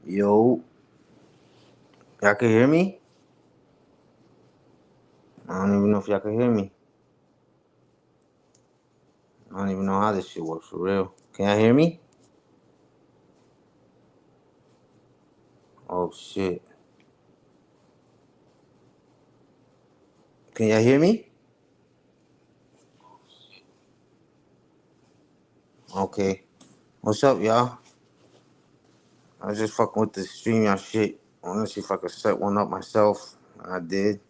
Yo, y'all can hear me? I don't even know if y'all can hear me. I don't even know how this shit works for real. Can y'all hear me? Oh shit. Can y'all hear me? Okay. What's up, y'all? I was just fucking with the stream y'all shit. I wanna see if I could set one up myself. I did.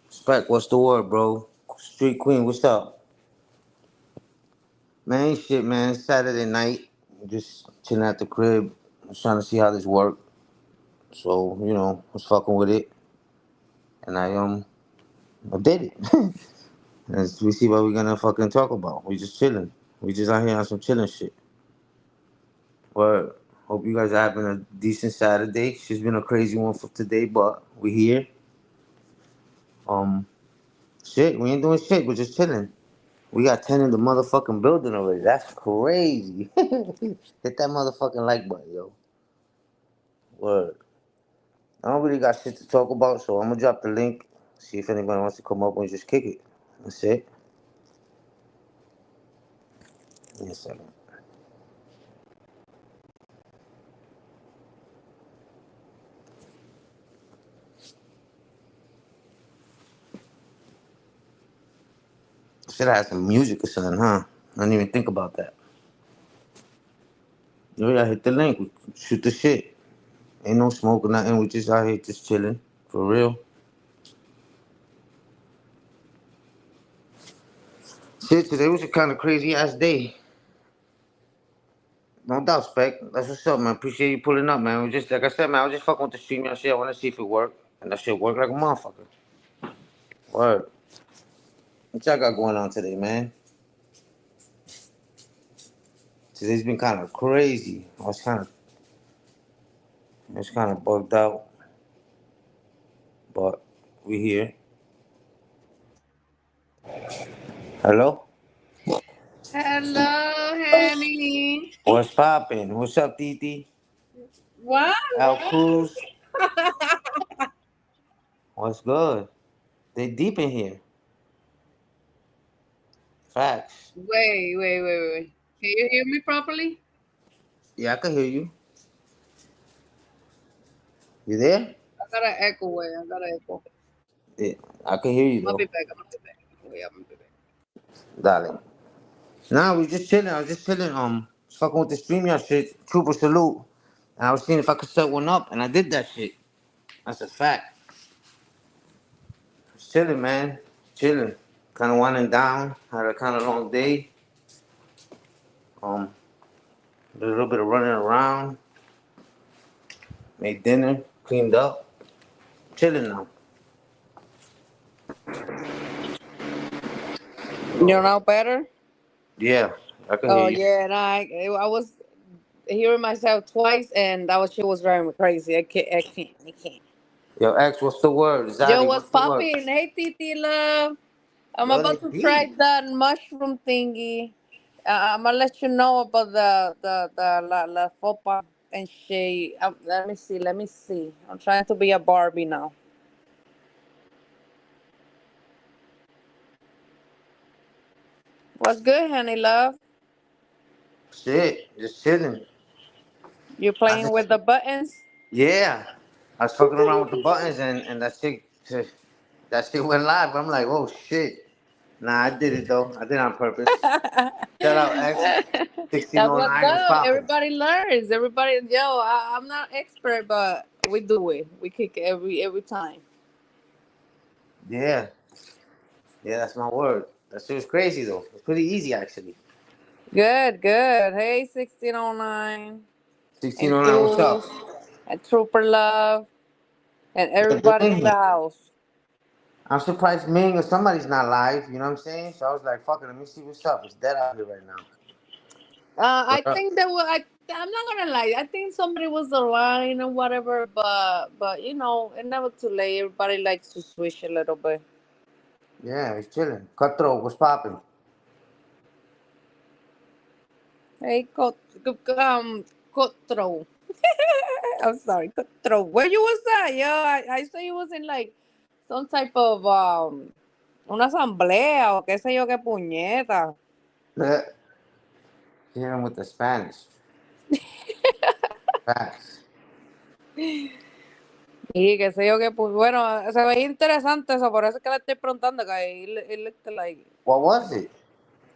Spec, what's the word, bro? Street Queen, what's up? Man, ain't shit, man. It's Saturday night. Just chilling at the crib. I was trying to see how this worked. So, was fucking with it. And I did it. As we see what we're gonna fucking talk about. We just chilling. We just out here on some chilling shit. But hope you guys are having a decent Saturday. She's been a crazy one for today, but we here. Um, shit, we ain't doing shit. We're just chilling. We got 10 in the motherfucking building already. That's crazy. Hit that motherfucking like button, yo. Word. I don't really got shit to talk about, so I'm gonna drop the link. See if anybody wants to come up and just kick it. That's it. Give me a second. Should have had some music or something, huh? I didn't even think about that. Yo, yeah, hit the link. We shoot the shit. Ain't no smoke or nothing. We just out here just chilling. For real. Shit, today was a kind of crazy ass day. No doubt, Spec. That's what's up, man. Appreciate you pulling up, man. We just, like I said, man, I was just fucking with the stream and shit. I want to see if it worked. And that shit worked like a motherfucker. Word. What y'all got going on today, man? Today's been kind of crazy. I was kind of bugged out. But we here. Hello? Hello, honey. What's poppin'? What's up, Titi? What? Al Cruz? What's good? They deep in here. Facts. Wait. Can you hear me properly? Yeah, I can hear you. You there? I got an echo. Wait, I got an echo. Yeah, I can hear you I'm gonna though. be back. I'm gonna be back. Wait, I'm gonna be back. Darling. Nah, we just chilling. I was just chilling. Fucking with the StreamYard shit. Trooper salute. And I was seeing if I could set one up, and I did that shit. That's a fact. Just chilling, man. Chilling. Kind of winding down. Had a kind of long day. Did a little bit of running around. Made dinner. Cleaned up. Chilling now. You're now better? Yeah, I can hear Oh you. yeah, and I was hearing myself twice, and that was shit was driving me crazy. I can't. Yo, X, what's the word? Yo, Zaddy, what's what's the word? popping? Hey, Titi love. I'm Yo, they about to try deep. that mushroom thingy. I'm gonna let you know about the la fopa and shit. Let me see. I'm trying to be a Barbie now. What's good, honey love? Shit, just chilling. You I playing just, with the buttons? yeah. I was fucking around with the buttons and that shit went live. I'm like, oh shit. Nah, I did it though. I did it on purpose. Shout out X. That's what's 1609 was up. popping. Everybody learns. Everybody, I'm not expert, but we do it. We kick it every time. Yeah. Yeah, that's my word. That shit was crazy though. It's pretty easy actually. Good. Hey, 1609 and 1609, what's up? Jules and Trooper Love and Yeah, get everybody in in the here. house. I'm surprised Ming or somebody's not live, you know what I'm saying? So I was like, fuck it, let me see what's up. It's dead out here right now. I What up? think I'm not gonna lie. I think somebody was online or whatever, but it's never too late. Everybody likes to swish a little bit. Yeah, he's chilling. Cutthroat, what's popping? Hey, Cotro. I'm sorry, cutthroat. Where you was at, yo? I saw you was in like some type of una asamblea o qué sé yo qué puñeta. Hit him with the Spanish. Facts. Y qué sé yo qué bueno, se veía interesante eso, por eso es que le estoy preguntando que it looked like What was it?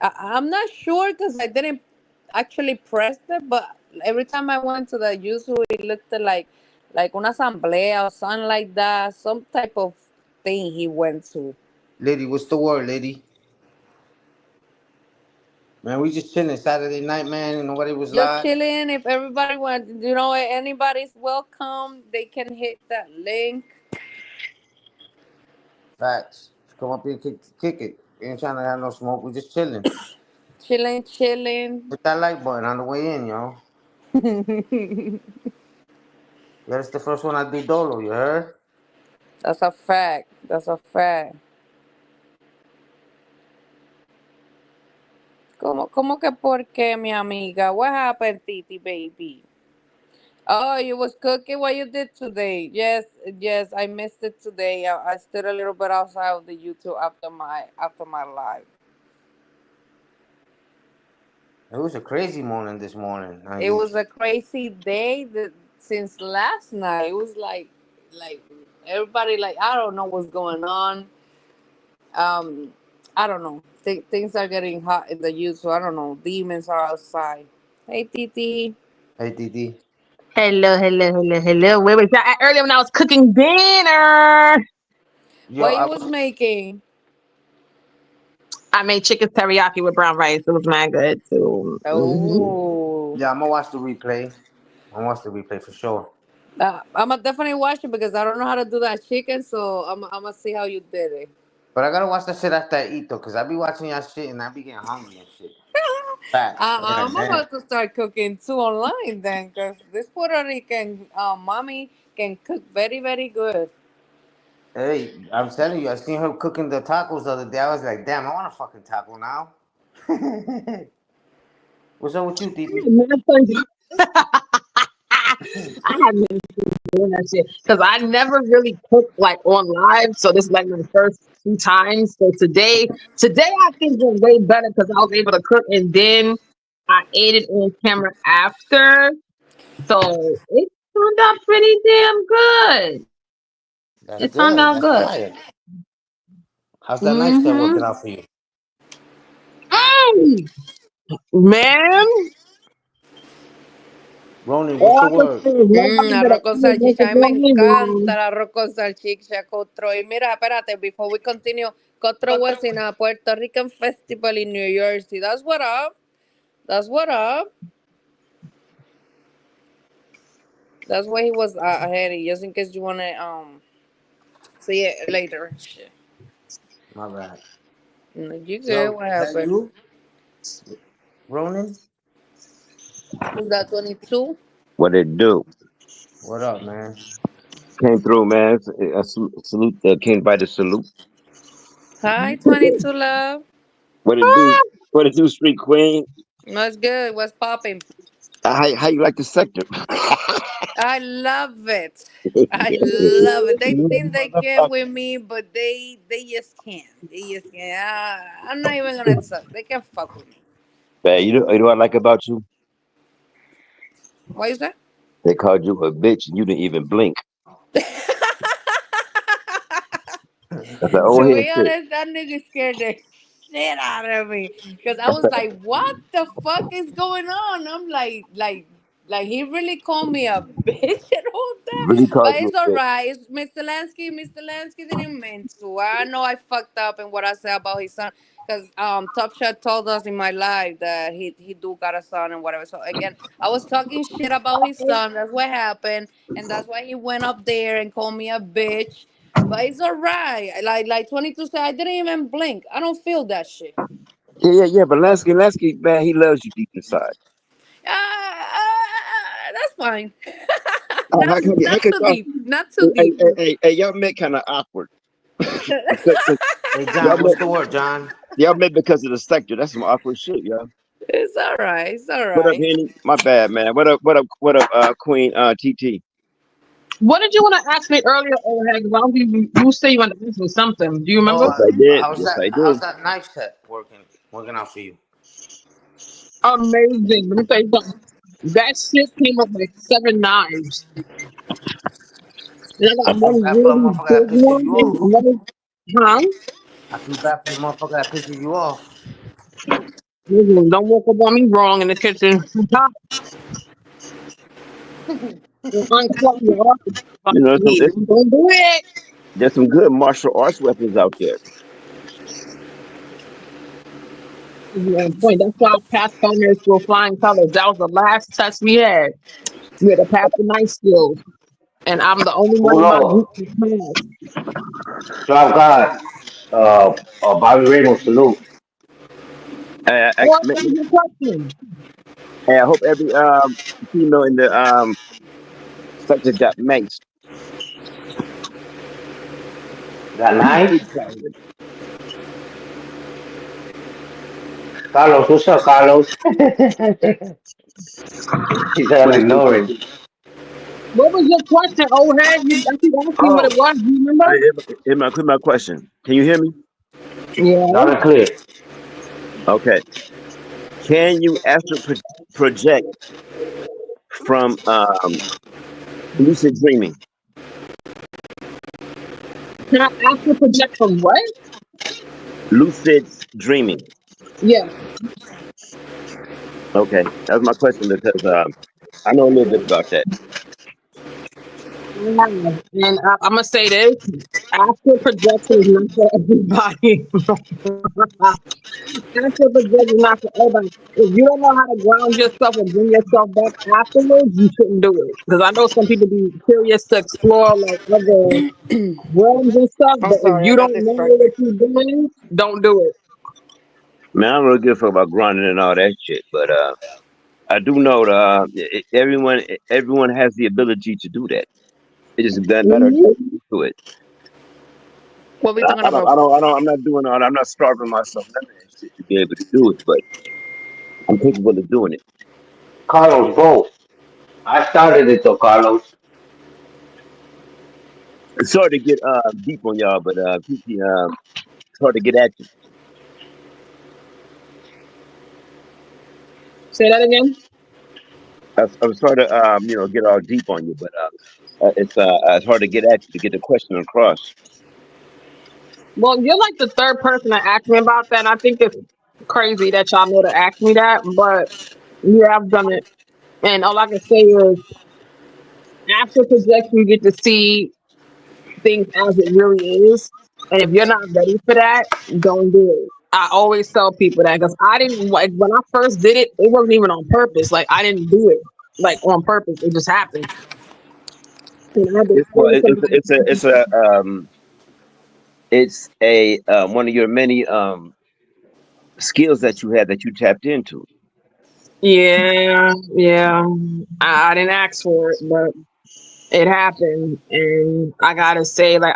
I'm not sure because I didn't actually press it, but every time I went to the YouTube, it looked like una asamblea or something like that, some type of thing he went to. Lady, what's the word, lady? Man, we just chilling Saturday night, man, and nobody was Just live. chilling. If everybody wants, anybody's welcome. They can hit that link. Facts. Come up here and kick it. We ain't trying to have no smoke. We just chilling. Chilling, chilling. Hit that like button on the way in, yo. That's the first one I do dolo, you heard? That's a fact. That's a fact. ¿Cómo que por qué, mi amiga? What happened, Titi baby? Oh, you was cooking what you did today. Yes, yes, I missed it today. I stood a little bit outside of the YouTube after my live. It was a crazy morning this morning on It was YouTube. a crazy day since last night. It was like everybody like I don't know what's going on. Um, I don't know. Things are getting hot in the YouTube. I don't know. Demons are outside. Hey, Titi. Hey, Titi. Hello, hello, hello, hello. Where was that earlier when I was cooking dinner? Yo, What I you was was, making? I made chicken teriyaki with brown rice. It was mad good too. Oh. yeah, I'm gonna watch the replay. I'm gonna watch the replay for sure. I'm gonna definitely watch it because I don't know how to do that chicken, so I'm gonna see how you did it. But I gotta watch that shit after I eat though, cause I be watching y'all shit and I be getting hungry and shit. Facts. I be like, I'm damn. about to start cooking too online then, because this Puerto Rican mommy can cook very, very good. Hey, I'm telling you, I seen her cooking the tacos the other day. I was like, damn, I want a fucking taco now. What's up with you, Titi? I haven't been doing that shit because I never really cooked like on live. So this is like my first two times. So today I think was way better because I was able to cook and then I ate it on camera after. So it turned out pretty damn good. That's It turned good. out That's good. fire. How's that night start Mm-hmm. working out for you? Mm, man, Ronan, what's all the I can word? say is nobody better Arroz con eat salchicha. A mí me macaroni, encanta man. el arroz con salchicha, Cotro. Y mira, espérate, before we continue, Cotro was in a Puerto Rican festival in New Jersey. That's what up. That's what up. That's why he was ahead. Just in case you wanna see it later. Shit. My bad. No, you good? Yo, What is that happened? you, Ronan? Was that 22? What it do? What up, man? Came through, man. Salute the King by the salute. Hi, 22 love. What it do? What it do, Street Queen? What's good? What's popping? How you like the sector? I love it. I love it. They think they can Motherfucker. with me, but they just can't. They just can't. I'm not even gonna talk. They can fuck with me. Man, you know what I like about you? What is that? They called you a bitch and you didn't even blink. That's that old To head be shit. honest, that nigga scared the shit out of me because I That's was that like, "What the fuck is going on?" I'm like he really called me a bitch and all that. really But called you it's a all bitch. right. It's Mr. Lansky. Mr. Lansky didn't mean to. I know I fucked up in what I said about his son because Top Shot told us in my life that he do got a son and whatever. So again, I was talking shit about his son. That's what happened, and that's why he went up there and called me a bitch. But it's alright. Like 22 said, I didn't even blink. I don't feel that shit. Yeah. But Lansky, man, he loves you deep inside. That's fine. How not can not y'all? too deep. Not too deep. Hey, y'all met kind of awkward. Because Hey, y'all John, met what's the word, John? y'all met because of the sector. That's some awkward shit, y'all. It's all right. It's all What up, right. Henny? My bad, man. What up? What up? What up, Queen TT? What did you want to ask me earlier, Overhead? Because I don't think you say you want to ask me something. Do you Oh, remember? Yes, I did. Yes, I how's did. that knife set working out for you? Amazing. Let me tell you something. That shit came up like 7 knives. And I I got feel one bad for the really motherfucker that big pisses one you and off. another. Huh? I feel bad for the motherfucker that pisses you off. Listen, don't walk up on me wrong in the kitchen. Unclog your office. You know, Don't do it. there's some good martial arts weapons out there. You're on point. That's why I passed culinary school flying colors. That was the last test we had. We had to pass the night skills. And I'm the only one in my group Uno, that passed. Drop God, Bobby Raymond, salute. What was your question? I hope every female in the subject got maced. Got Peace nice. be quiet. Carlos, what's up, Carlos? He said I'm What is your ignoring. question? What was your question, old head? I keep asking you what Oh, it was. Do you remember? here's my question. Can you hear me? Loud Yeah. and clear. Okay. Can you astral project from lucid dreaming? Can I ask you project from what? Lucid dreaming. Yeah. Okay, that's my question because I know a little bit about that. And I'm gonna say this: astral projection is not for everybody. Astral projection is not for everybody. If you don't know how to ground yourself and bring yourself back afterwards, you shouldn't do it. Because I know some people be curious to explore like other realms and stuff, I'm but if sorry, I you got don't know what distracted. you're doing, don't do it. Man, I don't really give a fuck about grinding and all that shit, but I do know that everyone has the ability to do that. It just doesn't matter Mhm. to it. What we I, talking I don't, about? I don't, I don't, I'm not doing all that. I'm not starving myself none of that shit to be able to do it, but I'm capable of doing it. Carlos, both. I started it though, Carlos. It's sorry to get deep on y'all, but PT, it's hard to get at you. Say that again. I'm sorry to get all deep on you, but it's hard to get at you to get the question across. Well, you're like the third person to ask me about that. And I think it's crazy that y'all know to ask me that, but yeah, I've done it. And all I can say is, after projection, you get to see things as it really is. And if you're not ready for that, don't do it. I always tell people that because I didn't like when I first did it, it wasn't even on purpose. Like I didn't do it like on purpose. It just happened. And I had to It's well, explain it's a one of your many skills that you had that you tapped into. yeah, yeah. I didn't ask for it, but it happened. And I gotta say, like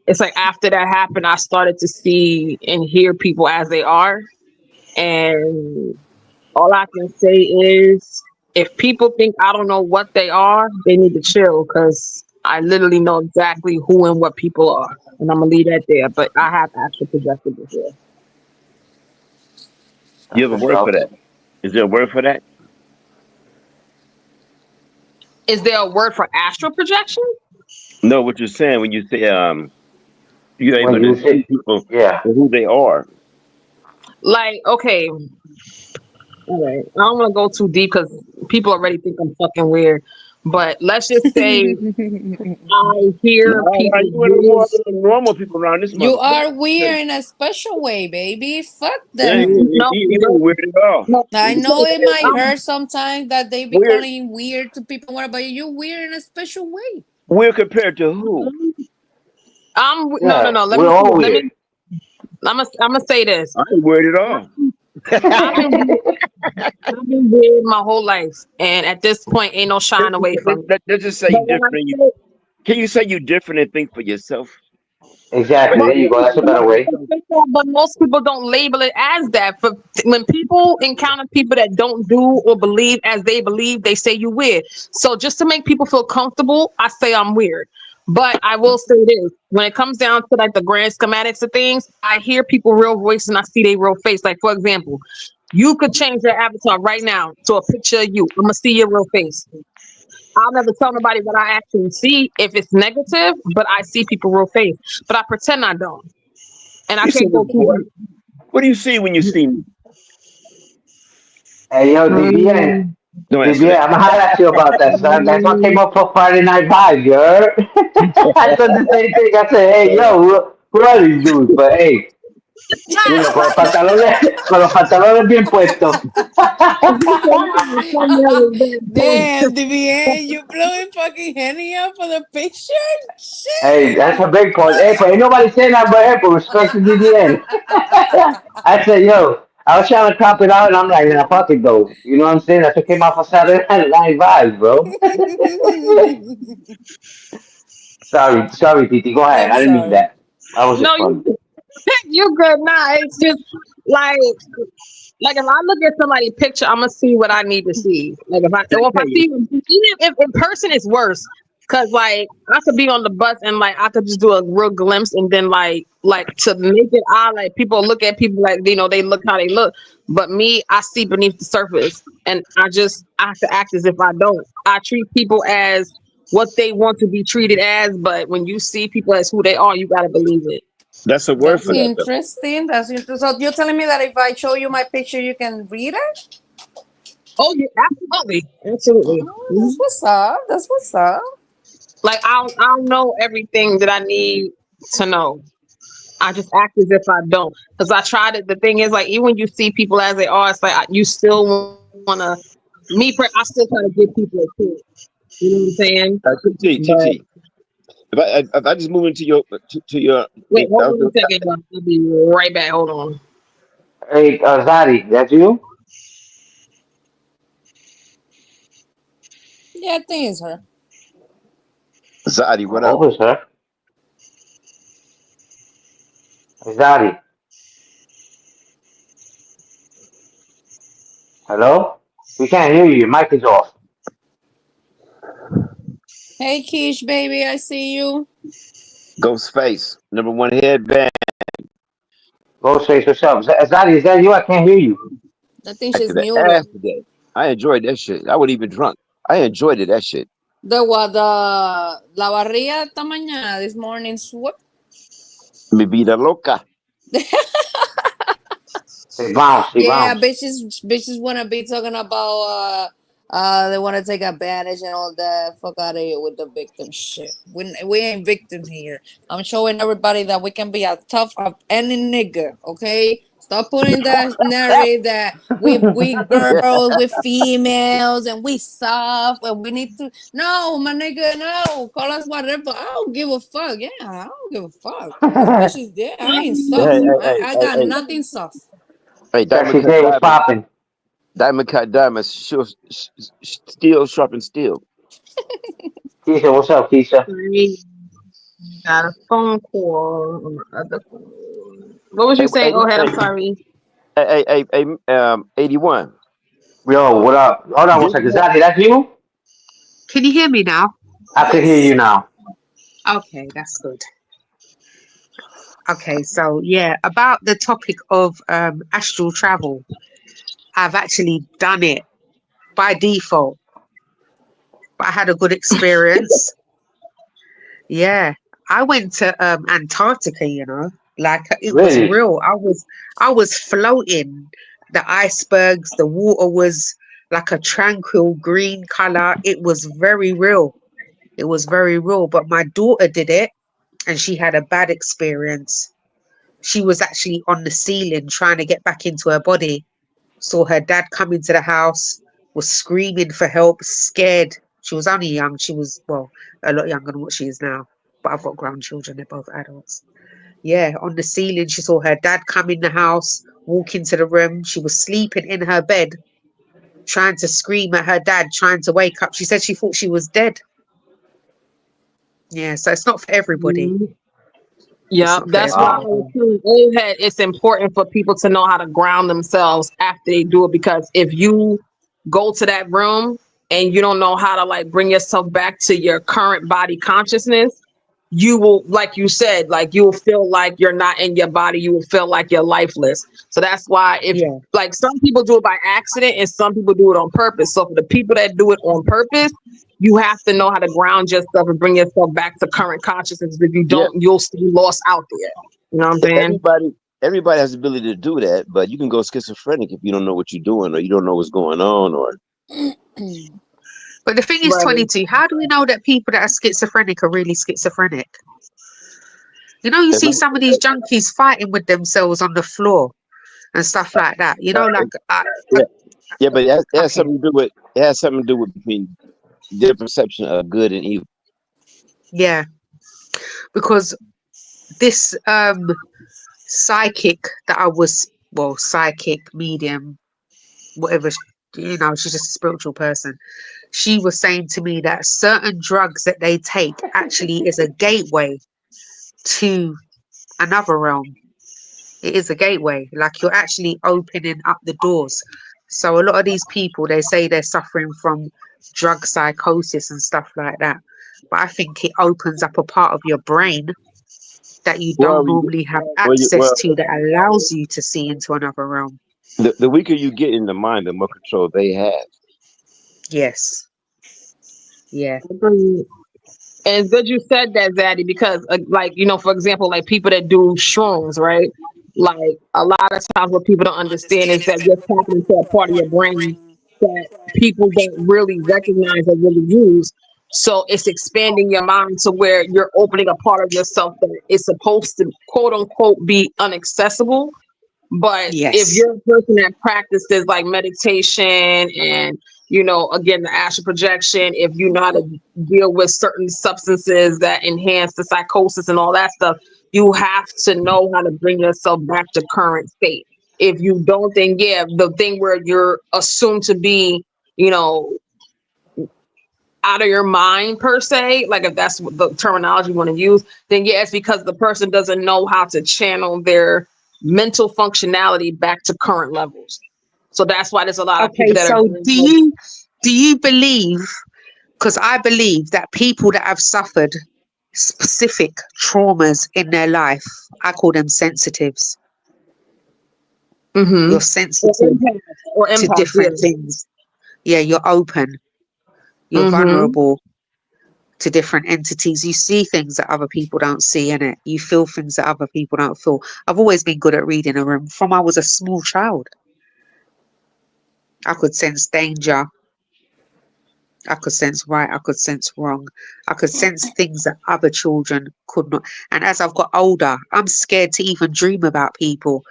it's like after that happened, I started to see and hear people as they are. And all I can say is if people think I don't know what they are, they need to chill because I literally know exactly who and what people are. And I'm gonna leave that there. But I have actually projected before. You That's have a what's word for up. that? Is there a word for that? Is there a word for astral projection? No, what you're saying when you say you're able When to you see say, people yeah, for who they are. Like, okay, all right. I don't want to go too deep because people already think I'm fucking weird. But let's just say I hear No, people you one of the more voice. normal people around this You are motherfucker. weird in a special way, baby. Fuck Yeah, them. he ain't weird at all. No, I know because it might I'm hurt sometimes that they be Weird, calling you weird to people, whatever, but you weird in a special way. weird compared to who? no, no, yeah, no. Let we're me all let me. weird. I'm gonna say this. I ain't weird at all. I've been I've been weird my whole life, and at this point, ain't no shying away from it. Let's just say But you when I different. say Can you say you different and think for yourself? But Exactly. There you go. That's a better way. But most people don't label it as that. For when people encounter people that don't do or believe as they believe, they say you weird. So just to make people feel comfortable, I say I'm weird. But I will say this: when it comes down to like the grand schematics of things, I hear people real voice and I see their real face. Like for example, you could change your avatar right now to a picture of you. I'm gonna see your real face. I'll never tell nobody what I actually see if it's negative, but I see people real face. But I pretend I don't. And I you see can't me go before. keep. What do you see when you see me? Hey, yo, DBN. Mm, Don't answer DBN, that. I'm gonna holler at you about that, son. That's what came mm, up for Friday Night Vibe, you heard? I said the same thing. I said, hey, yo, who are these dudes? But hey, you know, con los pantalones bien puestos. Damn, DBA, you blowing fucking Henny up for the picture? Hey, Shit. that's a big pause. Hey, but ain't nobody saying that but hey, but respect to DBN. I said, yo, I was trying to cop it out, and I'm like, nah, fuck it, though. You know what I'm saying? That's what came out for Saturday Night Vibes, bro. Sorry, Titi. Go ahead. I'm I didn't mean sorry. that. That was no, just fun. you good. Nah, it's just like like if I look at somebody's picture, I'm gonna see what I need to see. Like if I or if I see even if in person it's worse. Cause like I could be on the bus and like I could just do a real glimpse and then like to make it eye like people look at people like they look how they look. But me, I see beneath the surface and I have to act as if I don't. I treat people as what they want to be treated as, but when you see people as who they are, you gotta believe it. That's a word That's for that, though. interesting. That's interesting. So you're telling me that if I show you my picture, you can read it? Oh yeah, absolutely. Absolutely. Oh, that's Mhm. what's up. That's what's up. Like I'll know everything that I need to know. I just act as if I don't. Because I tried it. The thing is, like, even when you see people as they are, it's like you still wanna I still try to give people a chance. You know what I'm saying? But TT. If I just move into to your, wait, hold I was on a second. I'll be right back. Hold on. Hey, Zadi, that's you? Yeah, I think it's her. Zadi, I what up? hope it's her. Zadi, hello? We can't hear you. Your mic is off. Hey, Keish, baby, I see you. Ghostface, number one headband Ghostface, what's up? Zadi, is that you? I can't hear you. I think to she's the muted. ass today. I enjoyed that shit. I wasn't even drunk. I enjoyed it. That shit. The what? The La Barriga esta mañana, this morning. What? Mi vida loca. They bounce, they Yeah, bounce. bitches wanna be talking about they wanna take advantage and all that. Fuck out of here with the victim shit. We ain't victims here. I'm showing everybody that we can be as tough as any nigga. Okay, stop putting that narrative that we girls, we females, and we soft, and we need to. No, my nigga, no. Call us whatever. I don't give a fuck. Yeah, I don't give a fuck. This bitch is there. I ain't Hey, soft. hey, hey, I hey, got hey, nothing soft. hey, Diamond Sexy cut day was diamond. popping. Diamond cut diamond. Sure, steel sharpen steel. Keisha, what's up, Keisha? I got a phone call on my other phone. What was Hey, you saying? hey, Go ahead. hey, I'm sorry. hey, 81. Yo, what up? Hold on one Did second. you Zadi, that's you? Can you hear me now? I could hear Yes. you now. Okay, that's good. Okay, so yeah, about the topic of astral travel, I've actually done it by default, but I had a good experience. Yeah, I went to Antarctica, like it was Really? real. I was floating. The icebergs, the water was like a tranquil green color. It was very real. It was very real. But my daughter did it, and she had a bad experience. She was actually on the ceiling trying to get back into her body. Saw her dad come into the house, was screaming for help, scared. She was only young. She was, well, a lot younger than what she is now. But I've got grandchildren, they're both adults. Yeah, on the ceiling, she saw her dad come in the house, walk into the room. She was sleeping in her bed, trying to scream at her dad, trying to wake up. She said she thought she was dead. Yeah, so it's not for everybody. Mhm. It's Yeah, not for that's why I Wow. was everybody. telling old head it's important for people to know how to ground themselves after they do it, because if you go to that room and you don't know how to like bring yourself back to your current body consciousness, you will, like you said, like you will feel like you're not in your body, you will feel like you're lifeless. So that's why, if Yeah. like some people do it by accident and some people do it on purpose. So for the people that do it on purpose, you have to know how to ground yourself and bring yourself back to current consciousness. If you Yeah, don't, you'll stay lost out there. You know what I'm saying? everybody has the ability to do that, but you can go schizophrenic if you don't know what you're doing or you don't know what's going on. Or But the thing is, Right. 22, how do we know that people that are schizophrenic are really schizophrenic? You know, you if see I'm, some of these junkies fighting with themselves on the floor and stuff like that. You know, like, yeah, yeah, but it has okay, something to do with between their perception of good and evil. yeah, because this psychic that I was, well, psychic, medium, whatever, you know, she's just a spiritual person. She was saying to me that certain drugs that they take actually is a gateway to another realm. It is a gateway, like you're actually opening up the doors. So a lot of these people, they say they're suffering from drug psychosis and stuff like that. But I think it opens up a part of your brain that you Well, don't normally have well, access to, that allows you to see into another realm. the weaker you get in the mind, the more control they have. Yes. Yeah. Agreed. And it's good you said that, Zaddy, because like, you know, for example, like people that do shrooms, right? Like a lot of times what people don't understand is that you're tapping into a part of your brain that people don't really recognize or really use. So it's expanding your mind to where you're opening a part of yourself that is supposed to quote unquote be inaccessible. But if Yes. you're a person that practices like meditation and, you know, again, the astral projection, if you know how to deal with certain substances that enhance the psychosis and all that stuff, you have to know how to bring yourself back to current state. If you don't, then yeah, the thing where you're assumed to be, you know, out of your mind per se, like if that's what the terminology you want to use, then yeah, it's because the person doesn't know how to channel their mental functionality back to current levels. So that's why there's a lot of people Okay, that are so doing like, do you believe, because I believe that people that have suffered specific traumas in their life, I call them sensitives. You're mm-hmm. sensitive Or to empath, yeah. different things. Yeah, you're open, you're Mm-hmm. vulnerable to different entities. You see things that other people don't see in it. You feel things that other people don't feel. I've always been good at reading a room from I was a small child. I could sense danger. I could sense right. I could sense wrong. I could sense things that other children could not. And as I've got older, I'm scared to even dream about people,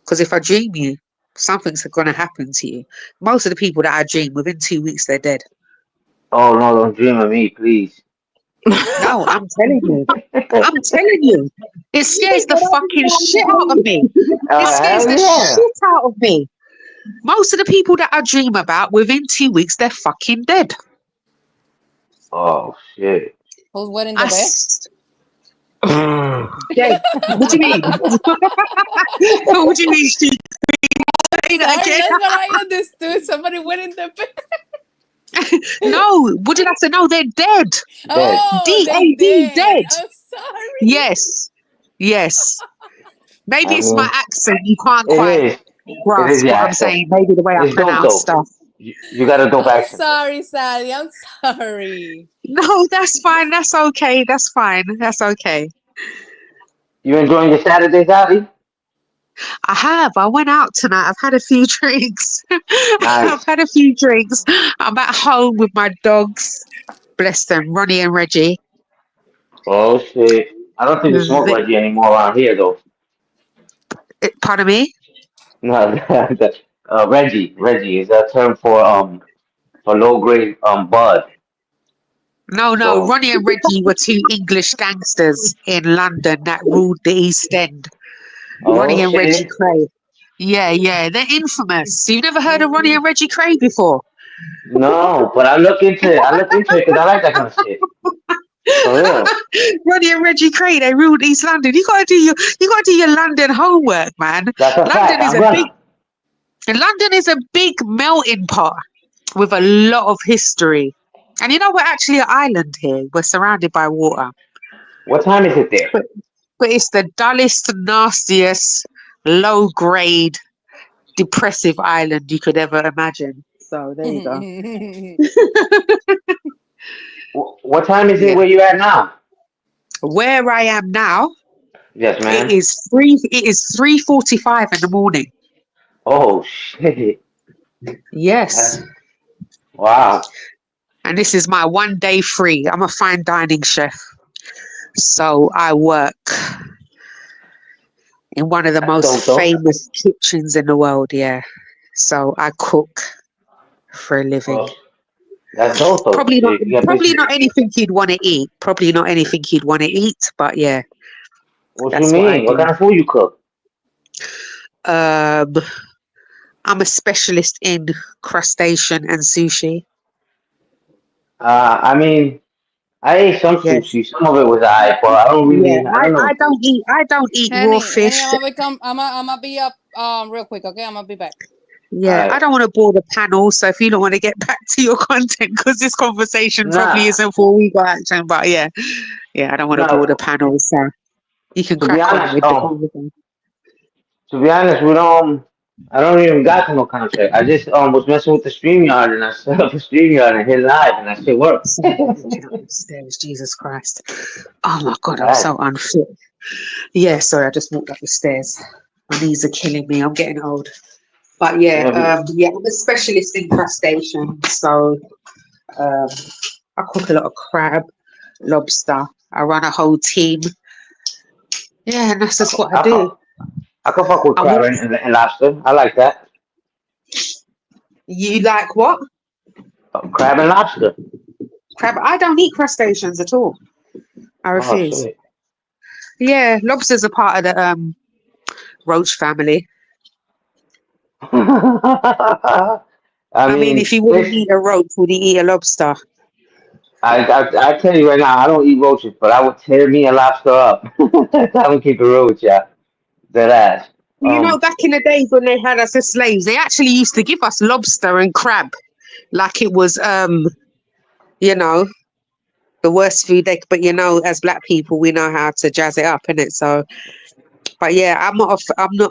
because if I dream you, something's going to happen to you. Most of the people that I dream, within 2 weeks, they're dead. Oh no, don't dream of me, please. No, I'm telling you. I'm telling you. It scares the fucking shit out of me. It scares Hell the yeah. shit out of me. Most of the people that I dream about, within 2 weeks, they're fucking dead. Oh shit. Who's wet in I the bed? s- dead. What do you mean? What do you mean? She say that Sorry, again? that's what I understood. Somebody went in the bed. No. What did I say? No, they're dead. Dead. Oh, they DAD, did. dead. I'm sorry. Yes. Yes. Maybe I it's my mean, accent. You can't it quite is. It is grasp the what I'm accent. saying. Maybe the way I It's dope pronounce though. stuff. You got a dope I'm accent though. sorry, Sally. I'm sorry. No, that's fine. That's okay. That's fine. That's okay. You enjoying your Saturdays, Abby? I have. I went out tonight. I've had a few drinks. I've Nice. had a few drinks. I'm at home with my dogs. Bless them, Ronnie and Reggie. Oh shit. I don't think you smoke The, Reggie anymore around here though. pardon me? No, Reggie is that term for low grade bud. No, no. So Ronnie and Reggie were two English gangsters in London that ruled the East End. oh Ronnie and Reggie shit. Cray. Yeah, yeah. They're infamous. You've never heard of Ronnie and Reggie Cray before? No, but I look into it because I like that kind of shit. For real. Ronnie and Reggie Cray, they ruled East London. You gotta do your London homework, man. That's a fact. London is I'm a big gonna. London is a big melting pot with a lot of history. And you know we're actually an island here. We're surrounded by water. What time is it there? But but it's the dullest, nastiest, low grade, depressive island you could ever imagine. So there you go. What time is it Yeah. where you at now? Where I am now, Yes, it ma'am. is 3:45 in the morning. Oh shit. Yes. That's, wow. And this is my 1 day free. I'm a fine dining chef. So I work in one of the That's most dope though. famous kitchens in the world, yeah. So I cook for a living. Oh, that's dope though. Probably not Shit, you got probably busy. not anything you'd want to eat. Probably not anything you'd want to eat, but yeah, What you that's what I mean? What do. kind of food you cook? Um I'm a specialist in crustacean and sushi. I mean, I ate some Yes. sushi. Some of it was alright, but I don't Yeah. really. I I, don't I know. don't eat I don't eat raw Henny, fish. I'm gonna be up real quick, okay? I'm gonna be back. Yeah, I Alright. don't want to bore the panel. So if you don't want to get back to your content, because this conversation probably Nah. isn't for we got action, but yeah, I don't want to bore the No. panel. So you can To be crack on honest, with the conversation. we don't. I don't even got to no contract. I just was messing with the StreamYard and I set up a StreamYard and hit live and that shit worked. Somebody walking up the stairs, Jesus Christ. Oh my God, I'm Alright. so unfit. Yeah, sorry, I just walked up the stairs. My knees are killing me. I'm getting old. But yeah, Yeah, I'm a specialist in crustacean. So um, I cook a lot of crab, lobster. I run a whole team. Yeah, and that's just what I I do. can I can fuck with And crab what and lobster. I like that. you like? What Crab and lobster. crab? I don't eat crustaceans at all. I Oh refuse. shit. Yeah, lobsters are part of the roach family. I I mean, if mean, you wouldn't this. eat a roach, would you eat a lobster? I tell you right now, I don't eat roaches, but I would tear me a lobster up. I would keep it real with ya. Dead ass. You know, back in the days when they had us as slaves, they actually used to give us lobster and crab like it was, you know, the worst food they. But you know, as black people, we know how to jazz it up, innit? So, but yeah, I'm not.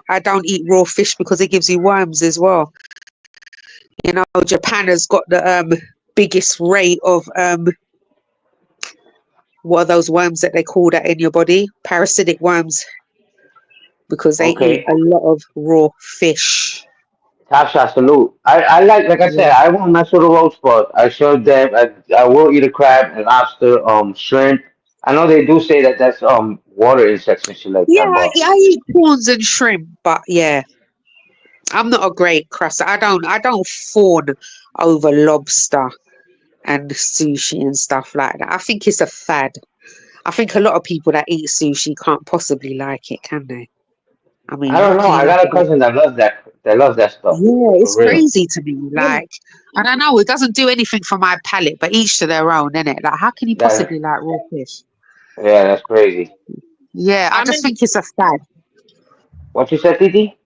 I don't eat raw fish because it gives you worms as well. You know, Japan has got the biggest rate of what are those worms that they call that in your body? Parasitic worms, because they eat Okay. a lot of raw fish. Top shot salute. I like I said, Yeah. I won't mess with a roach, but I showed them. I will eat a crab and lobster, shrimp. I know they do say that that's water insects and shit like Yeah, that, but I eat prawns and shrimp, but yeah, I'm not a great crust. I don't fawn over lobster and sushi and stuff like that. I think it's a fad. I think a lot of people that eat sushi can't possibly like it, can they? I mean, I how don't know. can you I like got a it? cousin that loves that. That loves that stuff Yeah, for it's real. crazy to me. Like, I don't know, it doesn't do anything for my palate, but each to their own, innit? Like, how can you That possibly like raw fish? yeah, that's crazy. Yeah, I I just make think it's a fad. What you said, Titi?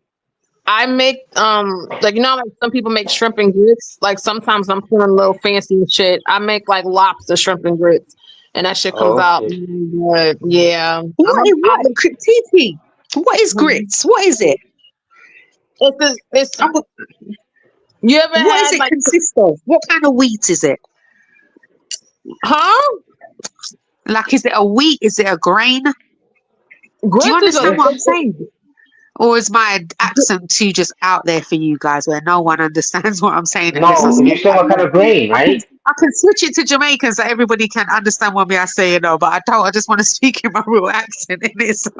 I make like like some people make shrimp and grits. Like sometimes I'm feeling a little fancy and shit. I make like lobster shrimp and grits, and that shit comes Oh out shit. good. Yeah, I'm TT? What is a grits? What is it? it's I'm, you ever what does had it like consist of? What kind of wheat is it? huh? Like, is it a wheat? Is it a grain? Do you Grits is a understand what I'm It's saying? Or is my accent too just out there for you guys where no one understands what I'm saying unless I no. You speak said like what kind that? of grain, I can right? I can switch it to Jamaican so everybody can understand what me I say, but I don't. I just want to speak in my real accent in it. So.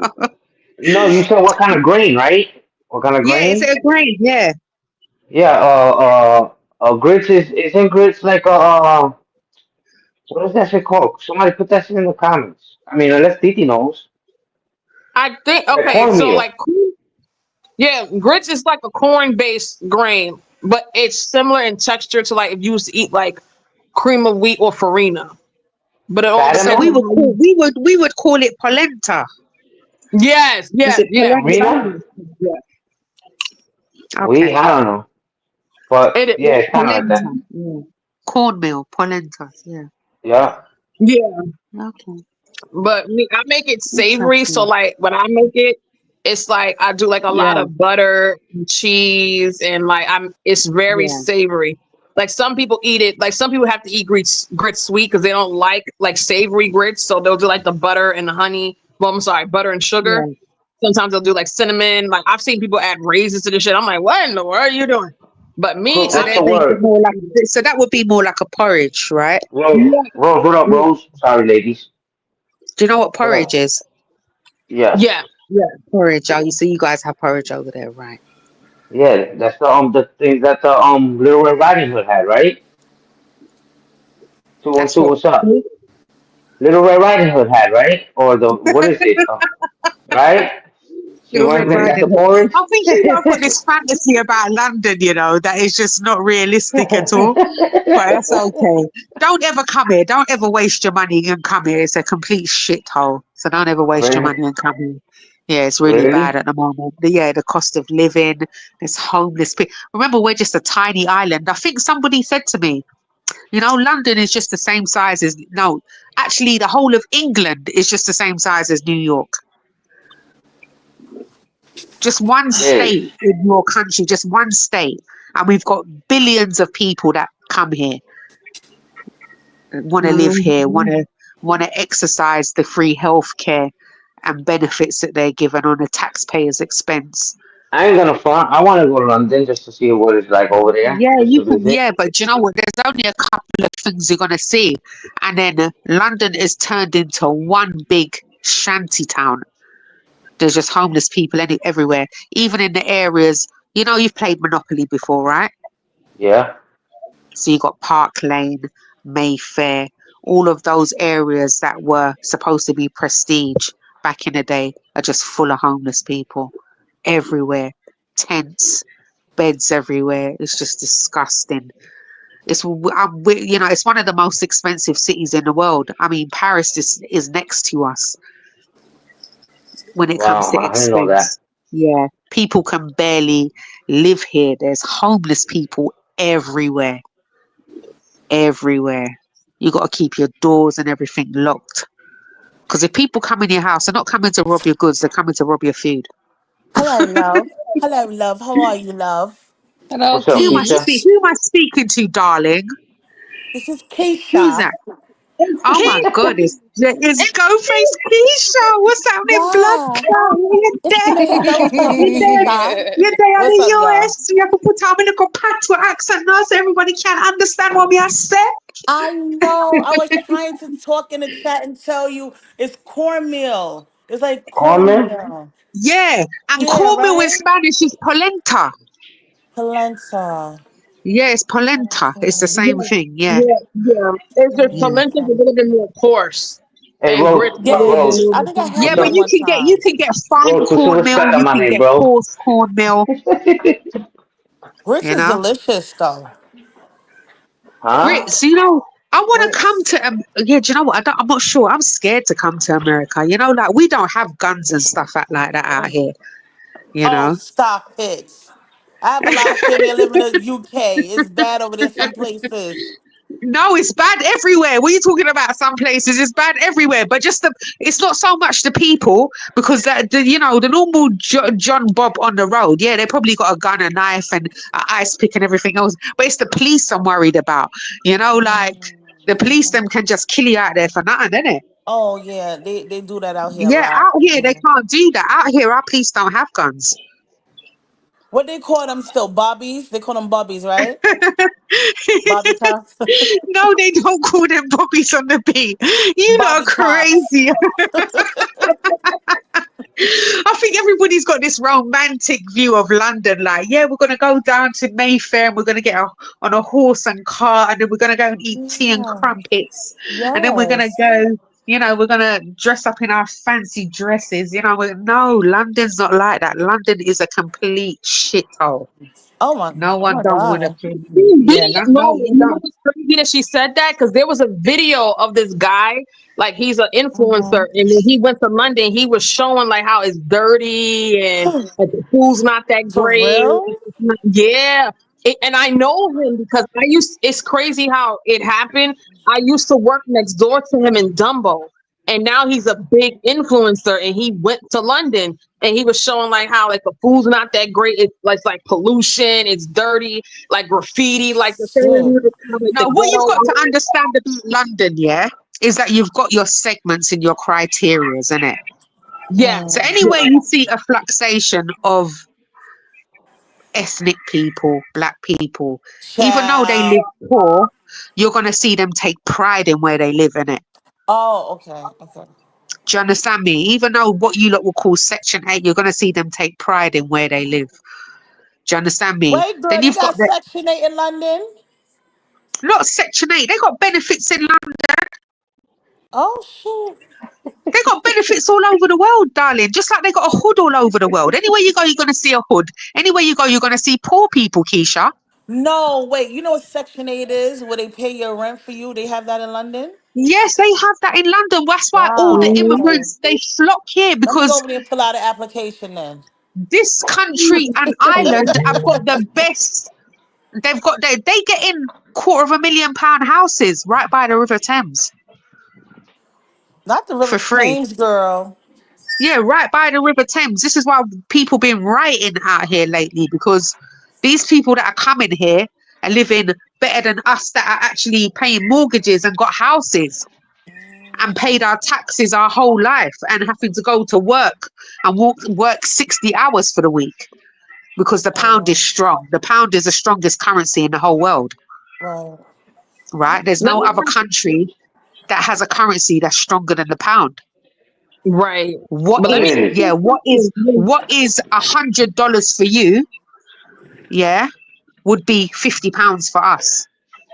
No, you said what kind of grain, right? What kind of Yeah, is grain? it a grain? Yeah. Yeah. Grits is isn't grits like what is that shit called? Somebody put that shit in the comments. I mean, unless Titi knows. I think Like okay, so cornmeal. like yeah, grits is like a corn based grain, but it's similar in texture to like if you used to eat like cream of wheat or farina. but it all Saturn So depends we on man? would how call you. we would call it polenta. Yes, Is yes, it yeah, polenta? Rena? exactly. Yeah, We Okay. I don't know. But yeah, it's kinda like that. Polenta. Yeah. Cornmeal, polenta. Yeah. Yeah. yeah. Okay. But me, I make it savory. So Interesting. like when I make it, it's like I do like a lot Yeah. of butter and cheese and like it's very Yeah. savory. Like some people eat it, like some people have to eat grits sweet because they don't like savory grits. So they'll do like the butter and the honey. Well, I'm sorry, butter and sugar. Yeah. Sometimes they'll do like cinnamon. Like I've seen people add raisins to this shit. I'm like, what in the world are you doing? But me, Crook, So I what's they the make it. make it word? more like so that would be more like a porridge, right? Rose, Yeah, Rose, what up, yeah, Rose? Sorry, ladies. Do you know what What porridge up? is? Yes. yeah, yeah. Porridge. Oh, you see, you guys have porridge over there, right? Yeah, that's the thing that the Little Red Riding Hood had, right? Two one That's two, what. what's up? Who? Little Red Riding Hood had, right? Or the what is it? Right? She Little went Red and got the Riding Hood. porridge. I think you lot got this fantasy about London, that is just not realistic at all. But that's okay. Don't ever come here. Don't ever waste your money and come here. It's a complete shithole. So don't ever waste your Really? money and come here. Yeah, it's really bad Really? at the moment. Yeah, the cost of living, there's homeless people. Remember, we're just a tiny island. I think somebody said to me, London is just the same size as, no, actually, the whole of England is just the same size as New York. Just one Yes. state in your country, just one state. And we've got billions of people that come here, want to live here, want Mhm. to want to exercise the free healthcare and benefits that they're given on the taxpayer's expense. I ain't gonna front. I want to go to London just to see what it's like over there, Yeah, just you to can. visit. Yeah, but do you know what? There's only a couple of things you're gonna see, and then London is turned into one big shanty town. There's just homeless people everywhere, even in the areas. You've played Monopoly before, right? Yeah. So you got Park Lane, Mayfair, all of those areas that were supposed to be prestige back in the day are just full of homeless people everywhere. Tents, beds everywhere. It's just disgusting. It's one of the most expensive cities in the world. I mean, Paris is next to us when it comes Wow, to I didn't know that. expense. Yeah, people can barely live here. There's homeless people everywhere, everywhere. You got to keep your doors and everything locked. Because if people come in your house, they're not coming to rob your goods, they're coming to rob your food. Hello, love. Hello, love. How are you, love? Hello, What's up, Keisha? Keys. Who am I speaking to, darling? This is Who's Keisha. that? It's Oh my Keisha. God, it's Ghostface Keisha. What's happening, blood Yeah. clot? You It's there? Mr. Ghostface You there? Keisha. You there in What's the up, y'all? US? You have to put on a little patois accent now so everybody can understand what me I say. I know. I was trying to talk in the chat and tell you it's cornmeal. It's like Carmen? cornmeal. Yeah, and Yeah, cornmeal in right? Spanish is polenta. Polenta. Yeah, it's polenta. It's the Yeah, same thing. Yeah. yeah, yeah. It's just Yeah. polenta is a little bit more coarse, Hey, and grits Rose, is a little bit Yes. Rose, I more think I Yeah, had what's but one up? you one can get you time. can get fine Rose, put some cornmeal, respect on you my can name, get bro. coarse cornmeal, Grits you is know. delicious, though. Huh? Grits, I want to come Grits. to yeah, do you know what? I'm not sure. I'm scared to come to America. Like we don't have guns and stuff like that out here, you Oh, know. stop it. I have a lot of family that live in the UK. It's bad over there some places. No, it's bad everywhere. What are you talking about? Some places it's bad everywhere, but it's not so much the people because the normal John Bob on the road. Yeah, they probably got a gun, a knife, and an ice pick and everything else. But it's the police I'm worried about. Like the police them can just kill you out there for nothing, innit? Oh yeah, they do that out here a Yeah, lot. out here they Yeah. can't do that. Out here, our police don't have guns. What they call them still? Bobbies? They call them bobbies, right? Bobby tops. No, they don't call them bobbies on the beat. You lot are Bobby tops. crazy. I think everybody's got this romantic view of London. Like, yeah, we're gonna go down to Mayfair and we're gonna get on a horse and cart, and then we're gonna go and eat tea and Yeah. crumpets, and then we're gonna Yes. go. We're gonna dress up in our fancy dresses. No, London's not like that. London is a complete shithole. No Oh one my don't want to God. pay me. Yeah, Video, London, no, you you know don't. what's crazy that she said that? Because there was a video of this guy, like he's an influencer, and when he went to London, he was showing like how it's dirty and like the food's not that For great. real? Yeah. And I know him because it's crazy how it happened. I used to work next door to him in Dumbo. And now he's a big influencer and he went to London and he was showing like how like the food's not that great. It's like pollution, it's dirty, like graffiti, like the thing, Shit. like the No, what you've got to ghetto. understand about London, yeah, is that you've got your segments and your criterias, isn't it? Yeah. So Mm. Yeah. anywhere you see a fluctuation of ethnic people, black people, even though they Child. live poor, you're gonna see them take pride in where they live, in it. Oh, okay. Okay. Do you understand me? Even though what you lot will call Section 8, you're gonna see them take pride in where they live. Do you understand me? Wait, girl, Then they you've got got the Section 8 in London? not Section 8, they got benefits in London. Oh, shoot. They got benefits all over the world, darling. Just like they got a hood all over the world. Anywhere you go, you're gonna see a hood. Anywhere you go, you're gonna see poor people, Keisha. No, wait. You know what Section 8 is? Where they pay your rent for you? They have that in London? Yes, they have that in London. That's why all the Wow. Mhm. Okay. immigrants they flock here Let me go because over there and fill out an application then. this country and Ireland have got the best. They've got they get in £250,000 houses right by the River Thames Not the River for free. Thames, girl. Yeah, right by the River Thames. This is why people been rioting out here lately because these people that are coming here are living better than us that are actually paying mortgages and got houses and paid our taxes our whole life and having to go to work and work 60 hours for the week because the pound is Oh, strong. The pound is the strongest currency in the whole world, right. right? There's Let no me other country that has a currency that's stronger than the pound. right. What But let me is, ask Really? you yeah, a question. what is $100 for you, yeah, would be £50 for us.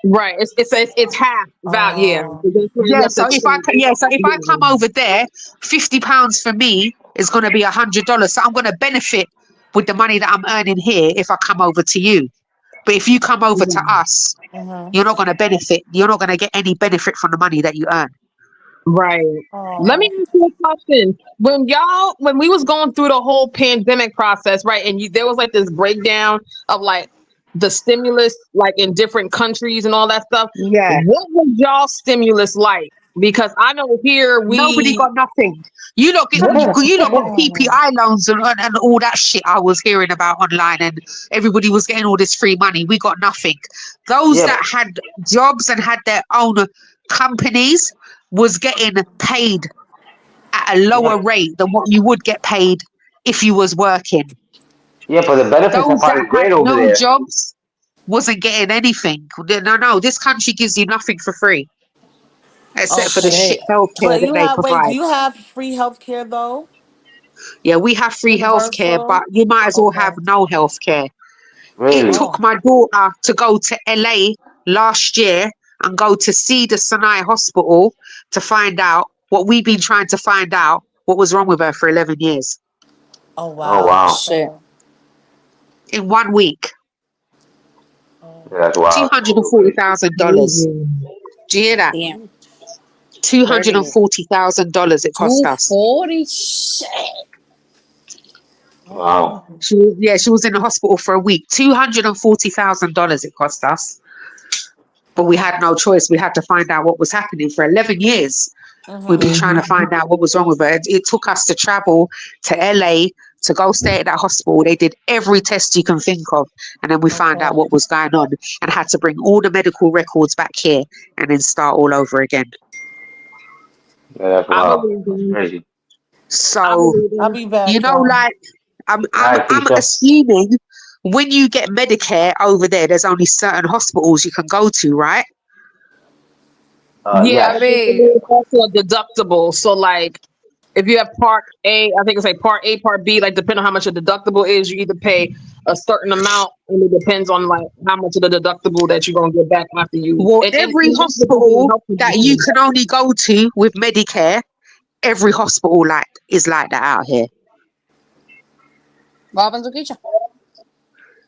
Right. It's half value. Yeah. Oh, So that's why you Yeah, have to so change. if I come over there, £50 for me is gonna be $100. So I'm gonna benefit with the money that I'm earning here if I come over to you. But if you come over to Yeah. us, mm-hmm. you're not gonna benefit. You're not gonna get any benefit from the money that you earn. Right. Let me Oh, ask you a question. When we was going through the whole pandemic process, right, and there was like this breakdown of like the stimulus, like in different countries and all that stuff. Yeah. What was y'all stimulus like? Because I know here Nobody we got nothing. what You lot got oh, PPI loans and all that shit I was hearing about online, and everybody was getting all this free money. We got nothing. Those Yeah, that had jobs and had their own companies was getting paid at a yeah, lower rate than what you would get paid if you was working. yeah. But the benefits are Those that probably had great over no there. jobs wasn't getting anything. No, this country gives you nothing for free Oh except for the shit shit. healthcare but that you they have wait. Do provide. you have free healthcare though? Yeah, we have free healthcare, but Universal. you might as well have Okay. no healthcare. It Really? took Oh. my daughter to go to LA last year and go to see the Sinai hospital to find out what we've been trying to find out what was wrong with her for 11 years Oh Oh Oh wow. wow. shit. Okay. in 1 week. Oh. Yeah, that's wild. $240,000. crazy. Do you hear that? Damn. Heard it. $240,000 it cost us. 240. Shit. Wow. Oh. She was in the hospital for a week. $240,000 it cost us. But we had Oh. no choice. We had to find out what was happening for 11 years. We've been Mm-hmm. trying to Mhm. find out what was wrong with her. It took us to travel to LA to go stay at that hospital. They did every test you can think of. And then we found out Okay. what was going on and had to bring all the medical records back here and then start all over again. Yeah, that's I wild. believe That's in. crazy. I So, believe I'll in. be back, y'all. like, All right, I'm Keisha. assuming when you get Medicare over there, there's only certain hospitals you can go to, right? Yeah, Yes. but Papi. it's also a deductible. So like if you have part A, I think it's like part A, part B, like depending on how much your deductible is, you either pay a certain amount and it depends on like how much of the deductible that you're gonna get back after you Well, and every most of the different hospital health that you conditions. can only go to with Medicare, every hospital is like that out here. What happened to Keisha?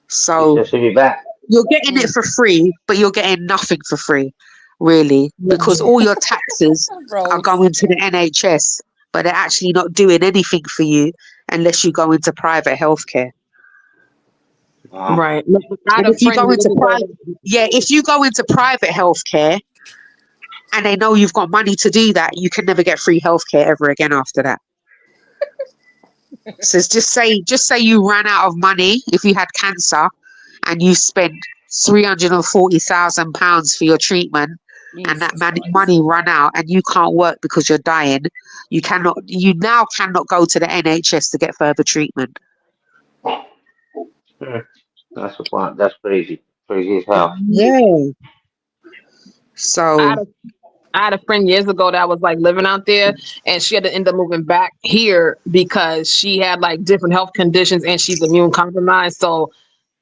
She So said she'll be back. you're getting it Mm. for free, but you're getting nothing for free, really, because all your taxes are Rose. going to the NHS, but they're actually not doing anything for you unless you go into private healthcare. Right. Look, I had And a if you friend go years into ago. private, yeah, if you go into private healthcare and they know you've got money to do that, you can never get free healthcare ever again after that. So it's just say you ran out of money if you had cancer and you spent £340,000 for your treatment, and that Jesus Christ. money ran out and you can't work because you're dying. You now cannot go to the NHS to get further treatment. Hmm. That's a fun. That's crazy. Crazy as hell. Yeah. I So had a I had a friend years ago that was like living out there, and she had to end up moving back here because she had like different health conditions and she's immune compromised. So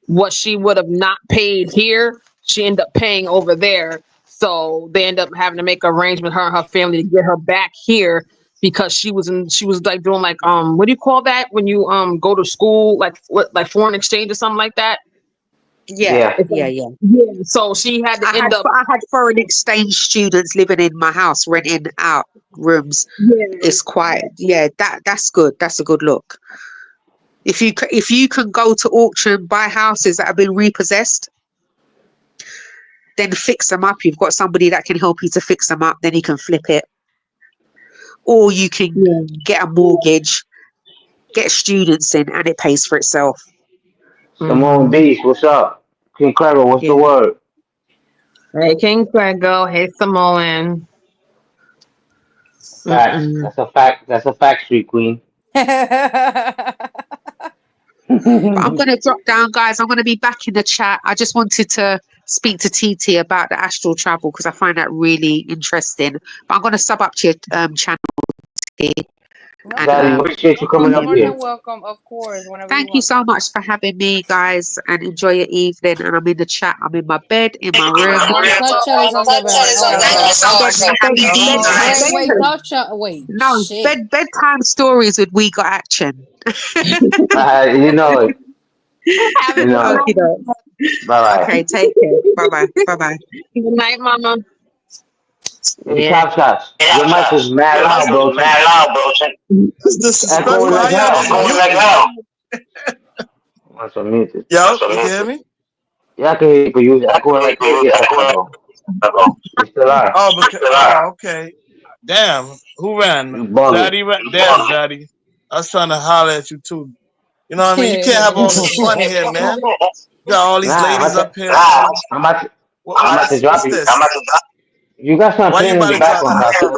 what she would have not paid here, she ended up paying over there. So they end up having to make arrangements her and her family to get her back here because she was like doing like what do you call that when you go to school like what like foreign exchange or something like that? yeah, Yeah. It's like, yeah, yeah. yeah. So she had to end up I had foreign exchange students living in my house, renting out rooms. yeah. It's quite, yeah, that's good. That's a good look. If you can go to auction, buy houses that have been repossessed, then fix them up. You've got somebody that can help you to fix them up. Then you can flip it, or you can Yeah. get a mortgage, get students in, and it pays for itself. Simone Hmm. Beast, what's up? King Clever, what's the Yeah, word? Hey, King Grego. Hey, Samoan. Facts. Mm-mm. That's a fact. That's a fact, Street Queen. but I'm gonna drop down, guys. I'm gonna be back in the chat. I just wanted to speak to TT about the astral travel because I find that really interesting. But I'm gonna sub up to your channel, T, No and Daddy, problem. appreciate you coming You're up more yeah. here. than welcome, of course, whenever you Thank you want. so much for having me, guys, and enjoy your evening. And I'm in the chat. I'm in my bed, in my room. Top shot is on the bed. Oh, okay. Wait. Bedtime. Top shot. Wait. No, Shit. bedtime stories with We Got Action. You know it. Have a You good know it. Okay, night. dogs. Bye bye. Okay, take care. Bye bye. Bye bye. Good night, Mama. Hey, Yeah. Top Shots. Your mic is mad loud, bro. That's It's disrespectful. echoing How like y'all just hell. mute me? That's unmuted. Yo, you can hear me? Yeah, I can hear you, but you was echoing like crazy a second ago. You still are. Oh, because oh, okay. Damn, who ran? You bugging. Zaddy ran. Damn, Zaddy. I was trying to holler at you too. You know what I mean? You can't have all this fun here, man. You got all these Nah, ladies up here. I'm about to drop What's you. this? You got something Why you playing in about the to drop background, me? Tasha.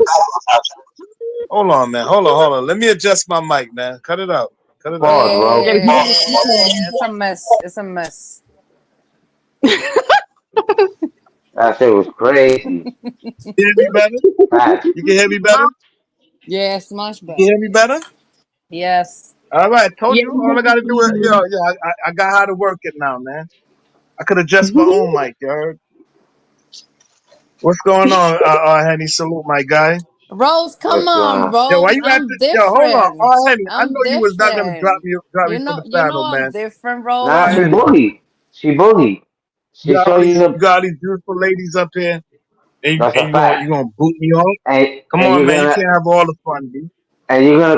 Hold on, man. Hold on. Let me adjust my mic, man. Cut it out. Cut it out. Pause, bro. Yeah, It's a mess. It's a mess. That shit was crazy. You hear me better? Facts. You can hear me better? Yes, much You can better. hear me better? Yes. All right. Told yeah, you all I gotta do is I got how to work it now, man. I could adjust my own mic, you heard? What's going on, Henny? Salute, my guy. Rose, come What's going on, on? Yo, why Rose. you got I'm to, yo, hold on. different. Henny, I I'm know you was not gonna different. drop me from the You know saddle, I'm man. different, Nah, Rose. she Henny, bullied. She bullied. you She got showed you you the. got all these beautiful ladies up here, That's a you fact. gonna boot me off? Come And on, you're man. You gonna can't have all the fun, B.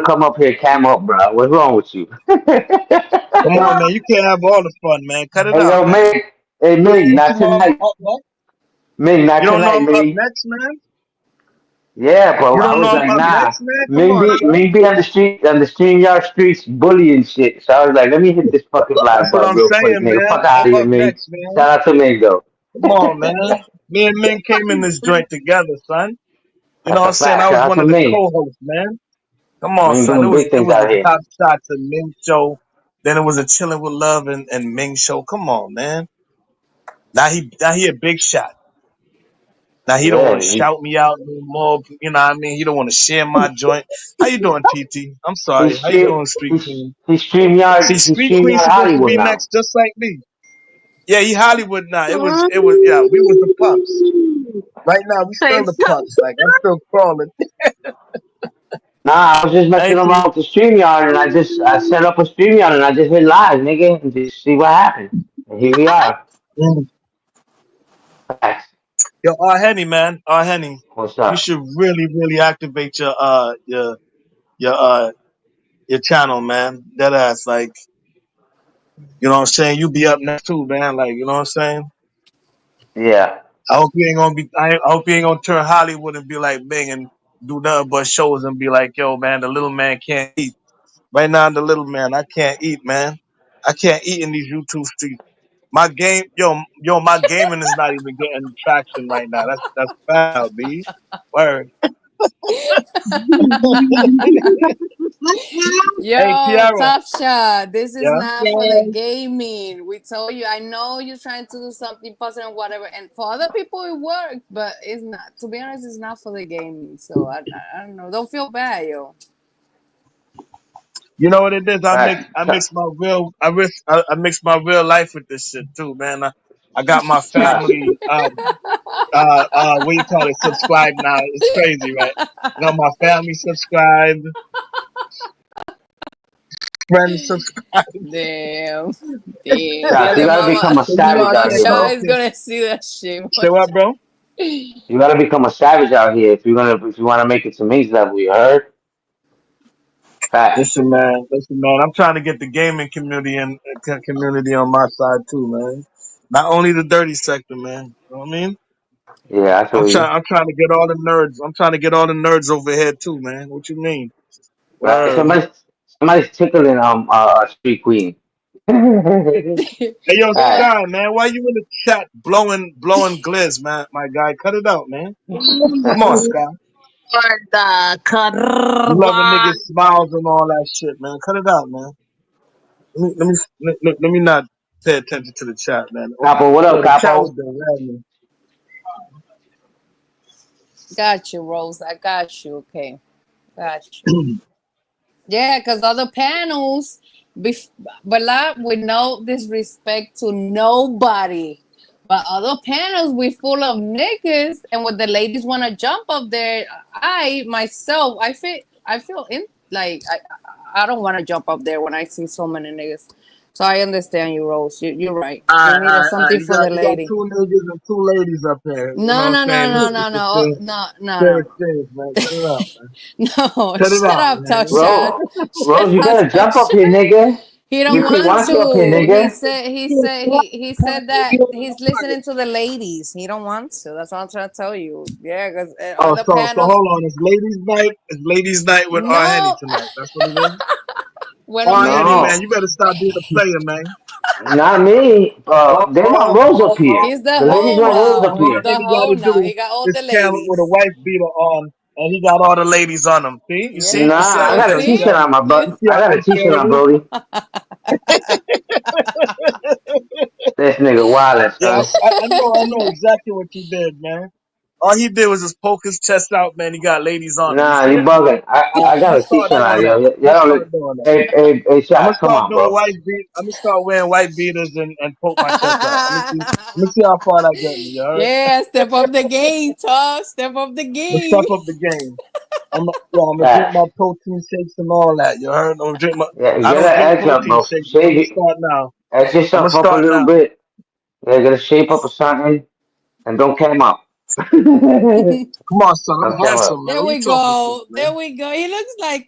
come up here cam up, bro. What's wrong with you? Come on, man. You can't have all the fun, man. Cut it Hey, out, yo, man. Mig. Hey, Mig, What not you know? tonight. I'm up next. Mig, You not don't know tonight, I'm up Mig. next, man. Yeah, bro. You I don't was know like, I'm up nah. next, man. Come on, son. Mig be on the StreamYard streets bullying shit. So I was like, let me hit this fucking live That's what button I'm real quick, saying, nigga. man. Fuck out of I'm here, up Mig. next, man. Shout out to Mig, though. Come on, man. Me and Ming came in this joint together, son. You know That's what a I'm saying? fact. I was Shout out one to of the Mig. co-hosts, man. Come on, Mig son. doing big It things was out the here. Top Shots and Ming show. Then it was a Chilling with Love and Ming show. Come on, man. Now he a big shot. Now he don't want Yeah, to shout me out no more. You know what I mean? He don't want to share my joint. How you doing, TT? I'm sorry. he's How you stream, doing, Street Queen? he's See, StreamYard, he's Street Queen StreamYard supposed to Hollywood be now. next, just like me. Yeah, he Hollywood now. Yeah, we was the pups. Right now, we Hey, still the pups. Like, I'm still crawling. Nah, I was just I messing ain't around with the StreamYard and I set up a StreamYard and I just hit live, nigga, and just see what happens. And here we are. Mm. Facts. Yo, Henny, man, Henny, What's you up? should really, really activate your your channel, man. That ass, like, you know what I'm saying. You be up next too, man. Like, you know what I'm saying. Yeah. I hope you ain't gonna be. I hope you ain't gonna turn Hollywood and be like Bing and do nothing but shows and be like, yo, man, the little man can't eat. Right now, the little man, I can't eat, man. I can't eat in these YouTube streets. My game, my gaming is not even getting traction right now. That's foul, B. Word. Hey, Yo, Kiara. Top Shot, this is Yeah. not for the Yes. gaming. We told you, I know you're trying to do something positive and whatever, and for other people it works, but it's not. To be honest, it's not for the gaming. So I don't know. Don't feel bad, yo. You know what it is? Facts. I mix my real I mix my real life with this shit too, man. I got my Facts. family what do you call it, subscribed now. It's crazy, right? I got my family subscribed, friends subscribed. Damn, damn. Facts. Yeah, You the gotta become mama, a So you savage know out Top I here, say Shot bro. is listen. gonna see that shit Say one what, bro? You gotta become a savage out here if you wanna make it to Ming's level. You heard? Facts. Listen, man. I'm trying to get the gaming community and community on my side too, man. Not only the dirty sector, man. You know what I mean? Yeah, I feel you. I'm trying to get all the nerds. I'm trying to get all the nerds over here too, man. What you mean? Right. Word. Somebody's tickling Street Queen. Hey yo, Facts. Sky, man, why you in the chat blowing gliz, man? My guy, cut it out, man. Come on, Sky. Lord, You love a Karma. nigga's smiles and all that shit, man. Cut it out, man. Let me not pay attention to the chat, man. Capo, what Yo, up, the chat was Capo? the got you, Rose. I got you. Okay, got you. man. Yeah, because other panels, bef- but not with no disrespect to nobody. But other panels, we full of niggas, and when the ladies want to jump up there, I myself, I feel in like I don't want to jump up there when I see so many niggas. So I understand you, Rose. You're right. You needed All right. something for the You got lady. two niggas and two ladies up here. You know No, what I'm no, no, saying? no, no, It's no, a no, no, fair no, exchange, man. Cut it out, man. no. Cut it Shut out, up, Tough man. Shot. Rose, Shut you up, gotta Tough jump up here, Shot. nigga. He don't Street Queen want wants you up here, to. nigga. He said that he's listening to the ladies. He don't want to. That's what I'm trying to tell you. Yeah, because Oh, other so panels. hold on. It's ladies' night. It's ladies' night with R. Henny No, tonight. That's what it is. bueno, R. Henny, maybe man, No, you better stop being a player, man. not me. They want Rose up here. he's the The ladies hoe want Rose up now. He's All here. the Henny got hoe to now. do He got all is the camel with a ladies. wife beater on, and he got all the ladies on him. See? Yeah, You see Nah, how I you this got a goes, see, t-shirt Sky? on my you. You butt. see I how got a t-shirt unfair on, it is? Brody. This nigga wild, Yeah, son. I know exactly what you did, man. All he did was just poke his chest out, man. He got ladies on him. You Nah, see you it? bugging. I I'm got gonna a start t-shirt doing on, yo. that. Y'all I'm gonna don't start look. doing that. Hey, I'm gonna shot. Come start on, doing bro. white beat. I'm gonna start wearing white beaters and poke my chest out. Let me see how far that get me. All right. Yeah, step up the game, tough. Step up the Let's game. step up the game. I'm gonna drink Facts. my protein shakes and all that. You heard? Yeah, I get don't that drink edge up, protein bro. shakes, but I'm Shave gonna it. start now. Edge I'm gonna yourself up a start little now. bit. Yeah, get a shape up or something, and don't come up. Don't Come on, son. I'm come handsome, up. man. There What are you we talking about, go. There man? we go. He looks like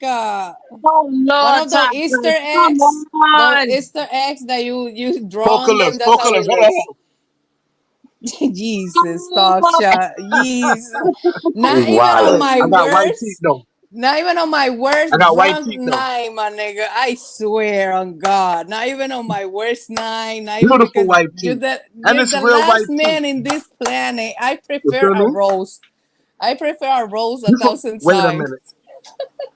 Oh one Lord, of those Tasha, Easter come eggs. Those on. Easter eggs that you draw on them. Focalist, That's how he focalist. What the looks. hell? Jesus, Come stop on. shot. Jesus. He's Not even on wild. my I got white teeth worst. though. Not even on my I worst got white drunk teeth though. night, my nigga. I swear on God. Not even on my worst night. Not even Beautiful because white teeth. And you're it's the real last white teeth. man in this planet. I You prefer feel a me? roast. I prefer a roast a thousand Wait a times. minute.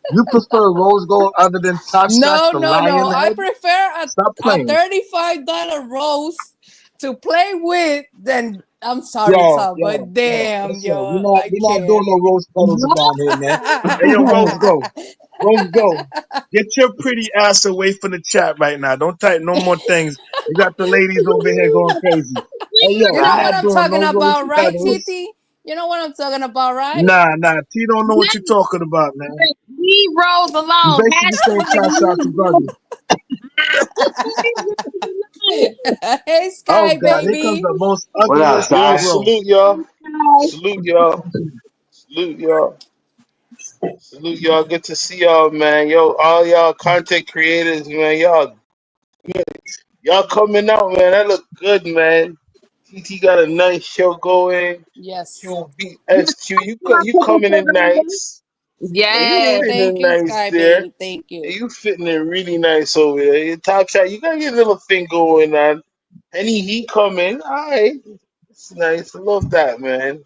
You prefer rose gold other than Top Shots, No, the no, no. lion I head? prefer Stop a playing. $35 roast to play with than I'm sorry, Yo, Tom, yo, but yo, damn, listen, yo, I we're not doing can't. no rose petals around here, man. Hey, yo, Rose, go. Rose, go. Get your pretty ass away from the chat right now. Don't type no more things. We got the ladies over here going crazy. Hey, yo, You know we're what not Facts. I'm doing talking no rose about, right, petals. Titi? You know what I'm talking about, right? Nah, T don't know what you're talking about, man. Leave Rose You alone. basically saying Hashtag Top Shots is leave Rose. ugly. Leave Rose Hey, Oh Sky, God, here comes baby. the most What up, ugliest Yo, Sky? Negro. salute y'all. Salute y'all. Salute y'all. Salute y'all. Good to see y'all, man. Yo, all y'all content creators, man. Y'all coming out, man. That look good, man. TT got a nice show going. Yes. QBSQ, you coming in nice. Yeah, you Hey, Yes. fitting thank in you, nice Sky there. baby. Thank Yeah, you. you fitting in really nice over there. Your top shot, you got your little thing going on. And he coming. All right. It's nice. I love that, man.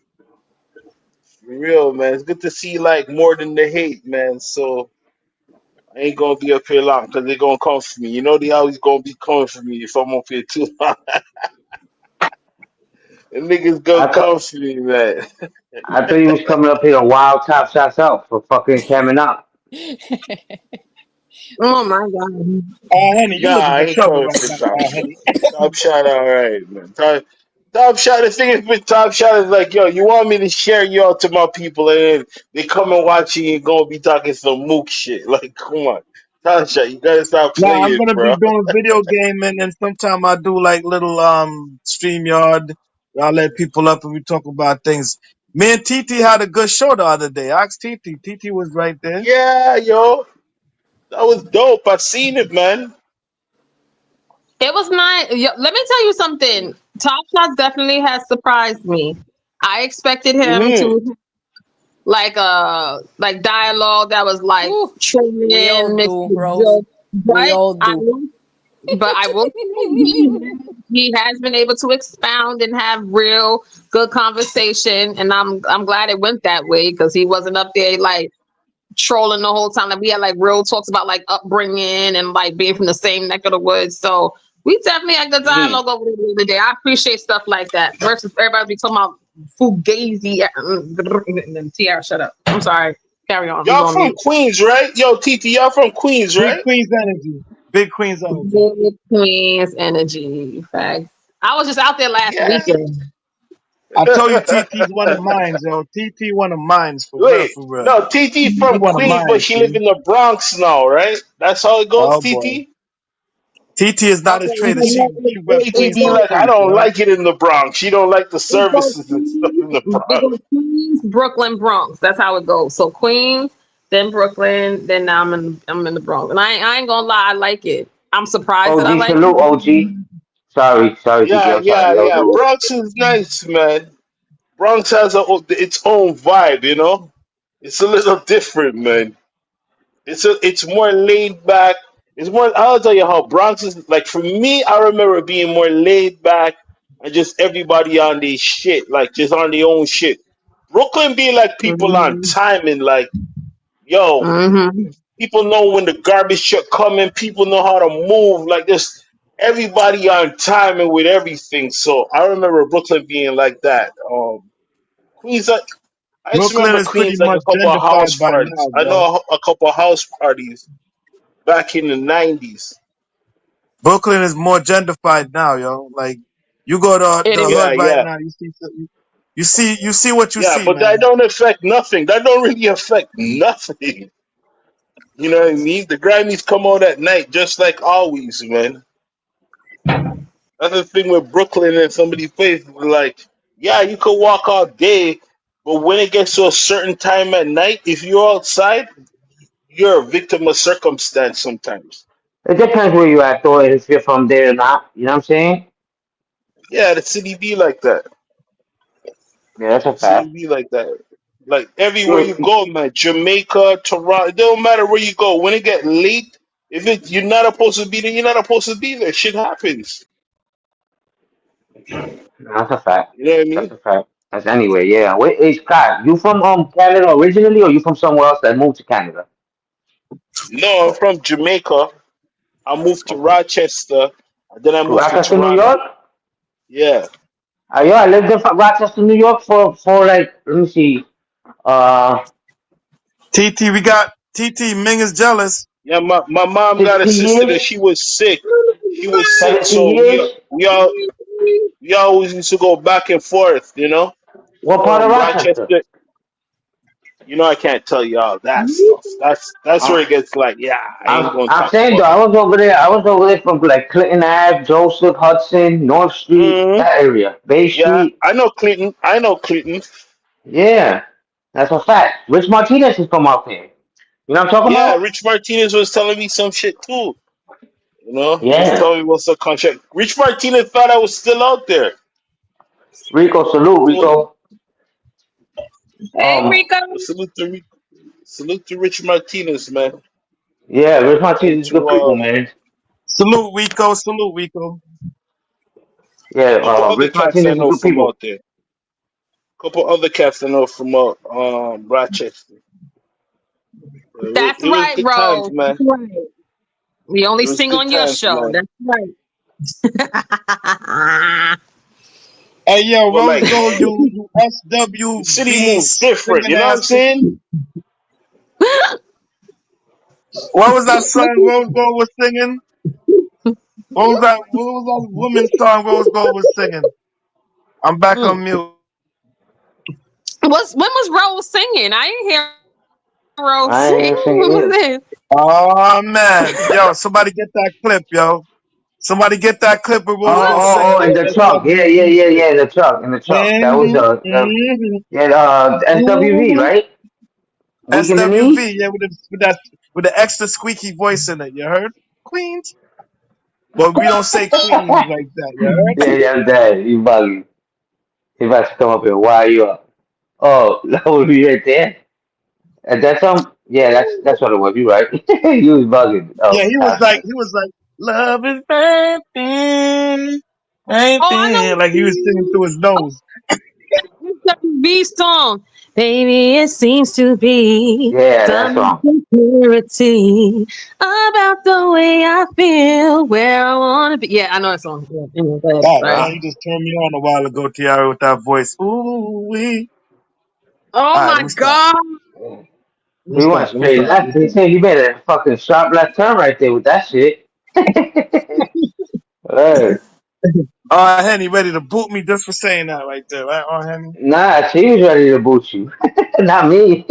For real, man. It's good to see like more than the hate, man. So I ain't gonna be up here long because they gonna come for me. You know they always gonna be coming for me if I'm up here too long. The niggas gonna I come thought for me, man. I thought you was coming up here to wild top shots out for fucking coming up. Oh my God. Henny, you Nah, looking I for ain't trouble coming right for now, top shot. Henny. Top shot, all right, man. Top shot. The thing is with top shot is like, yo, you want me to share y'all to my people, and then they come and watch you and gonna be talking some mook shit. Like, come on, top shot, you gotta stop Now I'm playing, gonna be bro. doing video gaming, and sometime I do like little StreamYard. I'll let people up and we talk about things. Me and TT had a good show the other day. Ask TT. TT was right there. Yeah, yo, that was dope. I seen it, man. It was nice. Let me tell you something. Top Shots definitely has surprised me. I expected him Mm-hmm. to like dialogue that was like Ooh, we all trolling, mixed do, with Rose. jokes, We but all do. I will say he has been able to expound and have real good conversation, and I'm glad it went that way because he wasn't up there like trolling the whole time. Like we had like real talks about like upbringing and like being from the same neck of the woods. So we definitely had good Mm-hmm. dialogue over the other day. I appreciate stuff like that versus everybody be talking about fugazi and Tiara. Shut up. I'm sorry. Carry on. We Y'all going from mute. Queens, right? Yo, TT, y'all from Queens, Big right? Queen's energy. Big Queen's energy. Good Queen's energy. Facts. I was just out there last Yeah. weekend. I told you TT's one of mines, yo. TT one of mines for real, Wait, for real. no, TT He from one of Queens, but mine, she live G. in the Bronx now, right? That's how it goes, Oh boy. TT. TT is not Okay, a traitor. She rep TT Queens be to the so like, I face, don't yo. like it in the Bronx. She don't like the we go services and stuff Queens, in the we Bronx. go Queens, Brooklyn, Bronx. That's how it goes. So Queens, then Brooklyn, then now I'm in the Bronx. And I ain't gonna lie, I like it. I'm surprised that I OG like salute, OG. it. Sorry, TT, Yeah, I'm sorry. yeah, Yo, yeah. dude. Bronx is nice, man. Bronx has its own vibe, you know. It's a little different, man. It's more laid back. It's more. I'll tell you how Bronx is like. For me, I remember being more laid back and just everybody on their shit, like just on their own shit. Brooklyn be like people on Mm-hmm. timing, like yo, Mm-hmm. people know when the garbage truck coming. People know how to move. Like this, everybody on timing with everything. So I remember Brooklyn being like that. Queens, I just Brooklyn remember is pretty Queens like a much couple of house gentrified by parties. now, I yo. know a couple of house parties back in the '90s. Brooklyn is more gentrified now, yo. Like you go to It the is. Yeah, hood right yeah, now, you see what you yeah. see, But that man. don't affect nothing. That don't really affect nothing. You know what I mean? The Grammys come out at night, just like always, man. That's the thing with Brooklyn and somebody plays. Like, yeah, you could walk all day, but when it gets to a certain time at night, if you're outside, you're a victim of circumstance sometimes. It depends where you at, though, if you're from there or not. You know what I'm saying? Yeah, the city be like that. Yeah, that's a City fact. be like that. Like everywhere Yo, you go, man, Jamaica, Toronto, it don't matter where you go. When it get late, if it you're not supposed to be there, you're not supposed to be there. Shit happens. that's a fact. You know what I That's mean? a fact. That's anyway, yeah. Wait, hey, Scott, you from Canada originally, or you from somewhere else that moved to Canada? No, I'm from Jamaica. I moved to Okay. Rochester, and then I To moved to Rochester, New Toronto. York? Yeah. Yo, I lived in Rochester, New York for like, let me see, uh, TT, we got TT. Ming is jealous. Yeah, my mom got a 16 sister that years, she was sick. She was sick, 17 so years. we always used to go back and forth, you know? What part of Rochester? Rochester, You know I can't tell you all that stuff. That's where Uh, it gets like, yeah, I ain't gonna I'm talk saying though, about it. I was over there from like Clinton Ave, Joseph, Hudson, North Street, Hmm. that area, Bay Yeah, Street. I know Clinton. I know Clinton. Yeah, that's a fact. Rich Martinez is from out there. You know what I'm talking Yeah, about? Rich Martinez was telling me some shit too. You know, he was Yeah. telling me what's the contract. Rich Martinez thought I was still out there. Rico, salute, Told him. Rico. Hey, Rico. Salute to Rich Martinez, man. Yeah, Rich And Martinez is good to people, man. Salute Rico. Salute Rico. Yeah, couple other Rich cats I Martinez is know good from people. out there. Couple other cats I know from Rochester. That's It was right, good times, bro. man. That's right. We It only was sing good on your times, show. man. That's right. Hey yo, But Rose like Gold, you the city SWV moved different, singing you know what I'm ass. saying? What was that song Rose Gold was singing? What was that woman's song Rose Gold was singing? I'm back Mm. on mute. When was Rose singing? I didn't hear Rose I ain't sing. even When singing was either. this? Oh man. Yo, somebody get that clip, yo. Somebody get that clip of Rose Gold singing In that the truck. Yeah, yeah, SWV yeah, shit. yeah, in the truck, in the truck. That was Mm-hmm, mm-hmm, yeah, SWV, mm-hmm. right? Weak in the SWV, knees. yeah, with the extra squeaky voice in it, you heard? Queens. But we don't say queens like that, you heard? Yeah, yeah, I'm dead. You buggy. He about to come up and wire you up. Oh, that would be right there. And that's yeah, that's what it was. You right. You was bugging. Yeah, Oh, Astral. he was like, love is everything, Oh, I know. everything. Like he was singing through his nose. B song. Baby, it seems to be Yeah, that some song. security about the way I feel, where I want to be. Yeah, I know that song. Yeah, anyway, go ahead. God, Sorry. man, you just turned me on a while ago, Tiara, with that voice. Ooh wee. Oh All right, let my me stop. God. Let me He went stop. Let me straight stop. left. He said he made a fucking sharp left turn right there with that shit. Hey. Oh, Henny, ready to boot me just for saying that right there, right? Oh, Henny. Nah, she was ready to boot you. Not me.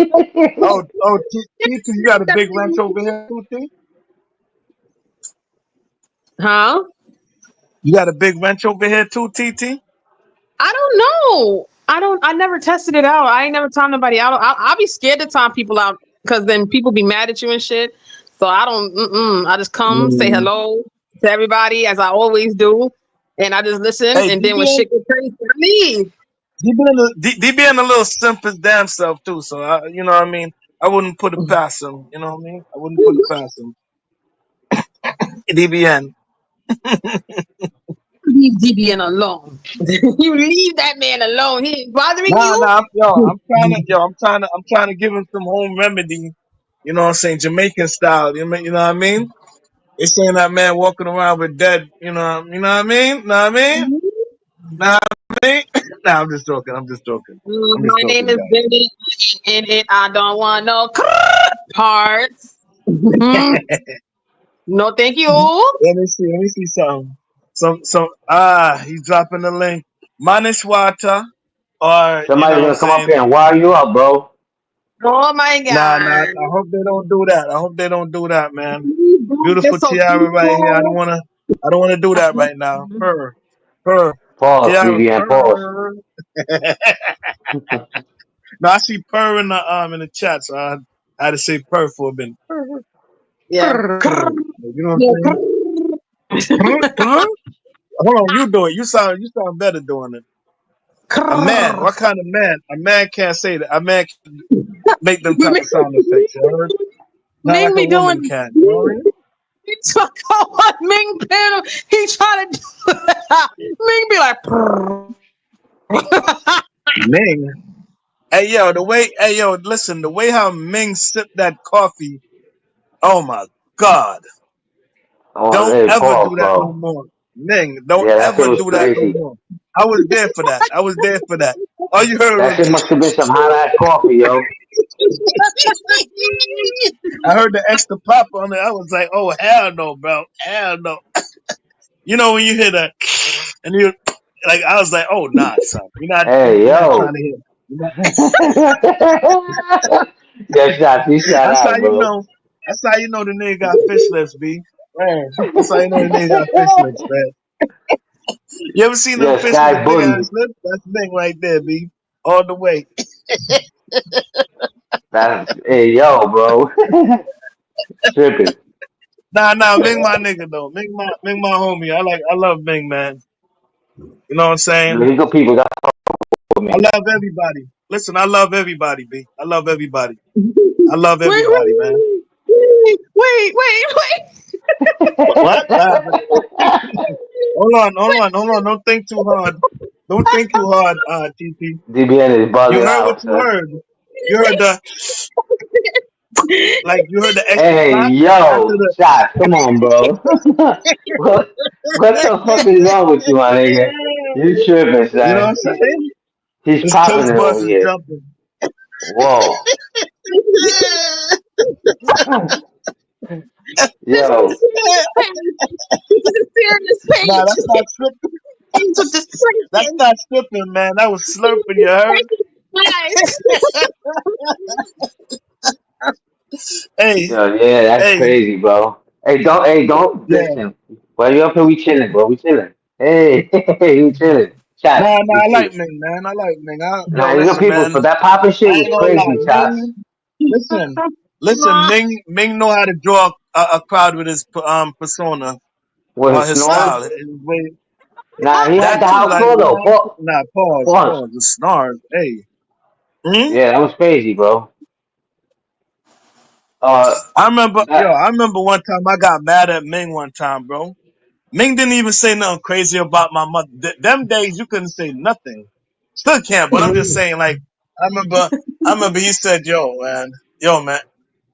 Titi, you got a big ranch over here, too, T? Huh? You got a big ranch over here, too, TT? I don't know. I never tested it out. I ain't never timed nobody out. I'll be scared to time people out because then people be mad at you and shit. So I don't. I just come say Mm. hello to everybody as I always do, and I just listen. Hey, And then when shit gets crazy, I leave. D being a little simp his damn self too, so you know what I mean. I wouldn't put it past him. You know what I mean. I wouldn't put it past him. DBN. Leave DBN alone. You leave that man alone. He ain't bothering Nah, you. nah. I'm trying to give him some home remedy. You know what I'm saying? Jamaican style. You know what I mean? They saying that man walking around with dead. You know what I mean? Know what I mean? Know what I mean? Nah, I'm just joking. I'm just joking. I'm just My name joking, is guys. Benny. I ain't in it. I don't want no parts. No, thank you. Let me see something. He's dropping the link. Manish water, or you know Somebody's what I'm gonna come up here saying? and wire you up, bro. Oh my Nah. God. I hope they don't do that. I hope they don't do that, man. Please don't get Beautiful so Tiara right here. peaceful. I don't wanna do that right now. Purr. Pause, Tiara, BBN, pause. purr. No, I see purr in the chat, so I had to say purr for a minute. Yeah. Purr. You know what I'm Yeah. saying? Purr, purr. Hold on, you do it. You sound better doing it. A man, what kind of man? A man can't say that. A man can make them type of sound effects. You heard? Not like Ming a be woman doing. can. You know what I mean? He took on Ming panel. He trying to do that. Ming be like, Ming. Hey yo, listen, the way how Ming sipped that coffee, oh my God. Oh, Don't hey, ever do pause, that no bro. more. Ming, don't Yeah, that shit ever was do that no crazy. more. I was there for that. I was there for that. All you heard That was shit must have been some hot ass coffee, yo. I heard the extra pop on it. I was like, oh hell no, bro. Hell no. You know when you hear that and you like I was like, oh nah, son. We're not Hey, trying yo. to hear. You know, Yes, shots. You shot that's how out, you bro. know. That's how you know the nigga got fish lips, B. Man, that's how you know the nigga got fish lips, man. You ever seen them Yo, fish with the Sky big ass Bully. lips? That's Ming right there, B. All the way. That's hey yo, bro. Tripping. Nah, Ming my nigga though. Ming my homie. I love Ming, man. You know what I'm saying? Legal people got for I me. love everybody. Listen, I love everybody, B. I love everybody. I love Wait, everybody, man. wait. What? What happened? Hold on. Don't think too hard. Don't think too hard, TT. DBN is You bugging heard what out, you son. heard. You heard the you heard the extra Hey clap after yo, the. shots. Come on, bro. What the fuck is wrong with you, my nigga? You tripping, You know what I'm son. saying? He's His popping taste it buds over is here. jumping. Whoa. This is Yo. serious page. This is a serious Nah, page. that's not stripping. Page of That's discretion. not stripping, man. That was slurping. You heard? Guys, Hey, Yo, yeah, that's hey, crazy, bro. Hey, don't yeah. listen. While you up here, we chilling, bro. We chilling. Hey, we chilling. Chat, Nah, we I like chilling. Ming, man. I like Ming. Nah, Yo, you know, listen, people, man. for that popping shit I was ain't gonna crazy, lie. Chops. Listen. Ming know how to draw a crowd with his persona With or his his snores. style. His way. Nah, he had That the too, house like floor, you though. know. Nah, pause, Pause. pause. The snarls. Hey. Hmm? Yeah, that was crazy, bro. That, I remember one time I got mad at Ming one time, bro. Ming didn't even say nothing crazy about my mother. Them days you couldn't say nothing. Still can't, but I'm just saying, like, I remember, I remember he said, yo, man.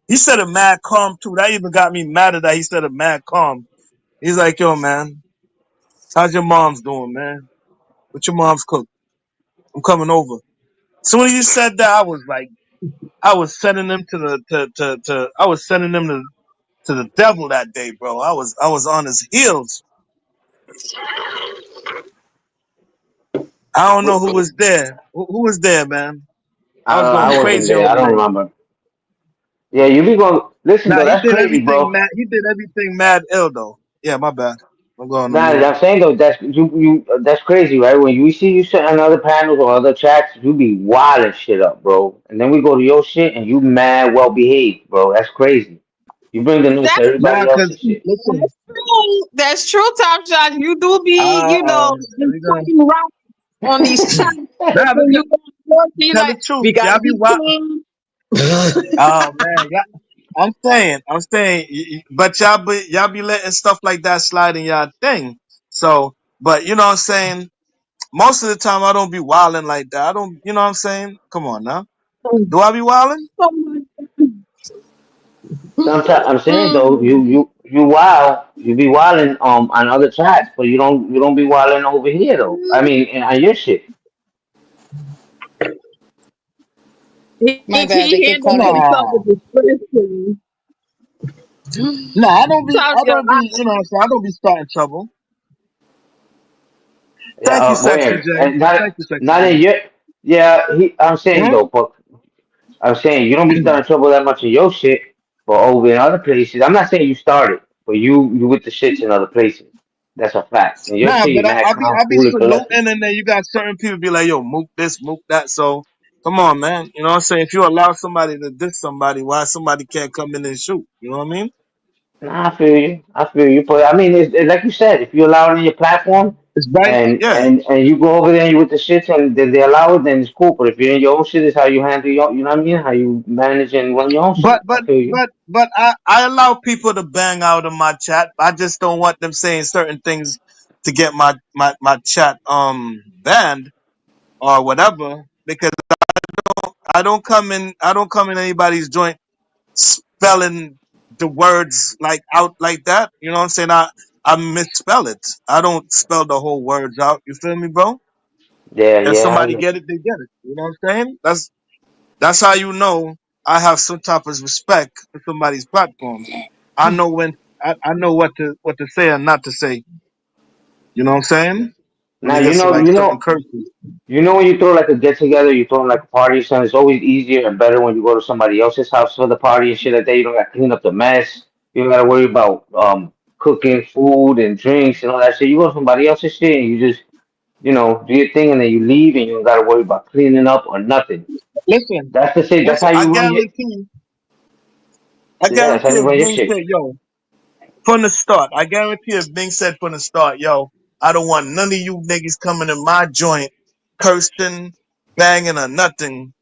He said it mad calm too. That even got me mad at that. He said it mad calm. He's like, yo, man, how's your mom's doing, man? What your mom's cook? I'm coming over. Soon as he said that, I was like, I was sending them to the, I was sending them to the devil that day, bro. I was on his heels. I don't know who was there. Who was there, man? I was I going wasn't crazy there. over I don't Ming. remember. Yeah, you be going. Listen, Nah, though, that's crazy, bro. He did everything mad ill though. Yeah, my bad. I'm going on Nah, mute. I'm saying though, that's crazy, right? When you see you sit on other panels or other chats, you be wilding shit up, bro. And then we go to your shit and you mad well behaved, bro. That's crazy. You bring the news to that's Nah, everybody cause else's shit. listen, true. That's true, Top Shot. You do be, here just we go. putting right on these chats. But Nah, when you because go to work, you tell like, the truth, we gotta y'all be be wild. clean. Oh man, I'm saying, but y'all be letting stuff like that slide in y'all thing. So, but you know what I'm saying. Most of the time, I don't be wilding like that. I don't, you know what I'm saying. Come on now, do I be wilding? Sometimes I'm saying though, Mm. you wild, you be wilding on other chats, but you don't be wilding over here though. I mean, on your shit. My bad. They He keep handles calling me. himself with No, discretion. no, Top I don't Shot. be, you know what I'm saying. I don't be starting trouble. Yeah, Thank you, Sexy where? J. And not Thank you, Sexy not J. in your. Yeah, I'm saying Hmm? though, but I'm saying you don't be starting trouble that much in your shit, but over in other places. I'm not saying you started, but you with the shits in other places. That's a fact. And your Nah, shit, you but mad calm, I be cool, and collected. saluting, and then you got certain people be like, "Yo, mook this, mook that." So come on, man. You know what I'm saying? If you allow somebody to diss somebody, why somebody can't come in and shoot? You know what I mean? Nah, I feel you. I feel you. But I mean, it's like you said, if you allow it in your platform, It's right. Yeah. and you go over there and you with the shits and they allow it, then it's cool. But if you're in your own shit, it's how you handle your, you know what I mean? How you manage and run your own But shit. I feel you. I allow people to bang out of my chat. I just don't want them saying certain things to get my chat banned or whatever because I don't come in anybody's joint spelling the words like out like that. You know what I'm saying? I misspell it. I don't spell the whole words out. You feel me, bro? Yeah, If yeah. somebody get it, they get it. You know what I'm saying? That's how you know I have some type of respect for somebody's platform. I know when I know what to say and not to say. You know what I'm saying? Let Now me hear some like certain curses. you know when you throw like a get together, you throw like a party or something. It's always easier and better when you go to somebody else's house for the party and shit like that. You don't got to clean up the mess. You don't got to worry about cooking food and drinks and all that shit. You go to somebody else's shit and you just do your thing and then you leave and you don't got to worry about cleaning up or nothing. Listen, That's the shit. That's listen. how you run your. I Yeah, that's how guarantee you if run your Bing shit. said, "Yo," from the start, I guarantee if Bing said from the start, "Yo, I don't want none of you niggas coming in my joint, cursing, banging, or nothing."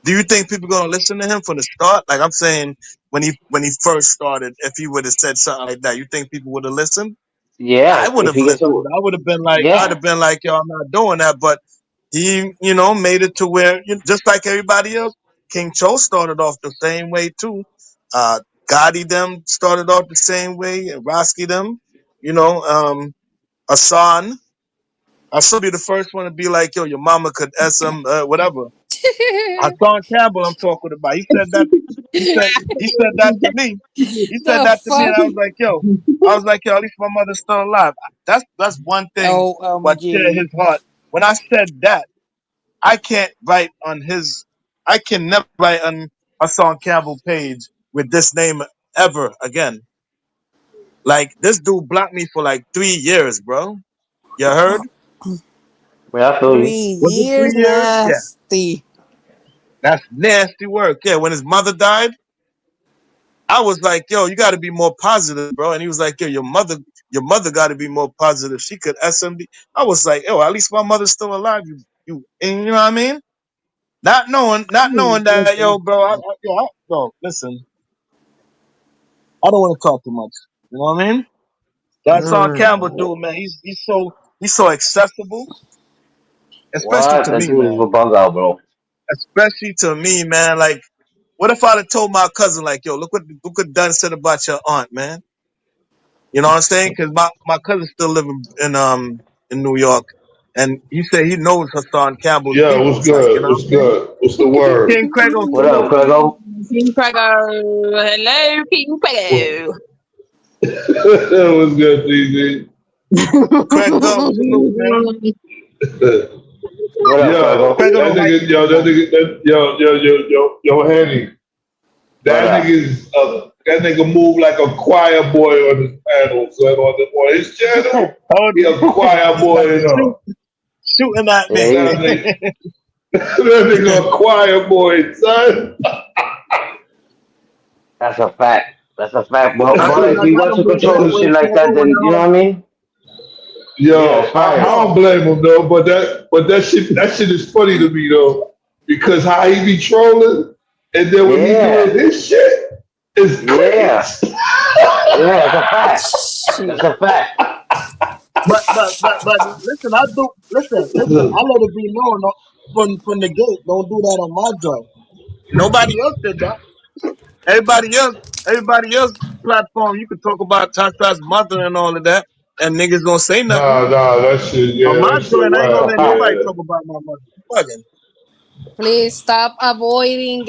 Do you think people gonna listen to him from the start? Like I'm saying, when he first started, if he would have said something like that, you think people would have listened? I Yeah, would if have he gets listened. a. I would have been like, I'd Yeah. have been like, yo, I'm not doing that. But he, made it to where, just like everybody else, King Cho started off the same way too. Gotti them started off the same way, and Roski them, you know, Hassan. Hassan be the first one to be like, yo, your mama could SM, whatever. Hassan Campbell, I'm talking about. He said that. He said that to me. He said The that to me, and fuck? I was like, yo, at least my mother's still alive. That's one thing. What shared his OMG. heart. When I said that, I can't write on his. I can never write on Hassan Campbell page with this name ever again. Like this dude blocked me for like 3 years, bro. You heard? Yeah, I feel you. Three Was it years 3 years? Yeah. nasty. That's nasty work. Yeah. When his mother died, I was like, yo, you got to be more positive, bro. And he was like, yo, your mother got to be more positive. She could SMD. I was like, yo, at least my mother's still alive. And you know what I mean? Not knowing that, yo, bro. Bro, listen, I don't want to talk too much. You know what I mean? That's on Campbell, dude, man. He's so accessible, especially What? to That me, dude is a man. bug out, bro. Especially to me, man. Like, what if I'd have told my cousin, like, yo, look what Dunn said about your aunt, man. You know what I'm saying? Because my cousin still living in New York, and he said he knows Hassan Campbell's Yeah, what's peoples. Like, you good? know what What's I'm saying? good? What's the word? King Crego What up, salute. Crego? King Prego. Hello, King Prego. What's good, DZ? Crego salute, man. What up, Yo, Crego? Crego that don't like nigga, me no yo, that more. nigga, that, yo, Henny. What That up? nigga's, that nigga move like a choir boy on his panel, son, on his channel. Oh, He a choir boy, like shooting at Yeah, me. That nigga, that nigga a choir boy, son. that's a fact. That's a fact. I But told you if I he gotta wants to move control that the way, shit like that, Crego, then you know what I mean? Yeah, Yo, it's I fire. don't blame him though, but that shit is funny to me though, because how he be trolling, and then when he Yeah, doing his shit, it's yeah, crickets. yeah. That's a fact. That's Shit. a fact. but listen, listen. I let it be known from the gate. Don't do that on my joint. Nobody else did that. Everybody else platform. You could talk about Tasha's mother and all of that, and niggas gonna say nothing. Nah, that shit, On yeah, my that shit joint, I ain't That's gonna a wild, let fact. nobody yeah. talk about my mother. You bugging. Please stop avoiding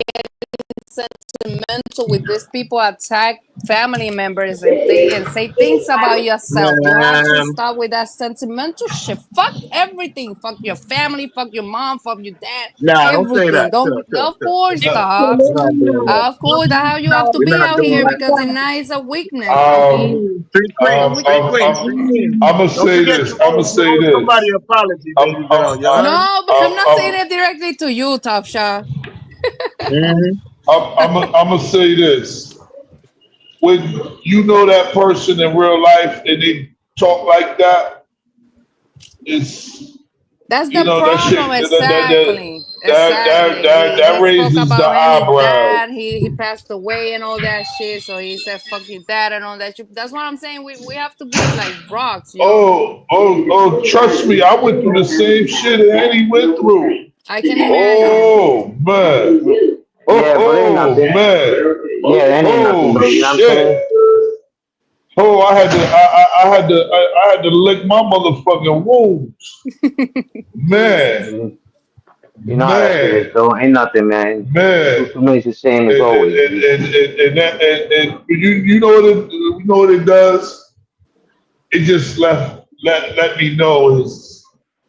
sentimental with these people attack family members and say things about yourself. You have to Man, stop with that sentimental shit. Fuck everything. Fuck your family. Fuck your mom. Fuck your dad. nah, don't say Everything. that. Chill, Don't. chill, Of chill. course, Uh, stop. We're not doing that. Of course, that's how you have to We're be not out doing here that. because it's not is a weakness. I um, mean, Street a queen, street weakness. queen, street queen. I'm gonna Don't say forget this. you I'm owe gonna you say owe somebody this. an apology, I'm, baby I'm, girl. You I'm, heard? No, but I'm I'm, not saying I'm, it directly to you, Top Shot. Mm-hmm. I'm gonna say this. When you know that person in real life and they talk like that, it's That's you the know that problem, shit exactly. that Exactly. He that spoke raises the about when his eyebrow. dad he passed away and all that shit. So he said fuck your dad and all that shit. That's what I'm saying. We have to be like rocks, yo. Oh, trust me, I went through the same shit that he went through. I can imagine. Oh man. Yeah, but it ain't Oh nothing. man. Yeah, that ain't nothing, Oh bro. You know what I'm saying? shit. Oh, I had to lick my motherfucking wounds. Jesus. Man, You know how that shit is, man, though. Ain't nothing, man. Truth man. remains the same as And, always, and, G. and, and, and, that, and you know what it does? It just let me know is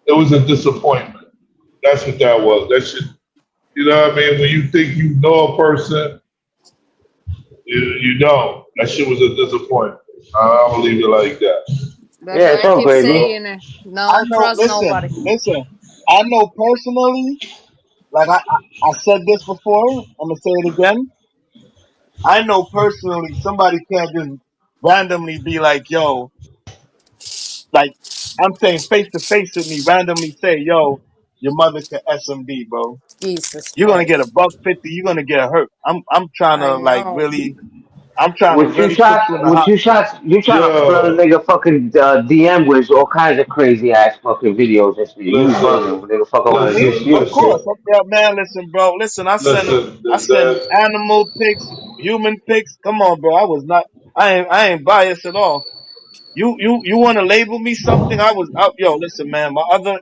It was a disappointment. That's what that was. That shit. You know what I mean? When you think you know a person, you don't. That shit was a disappointment. I don't leave it like that. That's Yeah, why it's I all keep crazy. saying it. I No know. trust Listen, nobody. listen. I know personally. Like I said this before. I'm gonna say it again. I know personally somebody can't just randomly be like, "Yo," like I'm saying face to face with me, randomly say, "Yo, your mother can SMD, bro." Jesus You're gonna get a Christ. $150. You're gonna get hurt. I'm trying I to like know. really. I'm trying to With you really put shots, you in the with hot you seat. shots, you trying to flood a Yo, nigga fucking DM with all kinds of crazy ass fucking videos and shit. You bugging, listen, nigga. Fuck Who around and me? get listen, Of shit. course. listen, Yeah, man. Listen, bro. Listen. listen. I send That animal pics, human pics. Come on, bro. I was not. I ain't biased at all. You want to label me something? I was out. Yo, listen, man. My other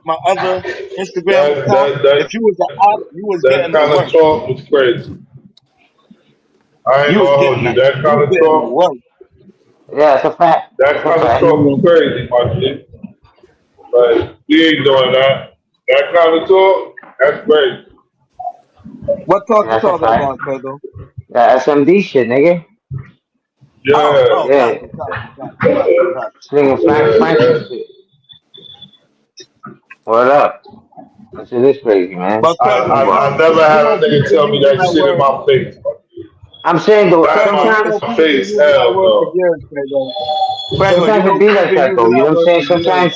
Instagram that account. that If that you was an op, you was that getting the kind of work. talk was crazy. I ain't You was gonna getting hold you. that. That You kind was of getting the talk, work. Yeah, it's a fact. that It's a kind of fact. talk was crazy, my G. Like we ain't doing that. That kind of talk, that's crazy. What talk Yeah, you that's a talking fact. about, Pedro? That SMD shit, nigga. Oh, Yeah, Yeah, copy. slinging Franks and yeah. shit. What up? That shit is crazy, man. But I, Pedro, You I, bugging. I never you had know a nigga people tell me using that that shit in word. my face. I'm saying though, Not Pedro, you sometimes, know my people been face, using that hell word for no. years, Pedro. Pedro, you sometimes it know be people like been that using though. You that know what I'm word saying? for years.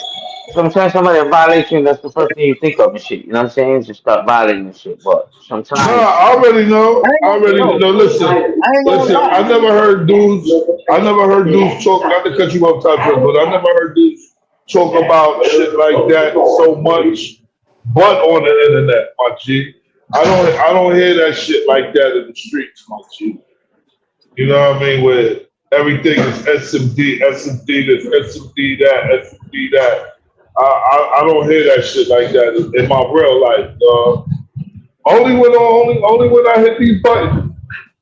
Sometimes somebody violates you, that's the first thing you think of and shit. You know what I'm saying? Just start violating and shit. But No, sometimes, I already I know. ain't I gonna, already yo, know. Listen, I ain't gonna listen. lie. I never heard dudes talk. Not to cut you off, Tasha, but I never heard dudes talk about shit like that so much, but on the internet, my G. I don't hear that shit like that in the streets, my G. You know what I mean? Where everything is SMD, SMD this, SMD that, SMD that. I don't hear that shit like that in my real life, dog. Only when I hit these buttons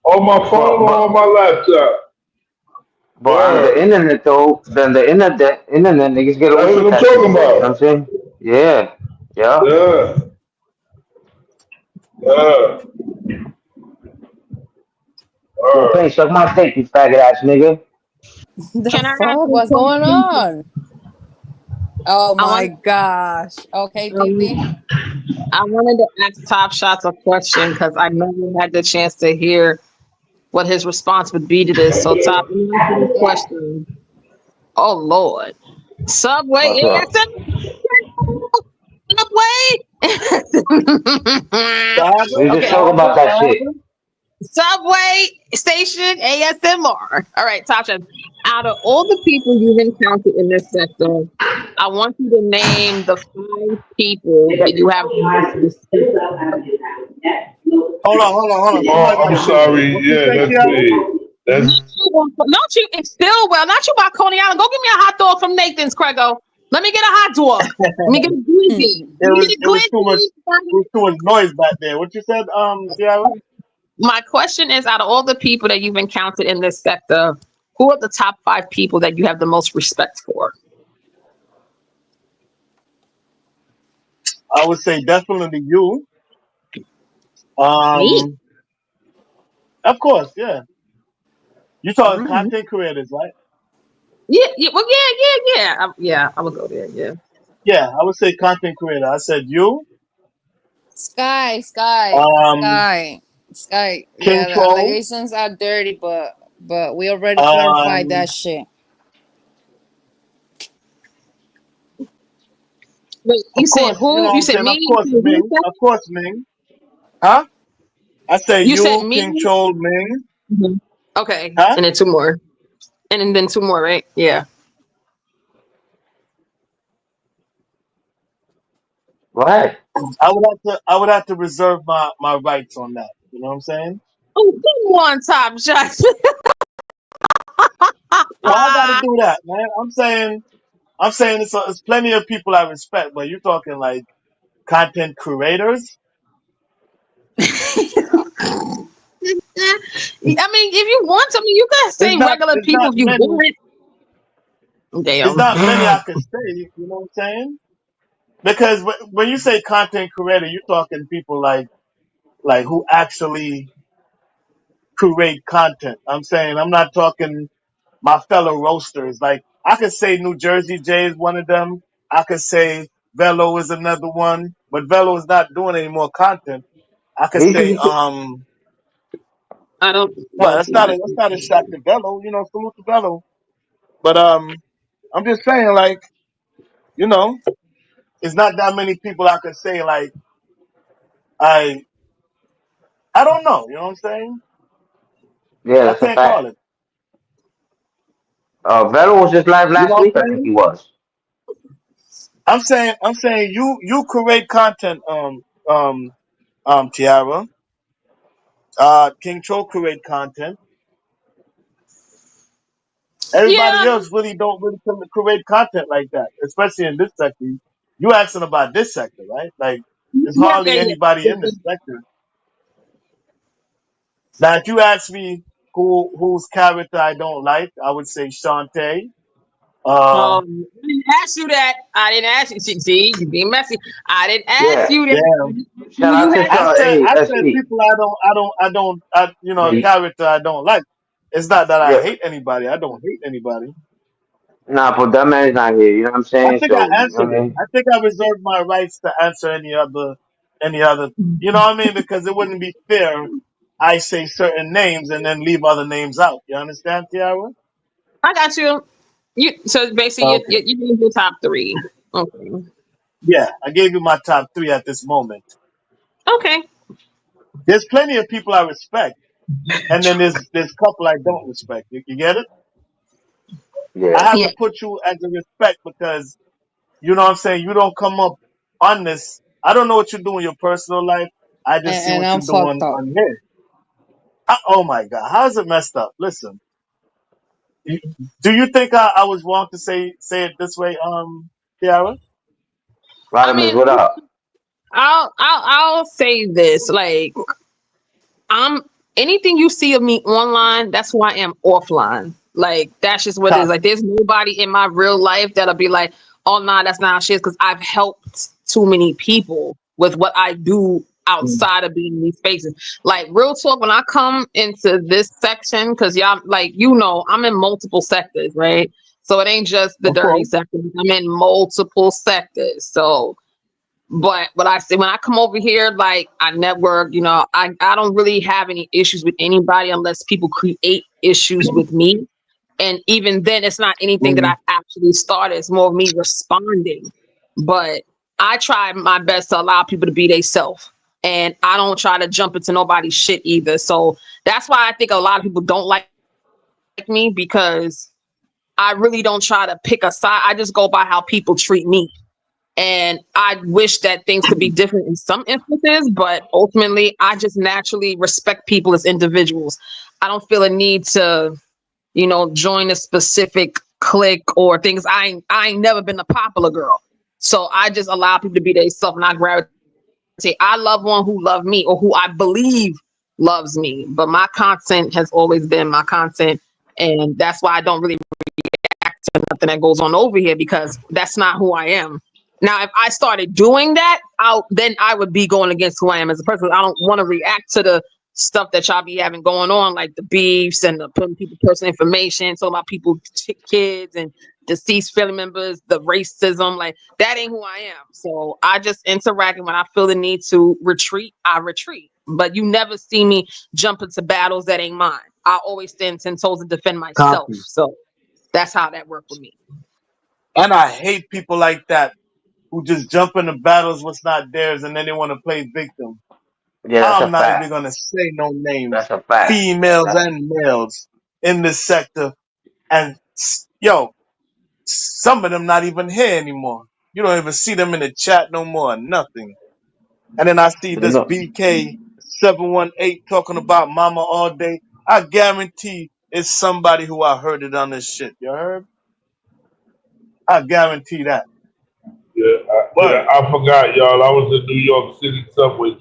on my phone but or on but my laptop. but on the Word. internet though, then the internet niggas get away That's with what I'm that shit talking still. You know what I'm about. saying? Yeah, yeah. Yeah. Yeah. Cool Word. paint, suck my dick, you faggot ass nigga. The Can I ask fuck? you a What's going question? on? Oh I my want gosh. Okay, Titi. um, I wanted to ask Top Shots a question because I never had the chance to hear what his response would be to this. So, Top, let me ask you this Yeah. question. Oh Lord, Subway What's up? Subway. What happened? We just Okay, What talk about happened? that What shit. happened? Subway station ASMR. All right, Top Chef. Out of all the people you've encountered in this sector, I want you to name the 5 people that you have the most respect for. Hold on. Oh, Somebody got I'm a bean. sorry. What you Yeah, say, that's Kiara? me. That's Not you in Stillwell, not you by Coney Island. Go get me a hot dog from Nathan's, Craigo. Let me get a hot dog. Let me get a glizzy. Let me get It was too much. a It was too much noise back there. What you said, Kiara? glizzy. My question is, out of all the people that you've encountered in this sector, who are the top 5 people that you have the most respect for? I would say definitely you. Me? Um, of course, yeah. You talking Mhm. content creators, right? Yeah. Well, yeah. I would go there. Yeah. Yeah, I would say content creator. I said you. Sky, Sky, Um, Sky, Sky. King Yeah, the Troll. allegations are dirty, but we already clarified Um, that shit. Wait, of you said course, you know who? what You I'm said saying. me. Of You course, said who Ming. said Of course, Ming. Huh? I say You said you, me. King Troll, Ming. Mhm. Okay, Huh? and then 2 more, and then 2 more, right? Yeah. What? I would have to reserve my rights on that. You know what I'm saying? Oh, come on, Top Shot. Well, I got to do that, man. I'm saying it's plenty of people I respect, but you're talking like content creators. I mean, if you want to, I mean, you can It's say not. regular It's people not if you many. want. It's Damn. not many I could say. You know what I'm saying? Because when you say content creator, you're talking people like who actually create content. I'm saying I'm not talking my fellow roasters. Like I could say New Jersey J is one of them. I could say Velo is another one, but Velo is not doing any more content. I could say He, I don't well, know. that's not a shot to Velo, salute to Velo. But I'm just saying like, you know, it's not that many people I could say like I I don't know, you know what I'm saying? yeah, I that's a can't call fact. it. Vero was just live You last know what week. I I'm think he saying? was. I'm saying you create content, Tiara. King Cho create content. Everybody Yeah, else really don't really create content like that, especially in this sector. You asking about this sector, right? Like, there's yeah, hardly yeah, anybody yeah. in this sector. Now, if you ask me whose character I don't like, I would say Shantae. Uh, I didn't ask you that. I didn't ask you. See, you being messy. I didn't ask Yeah. you that. I damn. just asked you Shout who you out to had. Hey, I said SP. people I don't, Yeah, character I don't like. It's not that I yeah. hate anybody. I don't hate anybody. Nah, but that man's not here. You know what I'm I saying? think I So you know answered what I it. mean? I think I reserved my rights to answer any other, you know what I mean? Because it wouldn't be fair. I say certain names and then leave other names out. You understand, Tiara? I got you. You so basically Okay. you gave your top three. Okay. Yeah, I gave you my top three at this moment. Okay. There's plenty of people I respect, and then there's a couple I don't respect. You get it? I Yeah. have Yeah. to put you as a respect because you know what I'm saying. You don't come up on this. I don't know what you do in your personal life. I just see And what I'm you're fucked doing up. on here. Oh my God, how is it messed up? Listen, you- do you think I was wrong to say it this way, Tiara? I Rodimus, mean, what up? I'll say this. Like I'm anything you see of me online, that's who I am offline. Like that's just what it is. Copy. Like there's nobody in my real life that'll be like, oh nah, that's not how she is, because I've helped too many people with what I do Mm. outside of being in these spaces. Like real talk, when I come into this section, because y'all like I'm in multiple sectors, right? So it ain't just the Of dirty course. sector. I'm in multiple sectors. So but what I say when I come over here, like I network, I don't really have any issues with anybody unless people create issues with me. And even then, it's not anything that I Mm. actually started. It's more of me responding. But I try my best to allow people to be themselves. And I don't try to jump into nobody's shit either. So that's why I think a lot of people don't like me, because I really don't try to pick a side. I just go by how people treat me. And I wish that things could be different in some instances, but ultimately, I just naturally respect people as individuals. I don't feel a need to, join a specific clique or things. I ain't never been a popular girl, so I just allow people to be themselves, and I gravitate. I love one who love me or who I believe loves me, but my content has always been my content, and that's why I don't really to nothing that goes on over here, because that's not who I am. Now, if I started doing that, then I would be going against who I am as a person. I don't want to react to the stuff that y'all be having going on, like the beefs and the putting people personal information, talking about people, kids and deceased family members, the racism. Like that ain't who I am. So I just interact, and when I feel the need to retreat, I retreat. But you never see me jump into battles that ain't mine. I always stand 10 toes and defend myself. Copy. So that's how that worked with me. And I hate people like that who just jump into battles what's not theirs and then they want to play victim. Yeah, that's a I'm not even fact. gonna say no names, That's a fact. females That's and males in this sector. And yo, some of them not even here anymore. You don't even see them in the chat no more, nothing. And then I see you this know. BK 718 talking about mama all day. I guarantee it's somebody who I heard it on this shit. You heard? I guarantee that. Yeah, Word. I forgot, y'all. I was in New York City subway.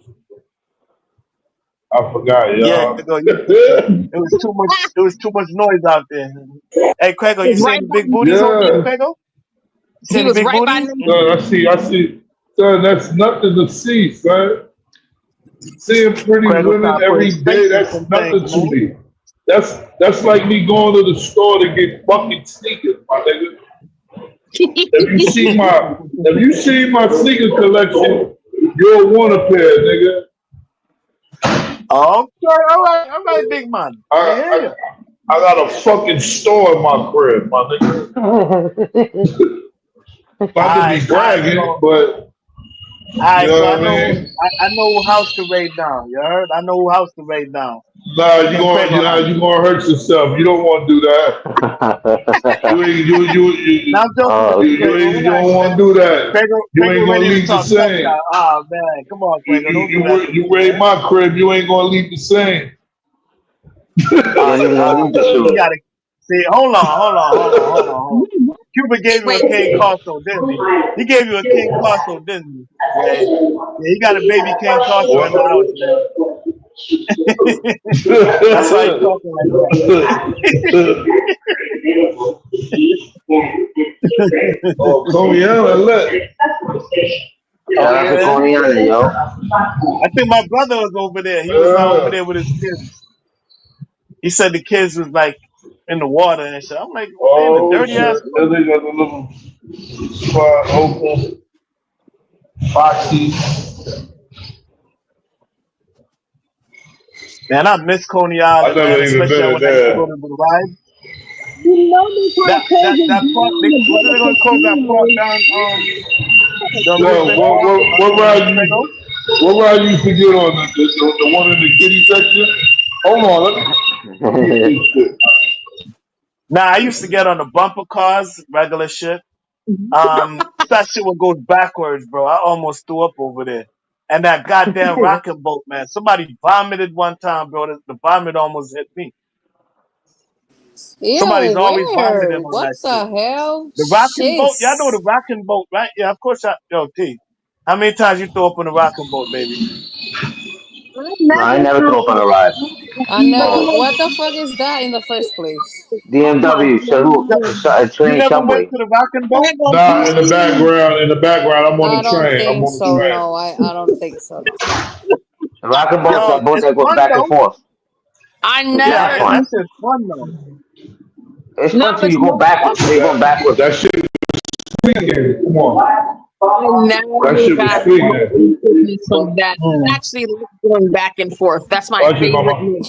I forgot, Yeah, y'all. Quavo, it was too much. It was too much noise out there. Hey, Quavo, He you was see right any by big booties over there, Yeah. Quavo? You see he any was big right by booties? me. No, I see. Son, that's nothing to see, son. Seeing pretty Craig will women start putting every space day, in that's some things, nothing to man. me. That's like me going to the store to get fucking sneakers, my nigga. If you see my sneaker collection, you'll want a pair, nigga. Okay, all right, big man. I I, hear you. I I got a fucking store in my crib, my nigga. Not to be All right, bragging, so but you so know I what I know who mean. I know who house to raid down. You heard? I know who house to raid down. Nah, Me and Craig on you gonna hurt yourself. You don't want to do that. You ain't Now I'm joking with Oh you, you shit. Quavo. ain't you Relax, don't want to Quavo. do that. You ain't Quavo gonna ready to leave the talk tough same. now. Oh man, come on, Quavo. Don't do that to me, You man. raid my crib. You ain't gonna leave the same. You ain't even gonna leave the You shoes. gotta see. Hold on. Cuba gave you a Wait, King Carso, didn't he? He gave you a King Carso, didn't he? Yeah, yeah. He got a baby King Carso in the house, man. That's why he's talking like that. Oh, Coriana, look. Oh Shout out to yeah. Coriana, yo. I think my brother was over there. He was over Uh, there with his kids. He said the kids was like in the water and shit. I'm like, they in the oh dirty ass shit. water. Then they got the little spot open. Foxy. Man, I miss Coney I Island, man, never even especially been in when I used to go there. to the ride. You know they try to close it That park, down to what build are they a gonna call that park casino. down the Yo, amusement park what ride Prego? you what ride you used to get on the one in the kitty section? Hold on, let me get this shit. Nah, I used to get on the bumper cars, regular shit. That shit would go backwards, bro. I almost threw up over there. And that goddamn rocket boat, man. Somebody vomited one time, bro. The vomit almost hit me. Ew, Somebody's always where? vomiting on What that shit. the hell? The rocking boat, y'all know Shiz. the rocking boat, right? Yeah, of course. Yo, T. How many times you throw up on the rocking boat, baby? I No, I never never throw up on a ride. I never. Oh, What the fuck is that in the first place? Oh my DMW, salute, God. You train never went subway. to the rocking boat? Craig on Nah, PC. in the background, I'm on I the don't train. I'm think on the so. train. No, I don't think so. No. The rocking boat's Yo, that boat it's that goes fun back and though. forth. I It's Yeah, not never. that fun. shit's fun though. It's No, fun till it's you go not backwards. So you're going backwards. That shit was speaking. Come on. I That never shit was got speaking. improvements from that. I Mm. actually like going back and forth. That's my Watch it, favorite mama. move.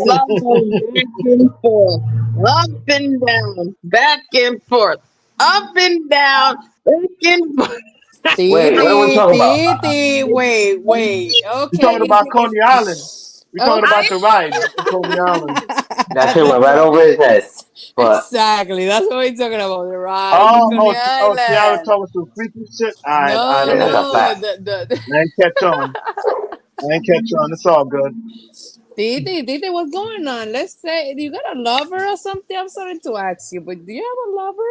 Love going back and forth, up and down, back and forth, up and down, back and forth. Wait, what are we Titi, talking about? Titi, wait. We talking Okay, about Coney Island. We talking okay. I about the ride in Coney Island. That shit went That's right right. over his head. But Exactly. That's what we're talking about. The ride to Oh, Coney Tiara Island. talking some freaky shit. Alright, No, yeah, I'm that's a listening. no. fact. The I ain't catch on. I ain't catch on. It's all good. Titi, what's going on? Let's say, do you got a lover or something? I'm sorry to ask you, but do you have a lover?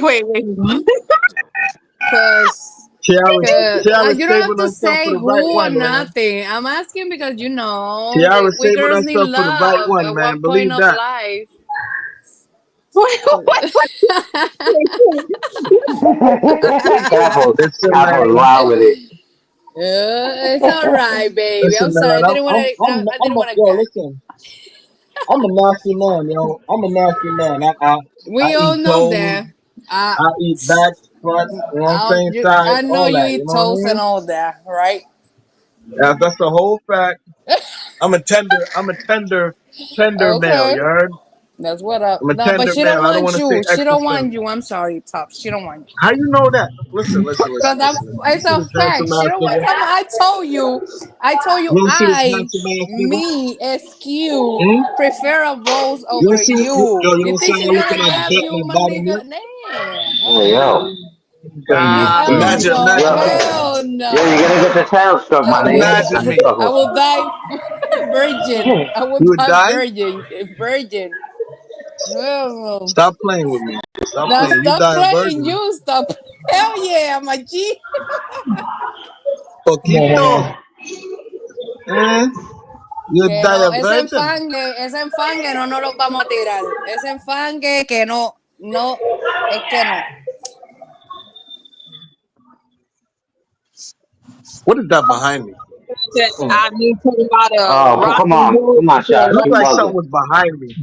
wait. What? Cause, Tiara's you don't have saving to herself for say the right who or one, man. nothing. I'm asking because Tiara's we saving girls need herself for the right love one, at man. one point Believe of that. life. Capo, Listen, Capo's man. wild with it. It's all right, baby. Listen, I'm sorry. man. I didn't want to Yo, gag. listen. I'm a nasty man, yo. I'm a nasty man. I We all eat know toes. that. Uh, I eat back, front, you know what I'm saying, I sides, know all you that. You eat know what I toast and mean? all that, right? That's the whole fact. I'm a tender male. Okay. You heard? That's what up. I'm a No, but tender she male. don't I don't want want to say you. She extra don't want you. feminine. I'm sorry, Tops. She don't want you. How you know that? Cause You it's see a this handsome fact. She ass don't want. nigga? Come on, I told you, You don't see this handsome ass nigga? me, SQ, Hmm? prefer a rose You don't over see, you. you You don't see think how she's I look at gonna my grab butt, you, my my bottom nigga? lip? Nah, Hey, hell no. yo. Hell Imagine, no. imagine me. Hell Yo, you're no. gonna get the tail struck, I my nigga. What Imagine you me. I talking will die virgin. I will You would die die? virgin. Virgin. Hell no. Stop playing with me. Stop Now playing. You stop die a playing. virgin. You stop. Hell yeah, my G. Come on, Poquito. mama. Eh? You Que die no, a virgin. ese enfangue no nos lo vamos a tirar. Ese enfangue que no, es que no. What is that behind me? That Hmm. I need talking about Oh, rocking come on, It shots. world. looked Keep like something bugging. was behind me.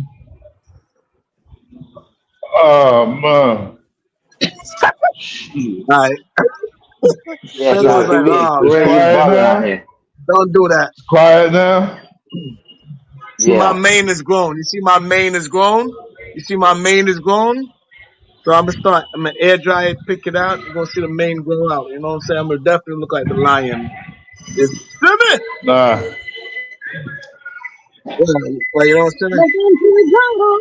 Oh man. Shit. All right. Yeah, Pedro was shots. You like, being oh It's crazy man, quiet bugging out now. here. don't do that. It's quiet now. See, my Yeah. mane is grown. You see my mane is grown? You see my mane is grown? So I'm gonna air dry it, pick it out. You're gonna see the mane grow out. You know what I'm saying? I'm gonna definitely look like the lion. It's Simba! Nah. Yeah, well, you know what I'm saying? Welcome to the jungle.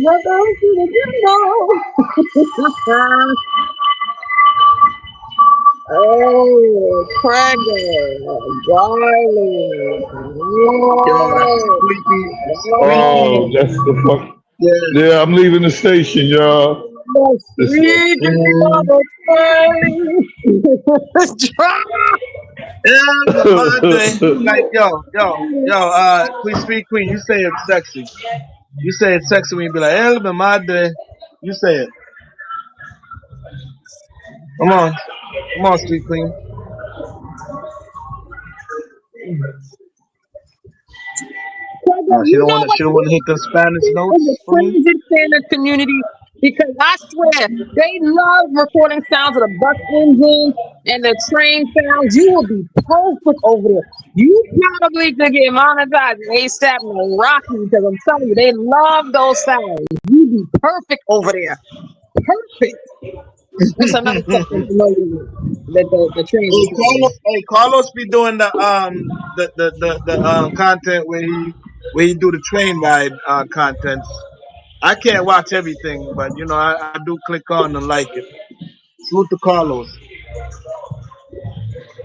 Welcome to the jungle. Oh, Craig, darling. Yo, that's Oh, Oh, darling. that's the fuck. yeah. Yeah, I'm leaving the station, y'all. The This freaking Mm. mother train. Yeah, my day. Like, Queen Sweet Queen, you say it sexy. You say it sexy when you be like, yeah, my day. You say it. Come on. Come on, Sweet Queen. You know what? She don't want to hit the Spanish In the notes for me. transgender community, because I swear they love recording sounds of the bus engine and the train sounds. You will be perfect over there. You probably could get monetized ASAP and Rocky because I'm telling you, they love those sounds. You be perfect over there. Perfect. That's another section to know you the transit community. Carlos be doing the content where he do the train ride contents. I can't watch everything, but I do click on and like it. Salute to Carlos.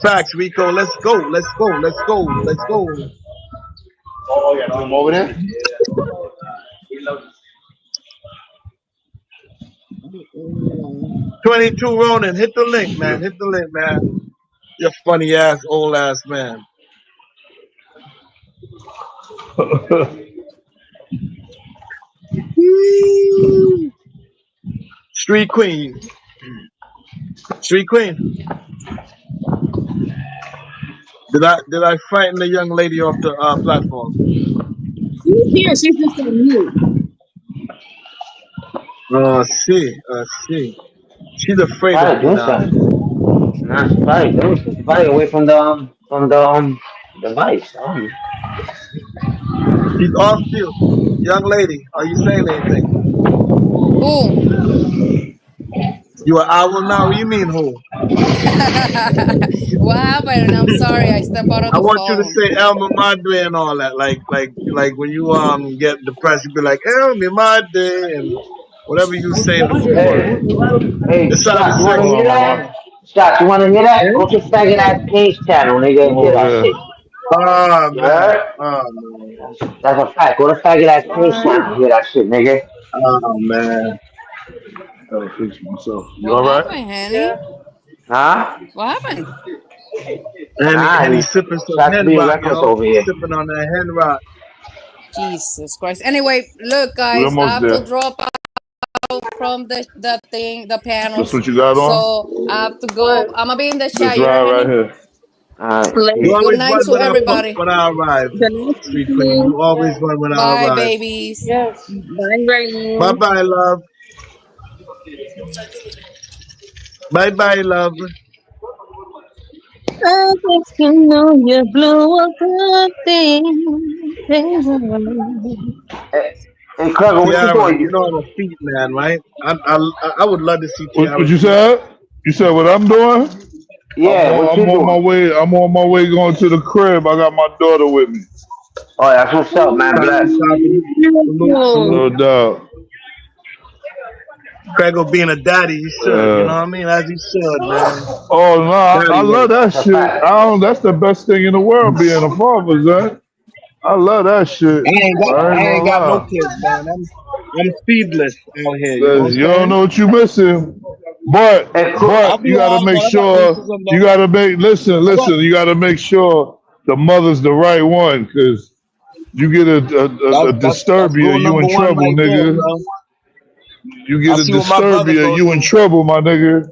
Facts, Rico. Let's go. Let's go. Let's go. Let's go. Oh yeah, I'm over there. 22 Ronin, hit the link, man. Hit the link, man. You funny ass, old ass man. Woo! Street Queen. Street Queen. Did I frighten the young lady off the platform? She's here. She's just on mute. See. See. She's She's afraid of probably me doing now. something. Nah, she's probably doing something. She's probably away from the device. I don't know. She's off mute. Young lady, are you saying anything? Who? You an owl now? What do you mean who? What happened? I'm sorry. I stepped out of I the want you to phone. say Elma Madre and all that. Like when you get depressed, you be like Elma Madre and whatever you say before. Hey, hey, It sounded shots. You want to Hold hear sexy. on, that? mama. Shots. You want to hear that? Eh? Go to faggot ass page channel, nigga, I'm and hear over that here. shit. Oh You man. heard? Oh man. That's a fact. Go to faggot ass page channel and hear that shit, nigga. Oh man. Gotta fix myself. You What all right? happened, Henny? Huh? What happened? Nah, And he's sipping some shots hen being rock, reckless yo. over He's here. sipping on that hen rock. Jesus Christ. Anyway, look, We guys, I almost have to there. drop out from the thing, the That's panels. what you got on? So I have to go. I'm gonna be in the chat. This You heard, ride right Henny? here. Alright, You peace. Slay. Good always night run to everybody. when I arrive. The next Sweet Queen. thing, You always run when I Bye, arrive. babies. bang Bye bang. bye, love. Bye bye, love. I just can know you blew a good thing. Hey, hey, Clever, what you Tiara, doing? you know I'm a feet man, right? I would love to see What Tiara you feet. said? You said what I'm doing? Yeah, what I'm you on my doing? way. I'm on my way going to the crib. I got my daughter with me. Oh, that's what's up, man. Bless. Salute. No doubt. Craig being a daddy, he should. You know what I mean? As he should, man. Oh no, I Daddy love work. that That's a shit. fact. That's the best thing in the world being a father, Zach. I love that shit. I ain't I gonna ain't got no lie. kids, man. I'm feedless out here. You know what 'Cause I'm you don't saying? know what you missing. But Hey, I'll but be you gotta all, make but I got sure racism you though. gotta make I got, listen, you gotta make sure the mother's the right one, cause you get a that's disturbia, rule you number in one trouble, right there, nigga. bro. You I get a see what my brother disturbia, go you in through. trouble, my nigga.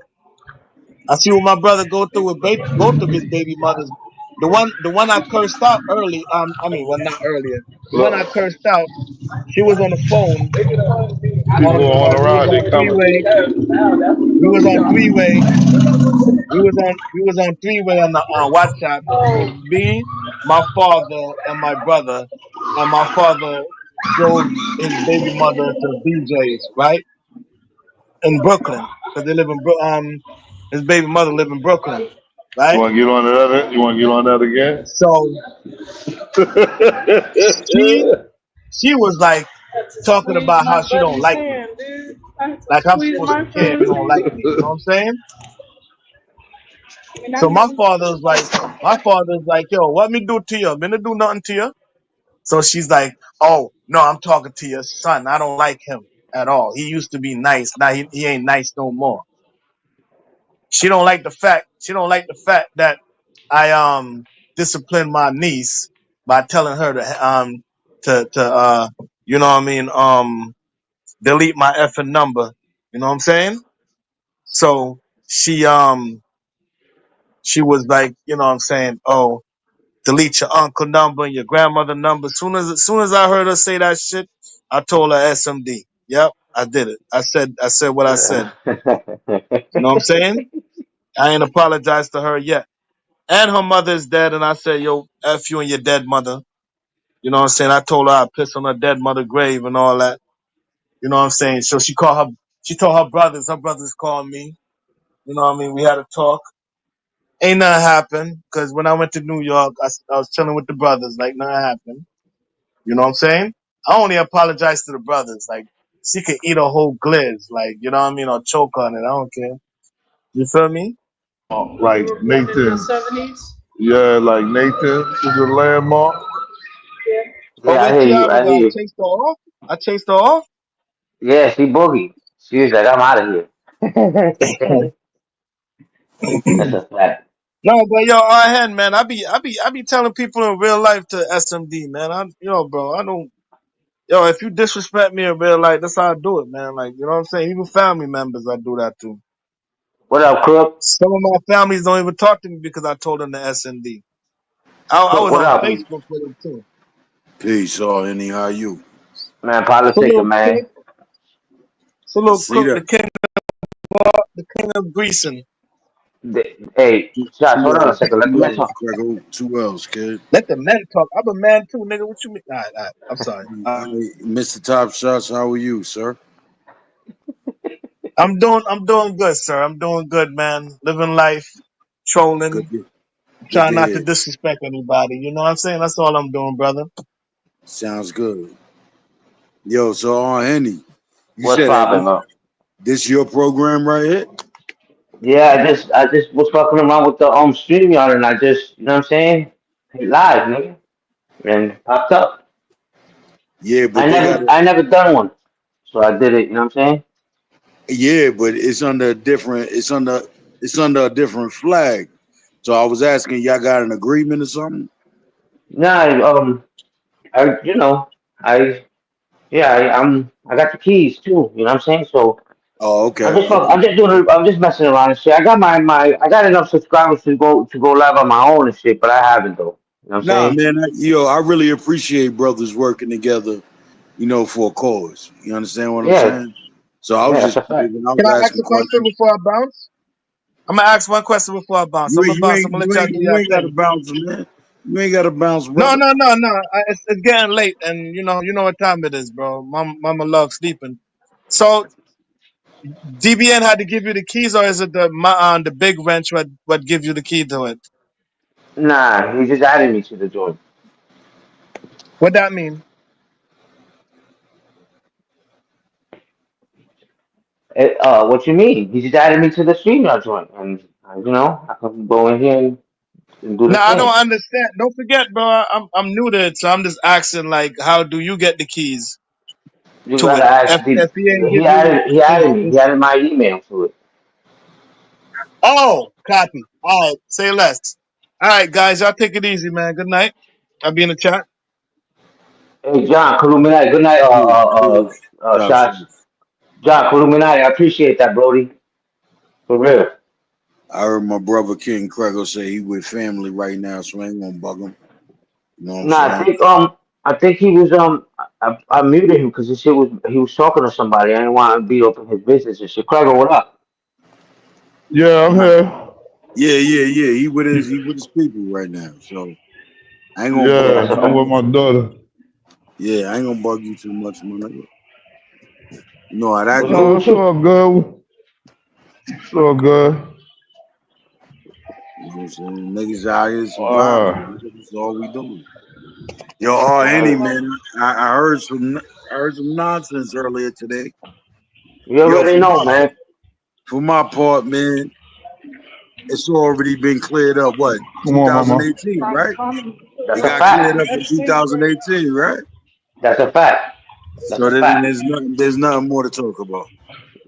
I see what my brother go through with both of his baby mothers. The one I cursed out early. I mean, well, not earlier. The one I Look, cursed out. She was on the phone. people on the We was ride, they on three coming. way. We was on three way. We was on three way on the WhatsApp. It was me, my father, and my brother. And my father drove his baby mother to BJ's, right, in Brooklyn, because they live in his baby mother live in Brooklyn, You right. want to get on that? You want to get on that again? So she she was like talking about how she don't like me, like I'm supposed to care if you don't like me. You know what I'm saying? So my father's like, yo, what me do to you? Me no do nothing to you. So she's like, oh no, I'm talking to your son. I don't like him at all. He used to be nice. Now he ain't nice no more. She don't like the fact that I disciplined my niece by telling her to you know what I mean, delete my effing number. You know what I'm saying? So she was like, you know what I'm saying, oh, delete your uncle number and your grandmother number. Soon as I heard her say that shit, I told her SMD. Yep, I did it. I said what I said. You know what I'm saying? I ain't apologized to her yet. And her mother is dead, and I said, yo, F you and your dead mother. You know what I'm saying? I told her I'd piss on her dead mother grave and all that. You know what I'm saying? So she told her brothers called me. You know what I mean? We had a talk. Ain't nothing happened, because when I went to New York, I was chilling with the brothers, like nothing happened. You know what I'm saying? I only apologize to the brothers. Like, she could eat a whole glizz, like, you know what I mean, or choke on it. I don't care. You feel me? Like Nathan. Yeah, like Nathan is a landmark. Oh, Yeah, I where hear you. Tiara I go? hear I you. chased her off? I chased her off? Yeah, she boogie. She was like, I'm out of here. That's a fact. No, but yo, all ahead, man. I be telling people in real life to SMD, man. Bro, I don't. Yo, if you disrespect me in real life, that's how I do it, man. Like, you know what I'm saying? Even family members, I do that too. What up, Crook? Some of my families don't even talk to me because I told them to SMD. I Crook, was what on up? Facebook with them too. Peace, all any how you? Man, Salute politicking, man. Crook, I salute see Crook, that. the king of greasing. Hey, Josh, hold on a second. Let the Two man L's, talk. Gregor. 2 L's, kid. Let the men talk. I'm a man too, nigga. What you mean? All right. I'm sorry. Mr. Top Shots, how are you, sir? I'm doing good, sir. I'm doing good, man. Living life, Good trolling, to, good trying to not to hear. disrespect anybody. You know what I'm saying? That's all I'm doing, brother. Sounds good. Yo, so on Henny, you What's said that poppin', bro? this your program right here? Yeah, I just was fucking around with the StreamYard and I just, you know what I'm saying? Hit live, nigga. And popped up. Yeah, I but they got never it. I never done one. So I did it, you know what I'm saying? Yeah, but it's under a different. It's under a different flag. So I was asking, y'all got an agreement or something? Nah, I you know, I yeah, I got the keys too, you know what I'm saying? So Oh, I'm okay, just okay. I'm just I'm just messing around and shit. I got I got enough subscribers to go live on my own and shit, but I haven't though. You know what I'm Nah, saying? man, I really appreciate brothers working together, for a cause. You understand what I'm Yeah, saying? So I was yeah, that's just a fact. I Can was I ask asking a question questions. before I bounce? I'm gonna ask one question before I bounce. You I'm ain't gonna you bounce. I'm ain't gonna let you y'all ain't do you y'all ain't got to thing. bounce, man. You ain't got to bounce, No, brother. no, no, no. It's getting late, and you know what time it is, bro. Mama loves sleeping. So DBN had to give you the keys, or is it the big wrench what give you the key to it? Nah, he just added me to the joint. What that mean? What you mean? He just added me to the StreamYard joint, and I can go in here and do the No, I thing. don't understand. Don't forget, bro. I'm new to it, so I'm just asking, like, how do you get the keys You to gotta it? ask. If he ain't He give you added he his, added me. He his added my email to it. oh, copy. All right, say less. All right, guys, y'all take it easy, man. Good night. I'll be in the chat. Hey, John, Illuminati. Good night. Cool, cool. Top Shots. shots. John, Illuminati. I appreciate that, Brody. For real. I heard my brother King Crego say he with family right now, so I ain't gonna bug him. You know what I'm Nah, saying? I think he was I muted him because he was talking to somebody. I didn't want to be up in his business and shit. Craig, what up? Yeah, I'm here. Yeah. He with his people right now. So I ain't gonna Yeah, bug you that's Yeah, a too I'm with fact. much. my daughter. Yeah, I ain't gonna bug you too much, my nigga. You know how that What's good go. No, with it's you? all good. It's all good. You know what I'm saying? Niggas out here surviving. Uh, That's all we doing. Yo, Uh, Henny, man, I heard some nonsense earlier today. you Yo, already know, man. for my part, man, it's already been cleared up. What come on, mama. 2018, right? That's It a got cleared fact. up in 2018, right? That's a fact. That's So a then fact. there's nothing more to talk about.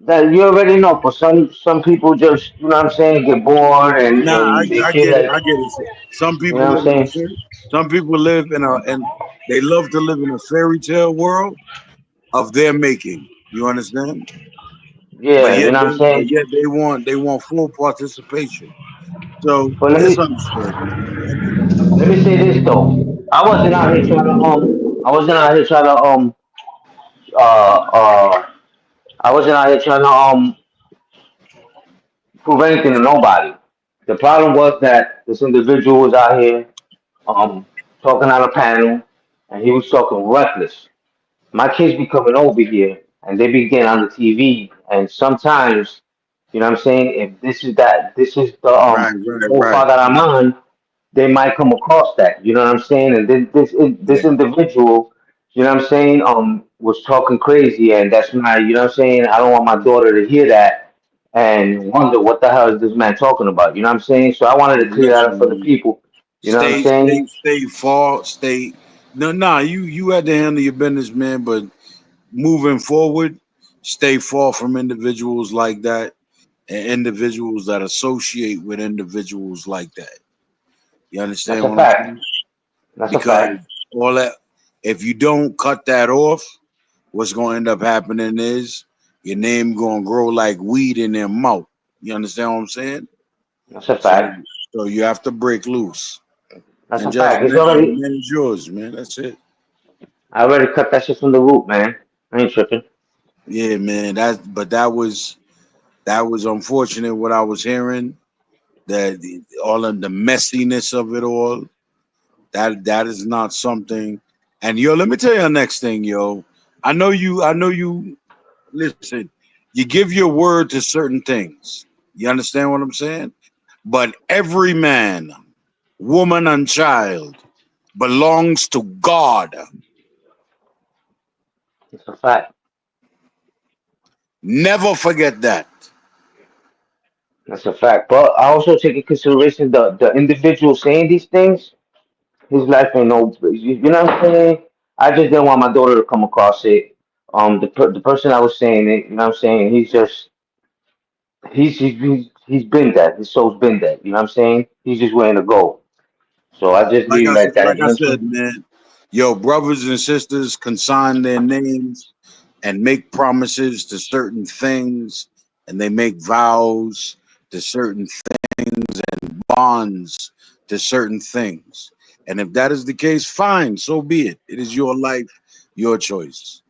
That you already know. For some people, just you know what I'm saying, get bored Nah, I, and they I feel get it. like I get it. Some you people know what live I'm in a saying. some people live in a and they love to live in a fairy tale world of their making. You understand? But Yeah, yet you know what I'm they but saying. yet they want full participation. So But it's understood, man. I get it. let me say this though. I wasn't out here trying to I wasn't out here trying to uh uh I wasn't out here trying to prove anything to nobody. The problem was that this individual was out here talking on a panel and he was talking reckless. My kids be coming over here and they be getting on the TV and sometimes, you know what I'm saying, if this is the Right, right, profile right. that I'm on, they might come across that. You know what I'm saying? And this Yeah, individual, you know what I'm saying, was talking crazy, and that's not, you know what I'm saying. I don't want my daughter to hear that and wonder what the hell is this man talking about. You know what I'm saying? So I wanted to clear that up listen, for the man. people. You know what I'm Stay, saying? stay, stay far. Stay. No, nah. You had to handle your business, man. But moving forward, stay far from individuals like that and individuals that associate with individuals like that. You That's understand a what I'm fact. saying? That's a Because fact. all that, if you don't cut that off, what's going to end up happening is your name going to grow like weed in their mouth. You understand what I'm saying? That's a So, fact. so you have to break loose That's and a just fact. manage yours, man. That's it. I already cut that shit from the root, man. I ain't tripping. Yeah, man. That was unfortunate what I was hearing. That all of the messiness of it all. That is not something. And yo, let me tell you the next thing, yo. I know you. Listen, you give your word to certain things. You understand what I'm saying? But every man, woman, and child belongs to God. It's a fact. Never forget that. That's a fact. But I also take in consideration the individual saying these things. His life ain't no. You know what I'm saying? I just didn't want my daughter to come across it. The person I was saying it, you know what I'm saying? He's just he's been that. His soul's been that. You know what I'm saying? He's just waiting to go. So I just Like leave I it said, like that. like You I know what I'm said, saying? man. Yo, brothers and sisters consign their names and make promises to certain things, and they make vows to certain things and bonds to certain things. And if that is the case, fine, so be it. It is your life, your choice.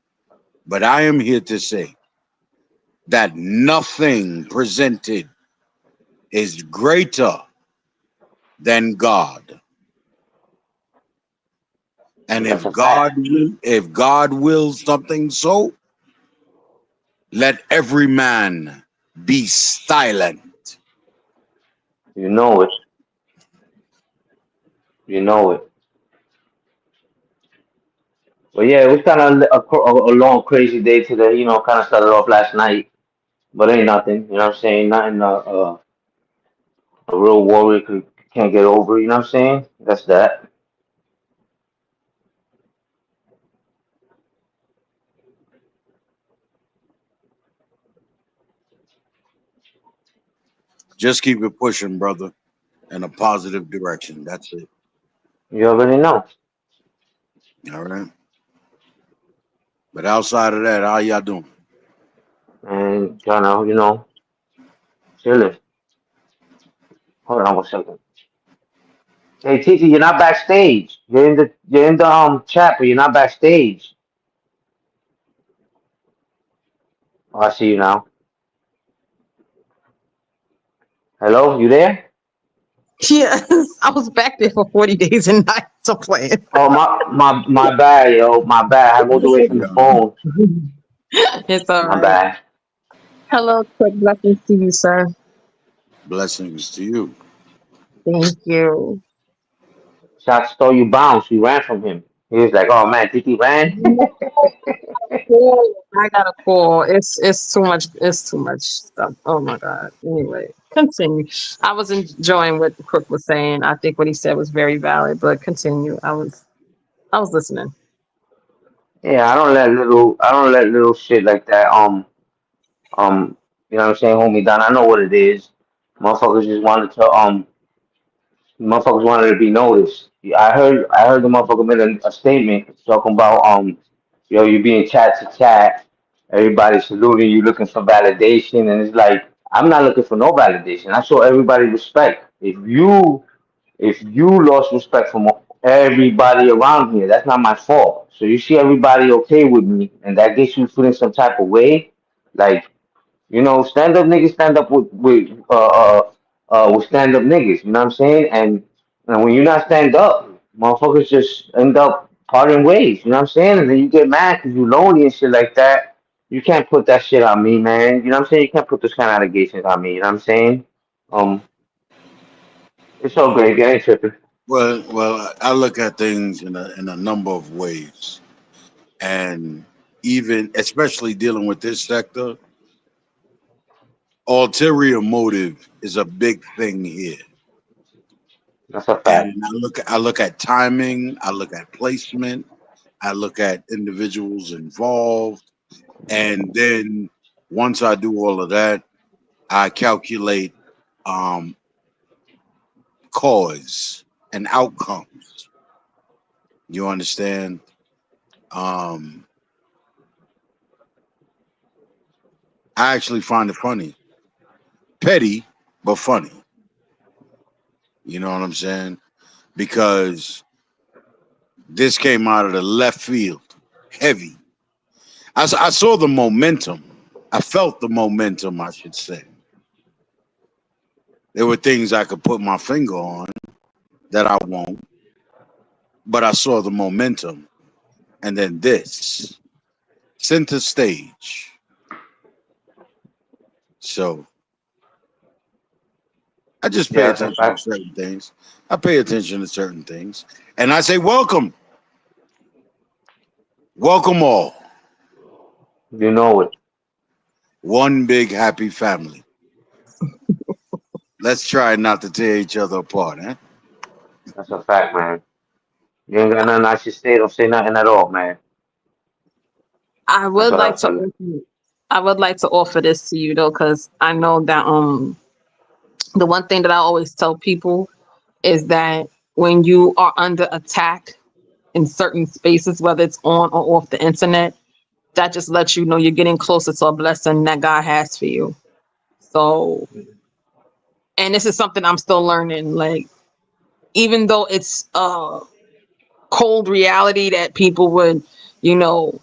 But I am here to say that nothing presented is greater than God. And That's if a fact. God wills something so, let every man be silent. You know it. You know it. But yeah, it was kind of a long, crazy day today. You know, kind of started off last night, but ain't nothing. You know what I'm saying? Nothing. A real warrior can't get over. You know what I'm saying? That's that. Just keep it pushing, brother, in a positive direction. That's it. You already know. All right. But outside of that, how y'all doing? And trying to, chilling. Hold on one second. Hey, Titi, you're not backstage. You're in the chat, but you're not backstage. Oh, I see you now. Hello, you there? Yes, I was back there for 40 days and nights of playing. Oh, my bad, yo, my bad. I moved away from the Yeah. phone. It's all My right. bad. Hello, quick blessings to you, sir. Blessings to you. Thank you. Shots stole you bounce. You ran from him. He was like, "Oh man, Titi ran." Oh, I got a call. It's too much. It's too much stuff. Oh my god. Anyway, continue. I was enjoying what Crook was saying. I think what he said was very valid. But continue. I was listening. Yeah, I don't let little shit like that. You know what I'm saying, hold me down. I know what it is. Motherfuckers just wanted to motherfuckers wanted to be noticed. I heard the motherfucker made a statement talking about yo, you being chat to chat, everybody saluting you, looking for validation, and it's like I'm not looking for no validation. I show everybody respect. If you lost respect from everybody around here, that's not my fault. So you see everybody okay with me, and that gets you feeling some type of way, like stand up niggas stand up with stand up niggas. You know what I'm saying? And when you're not stand up, motherfuckers just end up parting ways. You know what I'm saying? And then you get mad because you lonely and shit like that. You can't put that shit on me, man. You know what I'm saying? You can't put those kind of allegations on me. You know what I'm saying? Um, it's all great. I ain't tripping. Well, I look at things in a number of ways, and even especially dealing with this sector, ulterior motive is a big thing here. That's a fact. And I look at timing, I look at placement, I look at individuals involved, and then once I do all of that, I calculate um, cause and outcomes. You understand? Um, I actually find it funny, petty, but funny. You know what I'm saying? Because this came out of the left field, heavy. I saw the momentum. I felt the momentum, I should say. There were things I could put my finger on that I won't, but I saw the momentum. And then this, center stage. So I just pay Yeah, that's a attention to fact. certain things. I pay attention to certain things. And I say, welcome, welcome all. You know it. One big happy family. Let's try not to tear each other apart, eh? That's a fact, man. You ain't got nothing I should say. Don't say nothing at all, man. I That's would what like I'll to. tell you. I would like to offer this to you though, because I know that the one thing that I always tell people is that when you are under attack in certain spaces, whether it's on or off the internet, that just lets you know you're getting closer to a blessing that God has for you. So, and this is something I'm still learning. Like, even though it's a cold reality that people would, you know,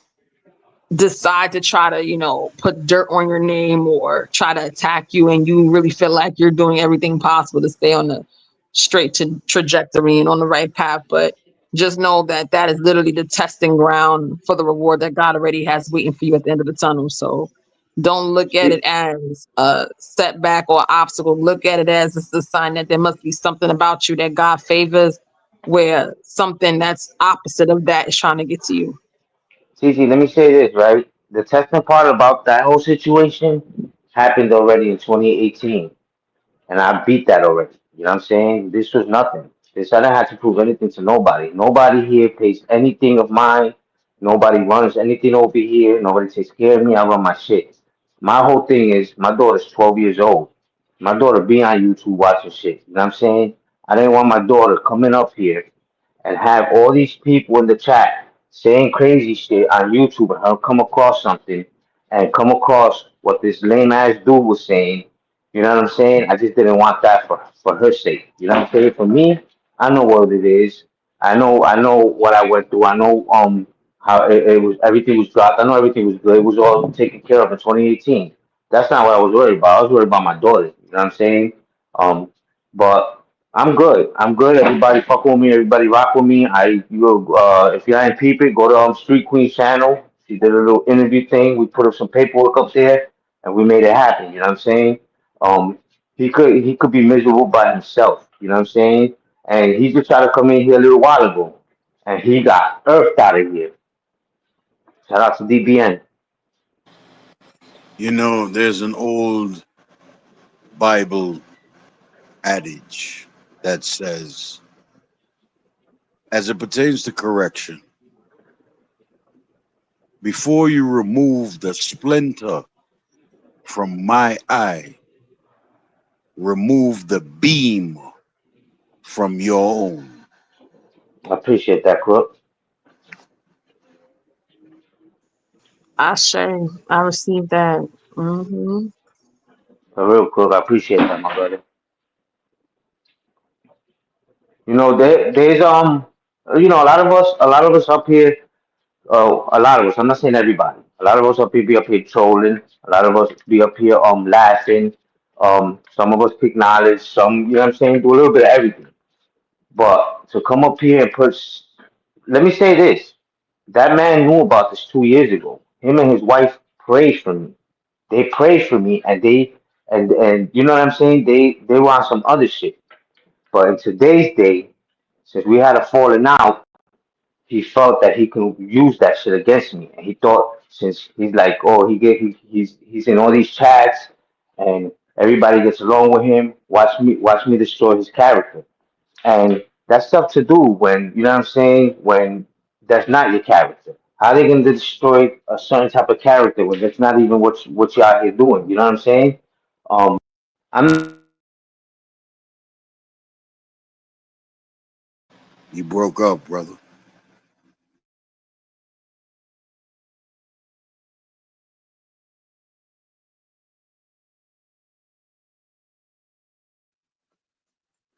decide to try to, put dirt on your name or try to attack you, and you really feel like you're doing everything possible to stay on the straight to trajectory and on the right path. But just know that that is literally the testing ground for the reward that God already has waiting for you at the end of the tunnel. So don't look at it See, as a setback or obstacle. Look at it as it's a sign that there must be something about you that God favors, where something that's opposite of that is trying to get to you. Cece, let me say this, right? The testing part about that whole situation happened already in 2018, and I beat that already. You know what I'm saying? This was nothing. This I didn't have to prove anything to nobody. Nobody here pays anything of mine. Nobody runs anything over here. Nobody takes care of me. I run my shit. My whole thing is my daughter's 12 years old. My daughter be on YouTube watching shit. You know what I'm saying? I didn't want my daughter coming up here and have all these people in the chat saying crazy shit on YouTube and her come across something and come across what this lame ass dude was saying. You know what I'm saying? I just didn't want that for her sake. You know what I'm saying? For me, I know what it is. I know what I went through. I know how it was, everything was dropped. I know everything was good. It was all taken care of in 2018. That's not what I was worried about. I was worried about my daughter. You know what I'm saying? Um, but I'm good. I'm good. Everybody fuck with me. Everybody rock with me. If you ain't peep it, go to Street Queen channel. She did a little interview thing. We put up some paperwork up there, and we made it happen. You know what I'm saying? Um, he could be miserable by himself. You know what I'm saying? And he just tried to come in here a little while ago, and he got earthed out of here. Shout out to DBN. You know, there's an old Bible adage that says, as it pertains to correction, before you remove the splinter from my eye, remove the beam from your own. I appreciate that, Crook. I sure I received that. Hmm. For real, Crook. I appreciate that, my brother. A lot of us up here. A lot of us. I'm not saying everybody. A lot of us up here be up here trolling. A lot of us be up here laughing. Some of us pick knowledge. Some, you know what I'm saying, do a little bit of everything. But to come up here and let me say this: that man knew about this 2 years ago. Him and his wife prayed for me. They prayed for me, and you know what I'm saying. They were on some other shit. But in today's day, since we had a falling out, he felt that he could use that shit against me, and he thought since he's like, oh, he's in all these chats, and everybody gets along with him. Watch me destroy his character, and that's tough to do when you know what I'm saying. When that's not your character, how they gonna destroy a certain type of character when that's not even what you out here doing? You know what I'm saying? I'm not gonna lie to you. You broke up, brother.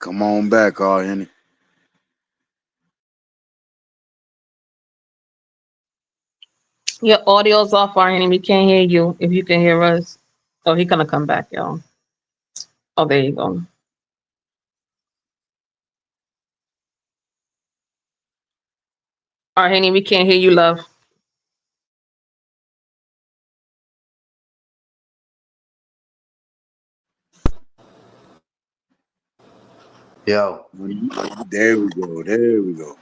Come on back, Henny. Your audio's off, Arnie. We can't hear you. If you can hear us. Oh, he gonna come back, y'all. Oh, there you go. Arnie, we can't hear you, love. Yo, There we go. There we go.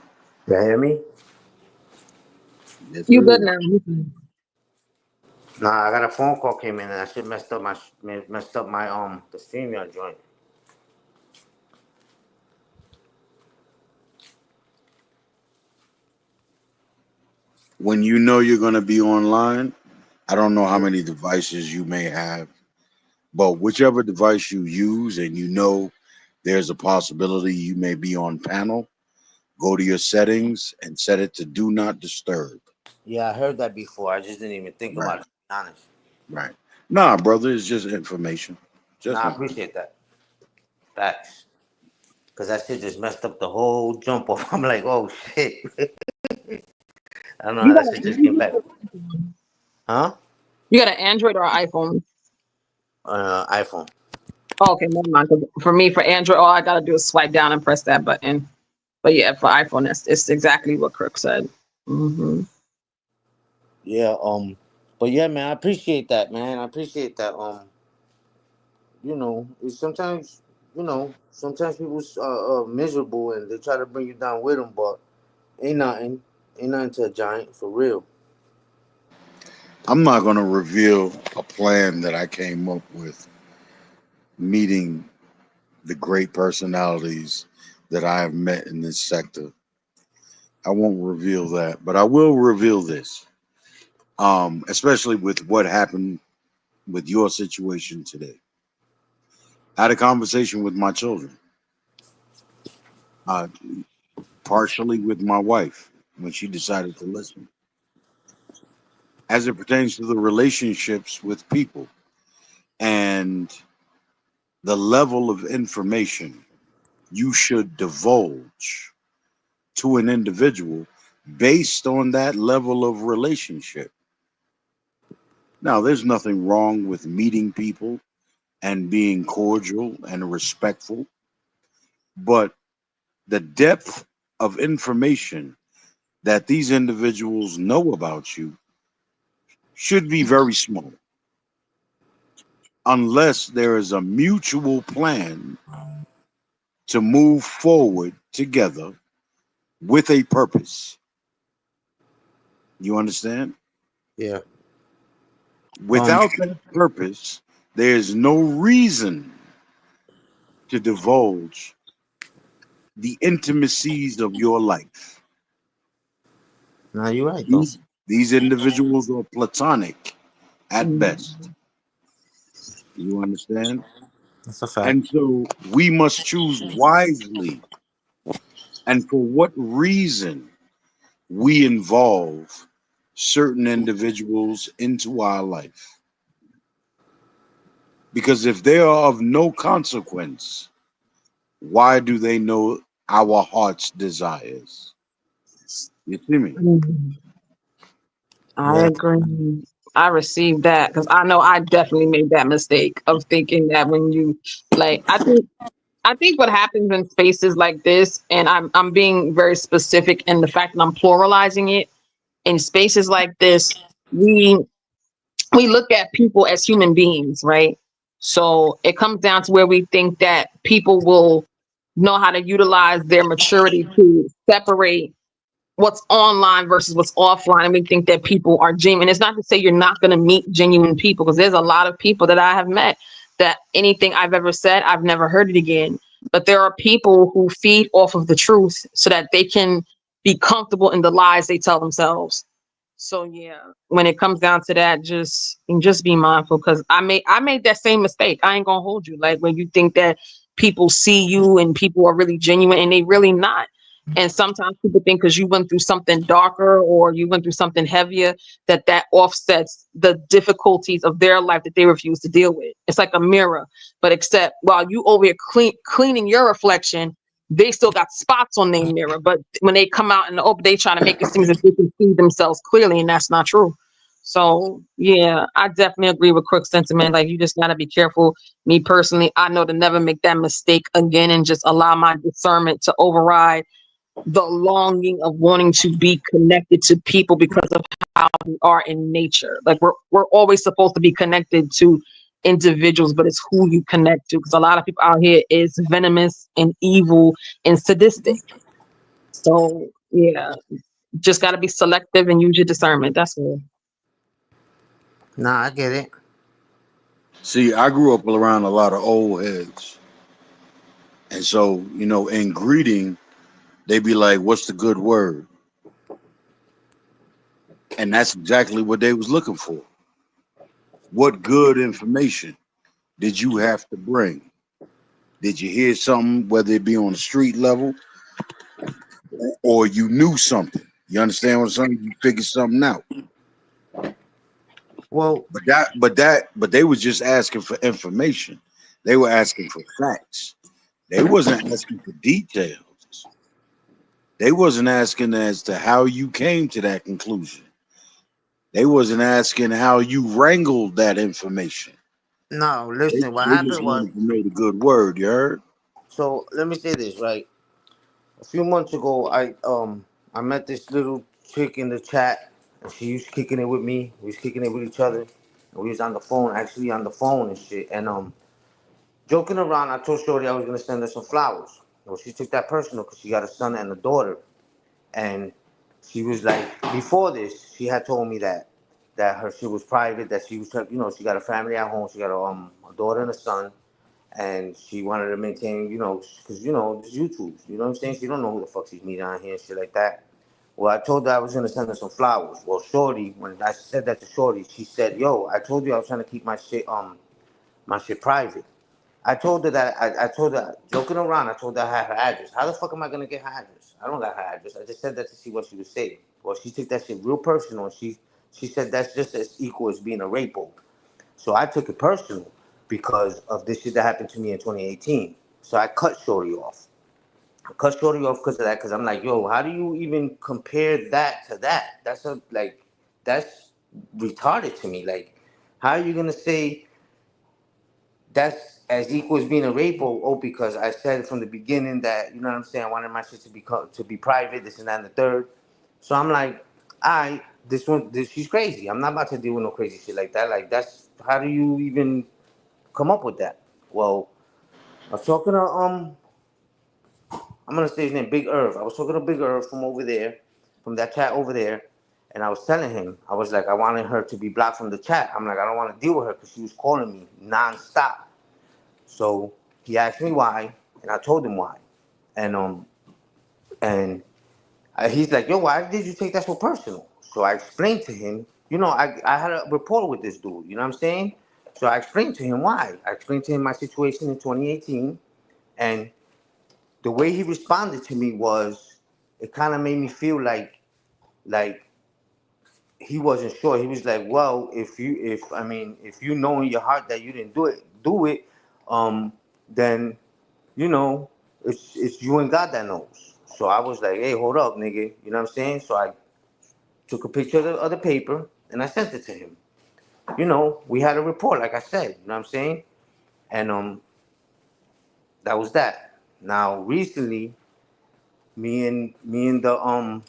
you hear me? Yes, You good sir. now? You good. Nah, I got a phone call came in and that shit messed up my the StreamYard joint. When you know you're going to be online, I don't know how many devices you may have, but whichever device you use and you know there's a possibility you may be on panel, go to your settings and set it to do not disturb. Yeah, I heard that before. I just didn't even think Right, about it. To be honest. right. Nah, brother, it's just information. Just Nah, I information. appreciate that. Facts. Cause that shit just messed up the whole jump off. I'm like, oh shit. I don't know how You got that shit just came back. an Huh? you got an Android or an iPhone? iPhone. Oh, okay, never mind. 'Cause for me, for Android, all I gotta do is swipe down and press that button. But yeah, for iPhone, it's exactly what Crook said. Hmm. Yeah. But yeah, man, I appreciate that, man. I appreciate that. It's sometimes, sometimes people miserable and they try to bring you down with them, but ain't nothing, ain't nothing to a giant for real. I'm not going to reveal a plan that I came up with meeting the great personalities that I have met in this sector. I won't reveal that, but I will reveal this. Especially with what happened with your situation today. I had a conversation with my children, uh, partially with my wife when she decided to listen, as it pertains to the relationships with people. And the level of information you should divulge to an individual based on that level of relationship. Now, there's nothing wrong with meeting people and being cordial and respectful, but the depth of information that these individuals know about you should be very small, unless there is a mutual plan to move forward together with a purpose. You understand? Yeah. Um. Without that purpose, there's no reason to divulge the intimacies of your life. Now you're right though. These individuals are platonic at best. Mm. You understand? That's a fact. And so we must choose wisely and for what reason we involve certain individuals into our life. Because if they are of no consequence, why do they know our heart's desires? You see me? Mm. I Yeah. agree. I received that because I know I definitely made that mistake of thinking that when you like I think what happens in spaces like this, and I'm being very specific in the fact that I'm pluralizing it, in spaces like this, we we look at people as human beings, right? So it comes down to where we think that people will know how to utilize their maturity to separate what's online versus what's offline. And we think that people are genuine. It's not to say you're not going to meet genuine people, because there's a lot of people that I have met that anything I've ever said, I've never heard it again. But there are people who feed off of the truth so that they can be comfortable in the lies they tell themselves. So yeah, when it comes down to that, just be mindful, because I made that same mistake. I ain't gonna hold you. Like when you think that people see you and people are really genuine and they really not. And sometimes people think because you went through something darker or you went through something heavier, that offsets the difficulties of their life that they refuse to deal with. It's like a mirror, but except while you over here cleaning your reflection, they still got spots on their mirror. But when they come out in the open, they trying to make it seem as if they can see themselves clearly, and that's not true. So yeah, I definitely agree with Crook's sentiment. Like you just gotta be careful. Me personally, I know to never make that mistake again and just allow my discernment to override the longing of wanting to be connected to people because of how we are in nature. Like we're always supposed to be connected to individuals, but it's who you connect to. Because a lot of people out here is venomous and evil and sadistic. So yeah, just got to be selective and use your discernment. That's all. Nah, I get it. See, I grew up around a lot of old heads. And so, in greeting, they be like, what's the good word? And that's exactly what they was looking for. What good information did you have to bring? Did you hear something, whether it be on the street level or you knew something? You understand what I'm saying? You figured something out. Well, But they was just asking for information. They were asking for facts. They wasn't asking for details. They wasn't asking as to how you came to that conclusion. They wasn't asking how you wrangled that information. no. They, Listen, what they just happened was. wanted to know the good word. You heard? So let me say this right. A few months ago, I met this little chick in the chat, and she was kicking it with me. We was kicking it with each other, and we was on the phone, actually on the phone and shit. And joking around, I told Shorty I was gonna send her some flowers. Well, she took that personal because she got a son and a daughter, and she was like, before this, she had told me that her shit was private, that she was, she got a family at home, she got a daughter and a son, and she wanted to maintain, because this YouTube, you know what I'm saying? She don't know who the fuck she's meeting on here and shit like that. Well, I told her I was gonna send her some flowers. Well, Shorty, when I said that to Shorty, she said, "Yo, I told you I was trying to keep my shit private." I told her that I told her, joking around, I told her I had her address. How the fuck am I gonna get her address? I don't got her address. I just said that to see what she would say. Well, she took that shit real personal. She said that's just as equal as being a rapo. So I took it personal. because of this shit that happened to me in 2018. So I cut Shorty off. I cut Shorty off because of that. Because I'm like, yo, how do you even compare that to that? That's retarded to me. Like, how are you gonna say that's as equal as being a rape? Or because I said from the beginning that, you know what I'm saying, I wanted my shit to be private, this and that and the third. So I'm like, she's crazy. I'm not about to deal with no crazy shit like that. Like, that's, how do you even come up with that? Well, I was talking to I'm gonna say his name, Big Irv. I was talking to Big Irv from over there, from that chat over there, and I was telling him, I was like, I wanted her to be blocked from the chat. I'm like, I don't want to deal with her because she was calling me nonstop. So he asked me why, and I told him why, and and he's like, yo, why did you take that so personal? So I explained to him, I had a rapport with this dude, you know what I'm saying? So I explained to him why. I explained to him my situation in 2018, and the way he responded to me was, it kind of made me feel like he wasn't sure. He was like, well, if you know in your heart that you didn't do it, then you know it's you and God that knows. So I was like, hey, hold up, nigga, you know what I'm saying? So I took a picture of the paper and I sent it to him. We had a report, like I said, you know what I'm saying? And that was that. Now recently, me and the owner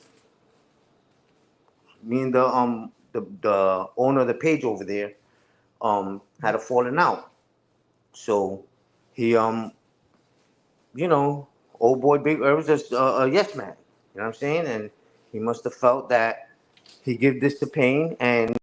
of the page over there had a falling out. So he you know old boy Big Irv was just a yes man. You know what I'm saying? And he must have felt that he give this to Pain, and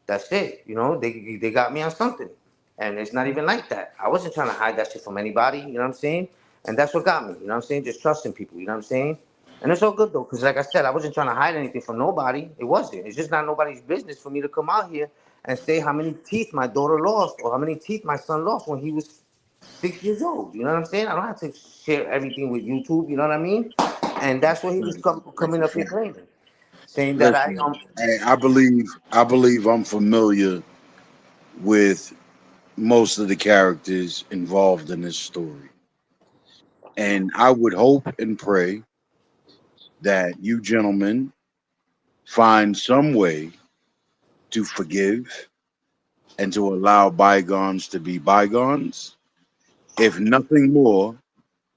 that's it. They got me on something, and it's not even like that. I wasn't trying to hide that shit from anybody. You know what I'm saying? And that's what got me. You know what I'm saying? Just trusting people. You know what I'm saying? And it's all good though, because like I said, I wasn't trying to hide anything from nobody. It wasn't. It's just not nobody's business for me to come out here and say how many teeth my daughter lost or how many teeth my son lost when he was 6 years old. You know what I'm saying? I don't have to share everything with YouTube. You know what I mean? And that's what he was That's coming a up here fact. claiming, saying that Listen, I believe I'm familiar with most of the characters involved in this story. And I would hope and pray that you gentlemen find some way to forgive and to allow bygones to be bygones, if nothing more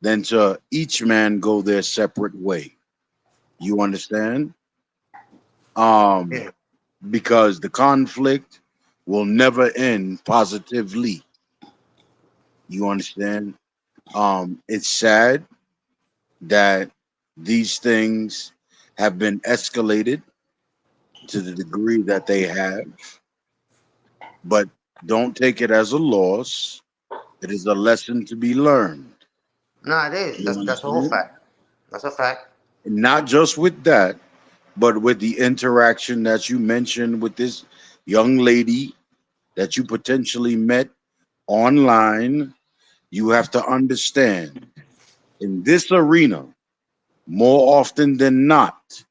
than to each man go their separate way. You understand? Um, yeah. because the conflict will never end positively. You understand? It's sad that these things have been escalated to the degree that they have, but don't take it as a loss. It is a lesson to be learned. No, it is. You That's a whole understand? fact. That's a fact. Not just with that, but with the interaction that you mentioned with this young lady that you potentially met online. You have to understand, in this arena, more often than not,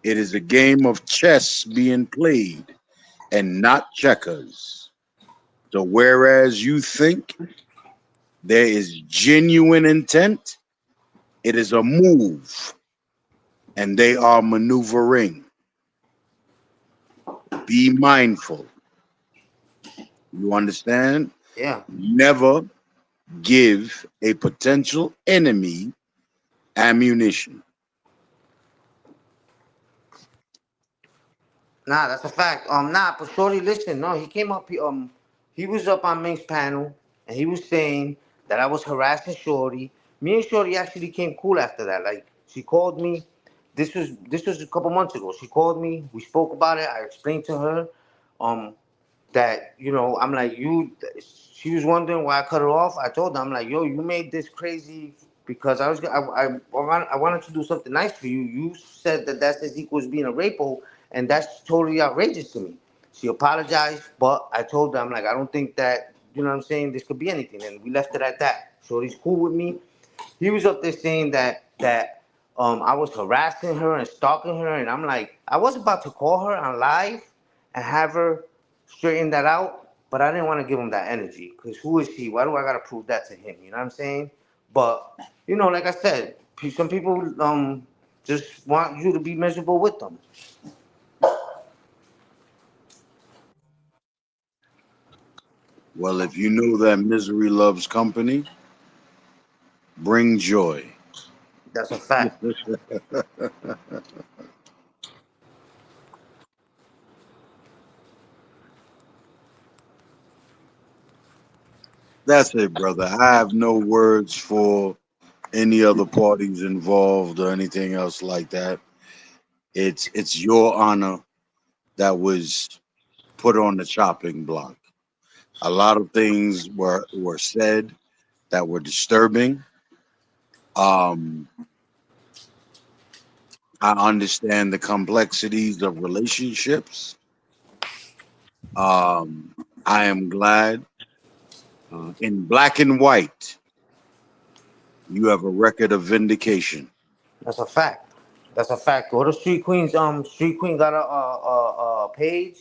it is a game of chess being played and not checkers. So, whereas you think there is genuine intent, it is a move and they are maneuvering. Be mindful. You understand? Yeah. Never give a potential enemy ammunition. Nah, that's a fact. But Shorty, listen, no, he came up. He was up on Mink's panel, and he was saying that I was harassing Shorty. Me and Shorty actually came cool after that. Like, she called me. This was a couple months ago. She called me. We spoke about it. I explained to her, um, that I'm like, you. She was wondering why I cut her off. I told her, I'm like, yo, you made this crazy because I wanted to do something nice for you. You said that that's as equal as being a rapo, and that's totally outrageous to me. She apologized, but I told her, I'm like, I don't think that, you know what I'm saying, this could be anything, and we left it at that. Shorty's cool with me. He was up there saying that I was harassing her and stalking her, and I'm like, I was about to call her on live and have her straighten that out, but I didn't want to give him that energy because who is he? Why do I gotta prove that to him? You know what I'm saying? But you know, like I said, some people just want you to be miserable with them. Well, if you know that misery loves company, bring joy. That's a fact. That's it, brother. I have no words for any other parties involved or anything else like that. It's your honor that was put on the chopping block. A lot of things were said that were disturbing. Um, I understand the complexities of relationships. Um, I am glad in black and white you have a record of vindication. That's a fact. That's a fact. Go to Street Queens. Street Queen got a page.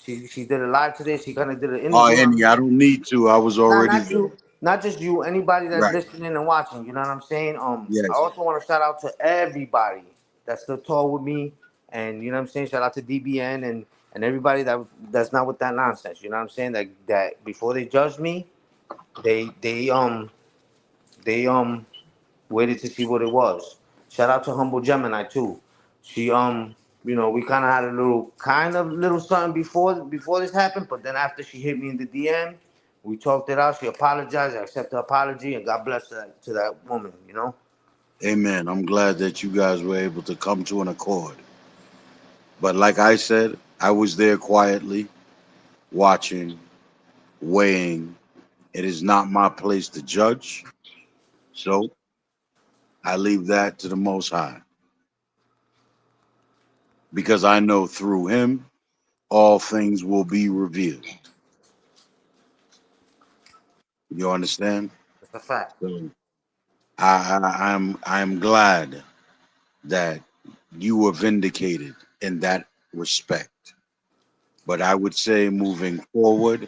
She did a live today. She kind of did an Oh, interview on Henny, me. I don't need to. I was Nah, already not there. you. Not just you. Anybody that's Right. listening and watching. You know what I'm saying? I Yes. also want to shout out to everybody that's still tall with me, and you know what I'm saying. Shout out to DBN and everybody that's not with that nonsense. You know what I'm saying? That before they judge me, they they um they waited to see what it was. Shout out to Humble Gemini too. She you know, we kind of had a little something before this happened, but then after she hit me in the DM, we talked it out. She apologized. I accept her apology, and God bless to that woman. You know, Amen. I'm glad that you guys were able to come to an accord. But like I said, I was there quietly, watching, weighing. It is not my place to judge. So I leave that to the Most High because I know through Him all things will be revealed. You understand? that's a fact. So I'm glad that you were vindicated in that respect. But I would say moving forward,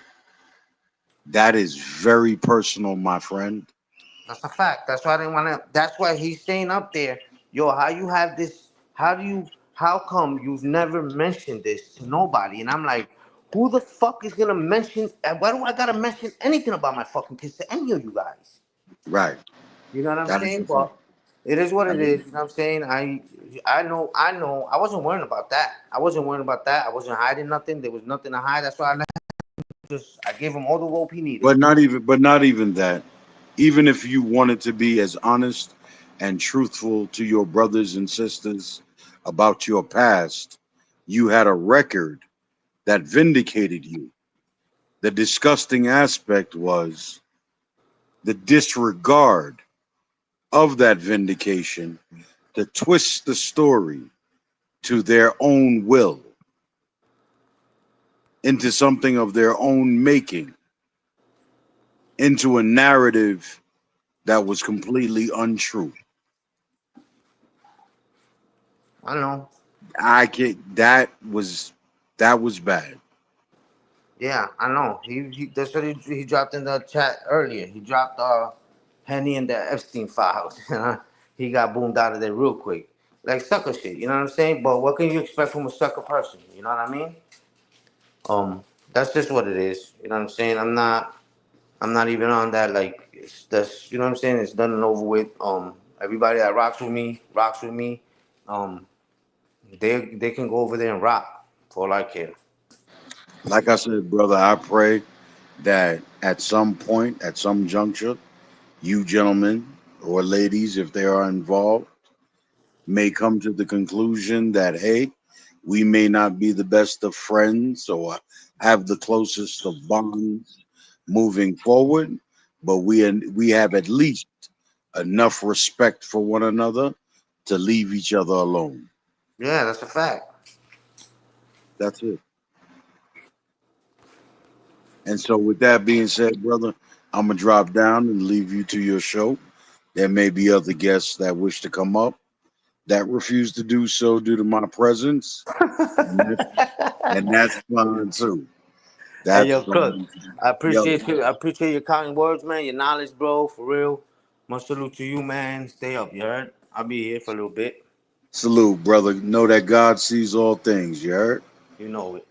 that is very personal, my friend. That's a fact. That's why I didn't want to. That's why he's saying up there, yo, how you have this? How do you? How come you've never mentioned this to nobody? And I'm like, who the fuck is gonna mention? Why do I gotta mention anything about my fucking kids to any of you guys? Right. You know what I'm That is saying? the thing. But it is what That it is- is. You know what I'm saying? I know. I wasn't worrying about that. I wasn't worrying about that. I wasn't hiding nothing. There was nothing to hide. That's why I gave him all the rope he needed. but not even that. Even if you wanted to be as honest and truthful to your brothers and sisters about your past, you had a record that vindicated you. The disgusting aspect was the disregard of that vindication to twist the story to their own will into something of their own making, into a narrative that was completely untrue. I know. I can that was bad. Yeah, I know. He that's what he dropped in the chat earlier. He dropped Henny and the Epstein files. He got boomed out of there real quick. Like sucker shit, you know what I'm saying? But what can you expect from a sucker person? You know what I mean? That's just what it is. You know what I'm saying? I'm not even on that like that's you know what I'm saying? It's done and over with. Everybody that rocks with me. Um, they can go over there and rock for all I care. Like I said, brother, I pray that at some point, at some juncture, you gentlemen or ladies, if they are involved, may come to the conclusion that, hey, we may not be the best of friends or have the closest of bonds moving forward, but we have at least enough respect for one another to leave each other alone. Yeah, that's a fact. That's it. And so, with that being said, brother, I'm gonna drop down and leave you to your show. There may be other guests that wish to come up that refuse to do so due to my presence, and that's fine too. Hey, That's yo, what I Crook, need to do. I Yo, appreciate you. I appreciate your kind words, man. Your knowledge, bro, for real. Much salute to you, man. Stay up, you heard? I'll be here for a little bit. salute, brother. Know that God sees all things. You heard? You know it.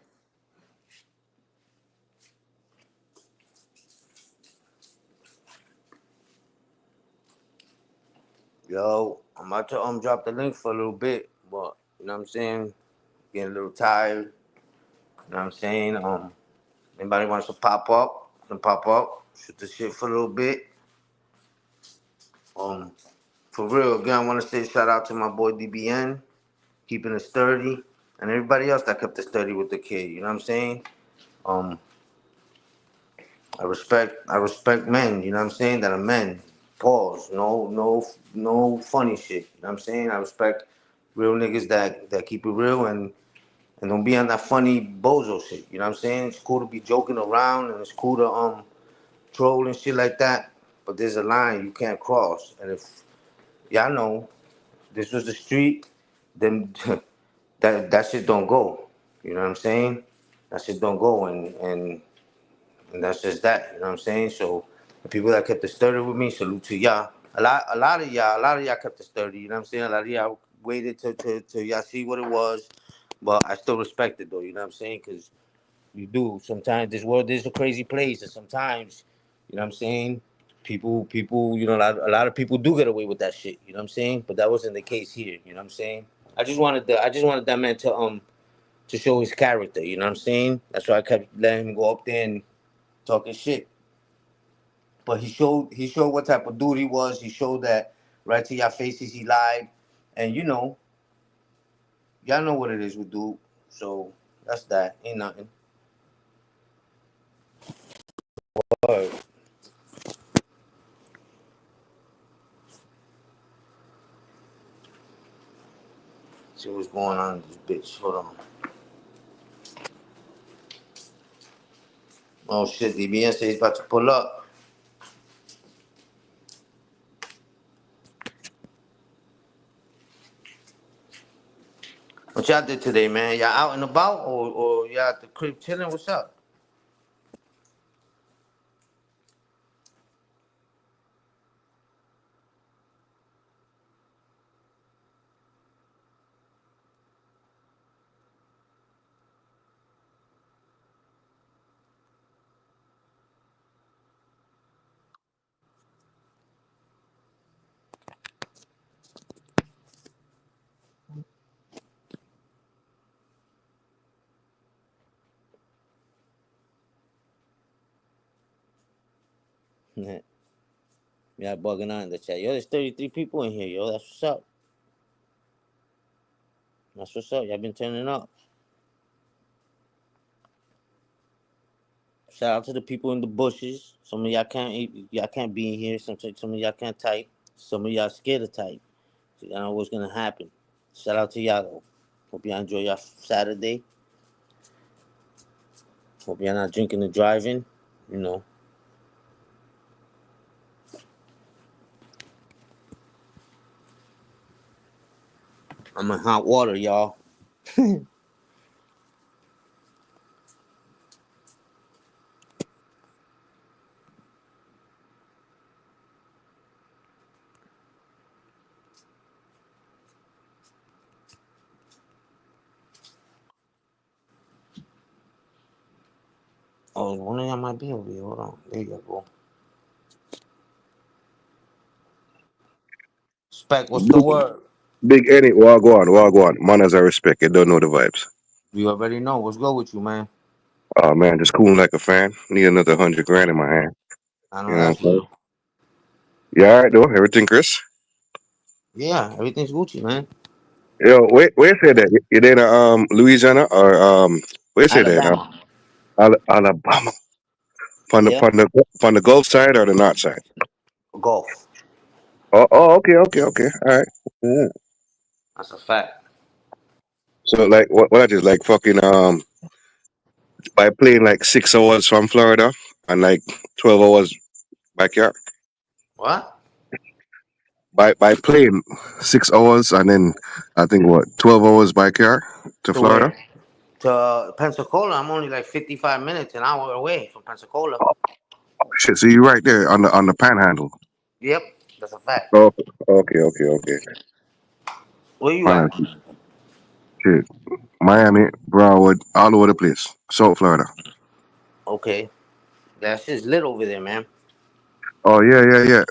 Yo, I'm about to drop the link for a little bit, but you know what I'm saying? Getting a little tired. You know what I'm saying? Anybody wants to pop up? Can pop up. Shoot the shit for a little bit. Um, for real, again, I want to say shout out to my boy DBN, keeping it sturdy, and everybody else that kept it sturdy with the kid. You know what I'm saying? Um, I respect men, you know what I'm saying, that are men. Pause. No funny shit. You know what I'm saying? I respect real niggas that keep it real and don't be on that funny bozo shit. You know what I'm saying? It's cool to be joking around and it's cool to troll and shit like that. But there's a line you can't cross. And if y'all know this was the street, then that shit don't go. You know what I'm saying? That shit don't go and that's just that. You know what I'm saying? So the people that kept it sturdy with me, salute to y'all. A lot of y'all kept it sturdy. You know what I'm saying? A lot of y'all waited till y'all see what it was, but I still respect it though. You know what I'm saying? Because you do. Sometimes this world is a crazy place, and sometimes, you know what I'm saying? People, a lot of people do get away with that shit. You know what I'm saying? But that wasn't the case here. You know what I'm saying? I just wanted that man to show his character. You know what I'm saying? That's why I kept letting him go up there and talking shit. But he showed what type of dude he was. He showed that right to your faces he lied, and y'all know what it is with dude. So that's that. Ain't nothing. Alright, see what's going on in this bitch. Hold on. Oh shit, DBN says he's about to pull up. What y'all did today, man? Y'all out and about or y'all at the crib chilling? What's up? Y'all bugging out in the chat. Yo, there's 33 people in here, yo. That's what's up. That's what's up. Y'all been turning up. Shout out to the people in the bushes. Some of y'all can't be in here. Some of y'all can't type. Some of y'all scared to type. So y'all know what's gonna happen. Shout out to y'all though. Hope y'all enjoy your Saturday. Hope y'all not drinking and driving. You know, I'm in hot water, y'all. Oh, one of y'all might be over here. Hold on. There you go. Spec, what's the word? Big Eddie, wagwan, wagwan. Manners I respect. You don't know the vibes. You already know. What's good with you, man? Oh man, just cooling like a fan. Need another 100 grand in my hand. I know You know what that's I'm saying? real. Yeah, all right though. Everything, Chris. Yeah, everything's Gucci, man. Yo, where say that? You there in Louisiana or where say that? Alabama. Alabama. From the Yeah. from the from the Gulf side or the North side? Golf. Okay. All right. Yeah. That's a fact. So like, what I just like fucking by plane like 6 hours from Florida and like 12 hours backyard. What? By plane 6 hours and then I think what 12 hours backyard to To Florida. where? To Pensacola, I'm only like 55 minutes, an hour away from Pensacola. Oh, shit, so you right there on the panhandle. Yep, that's a fact. Okay, okay. Where you at? Fine. Shit. Miami, Broward, all over the place. South Florida. Okay, that shit's lit over there, man. Oh yeah.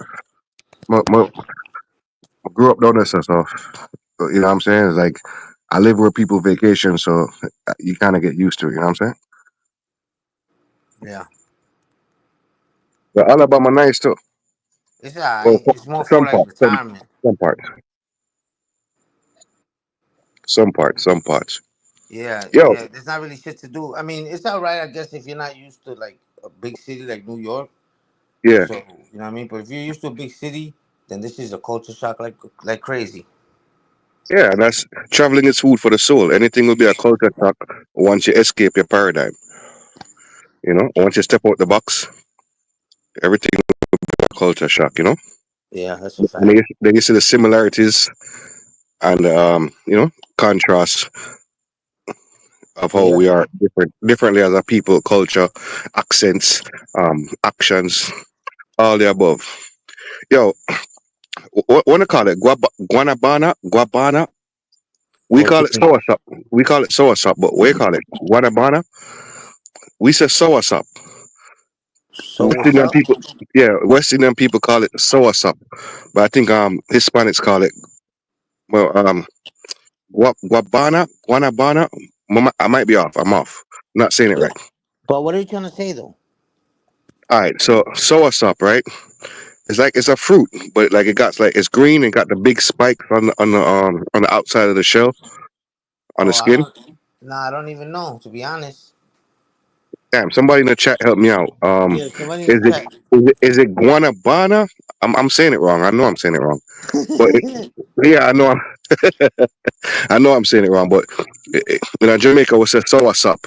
I grew up down there, so you know what I'm saying. It's like I live where people vacation, so you kind of get used to it. You know what I'm saying? Yeah, But Alabama nice too. it's Well, alright. It's more for some like parts, retirement. some parts, some parts. Yeah, Yo, yeah. There's not really shit to do. I mean, it's alright, I guess, if you're not used to like a big city like New York. yeah, So you know what I mean. But if you're used to a big city, then this is a culture shock like crazy. yeah. That's traveling is food for the soul. Anything will be a culture shock once you escape your paradigm. You know, once you step out the box, everything will be a culture shock. You know, Yeah, that's a and fact. then you see the similarities and contrasts of how Yeah. we are differently as a people, culture, accents, actions, all the above. Yo, what do call it? Guabana. We What call you it mean? soursop. We call it soursop, but we call it guanabana. We say soursop. So West what's Indian up? people, yeah, West Indian people call it soursop, but I think Hispanics call it well guanabana. I might be off. I'm off. Not saying it Yeah. right. But what are you trying to say though? All right, so soursop, right? It's like it's a fruit, but like it got like it's green and got the big spikes on the outside of the shell on the Oh, I skin. don't. Nah, I don't even know, to be honest. Damn, somebody in the chat help me out. Yeah, somebody in Is the it chat. is it guanabana? I'm saying it wrong. I know I'm saying it wrong. But yeah, I know I'm saying it wrong. But in Jamaica, we say soursop.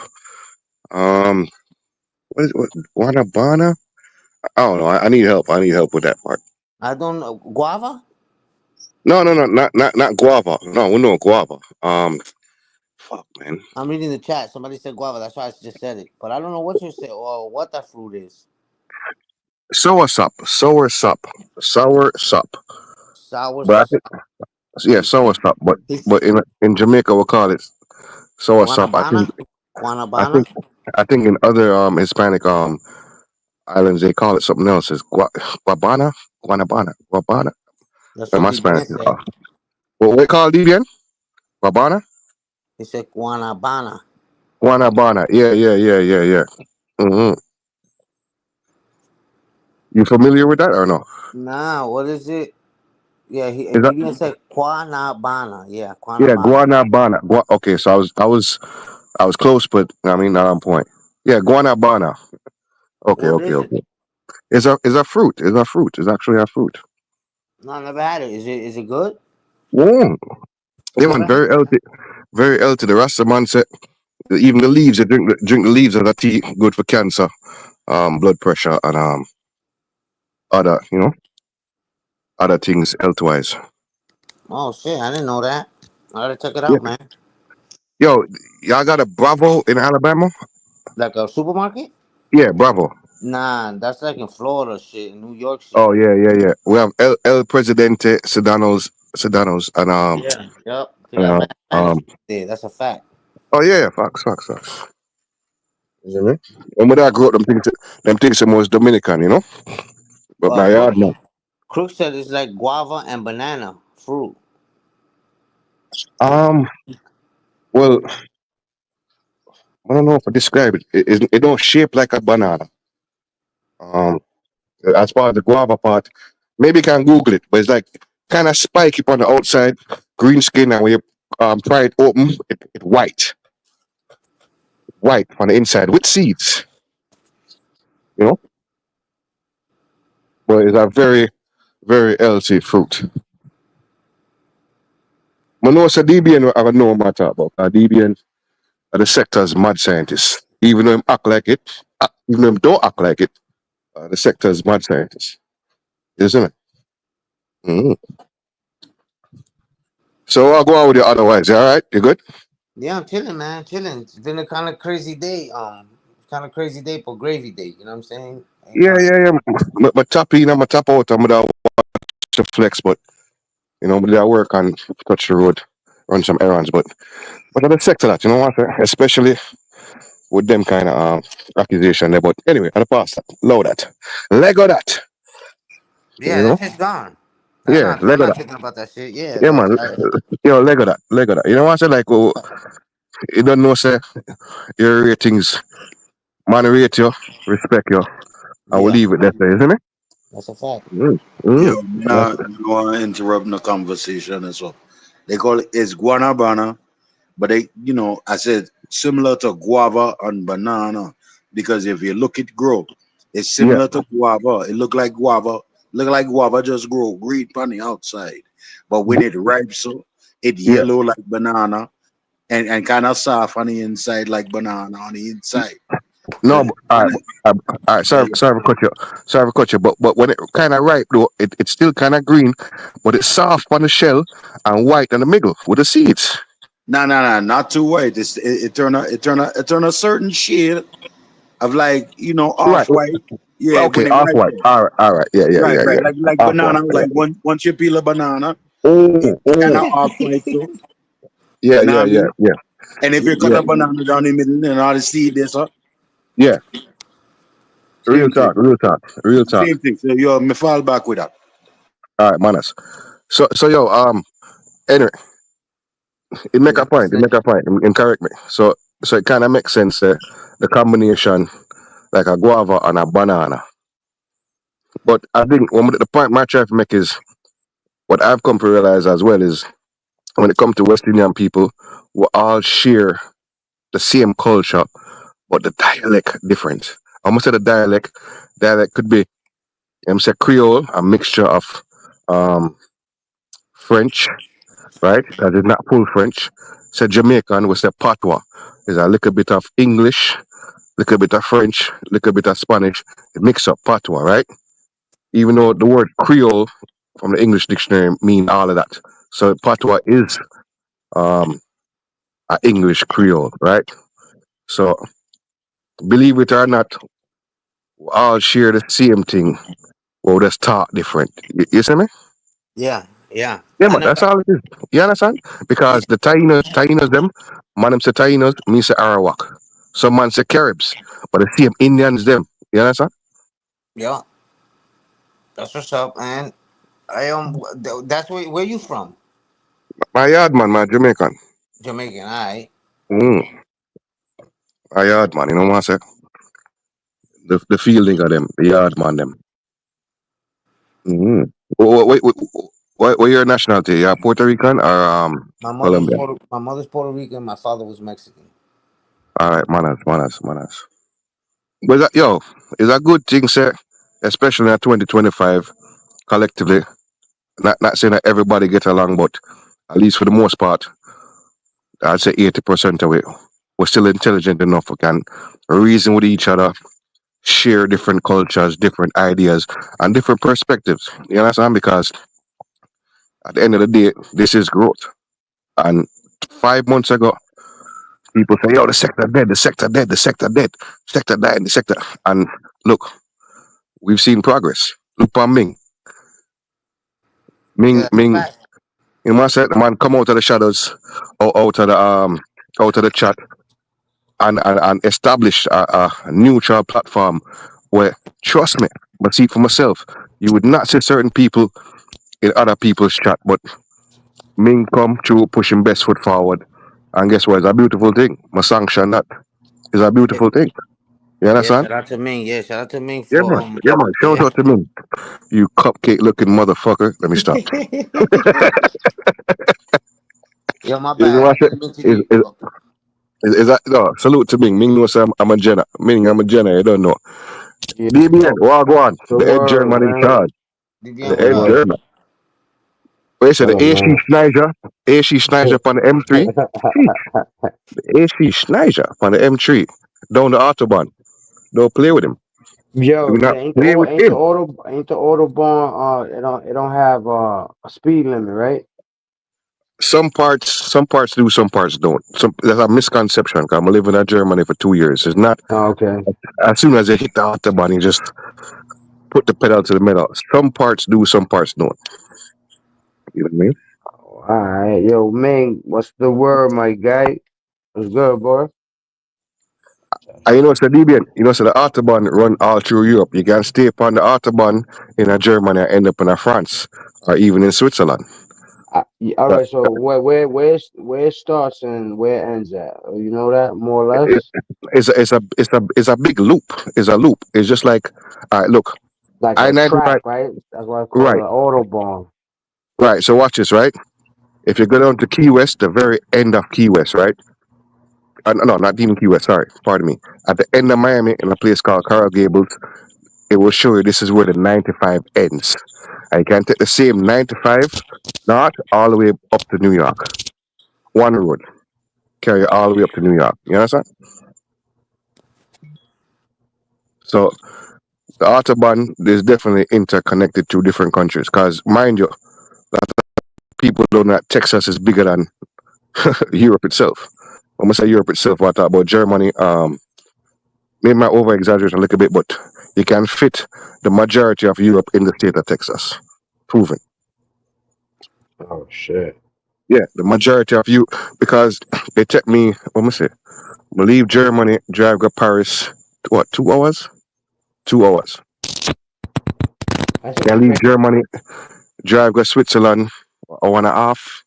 Um, what guanabana? I don't know. I need help. I need help with that part. I don't know. Guava? No, not guava. No, we know guava. Fuck, man. I'm reading the chat. Somebody said guava. That's why I just said it. But I don't know what you said or what that fruit is. Sour sup. Sour. But I think yeah, He sour said, sup. he's But in Jamaica we call it sour sup. guanabana? I Guanabana? think I think in other Hispanic islands they call it something else. It's guabana. That's And what my Spanish DBN is said. off. What we call it again? Guabana? He said guanabana. Guanabana. Yeah. Hmm. You familiar with that or no? Nah, what is it? Yeah, Is that DBN said guanabana. Yeah, yeah, guanabana. guanabana. Okay, so I was close, but I mean not on point. Yeah, guanabana. What is it? Okay. It's a fruit. It's a fruit. It's actually a fruit. No, I never had it. Is it good? Whoa. I Yeah, never man, had it. very healthy. The rest of the man said even the leaves, you drink the leaves of the tea, good for cancer, blood pressure, and other other things health wise. Oh shit, I didn't know that. I gotta check it Yeah. out, man. Yo, y'all got a Bravo in Alabama? Like a supermarket? Yeah, Bravo. Nah, that's like in Florida shit, New York shit. Oh yeah. We have El Presidente Sedanos, Yeah. Yep. They and got mad Spanish um. people there. That's a fact. Oh yeah, facts. You know what I mean? And when I grew up, them things are most Dominican, you know. But my Crook yard, no. said it's like guava and banana fruit. Um, well, I don't know if I describe it. It don't shape like a banana. Um, as far as the guava part, maybe you can Google it, but it's like kind of spiky on the outside, green skin, and when you pry it open, it white on the inside with seeds, you know. But it's a very healthy fruit. I know it's a DBN I know what I talk about. A DBN are the sector's mad scientists. Even though them act like it, even though them don't act like it, the sector's mad scientists, isn't it? Mhm. So I'll go on with you otherwise. You all right? You good? Yeah, I'm chilling, man. Chilling. It's been a kind of crazy day. Kind of crazy day for gravy day. You know what I'm saying? Ain't Yeah, not. yeah, yeah. My top in, my top out, I'm gonna watch the flex, but but I work on touch the road, run some errands, but I respect that, you know what? Especially with them kind of accusation there. But anyway, I'm gonna pass that, low that, Lego that, Yeah, you that know? shit's gone. Yeah, I'm Lego not that. tripping about that shit. Yeah, Yeah, man. Lego that, Lego that. You know what I say? Like, oh, you don't know, say your ratings, man, rate you, respect you. I will yeah, leave it there, isn't it? that's a fact. Mm, Yo, mm. That's I don't want to interrupt the conversation as well. They call it it's guanabana, but I said similar to guava and banana because if you look it grow, it's yeah, similar to guava. It look like guava just grow green on the outside, but when it ripe, so it yeah. yellow like banana and kind of soft on the inside like banana on the inside. So No, all right, uh, all right. yeah, Sorry, sorry to cut you. Sorry to cut you. But when it kind of ripe though, it's still kind of green, but it's soft on the shell and white in the middle with the seeds. no, not too white. It turn a certain shade of like Right. off white. Yeah, Okay. when it Off ripe. white. All right. All right. Yeah. Yeah. Right, Yeah. right. Yeah. Like Off white. banana. Yeah. Like once you peel a banana, Oh. it kind Oh. of off white too. Yeah. You know Yeah. what I Yeah. mean? Yeah. And if you cut Yeah. a banana down the middle and all the seed there, so Yeah. Real same talk. thing. Real talk. Real talk. Same thing. So me fall back with that. All right, manas. So yo, anyway, it make Yeah, a I'm point. It listening. make a point. And correct me. So it kind of makes sense. The combination like a guava and a banana. But I think the point my try to make is what I've come to realize as well is when it comes to West Indian people, we all share the same culture, but the dialect different. I almost said the dialect could be I'm say Creole, a mixture of um, French, right? That is not full French. Say Jamaican, we say patois. Is a little bit of English, little bit of French, little bit of Spanish. It mix up patois, right? Even though the word Creole from the English dictionary mean all of that. So patois is um, a English Creole, right? So believe it or not, we all share the same thing. Well, just talk different. You see me? Yeah, yeah. Yeah, I man, never. that's all it is. You understand? Yeah, Because the Tainos them, man them say Tainos, me say Arawak. Some man say Caribs, but the same Indians them. You understand? yeah. That's what's up, man. That's where you from? My yard man, my Jamaican. Jamaican, all right. Mm, my yard man, you know what I say? The feeling of them, the yard man them. Mm. What your nationality? You Puerto Rican or Colombian? My mother's Puerto Rican. My father was Mexican. All right, manners. But is a good thing, sir, especially in 2025, collectively. Not saying that everybody get along, but at least for the most part, I'd say 80% of it, we're still intelligent enough. We can reason with each other, share different cultures, different ideas, and different perspectives. You understand? Because at the end of the day, this is growth. And 5 months ago, people say, yo, the sector dead, the sector dead, the sector dead, sector died, the sector. And look, we've seen progress. Look on Ming. Yeah, that's a Ming, fact. you know what I said? The man come out of the shadows, or out of the chat, and establish a neutral platform where, trust me, but see for myself, you would not see certain people in other people's chat, but Ming come through pushing best foot forward. And guess what? It's a beautiful thing. My sanction that is a Yeah, beautiful thing. You yeah. understand? Shout out to Ming. Yeah, shout out to Ming Yeah, for man. Yeah, man. Shout yeah. out to Ming. You cupcake looking motherfucker. Let me stop. Yo, my You know bad. what I I said? didn't mean to Is, do. is, is that no? Salute to Ming. Ming knows I'm a Jenna. Ming, I'm a Jenna. You don't know. Yeah, DBN, Wagwan, the the head word, German in man. charge. The DVN, The what head up? word. German. Where you say the What up, AC man? Schneider? AC Schneider on the M3? Sheesh. The AC Schneider on the M3. Down the Autobahn. Don't play with him. Yo, Do yeah, not play with him. ain't the autobahn it don't have a speed limit, right? some parts do, some parts don't. Some There's a misconception. Cause I'm living in Germany for 2 years. It's not Oh, okay. as soon as you hit the autobahn, you just put the pedal to the metal. Some parts do, some parts don't. You know what I mean? All right, yo, Ming, what's the word, my guy? What's good, boy? And you know, so Debian, you know, so the autobahn run all through Europe. You can stay upon the autobahn in a Germany and end up in a France or even in Switzerland. All That, right, so where it starts and where it ends at? You know that more or it, less, it's a big loop. It's a loop. It's just like, all right, look, like I a track, 95, right? That's why I call it right, an autobahn. right. So watch this, right? If you go down to Key West, the very end of Key West, right? No, not even Key West. Sorry, pardon me. At the end of Miami, in a place called Coral Gables, it will show you this is where the 95 ends. I can take the same 95 north all the way up to New York. One road carry you all the way up to New York. You understand? So the autobahn is definitely interconnected to different countries. Because mind you, people don't know that Texas is bigger than Europe itself. When I say Europe itself, I talk about Germany. Maybe I over exaggerate a little bit, but you can fit the majority of Europe in the state of Texas. Proven. Oh shit. Yeah, the majority of you, because they take me, what am I say? Leave Germany, drive go Paris, what, 2 hours? 2 hours. That's Can leave expensive. Germany, drive go Switzerland, 1.5.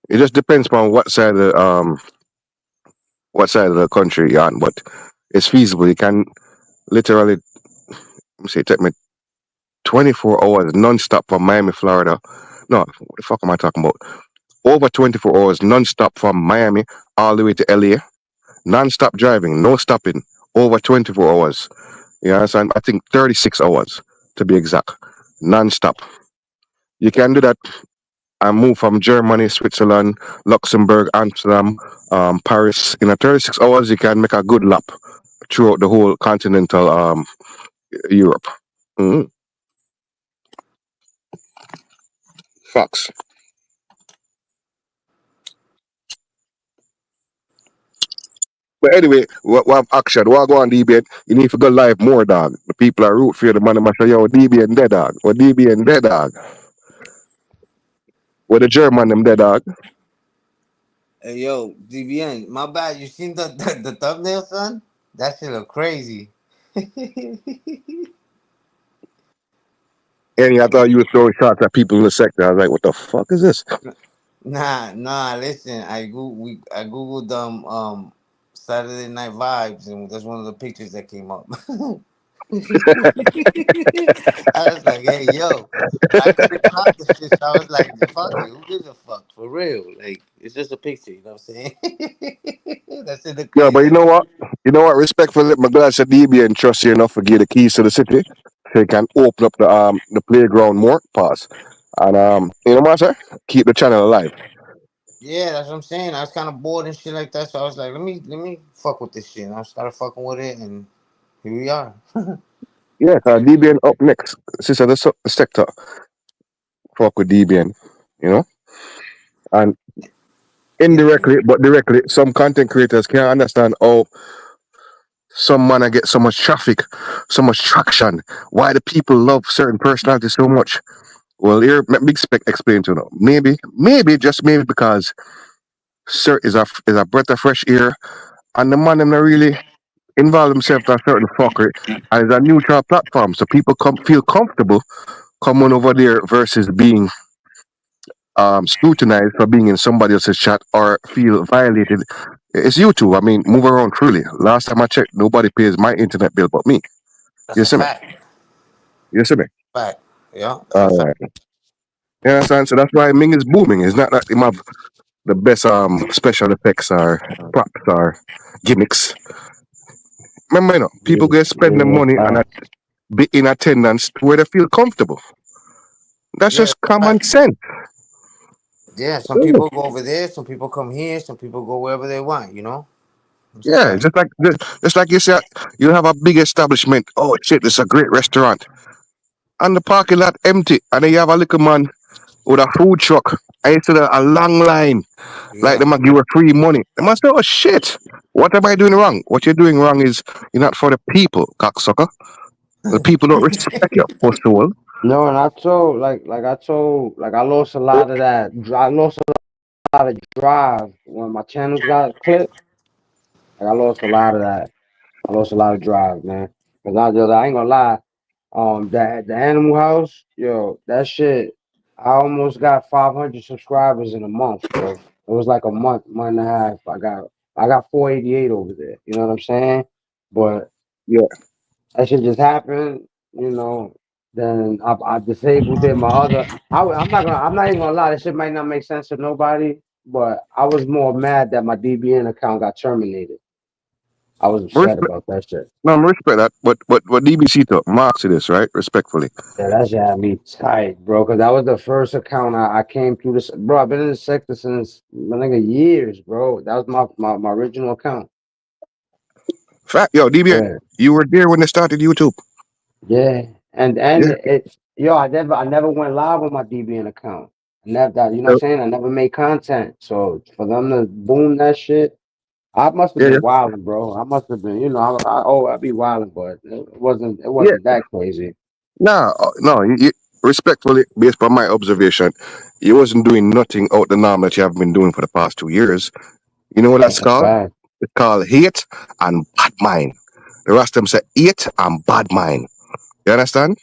It just depends on what side of the country you're on, but it's feasible. You can literally, let me say, take me 24 hours non-stop from Miami, Florida. No, what the fuck am I talking about? Over 24 hours non-stop from Miami all the way to LA. Non-stop driving, no stopping, over 24 hours. You understand? I think 36 hours to be exact. Non-stop. You can do that and move from Germany, Switzerland, Luxembourg, Amsterdam, Paris. In a 36 hours, you can make a good lap throughout the whole continental Europe. Mhm. Facts. But anyway, what action? What go on, DB? You need to go live more, dog. The people are root for you. The man must say, yo, DB and dead, dog. Or DB and dead, dog. Or the German, them dead, dog. Hey, yo, DBN, my bad. You seen the thumbnail, son? That shit look crazy. And I thought you were throwing shots at people in the sector. I was like, what the fuck is this? Nah. Listen, I googled Saturday Night Vibes, and that's one of the pictures that came up. I was like, hey, yo, but I couldn't crop the shit, so I was like, fuck it, who gives a fuck for real? Like, it's just a picture, you know what I'm saying? That's in the Yeah, but you crazy. know what? You know what? Respectfully, my glad said DB and trust you enough to give the keys to the city so you can open up the playground more. Pause. And you know what I say? Keep the channel alive. Yeah, that's what I'm saying. I was kind of bored and shit like that, so I was like, let me fuck with this shit. And I started fucking with it, and here we are. Yeah, DBN up next. Sister the sector. Fuck with DBN. You know? And Yeah. indirectly, but directly, some content creators can't understand how some man I get so much traffic, so much traction. Why the people love certain personalities so much. Well, here, let me explain to you now. Maybe, just maybe because Sir is a breath of fresh air, and the man them not really involve themselves in a certain fuckery, and it's a neutral platform, so people feel comfortable coming over there versus being scrutinized for being in somebody else's chat or feel violated. It's you two. I mean, move around freely. Last time I checked, nobody pays my internet bill but me. That's You a see me? fact. You see me? Fact. Yeah, that's a All fact. right. You understand? So that's why Ming is booming. It's not that him have the best special effects or props or gimmicks. Remember, people Yeah, go spend the yeah, money and facts. be in attendance to where they feel comfortable. That's Yeah, just that's a common fact. sense. Yeah, some Yeah, people go over there, some people come here, some people go wherever they want, you know? It's a yeah, fact. just like you said, you have a big establishment. Oh shit, this is a great restaurant, and the parking lot empty, and then you have a little man. with a food truck. I used to do a long line. Like Yeah. them a give her free money. They must say, oh shit. What am I doing wrong? What you're doing wrong is you're not for the people, cocksucker. The people don't respect you, poor soul. No, and I told, like I lost a lot of that. I lost a lot of drive when my channels got clipped. Like I lost a lot of that. I lost a lot of drive, man. Cause I ain't gonna lie. The Animal House, yo, that shit. I almost got 500 subscribers in a month, bro. It was like a month and a half. I got 488 over there. You know what I'm saying? But Yeah. that shit just happened, you know. Then I disabled it. My other, I'm not even gonna lie. This shit might not make sense to nobody, but I was more mad that my DBN account got terminated. I was upset Respect, about that shit. no, I respect that. But DBC to marks it is, right? Respectfully. Yeah, that shit had me tight, bro. Cause that was the first account I came through this. Bro, I've been in the sector since my nigga years, bro. That was my original account. Fact, yo, DBN, Yeah, you were there when they started YouTube. yeah. And Yeah. yo, I never went live on my DBN account. I never that, you know what I'm saying? I never made content. So for them to boom that shit, I must have Yeah, yeah. been wilding, bro. I must have been, I'd be wilding, but it Yeah. wasn't that crazy. Nah, no, respectfully, based on my observation, you wasn't doing nothing out the norm that you have been doing for the past 2 years. You know what that's That's a called? fact. It's called hate and bad mind. The rest of them say hate and bad mind. You understand?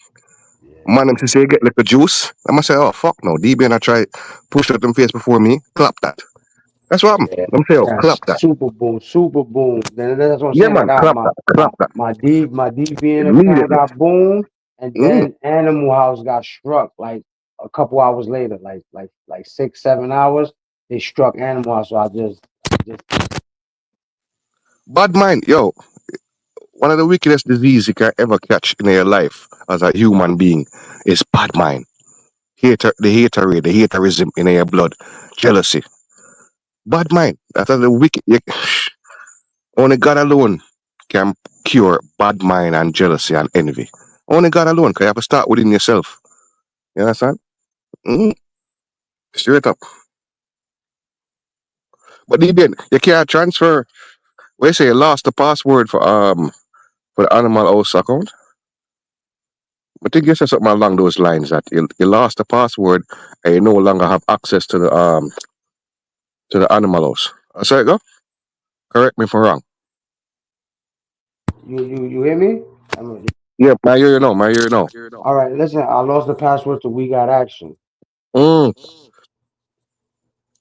Yeah, Man, them to say get like a juice. I must say, oh fuck no, DB and I try push out them face before me, clap that. That's what I'm. yeah. Them say, oh, Yeah, clap that. super boom, super boom. Then that's what I'm Yeah, saying. I man, got clap that, clap that my DBN account immediately. got boomed, and Mm. then Animal House got struck like a couple hours later, like 6, 7 hours. They struck Animal House, so I just Bad mind, yo. One of the wickedest diseases you can ever catch in your life as a human being is bad mind. The haterism in your blood, jealousy. Bad mind. That's the wicked. Only God alone can cure bad mind and jealousy and envy. Only God alone, because you have to start within yourself. You understand? Mm, straight up. But even you can't transfer. We say you lost the password for the Animal House account. I think you said something along those lines that you lost the password and you no longer have access to the Animal House. I say go. Correct me if I'm wrong. you hear me? Yeah, my ear you know, my ear you know. All right, listen. I lost the password to We Got Action. Mm.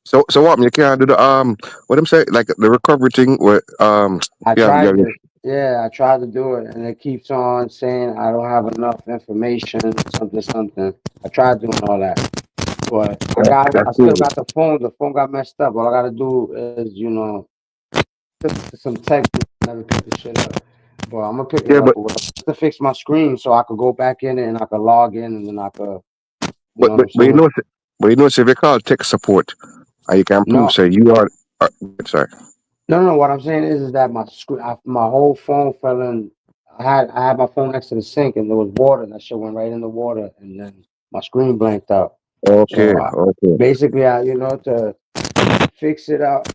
So what? You can't do the what them say like the recovery thing where I yeah, tried to, yeah, I tried to do it, and it keeps on saying I don't have enough information, something, something. I tried doing all that, but that's I still crazy. got the phone. The phone got messed up. All I gotta do is, some text and never pick the shit up. But I'm gonna pick it Yeah, up. But I have to fix my screen so I could go back in it and I could log in and then I could, you but know what but I'm but you saying? know but you know if you call tech support and you can prove No, say you are sorry. no. What I'm saying is that my screen, my whole phone fell in. I had my phone next to the sink, and there was water, and that shit went right in the water, and then my screen blanked out. Okay, So okay. basically, to fix it out.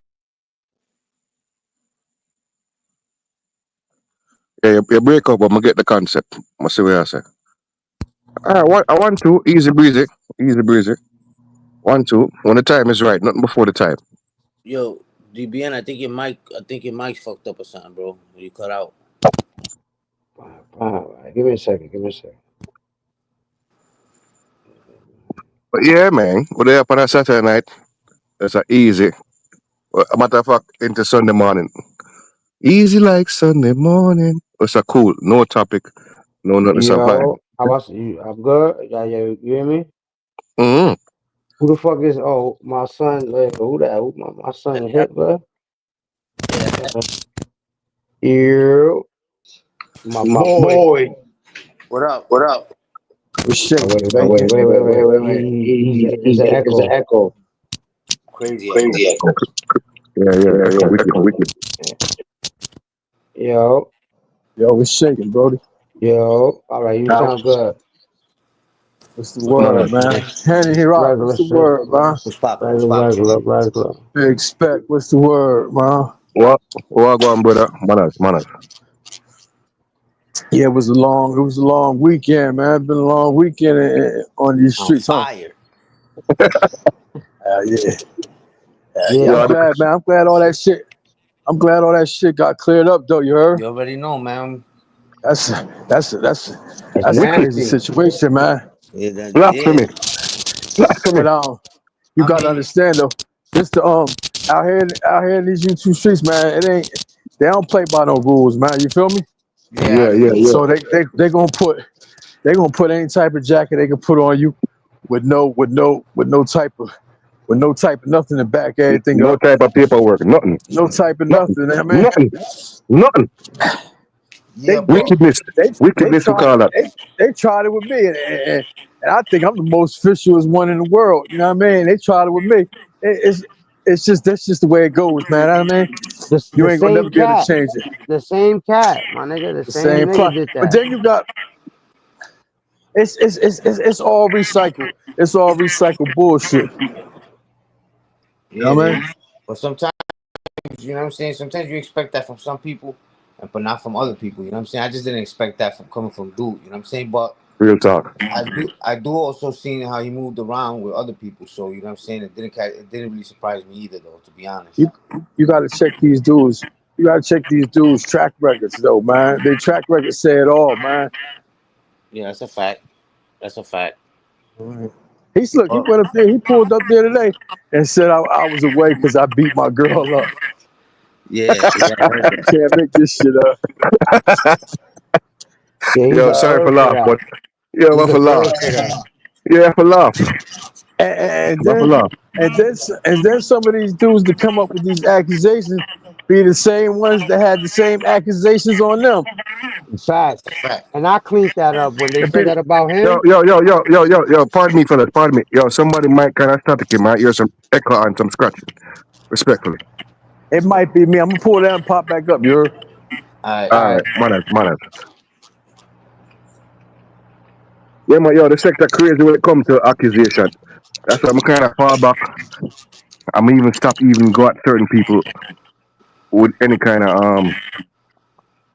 Yeah, you break up, I'm gonna get the concept. I see what I say. I want to easy breezy. One two when the time is right, nothing before the time. Yo, DBN, I think your mic's fucked up or something, bro. You cut out. All right, give me a second. Give me a second. But yeah, man, we're there up on a Saturday night. That's a easy. A matter of fact, into Sunday morning. Easy like Sunday morning. It's a cool, no topic, no nothing survive. Yo, how about you? I'm good. Yeah, yeah. You hear me? Mm-hmm. Who the fuck is? Oh, my son. Who that? Who, my son Hitler. Yeah. You, my My boy. boy. What up? What up? What's Oh, shaking, wait, bro? wait, wait, wait, wait. Wait. There's an There's an echo. echo. Crazy echo. Crazy echo. Yeah, yeah, Yeah, echo yeah. wicked. Echo wicked. Yo, Yo, what's shaking, Brody? yo. All right, you sound good. What's the Manners. word, man? Henry Rock, what's Regular the shit. word, man? What's poppin'? What's Regular, poppin'? regular, regular. Big Spec, what's the word, man? What go on, brother? Manners. Yeah, it was a long weekend, man. It's been a long weekend on these On streets, huh? fire. Yeah. Yeah, I'm Yeah, glad, man. I'm glad all that shit got cleared up, though. You heard? You already know, man. That's that's that's it's that's a crazy nasty. situation, man. Yeah, that, yeah. blasphemy. Blasphemy. But you I gotta mean, understand though, this the out here in these YouTube streets, man. They don't play by no rules, man. You feel me? yeah, I Yeah, yeah, agree. yeah. So they gonna put any type of jacket they can put on you with no type of nothing to back everything No up. type of paperwork. Nothing. No type of Nothing. nothing. I mean, Nothing. Nothing. they Yeah, they but Wickedness. they Wickedness we tried call that. they tried it with me, and I think I'm the most officialist one in the world. You know what I mean? They tried it with me. It's just that's just the way it goes, man. I mean, you The ain't gonna same never be able to cat. change it. The same cat, my nigga. The The same same nigga plot. did But that. then you got it's all recycled. It's all recycled bullshit. You yeah, know it what I mean? is. But sometimes, you know what I'm saying? Sometimes you expect that from some people, but not from other people. You know what I'm saying? I just didn't expect that from coming from dude. You know what I'm saying? But Real talk. I do also see how he moved around with other people. So you know what I'm saying? It didn't really surprise me either, though. To be honest. You you got to check these dudes. You got to check these dudes' track records, though, man. Their track records say it all, man. Yeah, that's a fact. That's a fact. Right. He But went up there. He pulled up there today and said I was away because I beat my girl up. yeah, I heard that. Can't make this shit up. Yeah, he's Yo, a sorry for bird for laugh, that. but yeah, I'm He's off a a laugh. bird for that. Yeah, for laugh. And I'm off a then laugh. some of these dudes that come up with these accusations be the same ones that had the same accusations on them. Facts. That's a fact. And I cleaned that up when they And said be, that about Yo, him. yo, yo, yo, yo, yo, yo. Pardon me, fellas. Pardon me. Yo, somebody might kind of static in my ear, some echo and some scratching. Respectfully. it might be me. I'm gonna pull that and pop back up. You heard? All right. All All right, right. manners. Yeah, man, yo, the sector crazy when it comes to accusation. That's why I'm kind of far back. I'm even stop even go at certain people with any kind of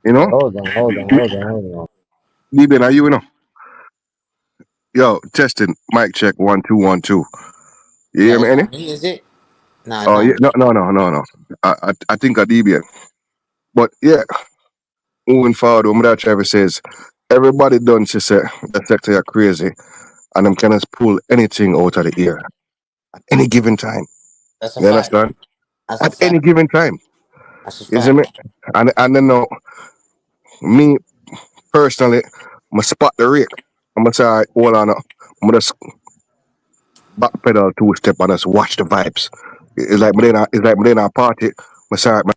you know. Hold on. Even are you know? Yo, testing, mic check 1 2 1 2. You Nah, hear me? it's Any? not me, is it? Nah, it's Oh not yeah, me. no. I think I deviate. But yeah, moving forward, what that Travis says, everybody done to say the sector are crazy and them can just pull anything out of the ear at any given time. That's a You fact. understand? That's a At any fact. given time. That's a You see me? fact. And then now, me personally, I'm spot the rate. I'm gonna say, all right, hold on, I'm gonna just backpedal 2 step and just watch the vibes. It's like me in a party. I'm sorry, my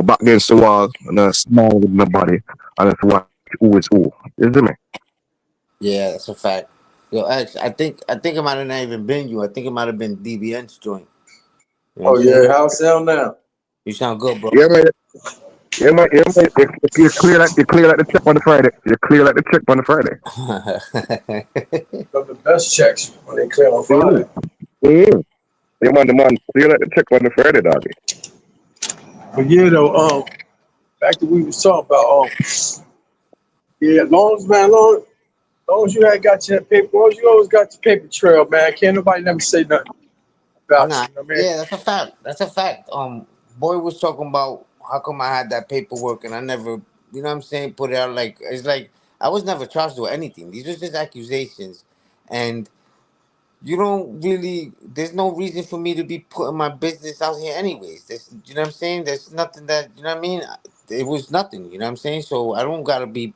back against the wall and I smile with my body and just watch who is who. You see me? Yeah, that's a fact. Yo, X, I think it might have not even been you. I think it might have been DBN's joint. You know what I'm Oh saying? yeah, how it sound now? You sound good, bro. Yeah, man. Yeah, man. You clear like the check on the Friday. You clear like the check on the Friday. Got the best checks when they clear on Mm-hmm. Friday. Mm-hmm. Yeah, man, the man clear like the check on the Friday, doggy. But yeah, though, back to what we was talking about. Yeah, long as you had got your paper, long as you always got your paper trail, man. Can't nobody never say nothing about Nah, you. You know what I mean? yeah, that's a fact. That's a fact. Boy was talking about how come I had that paperwork and I never, you know what I'm saying, put it out. Like it's like I was never charged with anything. These were just accusations, and you don't really. There's no reason for me to be putting my business out here, anyways. You know what I'm saying. There's nothing that you know what I mean. It was nothing. You know what I'm saying. So I don't gotta be.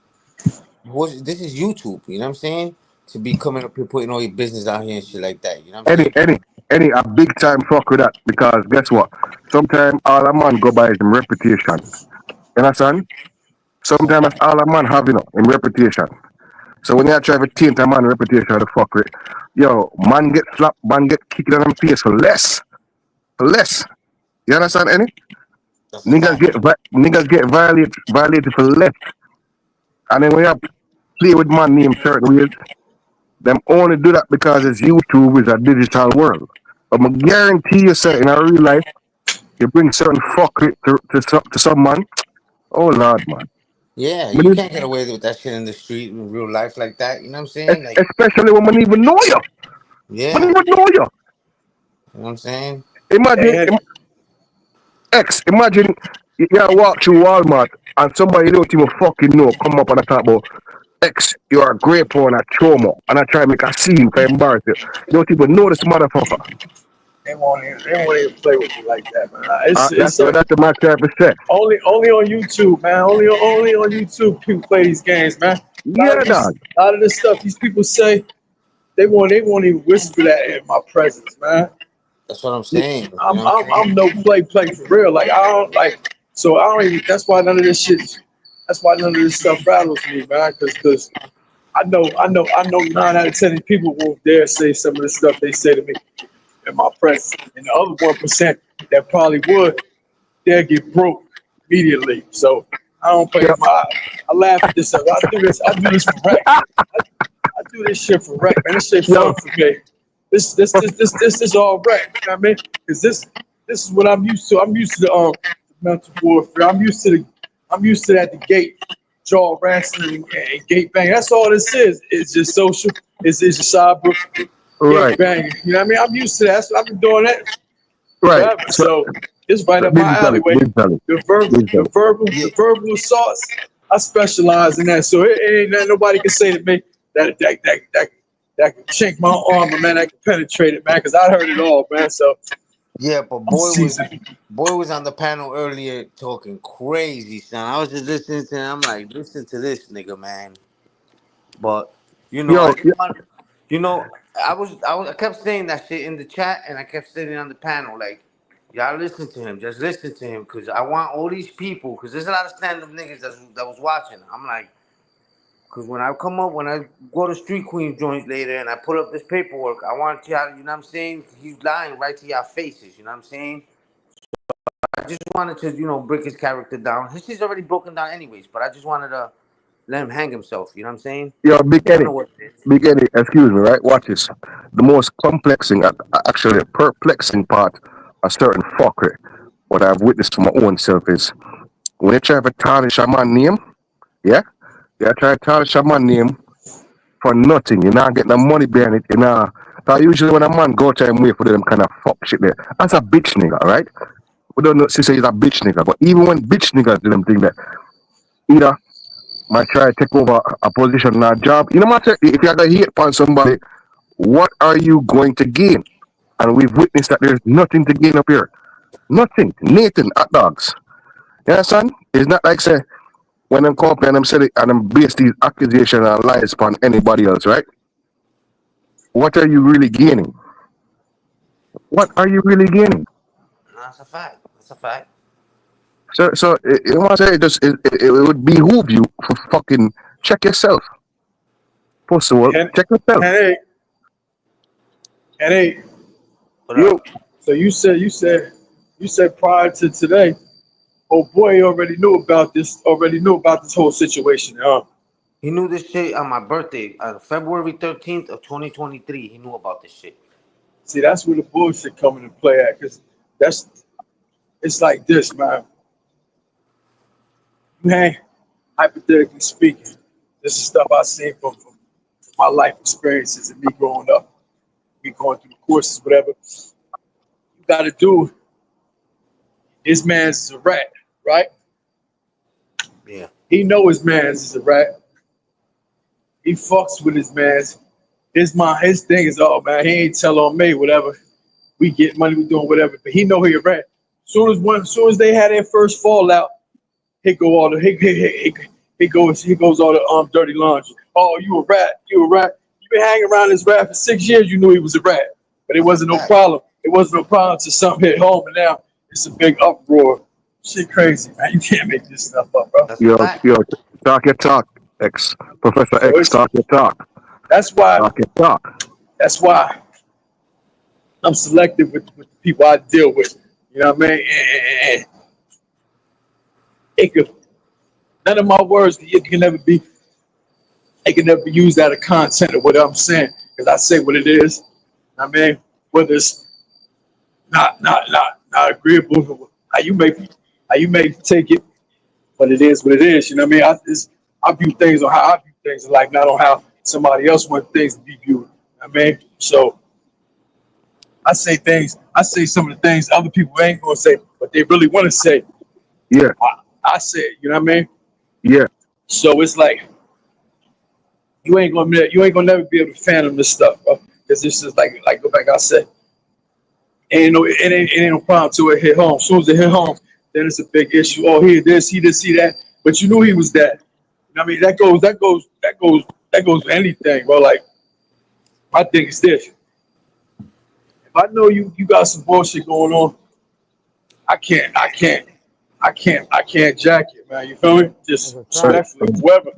This is YouTube. You know what I'm saying. To be coming up here putting all your business out here and shit like that. You know what I'm Any, saying. any, a big time fuck with that because guess what? Sometimes all a man go by is him reputation. You understand? That's a Sometimes that's fact. all a man have, in reputation. So when you try to taint a man reputation to fuck with, yo, man get slapped, man get kicked in the face for less. For less. You understand any? That's a fact. Niggas get violated for less. And then when you have play with my name certain ways. Them only do that because it's YouTube is a digital world. But I guarantee you, sir, in a real life, you bring certain fuckery to some man. Oh Lord, man. Yeah, I you mean, can't get away with that shit in the street in real life like that. You know what I'm saying? Like, especially when man even know you. Man yeah, even know you. you know what I'm saying? Hey, Imagine, imagine you walk through Walmart and somebody you don't even fucking know come up and I talk about X, you are a great porn at trauma and I try to make a scene for embarrass you. You don't even know this motherfucker. they won't even play with me like that, man. It's That's the my type of set. only on YouTube, man. Only on YouTube people play these games, man. Yeah, dog. A lot of this stuff these people say they won't even whisper that in my presence, man. That's what I'm saying. You know I'm what I'm I'm saying? I'm no play for real. Like I don't like so I don't even. That's why none of this shit. That's why none of this stuff rattles me, man. Because I know 9 out of 10 people won't dare say some of the stuff they say to me in my presence, and the other 1% that probably would, they'll get broke immediately. So I don't play. Yeah, I laugh at this stuff. I do this. I do this for rec. I do this shit for rec, man. This shit yo, fun for me. This is all rec. You know what I mean? Because this is what I'm used to. I'm used to the mental warfare. I'm used to that the gate jaw wrestling and gate bang. That's all this is. It's just social. It's just cyber gate right, banging. You know what I mean? I'm used to that. I've been doing that right. forever. So it's right up my Digitally, alleyway. digitally, The verbal, the digitally. verbal, Yeah, the verbal assaults. I specialize in that. So it ain't nothing nobody can say to me that can shake my armor, man. That can penetrate it, man. Because I heard it all, man. So yeah, but I'm seasoned. boy was on the panel earlier talking crazy, son. I was just listening to him. I'm like, listen to this nigga, man. But I Yo, just want, I kept saying that shit in the chat, and I kept saying it on the panel, like, y'all listen to him, just listen to him, cause I want all these people, cause there's a lot of stand-up niggas that was watching. I'm like, cause when I go to Street Queen joint later, and I pull up this paperwork, I want y'all, you know what I'm saying? He's lying right to your faces, you know what I'm saying? I just wanted to, break his character down. His shit's already broken down anyways, but I just wanted to let him hang himself, you know what I'm saying? yo, Big I Eddie, know what it is. Big Eddie, excuse me, right? Watch this. The most complexing, actually perplexing part of certain fuckery, what I've witnessed to my own self is when they try to tarnish a man name, yeah? They try to tarnish a man name for nothing. You're not getting the money behind it, you know. So usually when a man go try and wait for them kind of fuck shit there, that's a bitch nigga, right? We don't know say he's a bitch nigga, but even when bitch niggas do them thing that either might try to take over a position or a job, you know matter if you're gonna hate upon somebody, what are you going to gain? And we've witnessed that there's nothing to gain up here. Nothing. Nathan hot dogs. You understand? It's not like say when I'm company and I'm saying and I'm base these accusations and lies upon anybody else, right? What are you really gaining? What are you really gaining? No, that's a fact. That's a fact. So you know what I'm saying? It would behoove you for fucking check yourself. First of all, And check yourself. hey, and hey. What You up? So you said prior to today, oh boy already knew about this whole situation, huh? He knew this shit on my birthday, on February 13th of 2023. He knew about this shit. See, that's where the bullshit come into play at, because that's it's like this, man. Man, hypothetically speaking, this is stuff I seen from my life experiences and me growing up, me going through the courses, whatever. You gotta do his man's is a rat, right? Yeah. He know his man's is a rat. He fucks with his man's. His thing is, oh man, he ain't tell on me, whatever. We get money, we doing whatever. But he know he a rat. Soon as they had their first fallout, he go all the he goes all the dirty laundry. Oh, you a rat, you a rat. You been hanging around this rat for 6 years, you knew he was a rat. But it That's a wasn't no fact. problem. It wasn't no problem till something hit home, and now it's a big uproar. Shit crazy, man. You can't make this stuff up, bro. That's a yo fact. yo talk your talk, X Professor So X. Talk your talk. that's why Talk your talk. that's why I'm selective with the people I deal with. You know what I mean? And it could none of my words can ever be It can never be used out of content of what I'm saying because I say what it is. I mean, whether it's not agreeable with how you may take it, but it is what it is. You know what I mean? I view things on how I view things, like not on how somebody else wants things to be viewed. I mean, so I say things. I say some of the things other people ain't gonna say, but they really want to say. Yeah, I say it. You know what I mean? yeah. So it's like you ain't gonna never be able to fathom this stuff, bro. Because this is like go back. I said, it ain't no problem till it hit home. As soon as it hit home, then it's a big issue. Oh, he did see that, but you knew he was that. You know what I mean? That goes with anything, bro. Like my thing is this: if I know you got some bullshit going on, I can't, I can't, I can't jack it, man. You feel me? That's Just a Right, fact. respectfully, whoever.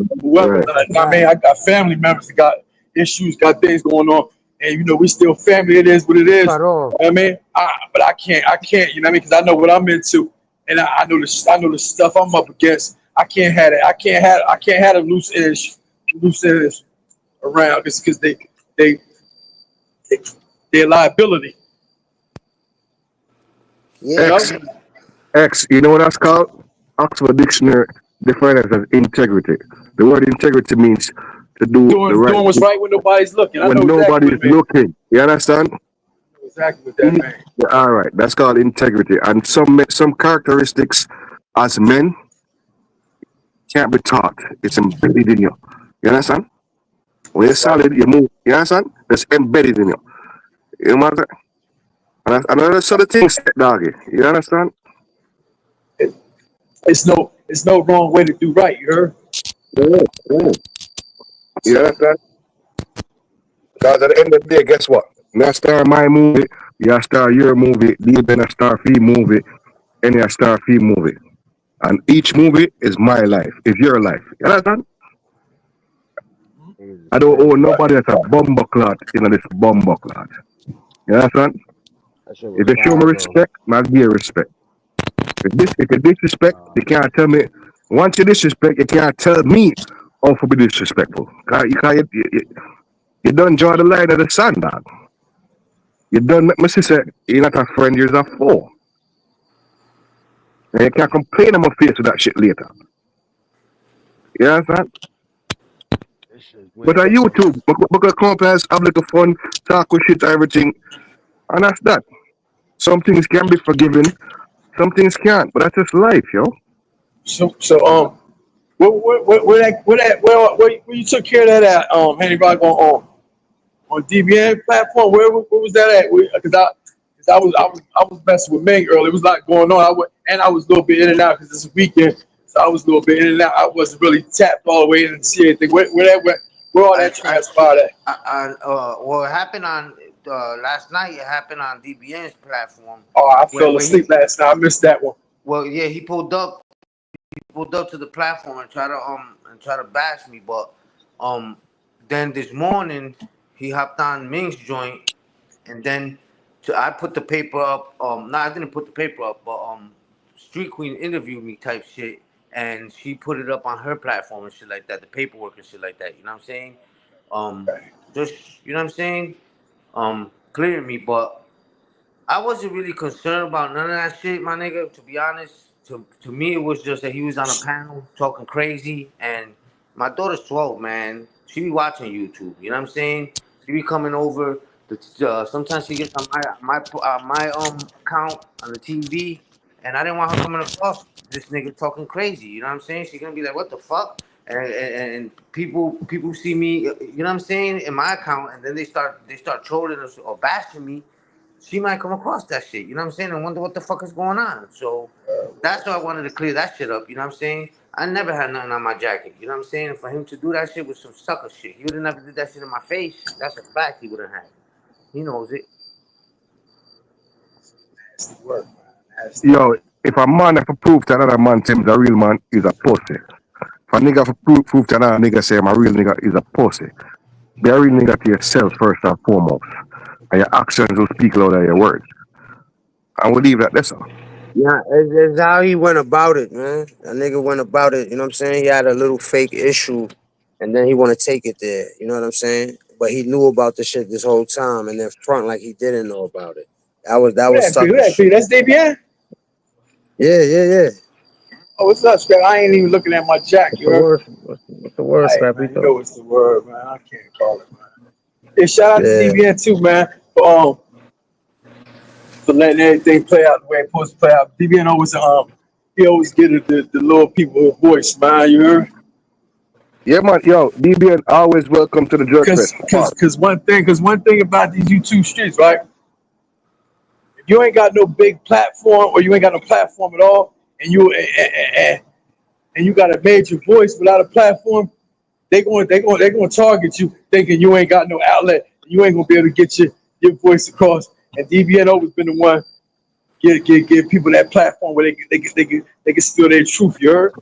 right. That's a I mean, fact. I got family members that got issues, got things going on, and we still family. It is what it is. Cut off. You know what I mean, but I can't. You know what I mean? Because I know what I'm into, and I know the stuff I'm up against. I can't have it. I can't have a loose ends around just because they they they're a liability. You Yeah, know? X, X, you know what that's called? Oxford Dictionary defines it as integrity. The word integrity means to do the right Doing what's thing right when nobody's looking. I when know exactly nobody what is it means. looking. You understand? I know exactly what that means. Yeah, all right, that's called integrity. And some characteristics as men can't be taught. It's embedded in you. You understand? When you're Right. solid, you move. You understand? That's embedded in you. You know what I'm saying? And another sort of things, doggy. You understand? It, it's no wrong way to do right. You heard? Yeah, yeah. You So understand? Because at the end of the day, guess what? Me I star my movie, you star your movie, Deal Ben a star fee movie, and you star fee movie. And each movie is my life, is your life. You understand? Jesus I don't owe Christ. right. nobody that's a bumbo clot in this bumbo clot. You understand? That shit was If you show me fire, though. respect, I give you respect. If you disrespect, Uh, you can't tell me. Once you disrespect, you can't tell me how to be disrespectful. You don't draw the line of the sun, dog. You don't make me say you're not a friend, you're a foe. And you can't complain on my face with that shit later. You understand? this shit's But on wicked, though. YouTube, because companies have like a fun, talk with shit, everything, and that's that. Some things can be forgiven, some things can't. But that's just life, yo. So where you took care of that at Henry Rock on DBN platform? Where was that at? Because I was messing with Meg earlier. It was a lot going on. I was a little bit in and out because it's a weekend, so I was a little bit in and out. I wasn't really tapped all the way in and see anything. Where all that transpired at? Well, it happened on last night. It happened on DBN's platform, Oh, I fell where he, asleep last night. I missed that one. well, yeah, pulled up to the platform and try to bash me, but um, then this morning he hopped on Ming's joint, and then I put the paper up. No, I didn't put the paper up, but Street Queen interviewed me type shit, and she put it up on her platform and shit like that, the paperwork and shit like that. You know what I'm saying? Um, just you know what I'm saying? Clearing me, but I wasn't really concerned about none of that shit, my nigga. To be honest, to me, it was just that he was on a panel talking crazy, and my daughter's 12, man. She be watching YouTube. You know what I'm saying? She be coming over. Sometimes she gets on my account on the TV, and I didn't want her coming across this nigga talking crazy. You know what I'm saying? She's gonna be like, "What the fuck?" And people see me, you know what I'm saying, in my account, and then they start trolling us or bashing me. She might come across that shit, you know what I'm saying, and wonder what the fuck is going on. So that's why I wanted to clear that shit up, you know what I'm saying? I never had nothing on my jacket, you know what I'm saying? And for him to do that shit was some sucker shit. He would have never did that shit in my face. That's a fact he would have had. He knows it. Nasty work, man. Nasty. Yo, if a man have to prove to another man say he's a real man, he's a pussy. If a nigga have to prove to another nigga say I'm a real nigga, he's a pussy. Be a real nigga to yourself first and foremost. And your actions will speak louder than your words. And we'll leave that there, sir. Yeah, it's how he went about it, man. That nigga went about it, you know what I'm saying? He had a little fake issue and then he want to take it there. You know what I'm saying? But he knew about the shit this whole time, and then front like he didn't know about it. That Who was that be? Who sucker that be? shit. That's DBN? Yeah, yeah, yeah. Oh, what's up, Scrap? I ain't even looking at my jack, What's you the heard? word? What's the word, Hey, man, you Scrappy? know what's the word, man. I can't call it, man. Yeah, shout out to Yeah. DBN too, man, for letting everything play out the way it's supposed to play out. DBN always, he always get the little people a voice, man, you heard? Yeah, man. Yo, DBN always welcome to the Drug Fest. Pause. Cause one thing about these YouTube streets, right? If you ain't got no big platform or you ain't got no platform at all, and you got a major voice without a platform, they going to target you, thinking you ain't got no outlet. You ain't gonna be able to get your voice across. And DBN always been the one give people that platform where they can spill their truth. You heard?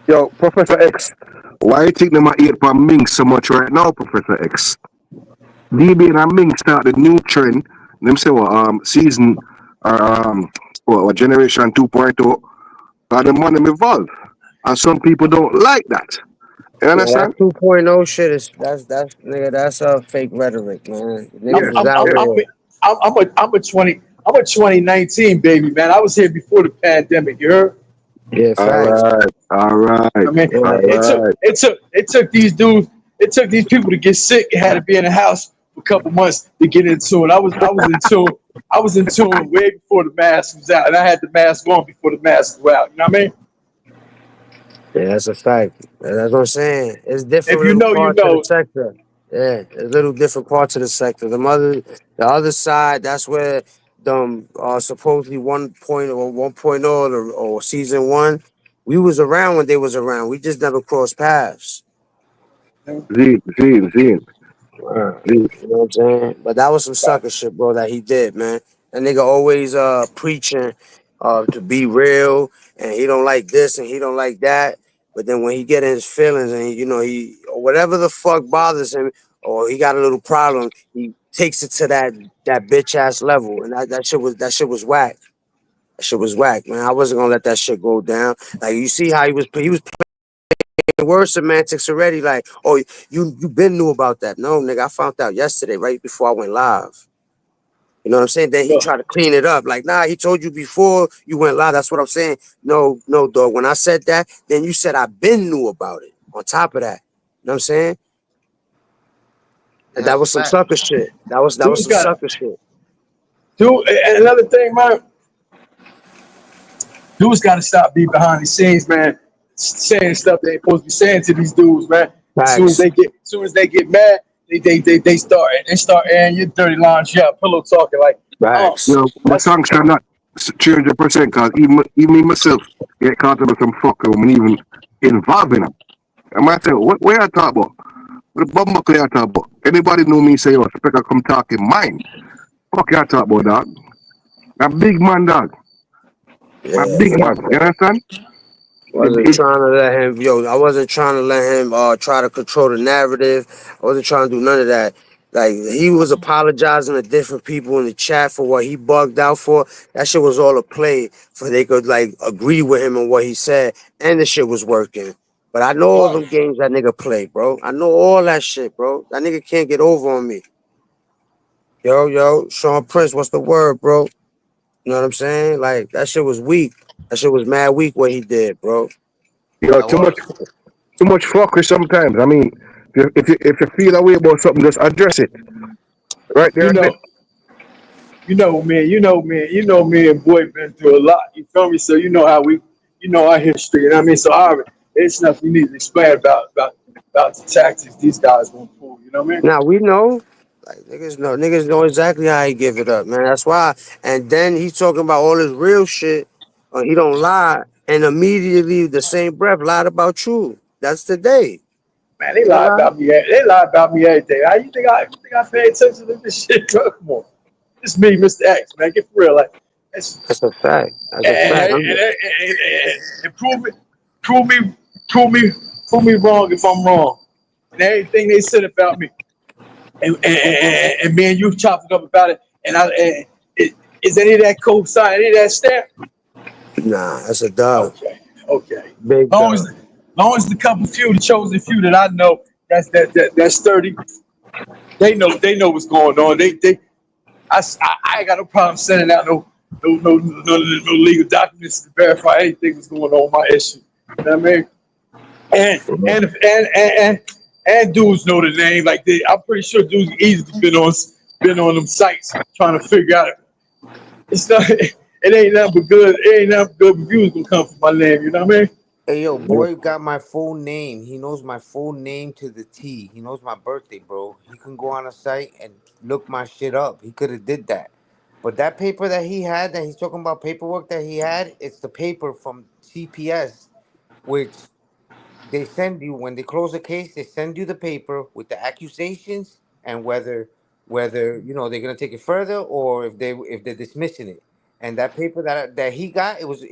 Yo, Professor X, why you think them are eat for Ming so much right now, Professor X? DB and Ming start the new trend. Them say what season or what generation 2.0 the money evolve. And some people don't like that. You Yeah, that understand? 2.0 shit is that's nigga, that's a fake rhetoric, man. I'm Niggas Yeah, is out yeah. here. I'm a 2019 baby, man. I was here before the pandemic. You heard? Yeah, All facts. right, all right, I mean, all Yeah. right. it took these dudes, it took these people to get sick and had to be in the house for a couple months to get in tune. I was in tune way before the mask was out, and I had the mask on before the mask was out. You know what I mean? Yeah, that's a fact. That's what I'm saying. It's different If you little know, you parts of the know. sector. Yeah, there's little different parts of the sector. The other side, that's where them supposedly 1.0 or season one. We was around when they was around. We just never crossed paths. Zine. Right. You know what I'm saying? But that was some sucker shit, bro, that he did, man. That nigga always preaching to be real, and he don't like this and he don't like that. But then when he get in his feelings and he or whatever the fuck bothers him, or he got a little problem, he takes it to that bitch ass level, and that shit was whack. That shit was whack, man. I wasn't gonna let that shit go down. Like you see how he was word semantics already. Like, oh, you been knew about that. No, nigga, I found out yesterday, right before I went live. You know what I'm saying? Then he Look, tried to clean it up. Like, nah, he told you before you went live. That's what I'm saying. No, no, dog. When I said that, then you said I been knew about it. On top of that. You know what I'm saying? And that That's a was some fact. sucker shit. That was dude's some got sucker shit. dude. And another thing, man, dudes got to stop being behind the scenes, man, saying stuff they ain't supposed to be saying to these dudes, man. Facts. As soon as they get mad, they start airing your dirty laundry out, pillow talking like, oh, Facts. Yo, my that's songs are not 300% because even me myself get caught up with some fuck and even involved in them. I might say, what I talk about? What the bumbuckle I talk about? Anybody know me say, oh, expect I come talk in mine. Fuck you talk about, dog. I'm big man, dog. I'm Yeah, big man. facts. You understand? Wasn't trying to let him, I wasn't trying to let him try to control the narrative. I wasn't trying to do none of that. Like, he was apologizing to different people in the chat for what he bugged out for. That shit was all a play for they could like agree with him on what he said, and the shit was working. But I know all right. them games that nigga play, bro. I know all that shit, bro. That nigga can't get over on me. Yo, Sean Prince, what's the word, bro? You know what I'm saying? Like, that shit was weak. That shit was mad weak what he did, bro. Yo, I was. too much fuckery sometimes. I mean, if you feel a way about something, just address it right there You and then. know, you know me and boy been through a lot. You feel me? So you know you know our history. You know what I mean? So it's nothing you need to explain about the tactics these guys gonna pull. You know what I mean? Now we know, like niggas know exactly how he give it up, man. That's why. And then he's talking about all his real shit. He don't lie, and immediately the same breath lied about you. That's the day. Man, they Nigga lie lie. about me. They lie about me every day. How you think I pay attention to this shit? Come on, it's me, Mr. X. Man, get for real. Like, it's, That's a fact. That's a and, fact. and, and prove me, prove me, prove me wrong if I'm wrong. And everything they said about me, and me and you chopped it up about it. Is any of that co-sign, any of that stamp? Nah, that's a dub. Okay, okay. Big Long as dub. long as the couple few, the chosen few that I know, that's sturdy. They know what's going on. I ain't got no problem sending out no legal documents to verify anything that's going on with my issue. You know what I mean? And and if, and dudes know the name. Like I'm pretty sure dudes easily been on them sites trying to figure out. It's not. It ain't nothing but good. It ain't nothing but good reviews gonna come from my name. You know what I mean? Hey yo, boy got my full name. He knows my full name to the T. He knows my birthday, bro. He can go on a site and look my shit up. He could have did that. But that paper that he had, that he's talking about paperwork that he had, it's the paper from CPS, which they send you when they close a case. They send you the paper with the accusations and whether they're gonna take it further or if they're dismissing it. And that paper that he got, it was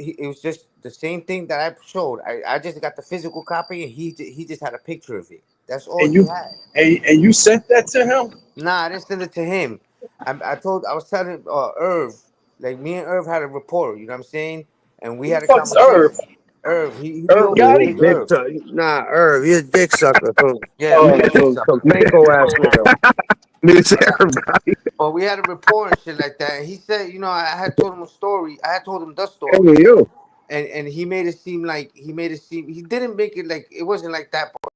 just the same thing that I showed. I just got the physical copy, and he just had a picture of it. That's all And he you had. and you sent that to him. Nah, I didn't send it to him. I was telling Irv, like me and Irv had a rapport. You know what I'm saying? And we Who the had a fuck's Herb? conversation. Irv, he be Herb over there, Yeah, he Big Gotti? dick Irv. suck. Nah, Irv, he a dick sucker. Yeah, Oh, big dick Some sucker. panko ass nigga. Nigga say But we had a rapport and shit like that. And he said, I had told him a story. I had told him the story, hey yo. and he made it seem like he didn't make it like it wasn't like that. But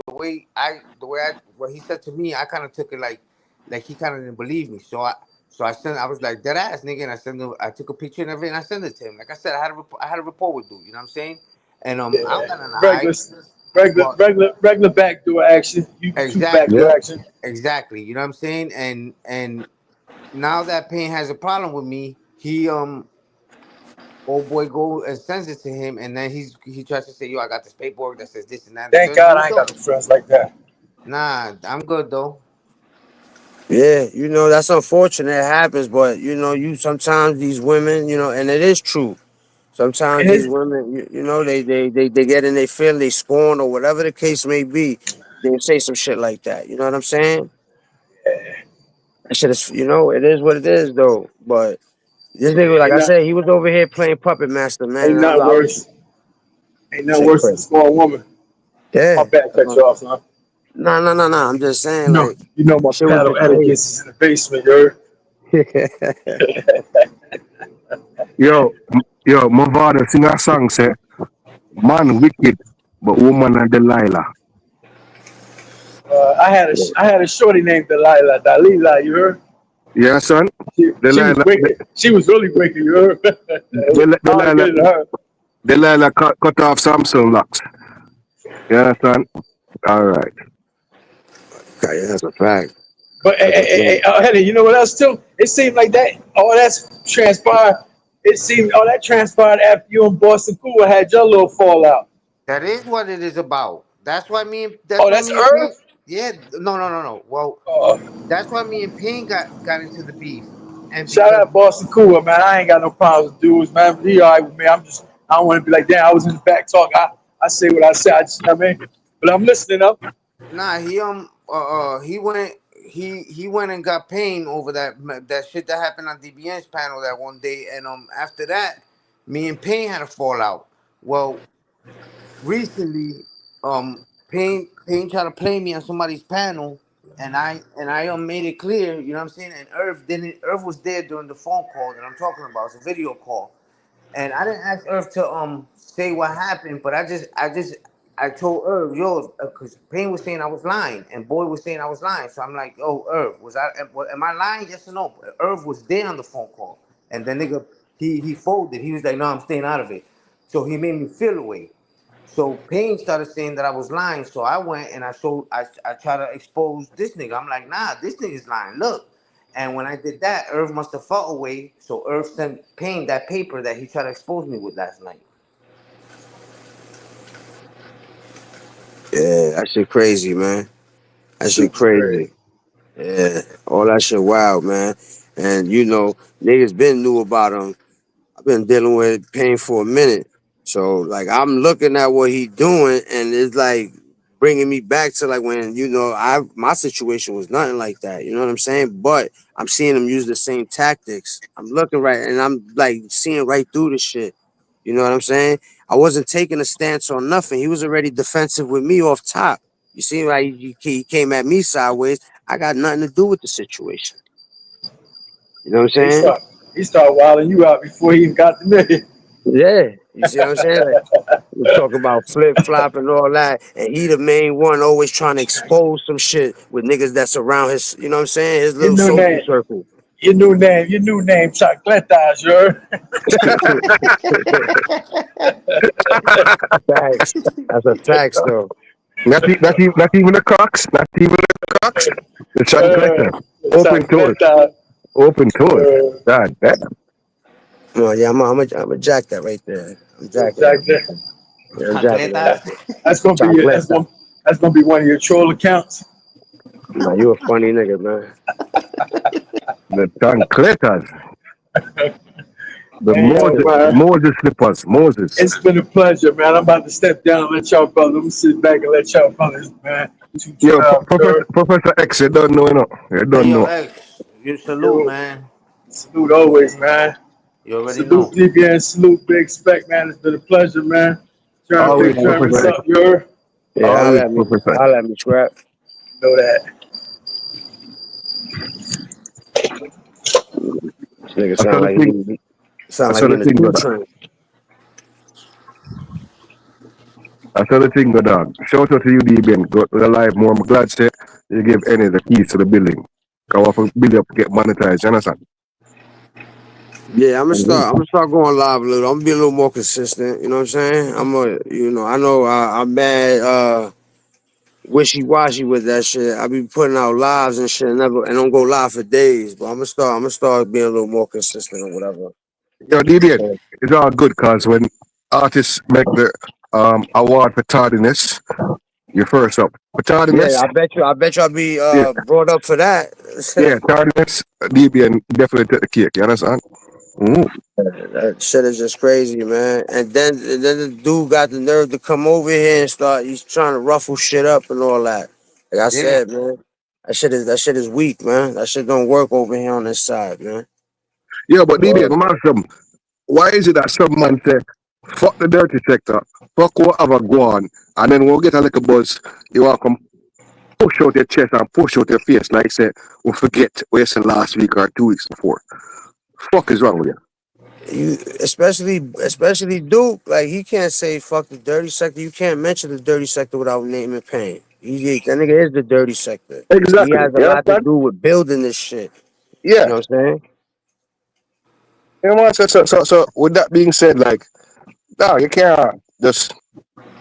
the way I what he said to me, I kind of took it like he kind of didn't believe me. I was like dead ass nigga, and I took a picture of it and I sent it to him. Like I said, I had a rapport with dude. You know what I'm saying? And I yeah. went on a Regular, hike, regular, but regular, regular backdoor action. You two exactly, backdoor Yep. action. exactly. You know what I'm saying? And now that Payne has a problem with me, old boy go and sends it to him, and then he tries to say, "Yo, I got this paperwork that says this and that and the Thank third," and God he I ain't got don't. no friends like that. Nah, I'm good though. Yeah, that's unfortunate. It happens, but you sometimes these women, and it is true. Sometimes And these his, women, they get in, they feel, they scorn, or whatever the case may be. They say some shit like that. You know what I'm saying? That shit is, it is what it is, though. But this nigga, like ain't, I not, said, he was over here playing puppet master, man. ain't And nothing I was worse. Ain't nothing shit worse than a crazy. small woman. My Yeah. bad, cut you off, son. No, no, no, no. I'm just saying, No, like, my shit was paddle just etiquette crazy. is in the basement, you heard? Yo, yo, Movado sing a song say, man wicked, but woman a Delilah. I had a shorty named Dalila, you heard? Yeah, son? She was Delilah, wicked. She was really wicked, you heard? Hard to Delilah, get into her. Delilah cut off Samsung locks. You understand? All right. Okay, that's a fact. But That's a fact. Henny, you know what else too? It seemed like that all that's transpired. It seemed all that transpired after you and Boston Cool had your little fallout. That is what it is about. Oh, that's And Irv. Payne. Yeah, no. Well, that's why me and Payne got into the beef, and Shout because out Boston Cool, man. I ain't got no problems with dudes, man. He all right with me. I don't want to be like, damn, I was in the back talk. I say what I say. I just, you know what I mean? But I'm listening up. nah, he went and got Payne over that shit that happened on DBN's panel that one day, and after that, me and Payne had a fallout. Well, recently, Payne tried to play me on somebody's panel, and I made it clear, you know what I'm saying. And Irv didn't. Irv was there during the phone call that I'm talking about. It's a video call, and I didn't ask Irv to say what happened, but I told Irv, yo, because Payne was saying I was lying, and Boy was saying I was lying. So I'm like, yo, Irv, am I lying? Yes or no? Irv was there on the phone call, and then nigga, he folded. He was like, no, I'm staying out of it. So he made me feel away. So Payne started saying that I was lying. So I went and I tried to expose this nigga. I'm like, nah, this nigga's lying. Look. And when I did that, Irv must have fought away. So Irv sent Payne that paper that he tried to expose me with last night. Yeah, that shit crazy, man. That shit Super crazy. crazy. Yeah, all that shit wild, man. And niggas been knew about him. I've been dealing with pain for a minute. So like I'm looking at what he doing and it's like bringing me back to like when I my situation was nothing like that. You know what I'm saying? But I'm seeing him use the same tactics. I'm looking right and I'm like seeing right through the shit. You know what I'm saying? I wasn't taking a stance on nothing. He was already defensive with me off top. You see, like he came at me sideways. I got nothing to do with the situation. You know what I'm Yeah, saying? he started wilding you out before he even got to me. Yeah. You see what I'm saying? Like, we talk about flip flop and all that, and he the main one always trying to expose some shit with niggas that's around his. You know what I'm saying? His Your little new social name, circle. your new name, Chocolatas, you heard? Facts. That's a facts though. Not even the Crocs. Not even the Crocs. The chancleta. Open toes. Chocolatas. Open toes. Uh, God damn. Oh yeah, I'm a jack that right there. I'm jacking Jack, that right there. Yeah, I'm jacking that right Chancletas. there. that's gonna be Chancleta. that's gonna be one of your troll accounts. Nah, you a funny nigga, man. The chancletas. The Hey yo, man, Moses slippers. Moses. it's been a pleasure, man. I'm about to step down and let y'all brothers. I'm sit back and let y'all brothers, man. 212, sure. Professor X, you don't know, you know. You Hey, don't yo, know. X, you salute, Yo, man. salute always, man. You already Salute know. DBN, salute Big Spec, man. It's been a pleasure, man. Trying to Always, pick Always, Germans Professor man. X. up, you heard? Yeah, Always, Professor X. holla at me, scrap. Know that. This nigga I saw sound the like thing. I he saw the in a thing, two good. train. I saw the thing, good dog. Shout out to you, DBN. Go to the live more. I'm glad say you give any the keys to the building. Go off and build up, get monetized. You understand? Yeah, Mhm. I'm gonna start going live a little. I'm gonna be a little more consistent. You know what I'm saying? I know I'm mad wishy washy with that shit. I be putting out lives and shit, and never and don't go live for days. But I'm gonna start being a little more consistent or whatever. Yo, DBN, it's all good because when artists make the award for tardiness, you're first up. For Yeah, tardiness, I bet you I'll be yeah, brought up for that. yeah, tardiness, DBN definitely take the cake. You understand? Mm-hmm. That shit is just crazy, man. And then the dude got the nerve to come over here and start. He's trying to ruffle shit up and all that. Like I Dime. said, man, that shit is weak, man. That shit don't work over here on this side, man. Yeah, but DBN, Word. I'm asking something. Why is it that some man say, fuck the dirty sector, fuck whatever go on, and then we'll get a little buzz, you want to come push out your chest and push out your face like say, we forget what you said last week or 2 weeks before. Fuck is wrong with you? You especially Duke, like he can't say fuck the dirty sector. You can't mention the dirty sector without naming pain. That nigga is the dirty sector. He Exactly. has a You lot to understand? do with building this shit. You Yeah. know what I'm saying? You know what? So with that being said, like, no, you can't just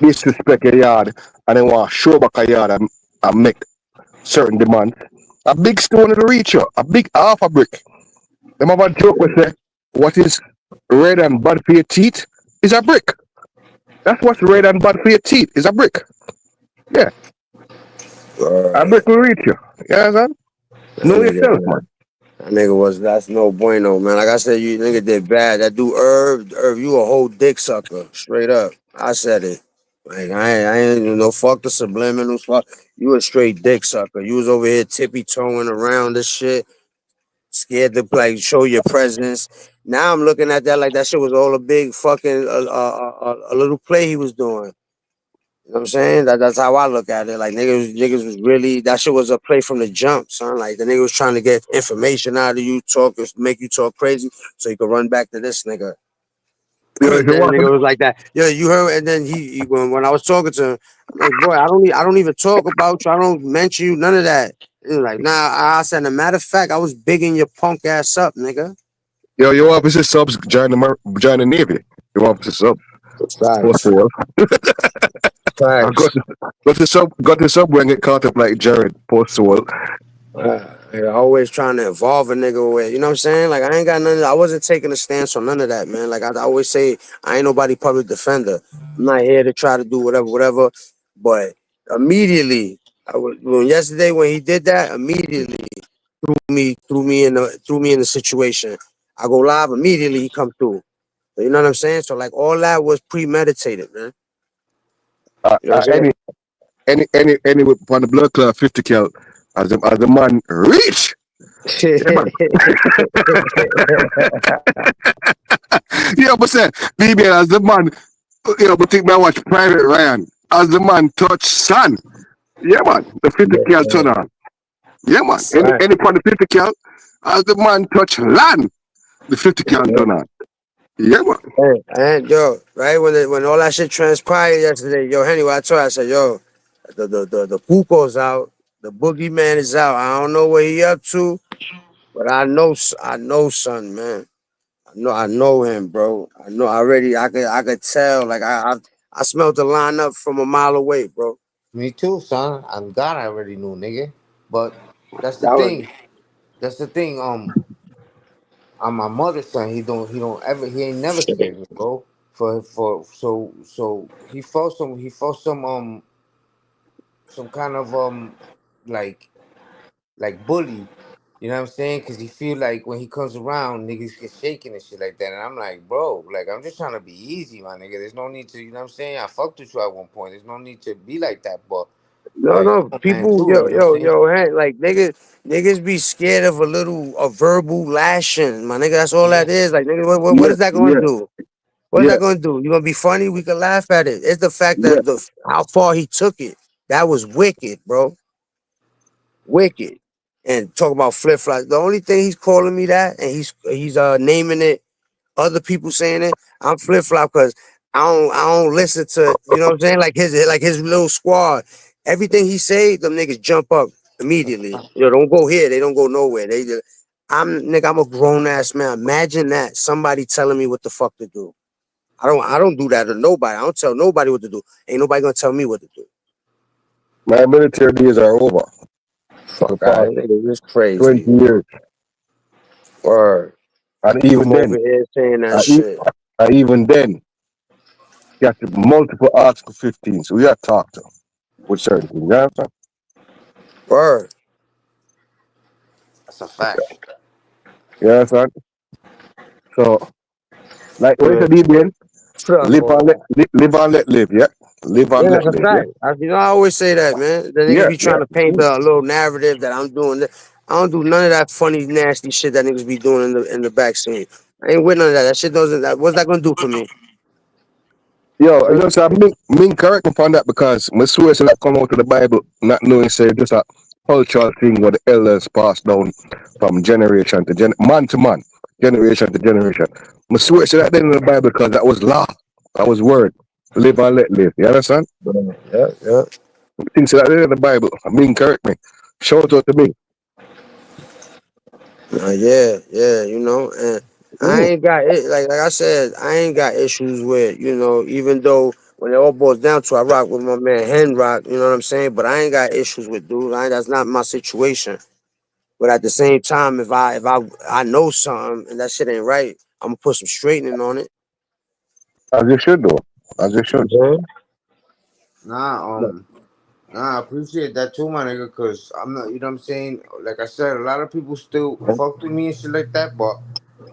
disrespect your yard and then want to show back a yard and make certain demands. A big stone will reach you, a big half a brick. Them have a joke we say, what is red and bad for your teeth is a brick. That's what's red and bad for your teeth is a brick. Yeah, a brick will reach you. You understand? That Know yourself, nigga, man. that nigga that's no bueno, man. Like I said, you nigga did bad. That dude Irv, you a whole dick sucker, straight up. I said it. Like I ain't even no fuck the subliminals. Fuck you, a straight dick sucker. You was over here tippy toeing around this shit, scared to like show your presence. Now I'm looking at that like that shit was all a big fucking a little play he was doing. You know what I'm saying? That's how I look at it. Like niggas was really that shit was a play from the jump, son. Like the nigga was trying to get information out of you, make you talk crazy, so you could run back to this nigga. You know, if And you then the want to, nigga was like that. Yeah, you heard. And then when I was talking to him, I'm like, boy, I don't even talk about you. I don't mention you. None of that. And he was like, nah. I said, a matter of fact, I was bigging your punk ass up, nigga. you want to see subs join the Navy. You want to see subs. Post Facts, world. I facts. got the sub when get caught up like Jared post world. You're always trying to involve a nigga with, you know what I'm saying? Like I ain't got none. I wasn't taking a stance on none of that, man. Like I always say, I ain't nobody public defender. I'm not here to try to do whatever. But immediately, yesterday when he did that, immediately threw me in the situation. I go live immediately. He come through. So you know what I'm saying? So like all that was premeditated, man. You know what I'm Any on the blood club 50 cal as the man reach. Yeah, man. saying? Yeah, but say, BB as the man You know, but think man watch Private Ryan. As the man touch sun. Yeah, man. The 50 cal Yeah, turn on. Yeah, man. right. Any part of the 50 cal, as the man touch land, the 50 cal turn on. Yeah, man. And yo, right when all that shit transpired yesterday, yo, anyway, I told her, I said, yo, the Puko's out, the boogeyman is out. I don't know what he up to, but I know, son, man. I know him, bro. I know already. I could tell. Like I smelled the lineup from a mile away, bro. Me too, son. I'm God. I already knew, nigga. But that's the That was thing. That's the thing. On my mother's son, he ain't never scared me, bro. So he felt some kind of like bully. You know what I'm saying? Because he feel like when he comes around, niggas get shaking and shit like that. And I'm like, bro, like I'm just trying to be easy, my nigga. There's no need to, you know what I'm saying? I fucked with you at one point. There's no need to be like that, but you no know, man, people, too. You know what I'm saying? hey, like niggas be scared of a verbal lashing, my nigga. That's all that Yeah. is. Like nigga, what Yeah, is that gonna yeah, do? What is yeah, that gonna do? You gonna be funny? We can laugh at it. It's the fact yeah. that the how far he took it. That was wicked, bro. Wicked. And talk about flip flops. The only thing he's calling me that, and he's naming it. Other people saying it. I'm flip flop because I don't listen to you know what I'm saying. Like his little squad. Everything he say, them niggas jump up immediately. Yo, don't go here. They don't go nowhere. They just, I'm a grown ass man. Imagine that somebody telling me what the fuck to do. I don't do that to nobody. I don't tell nobody what to do. Ain't nobody gonna tell me what to do. My military days are over for the Fuck out, past niggas is 20 crazy. years. Or And you even come over then, here saying that I, e- shit. I even then, got multiple Article 15. So we got to talk to 'em with certain things. You understand? Or That's a fact. You understand? So, like, what is man, the deal, man? fuck all that. Live and let live, yeah? Live Yeah, and let that's a live, yeah? fact. I always say that, man. The niggas Yeah, be yeah. trying to paint a little narrative that I'm doing. I don't do none of that funny, nasty shit that niggas be doing in the back scene. I ain't with none of that. That shit doesn't. What's that gonna do for me? Yo, you know, so I mean, correct me upon that because my source that come out of the Bible, not knowing, say, just a cultural thing what the elders passed down from generation man to man, generation to generation. My source that in the Bible because that was law, that was word. Live and let live. You understand? Yeah, yeah. Things that in the Bible. I mean, correct me. Shout out to me. Yeah, and I Mm. ain't got it. Like I said, I ain't got issues with even though when it all boils down to, I rock with my man Hen Rock. You know what I'm saying? But I ain't got issues with dude. That's not my situation. But at the same time, if I know something and that shit ain't right, I'm gonna put some straightening on it. As you should do. As you should. Mhm. Nah, I appreciate that too, my nigga, because I'm not, you know what I'm saying? Like I said, a lot of people still fuck with me and shit like that, but,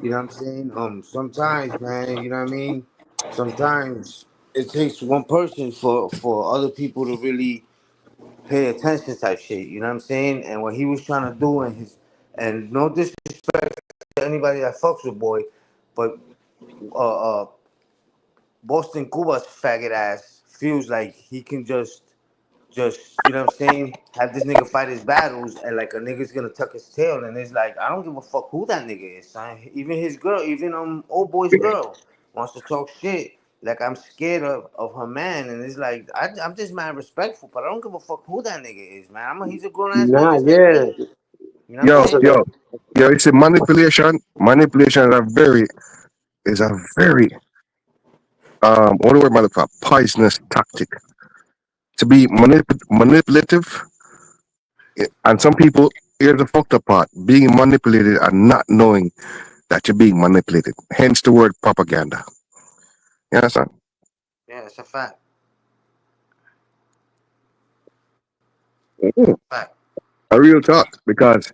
you know what I'm saying? Sometimes, man, you know what I mean? Sometimes it takes one person for other people to really pay attention type shit, you know what I'm saying? And what he was trying to do and no disrespect to anybody that fucks with boy, but uh Boston Cuba's faggot ass feels like he can just you know what I'm saying, have this nigga fight his battles and like a nigga's gonna tuck his tail and it's like I don't give a fuck who that nigga is, son. Even his girl, even old boy's girl wants to talk shit. Like I'm scared of her man and it's like I'm just mad respectful, but I don't give a fuck who that nigga is, man. He's a grown ass man Nah, just like yeah. me. You know what I'm Yo, So saying? yo, yo, it's a manipulation. Manipulation is a very what do we call it? Poisonous tactic to be manipulative. And some people, here's the fucked up part: being manipulated and not knowing that you're being manipulated. Hence the word propaganda. You understand? Yeah, it's a fact. Mhm. Fact. A real talk. Because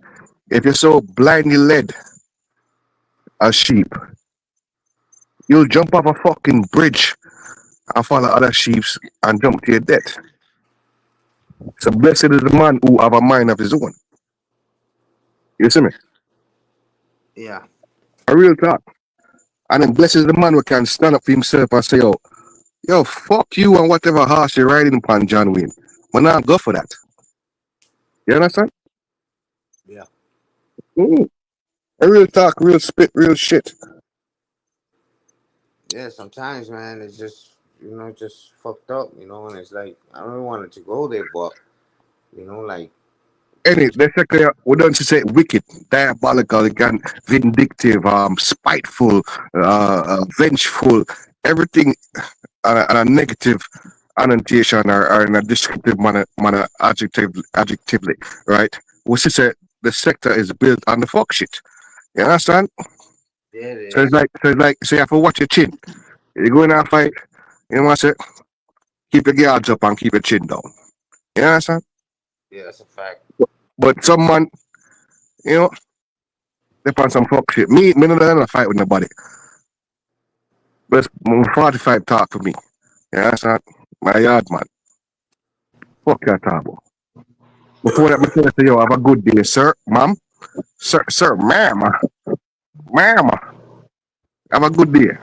if you're so blindly led as sheep, you'll jump off a fucking bridge and follow other sheep and jump to your death. So blessed is the man who have a mind of his own. You see me? Yeah. A real talk. And then blessed is the man who can stand up for himself and say, "Oh, Yo, fuck you and whatever horse you're riding upon, John Wayne. But not go for that. You understand? Yeah. Mm. A real talk, real spit, real shit. Yeah, sometimes, man, it's just, just fucked up, and it's like, I don't want it to go there, but, like, Any basically we don't say wicked, diabolical, again, vindictive, spiteful, vengeful, everything on a negative annotation or in a descriptive manner adjectively, right? Which is the sector is built on the fuck shit. You understand? yeah, it So it's is. like so you have to watch your chin. You go in a fight, you know what I say? Keep your guards up and keep your chin down. You understand? Yeah, that's a fact. But someone, you know, they on some fuck shit. Me not in a fight with nobody. But 45 talk for me. You understand? My yard man. Fuck your table. Before that, I say, yo, have a good day, sir, ma'am. Sir, ma'am. Have a good day.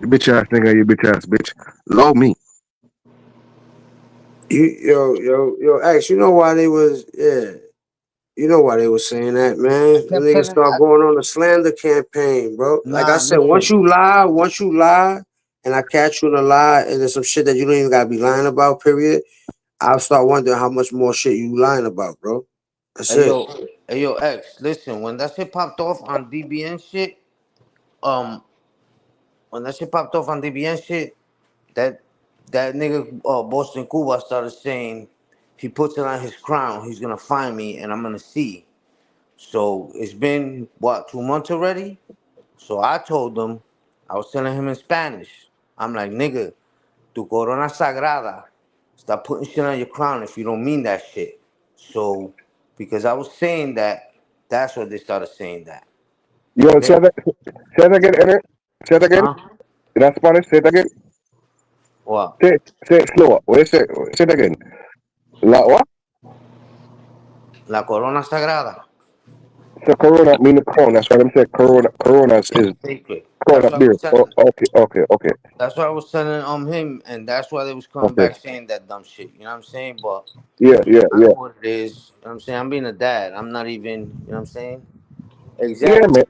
You bitch ass nigga, you bitch ass bitch. Love me. Yo, X, you know why they was, yeah, you know why they was saying that, I man. The kept niggas telling, start going on a slander campaign, bro. Like I nah, said, listen. once you lie, and I catch you in a lie, and there's some shit that you don't even gotta be lying about, period, I'll start wondering how much more shit you lying about, bro. That's Hey it. yo, hey yo, X. Listen, when that shit popped off on DBN shit, um, when that shit popped off on DBN shit, that that nigga Boston Cuba started saying he puts it on his crown. He's gonna find me, and I'm gonna see. So it's been what 2 months already. So I told him, I was telling him in Spanish. I'm like, nigga, tu corona sagrada. Stop putting shit on your crown if you don't mean that shit. So, because I was saying that, that's what they started saying that. Yo, Then, say that again, Emmett. Say it again. huh? In that Spanish, say it again. What? Say it slower. What you say? Say it again. La what? La corona sagrada. So Corona mean the crown. That's what I'm saying. Coronas is Sacred. crown That's up what I there. was Oh, telling. okay. That's what I was telling him, and that's why they was coming Okay. back saying that dumb shit. You know what I'm saying? But Yeah, I yeah, know yeah. what it is. You know what I'm saying? I'm being a dad. I'm not even. You know what I'm saying? Yeah, Exactly. man.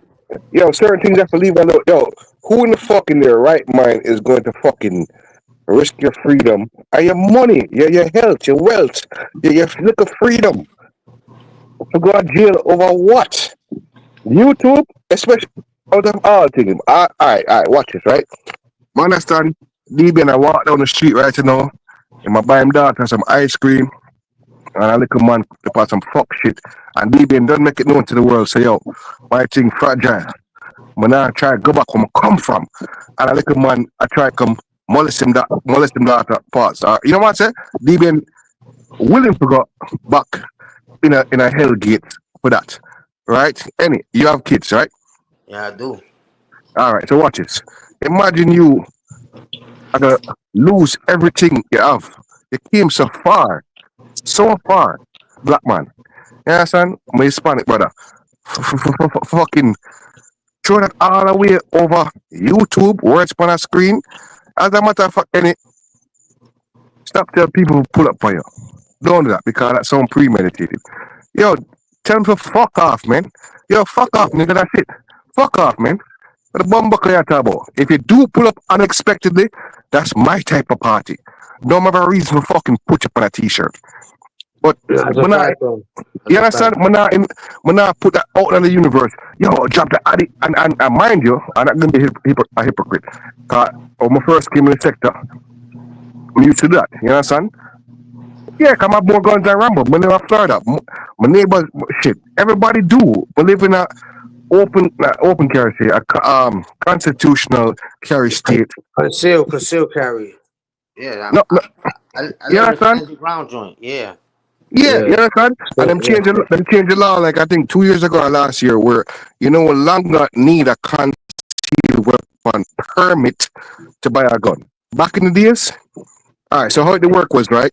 Yo, certain things have to leave alone. Yo, who in the fucking their right mind is going to fucking risk your freedom and your money, your health, your wealth, your look of freedom to go to jail over what? YouTube, especially out of all things. All right, watch this, right? I understand DB and I walk down the street right now and I buy him daughter some ice cream and a little man about some fuck shit and DB and don't make it known to the world. Say, yo, my thing fragile. When I try to go back where I come from, and a little man, I try to come molest him that parts. You know what I say? They been willing to go back in a hell gate for that, right? Any, you have kids, right? Yeah, I do. All right. So watch this. Imagine you are gonna lose everything you have. You came so far, black man. You understand? My Hispanic brother. Fucking throw that all the way over YouTube, words on a screen. As a matter of fact, any stop telling people who pull up for you. Don't do that because that's so premeditated. Yo, tell them to fuck off, man. Yo, fuck off, nigga. That's it. Fuck off, man. The bumper clear tabo. If you do pull up unexpectedly, that's my type of party. Don't have a reason to fucking put you on a t-shirt. But That's a when I, fact, though. you That's a understand? fact. When I put that out in the universe, yo, drop the addict, and mind you, I'm not gonna be a hypocrite. Cause when I first came in the sector, I'm used to that. You understand? Yeah, come up more guns than Rambo. We live in Florida. My neighbors, shit. Everybody do. We live in a open carry state, constitutional carry state. Conceal carry. Yeah, No, no, I you live in a understand? stand your ground joint. Yeah. Yeah, Yeah. you understand? And them change the law like I think 2 years ago or last year, where no longer need a concealed weapon permit to buy a gun. Back in the days, all right. So how the work was, right?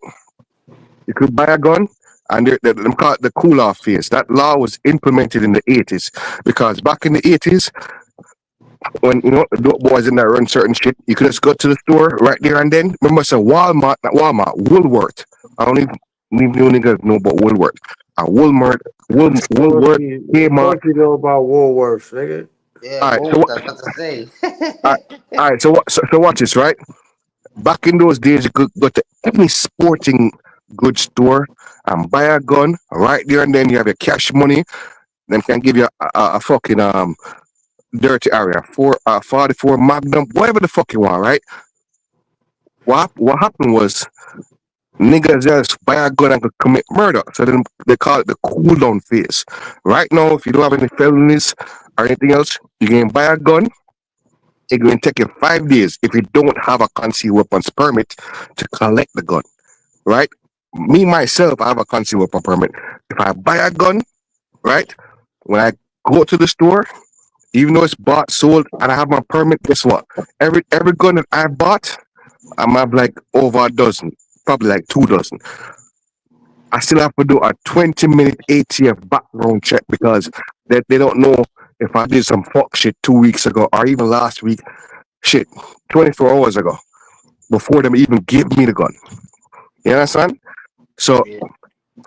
You could buy a gun, and them call it the cool off phase. That law was implemented in the 80s because back in the 80s, when the dope boys in there run certain shit, you could just go to the store right there and then. Remember, it's a Walmart, not Walmart, Woolworth. I don't even you niggas know about Woolworth. Walmart, Woolworth, Of Kmart. course you know about Woolworths, nigga. Yeah, All right, so Wolf, I was about to say. all right, all right, so watch this, right? Back in those days, you could go to any sporting goods store and buy a gun right there and then. You have your cash money. Them can give you a fucking dirty area for 44 Magnum, whatever the fuck you want, right? What happened was niggas just buy a gun and could commit murder. So then they call it the cool down phase. Right now, if you don't have any felonies or anything else, you can buy a gun. It's going to take you 5 days if you don't have a concealed weapons permit to collect the gun. Right? Me myself, I have a concealed weapon permit. If I buy a gun, right, when I go to the store, even though it's bought, sold, and I have my permit, guess what? Every gun that I bought, I'm have like over a dozen, probably like 2 dozen. I still have to do a 20-minute ATF background check because they don't know if I did some fuck shit 2 weeks ago or even last week, shit, 24 hours ago, before them even give me the gun. You understand? So Yeah.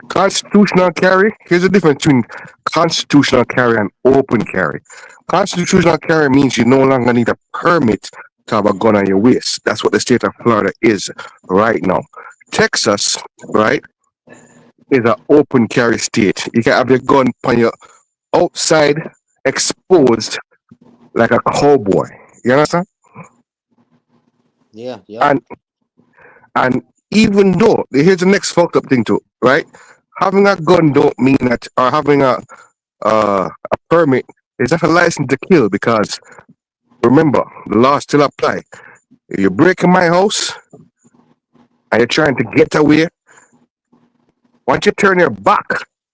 constitutional carry, here's the difference between constitutional carry and open carry. Constitutional carry means you no longer need a permit to have a gun on your waist. That's what the state of Florida is right now. Texas, right, is an open carry state. You can have your gun on your outside exposed like a cowboy. You understand? Yeah. Yep. And and even though here's the next fucked up thing too, right? Having a gun don't mean that or having a permit is not a license to kill because remember the law still apply. If you're breaking my house and you're trying to get away, once you turn your back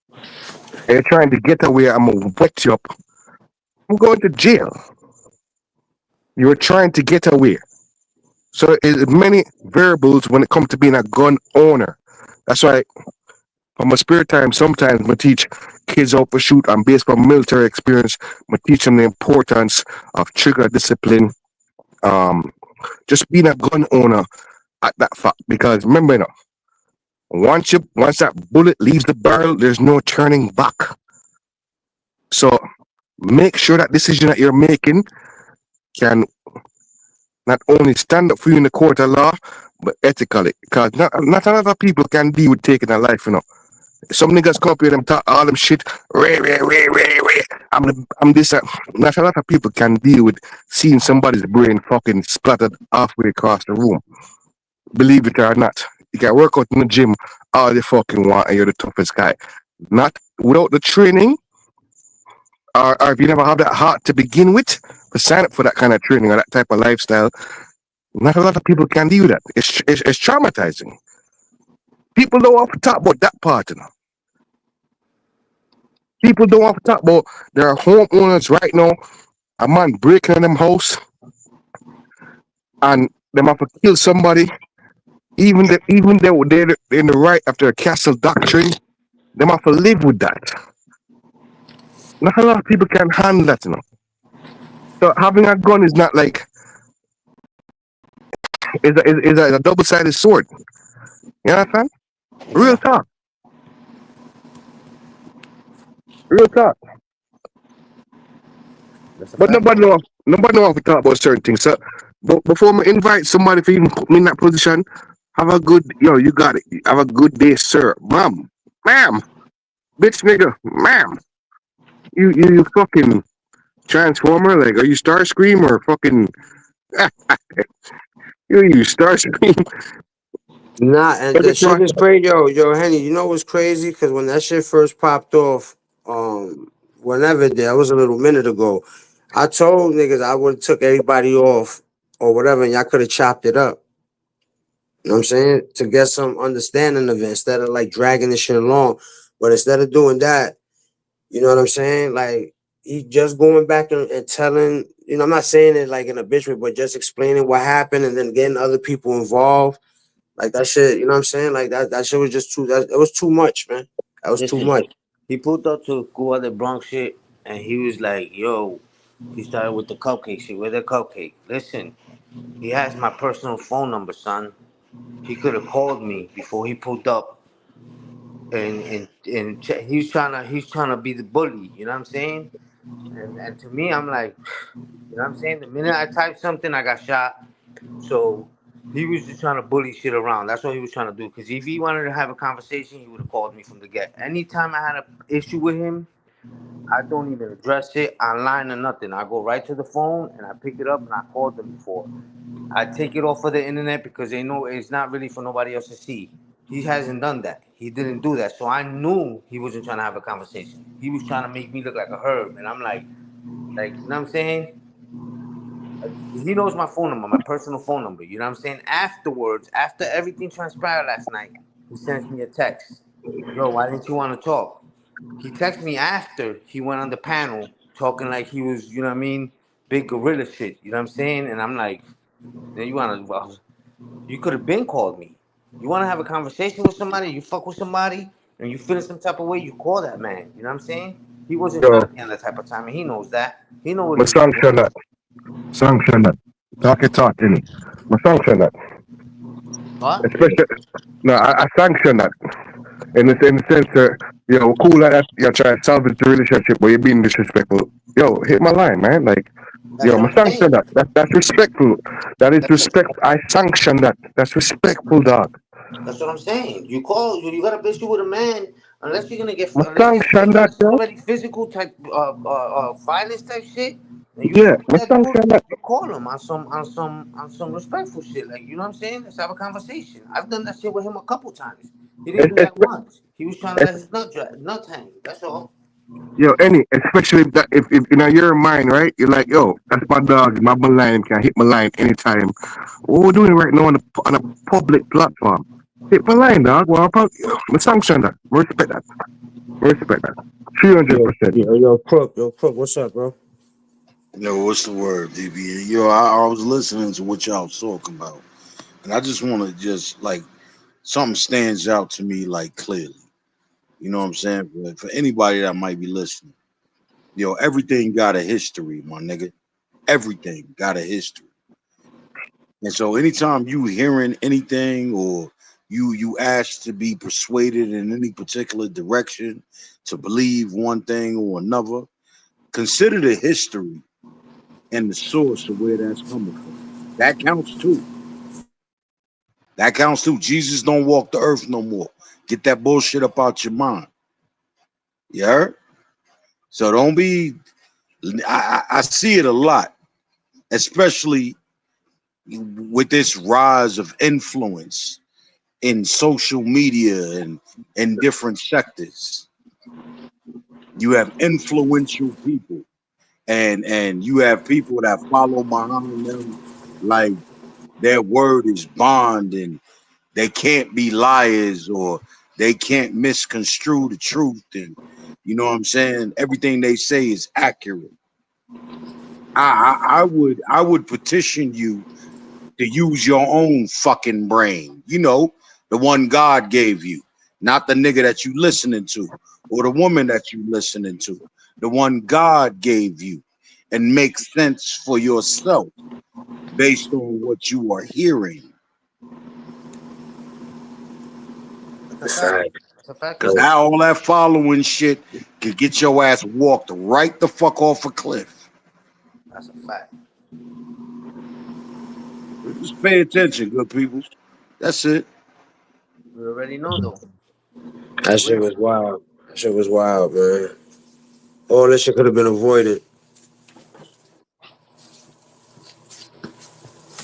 and you're trying to get away, I'm gonna wet you up. I'm going to jail. You were trying to get away. So it's many variables when it comes to being a gun owner. That's why on my spare time sometimes I teach kids how to shoot and based on military experience, I teach them the importance of trigger discipline, um, just being a gun owner at that fact. Because remember, once that bullet leaves the barrel, there's no turning back. So make sure that decision that you're making can not only stand up for you in the court of law, but ethically. Because not a lot of people can deal with taking a life. Some niggas come up here and talk all them shit. Ray. I'm this. Not a lot of people can deal with seeing somebody's brain fucking splattered halfway across the room. Believe it or not, you can work out in the gym all you fucking want, and you're the toughest guy. Not without the training, or if you never have that heart to begin with, to sign up for that kind of training or that type of lifestyle. Not a lot of people can do that. It's traumatizing. People don't want to talk about that part. People don't want to talk about there are homeowners right now. A man breaking in them house and them have to kill somebody. Even though they're in the right after a castle doctrine, them have to live with that. Not a lot of people can handle that. So having a gun is not like is a double-sided sword. You understand? Real Yeah. talk. Real talk. That's a But fact. nobody know how to talk about certain things. So but before I invite somebody to even put me in that position, have a good you got it. Have a good day, sir. Ma'am, bitch nigga, ma'am. You fucking transformer, like are you Starscream or fucking you Starscream? Nah, and Every the shit time is crazy, yo, Henny. You know what's crazy? Because when that shit first popped off, whenever that was a little minute ago, I told niggas I would have took everybody off or whatever, and y'all could have chopped it up. You know what I'm saying? To get some understanding of it instead of like dragging this shit along. But instead of doing that, you know what I'm saying? Like he just going back and telling, I'm not saying it like in a bitch way, but just explaining what happened and then getting other people involved. Like that shit, you know what I'm saying? Like that shit was just it was too much, man. That was too Listen, much. he pulled up to Cuba the Bronx shit, and he was like, "Yo, He started with the cupcake shit. With the cupcake. Listen, he has my personal phone number, son. He could have called me before he pulled up, and he's trying to be the bully. You know what I'm saying? And to me, I'm like, you know what I'm saying? The minute I typed something, I got shot. So he was just trying to bully shit around. That's what he was trying to do. Because if he wanted to have a conversation, he would have called me from the get. Anytime I had an issue with him, I don't even address it online or nothing. I go right to the phone and I pick it up and I called them before. I take it off of the internet because they know it's not really for nobody else to see. He hasn't done that. He didn't do that. So I knew he wasn't trying to have a conversation. He was trying to make me look like a herb. And I'm like, you know what I'm saying? Like, he knows my phone number, my personal phone number. You know what I'm saying? Afterwards, after everything transpired last night, he sends me a text. Yo, why didn't you want to talk? He texted me after he went on the panel talking like he was, you know what I mean, big gorilla shit. You know what I'm saying? And I'm like, then you want to, well, you could have been called me. You want to have a conversation with somebody, you fuck with somebody, and you feel some type of way, you call that man. You know what I'm saying? He wasn't Yo, trying to be on that type of time, and he knows that. He know what my he was sanction doing. that. Sanction that. Talk it talk, innit? My sanction that. What? Especially, no, I sanction that. In the sense that, cool like that, you're trying to salvage the relationship, but you're being disrespectful. Yo, hit my line, man. Like, That's what my I'm sanction saying. that. That's respectful. That is That's what, respect. I sanction that. That's respectful, dog. that's what I'm saying. You got a issue with a man, My unless it's sanction that, unless it's yo. already physical type, violence type shit, and you Yeah, fuck with my that dude, sanction that. you call him on some respectful shit. Like, you know what I'm saying? Let's have a conversation. I've done that shit with him a couple times. He didn't It's, do it's, that once. He was trying to let it's, his nuts hang. That's all. especially if in your mind, right? You're like, yo, that's my dog, my line can hit my line anytime. What we're doing right now on a public platform. Hit my line, dog. Well, my sanction that. Respect that. Respect that. Yo, 300%. yo, Crook, what's up, bro? Yo, what's the word, DB? Yo, I was listening to what y'all was talking about, and I just want to just like something stands out to me like clearly. You know what I'm saying? For anybody that might be listening, everything got a history, my nigga. Everything got a history. And so anytime you hearing anything or you ask to be persuaded in any particular direction to believe one thing or another, consider the history and the source of where that's coming from. That counts too. That counts too. Jesus don't walk the earth no more. Get that bullshit up out your mind. You heard? So don't be. I see it a lot, especially with this rise of influence in social media and in different sectors. You have influential people, and you have people that follow behind them, like their word is bond, and they can't be liars or they can't misconstrue the truth, and you know what I'm saying. Everything they say is accurate. I would petition you to use your own fucking brain. The one God gave you, not the nigga that you listening to or the woman that you listening to. The one God gave you, and make sense for yourself based on what you are hearing. That's a It's fact. fine. That's a fact, Cause Yo, though. all that following shit could get your ass walked right the fuck off a cliff. That's a fact. Just pay attention, good people. That's it. We already know, though. that For shit real. was wild. That shit was wild, man. All this shit could have been avoided.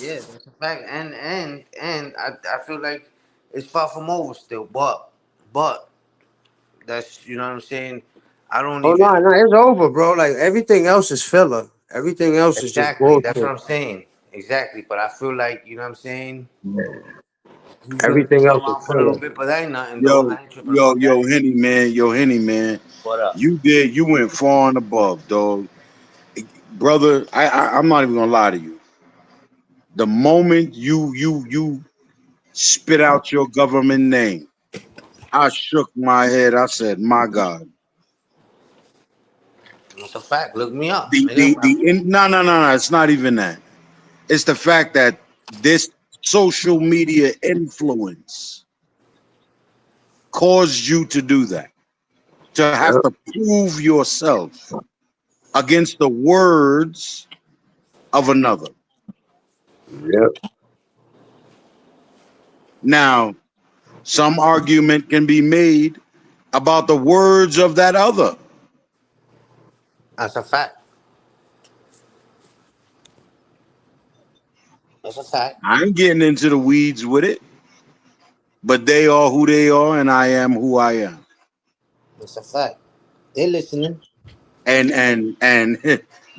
Yeah, that's a fact. And I feel like it's far from over still, but that's, you know what I'm saying. I don't Oh no, even no, it's over, bro. Like everything else is filler. Everything else is just exactly. That's what bullshit. I'm saying. Exactly. But I feel like, you know what I'm saying. He's gonna Everything chill else him is out for a little filler. bit, but that ain't nothing though. Yo, I ain't tripping yo, about yo, that. Henny man, What up? You went far and above, dog. Brother, I'm not even gonna lie to you. The moment you spit out your government name, I shook my head. I said, "My God, It's a fact. Look me up, nigga. No, it's not even that. It's the fact that this social media influence caused you to do that, to have Yep. to prove yourself against the words of another. Yep. Now, some argument can be made about the words of that other. That's a fact. That's a fact. I ain't getting into the weeds with it, but they are who they are, and I am who I am. That's a fact. They listening. And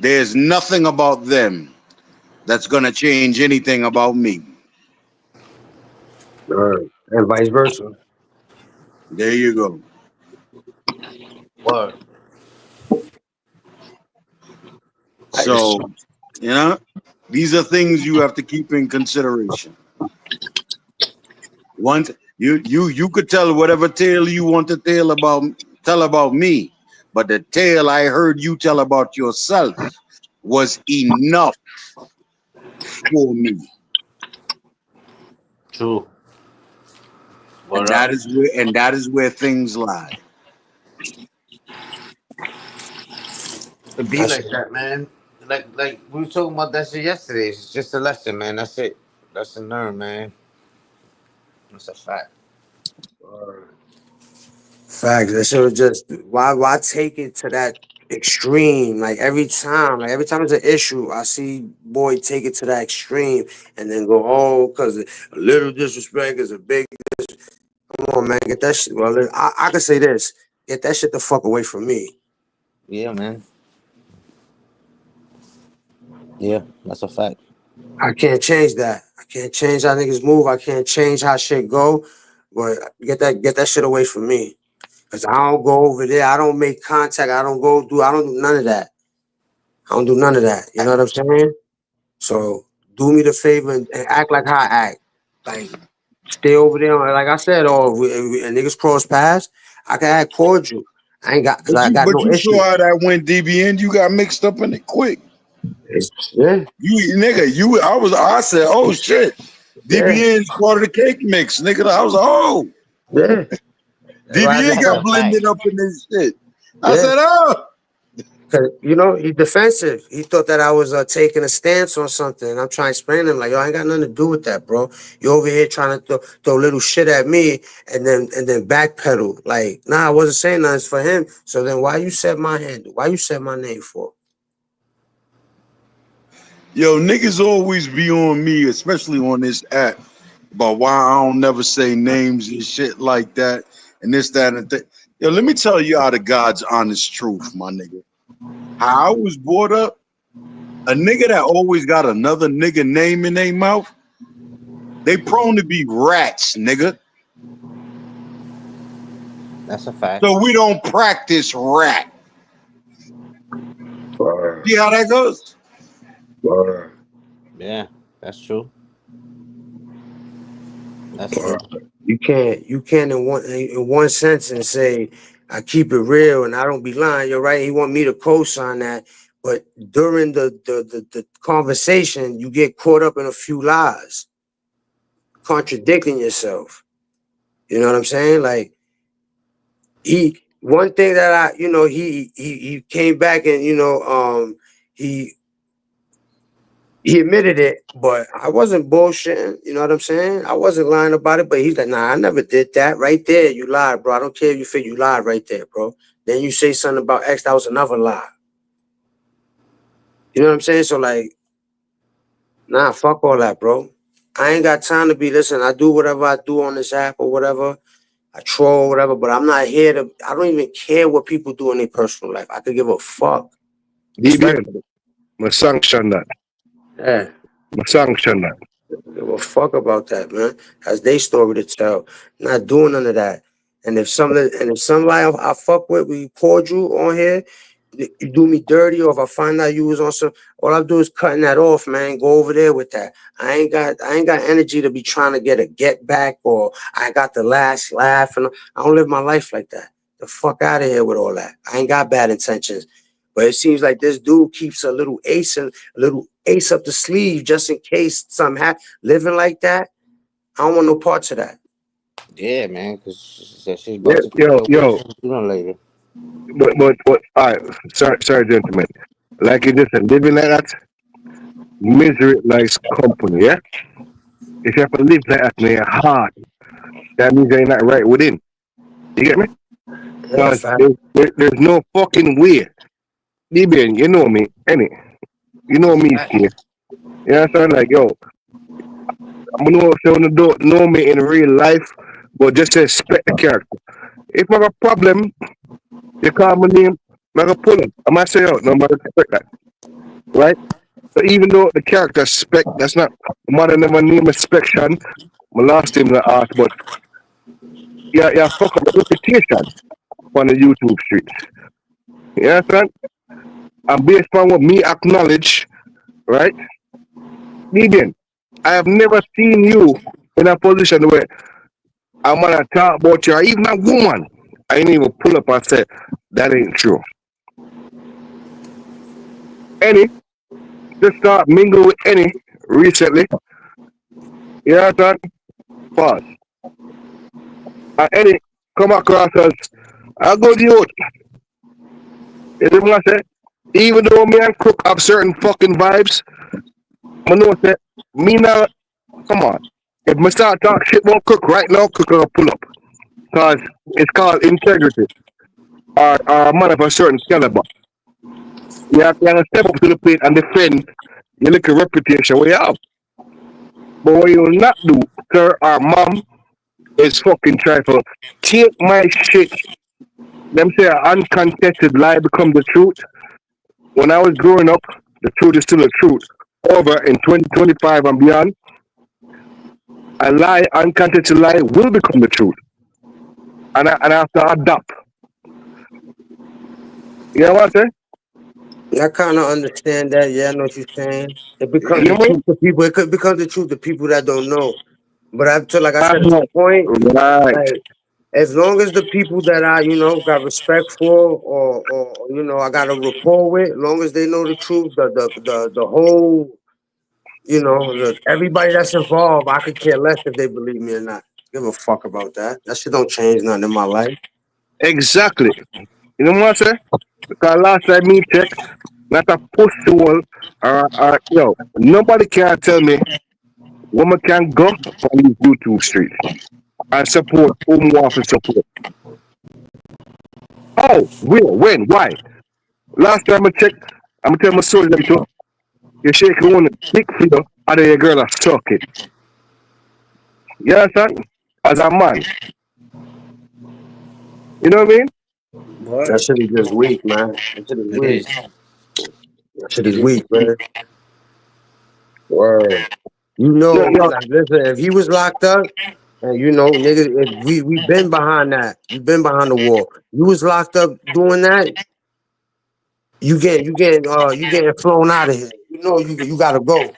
there's nothing about them that's gonna change anything about me. And vice versa. There you go. Word. I just, So, you know, these are things you have to keep in consideration. Once you could tell whatever tale you want to tell about me, but the tale I heard you tell about yourself was enough for me. True. And Word up. that is where things lie. It be that's like that, man. Like we were talking about that shit yesterday. It's just a lesson, man. That's it. Lesson learned, man. That's a fact. facts. That shit was just why take it to that extreme? Like every time it's an issue, I see boy take it to that extreme and then go, oh, because a little disrespect is a big. Come on, man, get that shit. Well, I can say this: get that shit the fuck away from me. Yeah, man. Yeah, that's a fact. I can't change that. I can't change how niggas move. I can't change how shit go. But get that shit away from me. Cause I don't go over there. I don't make contact. I don't do none of that. I don't do none of that. You know what I'm saying? So do me the favor and act like how I act. Like stay over there. Like I said, and niggas cross paths. I can act cordial. I ain't got because I got But no you issue. saw how that went, DBN. You got mixed up in it quick. Yeah, You nigga, I said, oh shit. yeah, DBN's part of the cake mix, nigga. I was like, oh, yeah. That's why I DBN just That's got a tell. fact. blended up in this shit. I Yeah. said, oh. Cause he defensive. He thought that I was taking a stance on something. I'm trying to explain to him like, yo, I ain't got nothing to do with that, bro. You over here trying to throw little shit at me and then backpedal. Like, nah, I wasn't saying nothing for him. So then why you said my handle? Why you said my name for? Yo, niggas always be on me, especially on this app, about why I don't never say names and shit like that, and this, that, and that. Yo, let me tell you out of God's honest truth, my nigga. How I was brought up, a nigga that always got another nigga name in their mouth, they prone to be rats, nigga. That's a fact. So we don't practice rat. Word, See how that goes? word, Yeah, that's true. That's word. true. You can't in one sentence say I keep it real and I don't be lying. You're right. He want me to co-sign that, but during the conversation, you get caught up in a few lies, contradicting yourself. You know what I'm saying? Like one thing that he came back and he he admitted it, but I wasn't bullshitting. You know what I'm saying? I wasn't lying about it, but he's like, nah, I never did that. Right there, you lied, bro. I don't care if you think you lied right there, bro. Then you say something about X, that was another lie. You know what I'm saying? So like, nah, fuck all that, bro. I ain't got time to be listen. I do whatever I do on this app or whatever. I troll, whatever, but I'm not here to. I don't even care what people do in their personal life. I could give a fuck. DBN, Respectfully. must sanction that. Yeah. Must sanction that. Give a fuck about that, man. That's their story to tell. Not doing none of that. And if somebody I fuck with, we cordial on here, you do me dirty, or if I find out you was on some, all I do is cutting that off, man. Go over there with that. I ain't got energy to be trying to get a get back or I got the last laugh, and I don't live my life like that. The fuck out of here with all that. I ain't got bad intentions. But it seems like this dude keeps a little ace up the sleeve just in case something happens. Living like that, I don't want no parts of that. Yeah, man, because she's Yeah, about to yo, kill away yo, sooner or later. but all right, sorry, gentlemen. Like you just said, living like that, misery likes company. Yeah, if you have to live like that in your heart, that means you're not right within. You get me? Yeah, Because fact. there's no fucking way. Libyan, you know me, any. You know That's a me, fact. Steve. You know what I'm saying? Like, yo, I'm gonna know if you don't know me in real life, but just respect the character. If I have a problem, you call my name, I'm gonna pull him. I might say out, no matter respect that, right? So even though the character spec, that's not mother never name inspection, my last name the art, but yeah, fuck up the reputation on the YouTube streets. You understand? And based on what me acknowledge, right? Median, I have never seen you in a position where I'm gonna talk about you, or even a woman. I ain't even pull up and say that ain't true. Any just start mingle with any recently. You know what I'm saying? Pause. And any come across as a good youth. You know what I say? Even though me and Crook have certain fucking vibes, I know that me now, come on. If me start talk shit about Crook right now, Crook gonna pull up. Cause it's called integrity. Or a man of a certain caliber. You have to step up to the plate and defend your little reputation where you have. But what you will not do, sir or mom, is fucking try to take my shit. Them say an uncontested lie become the truth. When I was growing up, the truth is still the truth. Over in 2025 and beyond, a lie, uncontested lie will become the truth. And I have to adapt. You know what I'm saying? I kind of understand that. Yeah, I know what you're saying. It becomes You the know what truth to people. It could become the truth to people that don't know. But I feel like I I said to mean? the point, Right. like as long as the people that I, got respect for, or I got a rapport with, as long as they know the truth, the whole, everybody that's involved, I could care less if they believe me or not. Give a fuck about that. That shit don't change nothing in my life. Exactly. You know what I'm saying? Because last time me check, not a push tool nobody can tell me woman can go on these YouTube streets and support whom want to support. Oh, where, when, why? Last time I checked, I'm gonna tell my soldier them too. You shake one big finger and then your girl a suck it. You understand? As a man. You know what I mean? That Word. shit is just weak, man. That shit is It weak. is. That shit It is is. weak, man. Word. Yo, yo, Like, listen, if he was locked up, and nigga, if we been behind that, we been behind the wall. You was locked up doing that, you getting flown out of here. You gotta go.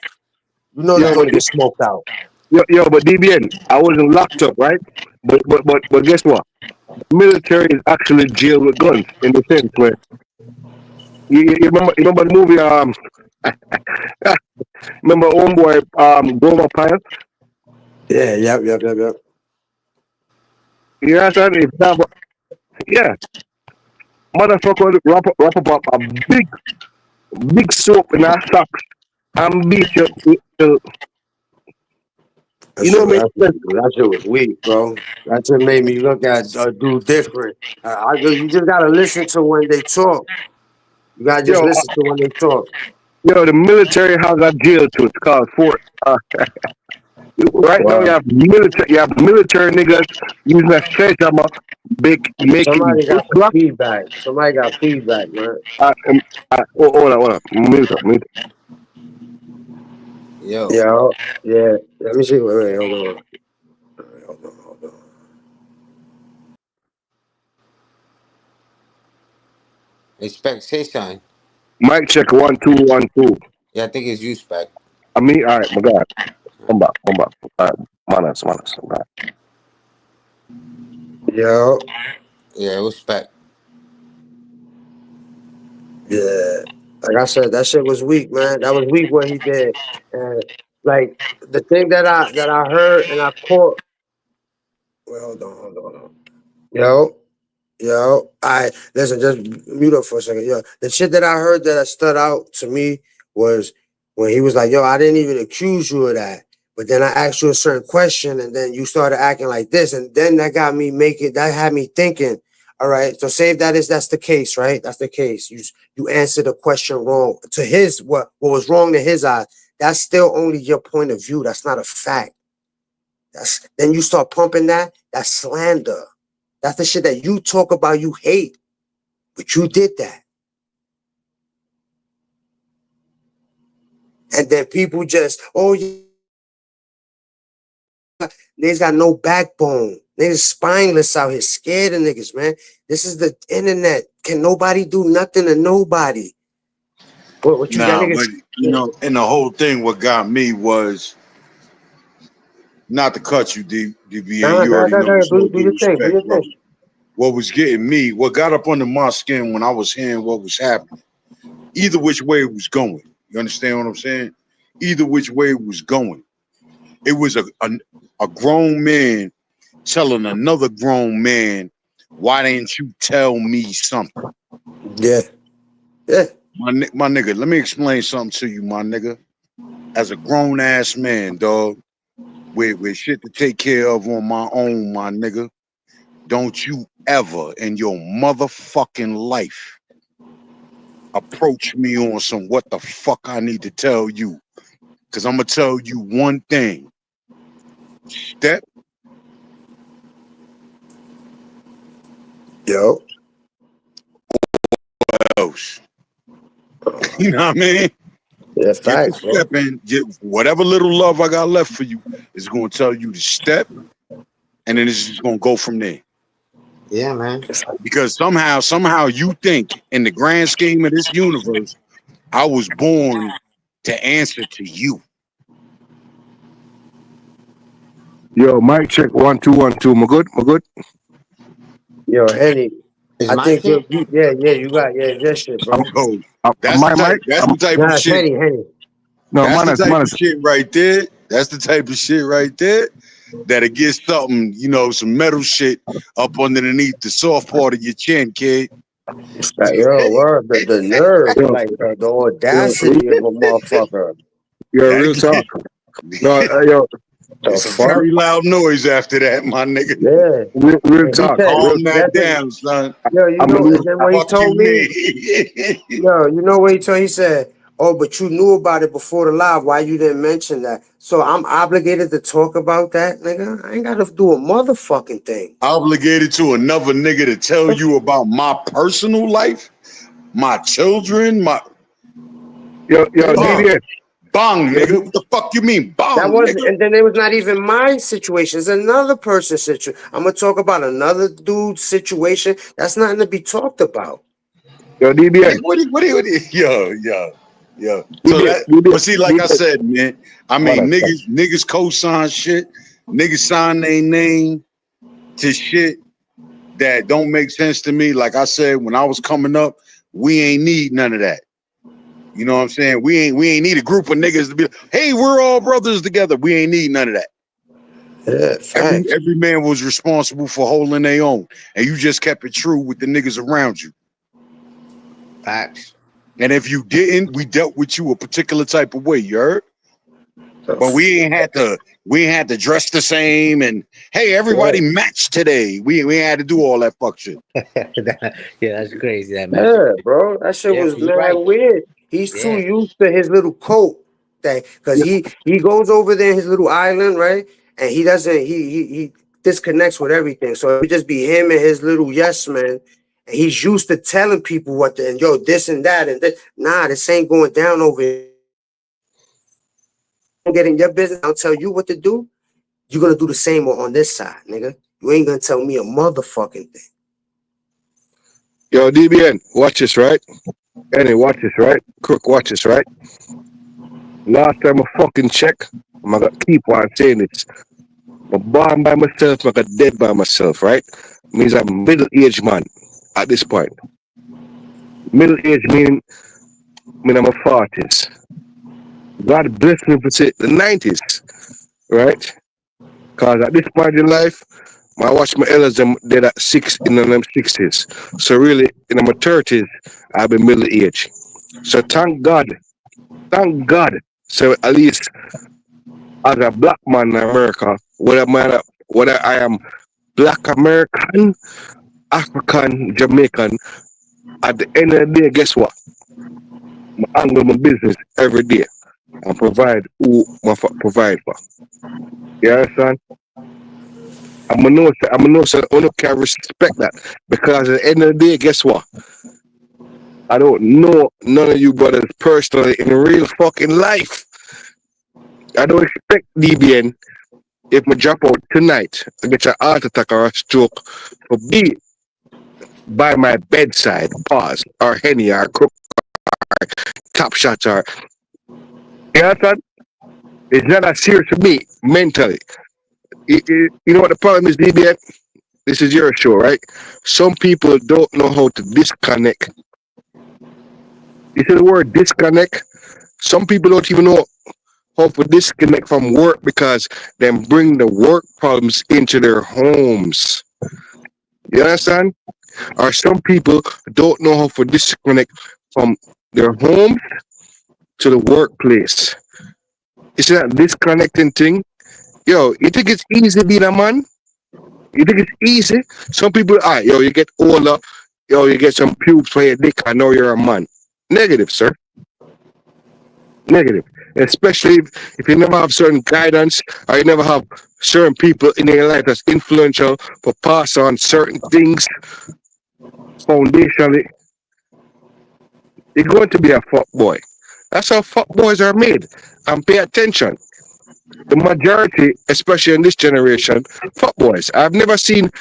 You know you're yo, gonna get smoked out. but DBN, I wasn't locked up, right? But guess what? Military is actually jail with guns in the sense where you remember the movie remember homeboy Goma Pines? Yeah, yep. You know what I'm saying? It's not, yeah, motherfucker wrap up a big soap in our socks and beat you till That you shit, know what that I shit, that shit was weak, bro. That shit made me look at dude different. You just gotta listen to when they talk. You gotta Yo, just listen to when they talk. the military has a jail too. It's called Fort. Right now you have military niggas using a sledgehammer, making Somebody brick got some block. feedback. Somebody got feedback, man. Hold on. Mute up. Yo, Yeah, yeah. Let me see. Wait, hold on. Hold on. expect say something. Mic check 1 2 1 2. Yeah, I think it's you, Spec. I mean, all right, my God, come back. All right, manas. All right. Yo, Yeah, it was Spec. Yeah, like I said, that shit was weak, man. That was weak what he did. And like the thing that I heard and I caught. Well, hold on. Yo, Yo, I listen. Just mute up for a second. Yo, the shit that I heard that stood out to me was when he was like, "Yo, I didn't even accuse you of that, but then I asked you a certain question, and then you started acting like this, and then that got me making. That had me thinking. All right, so say if that's the case, right? That's the case. You answered the question wrong to his what was wrong to his eyes. That's still only your point of view. That's not a fact. That's then you start pumping that. That's slander. That's the shit that you talk about. You hate. But you did that. And then people just, oh, yeah, niggas got no backbone. Niggas spineless out here, scared of niggas, man. This is the internet. Can nobody do nothing to nobody? What you got, Nah, but niggas? you know, and the whole thing, what got me was not to cut you, DBN. Nah, You already know nah. it's no Do due your thing. Do respect, your brother. thing. What was getting me, what got up under my skin when I was hearing what was happening, either which way it was going. You understand what I'm saying? Either which way it was going. It was a grown man telling another grown man, why didn't you tell me something? Yeah. Yeah. My nigga, let me explain something to you, my nigga. As a grown ass man, dog, with shit to take care of on my own, my nigga, don't you ever in your motherfucking life approach me on some what the fuck I need to tell you. Cause I'm gonna tell you one thing. Step Yo. else. You know what I mean? Yeah, Get the facts, bro. step in, get whatever little love I got left for you is gonna tell you to step, and then it's just gonna go from there. Yeah, man. Because somehow you think in the grand scheme of this universe, I was born to answer to you. Yo, mic check 1 2 1 2. My good, my good. Yo, Henny. Is I my think shit? you got that shit, bro. So My mic. that's the type of Nah, it's shit. Henny. No, That's the manners, type of manners. shit right there. That's the type of shit right there that'll get something, some metal shit up underneath the soft part of your chin, kid. Yo, word, the nerve, Yo, like the yo, audacity of a motherfucker. yo, That real talk. No, yo, The it's a fuck? very loud noise after that, my nigga. Yeah. real And he talk. said, Real. Calm that that's it. down, son. Yo, you I'm gonna know, leave. and then what he Fuck you, told me, me. yo, you know what he told, he said, oh, but you knew about it before the live. Why you didn't mention that? So I'm obligated to talk about that, nigga. I ain't got to do a motherfucking thing. Obligated to another nigga to tell you about my personal life, my children, my Yo, Yeah. bong, DBN. bong, Yo, nigga. What the fuck you mean, that bong, wasn't, nigga? and then it was not even my situation. It's another person's situation. I'm gonna talk about another dude's situation. That's nothing to be talked about. Yo, Yeah, DBN. yo. So DBN. that, DBN. but see, like I DBN. said, man, I mean, Manners. niggas co-sign shit, niggas sign their name to shit that don't make sense to me. Like I said, when I was coming up, we ain't need none of that. You know what I'm saying? We ain't need a group of niggas to be like, hey, we're all brothers together. We ain't need none of that. Yeah, Every facts. every man was responsible for holding their own, and you just kept it true with the niggas around you. Facts. And if you didn't, we dealt with you a particular type of way. You heard? But we ain't had to dress the same and hey, Yeah. everybody match today. We ain't had to do all that fuck shit. Yeah, that's crazy. That magic. Yeah, bro. That shit Yeah, was but you're mad right. weird. He's too Yeah. used to his little coat that because he goes over there in his little island, right? And he doesn't he disconnects with everything. So it would just be him and his little yes man. And he's used to telling people what the and yo, this and that and this. Nah, this ain't going down over here. Don't get in your business. I'll tell you what to do. You're gonna do the same on this side, nigga. You ain't gonna tell me a motherfucking thing. Yo, DBN. Watch this, right? Anyway, watch this, right? Crook, watch this, right? Last time I fucking check, I'm gonna keep on saying this. I'm born by myself, I'm dead by myself, right? Means I'm middle-aged man at this point. Middle age mean I'm a 40s. God bless me for say the 90s, right? Cause at this point in life, I watch my elders them dead at six in them 60s. So really in my 30s, I've been middle age. So thank God. So at least as a black man in America, whether I am black American, African, Jamaican, at the end of the day, guess what? I handle my business every day and provide who provide for. You understand? I'm gonna know so I can respect that because at the end of the day, guess what? I don't know none of you brothers personally in real fucking life. I don't expect DBN if I drop out tonight I get a heart attack or a stroke for be by my bedside, pause, or Henny or Crook, top shots or you understand? It's not that serious for me mentally. You know what the problem is, DBN? This is your show, right? Some people don't know how to disconnect. You see the word disconnect? Some people don't even know how to disconnect from work because they bring the work problems into their homes. You understand? Or some people don't know how to disconnect from their home to the workplace. You see that disconnecting thing? Yo, you think it's easy being a man? You think it's easy? Some people, yo, you get older, yo, you get some pubes for your dick, I know you're a man. Negative, sir. Negative. Especially if you never have certain guidance or you never have certain people in your life that's influential for pass on certain things foundationally, you're going to be a fuck boy. That's how fuck boys are made. And pay attention. The majority, especially in this generation, fuck boys. I've never seen.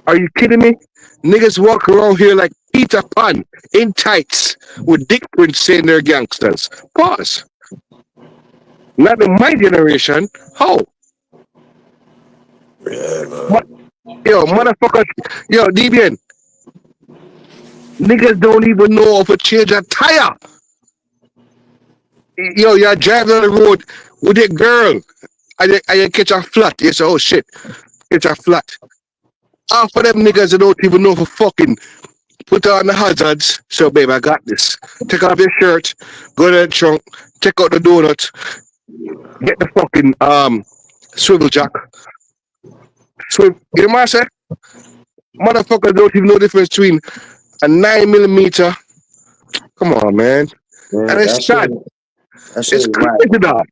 Are you kidding me? Niggas walk around here like Peter Pan in tights with dick prints saying they're gangsters. Pause. Not in my generation. How? Yeah, But, man. yo, motherfuckers. Yo, DBN. Niggas don't even know how to change a tire. Yo, you're driving on the road with a girl. I catch a flat. You say, oh shit, catch a flat. Half of them niggas that don't even know for fucking put on the hazards. So, babe, I got this. Take off your shirt, go to the trunk, take out the donut, get the fucking swivel jack. You know what I say? Motherfuckers don't even know the difference between a 9 millimeter. Come on, man. Yeah, And it's sad. that shit It's is whack. crazy, dog.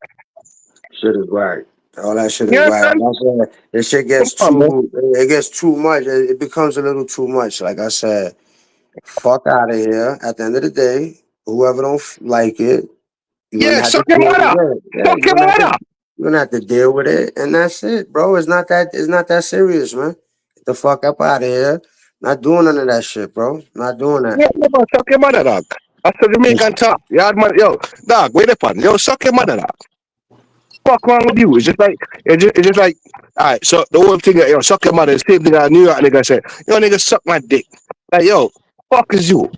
Shit is whack. All that shit You is whack. understand? That's why this shit Come gets on, man. too. It gets too much. It becomes a little too much. Like I said, fuck out of here. At the end of the day, whoever don't like it, you're gonna Yeah, have to suck your deal mother. with it. Yeah, Suck your mother. you're gonna have to deal with it, and that's it, bro. It's not that serious, man. Get the fuck up out of here. Not doing none of that shit, bro. Not doing that. Yeah, man, suck your mother, dog. That's the Jamaican talk. Yeah, man, yo, dog, wait upon. Yo, suck your mother, dog. Fuck wrong with you? It's just like, all right. So the whole thing, yo, suck your mother. The same thing a New York nigga said. Yo, nigga, suck my dick. Like, yo, fuck is you?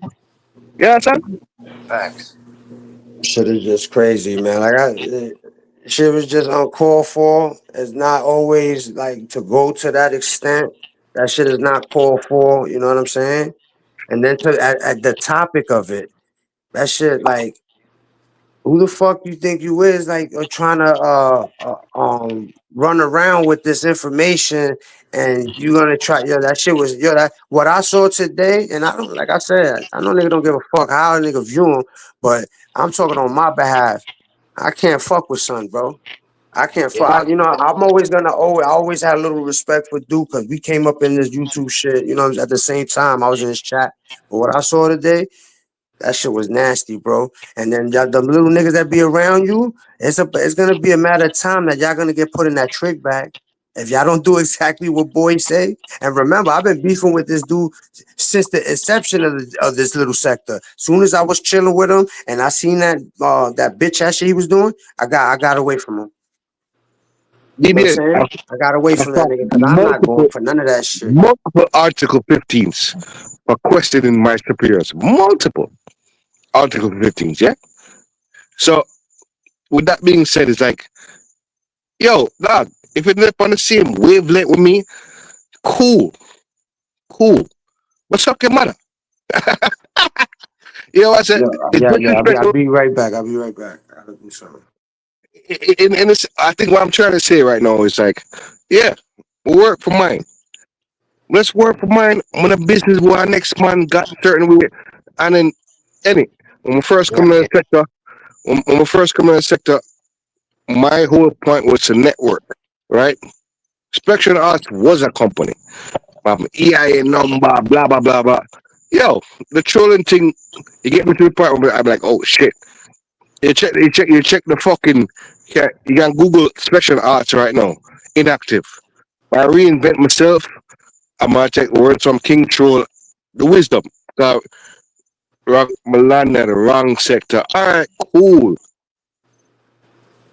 You understand? Facts. Shit is just crazy, man. Shit was just uncalled for. It's not always like to go to that extent. That shit is not called for. You know what I'm saying? And then at the topic of it, that shit like who the fuck you think you is like trying to run around with this information and you gonna try that shit was that what I saw today and I don't like I said I know nigga don't give a fuck how a nigga view him but I'm talking on my behalf. I can't fuck with son, bro. I can't fuck. You know, I'm always gonna always. I always had a little respect for Duke because we came up in this YouTube shit. You know, at the same time I was in his chat. But what I saw today, that shit was nasty, bro. And then the little niggas that be around you, it's gonna be a matter of time that y'all gonna get put in that trick bag. If y'all don't do exactly what boys say, and remember, I've been beefing with this dude since the inception of this little sector. Soon as I was chilling with him and I seen that bitch ass shit he was doing, I got away from him. You know what I'm DBS, saying? I got away I from that saw nigga because I'm not going multiple, for none of that shit. multiple Article 15s for questioning my superiors. Multiple Article 15s, yeah? So, with that being said, it's like, yo, dog, if you're not on the same wavelength with me, cool, cool. What's up, your mother? You know what I said? Yeah, It's yeah, yeah. I'll disrespectful. be right back. I'll be right back. I gotta do something. And it's, I think what I'm trying to say right now is like, yeah, work for mine. Let's work for mine. When a business where our next man got certain way. And then, any, when we first Yeah, come in the sector, when we first come in the sector, my whole point was to network, right? Spectrum Arts was a company. EIA number, blah, blah, blah, blah. Yo, the trolling thing, you get me to the point where I'm like, oh shit. You check the fucking, you can Google Spectrum Arts right now. Inactive. I reinvent myself. I'm gonna take words from King Troll, the wisdom. Rock Milan at the wrong sector. Alright, cool.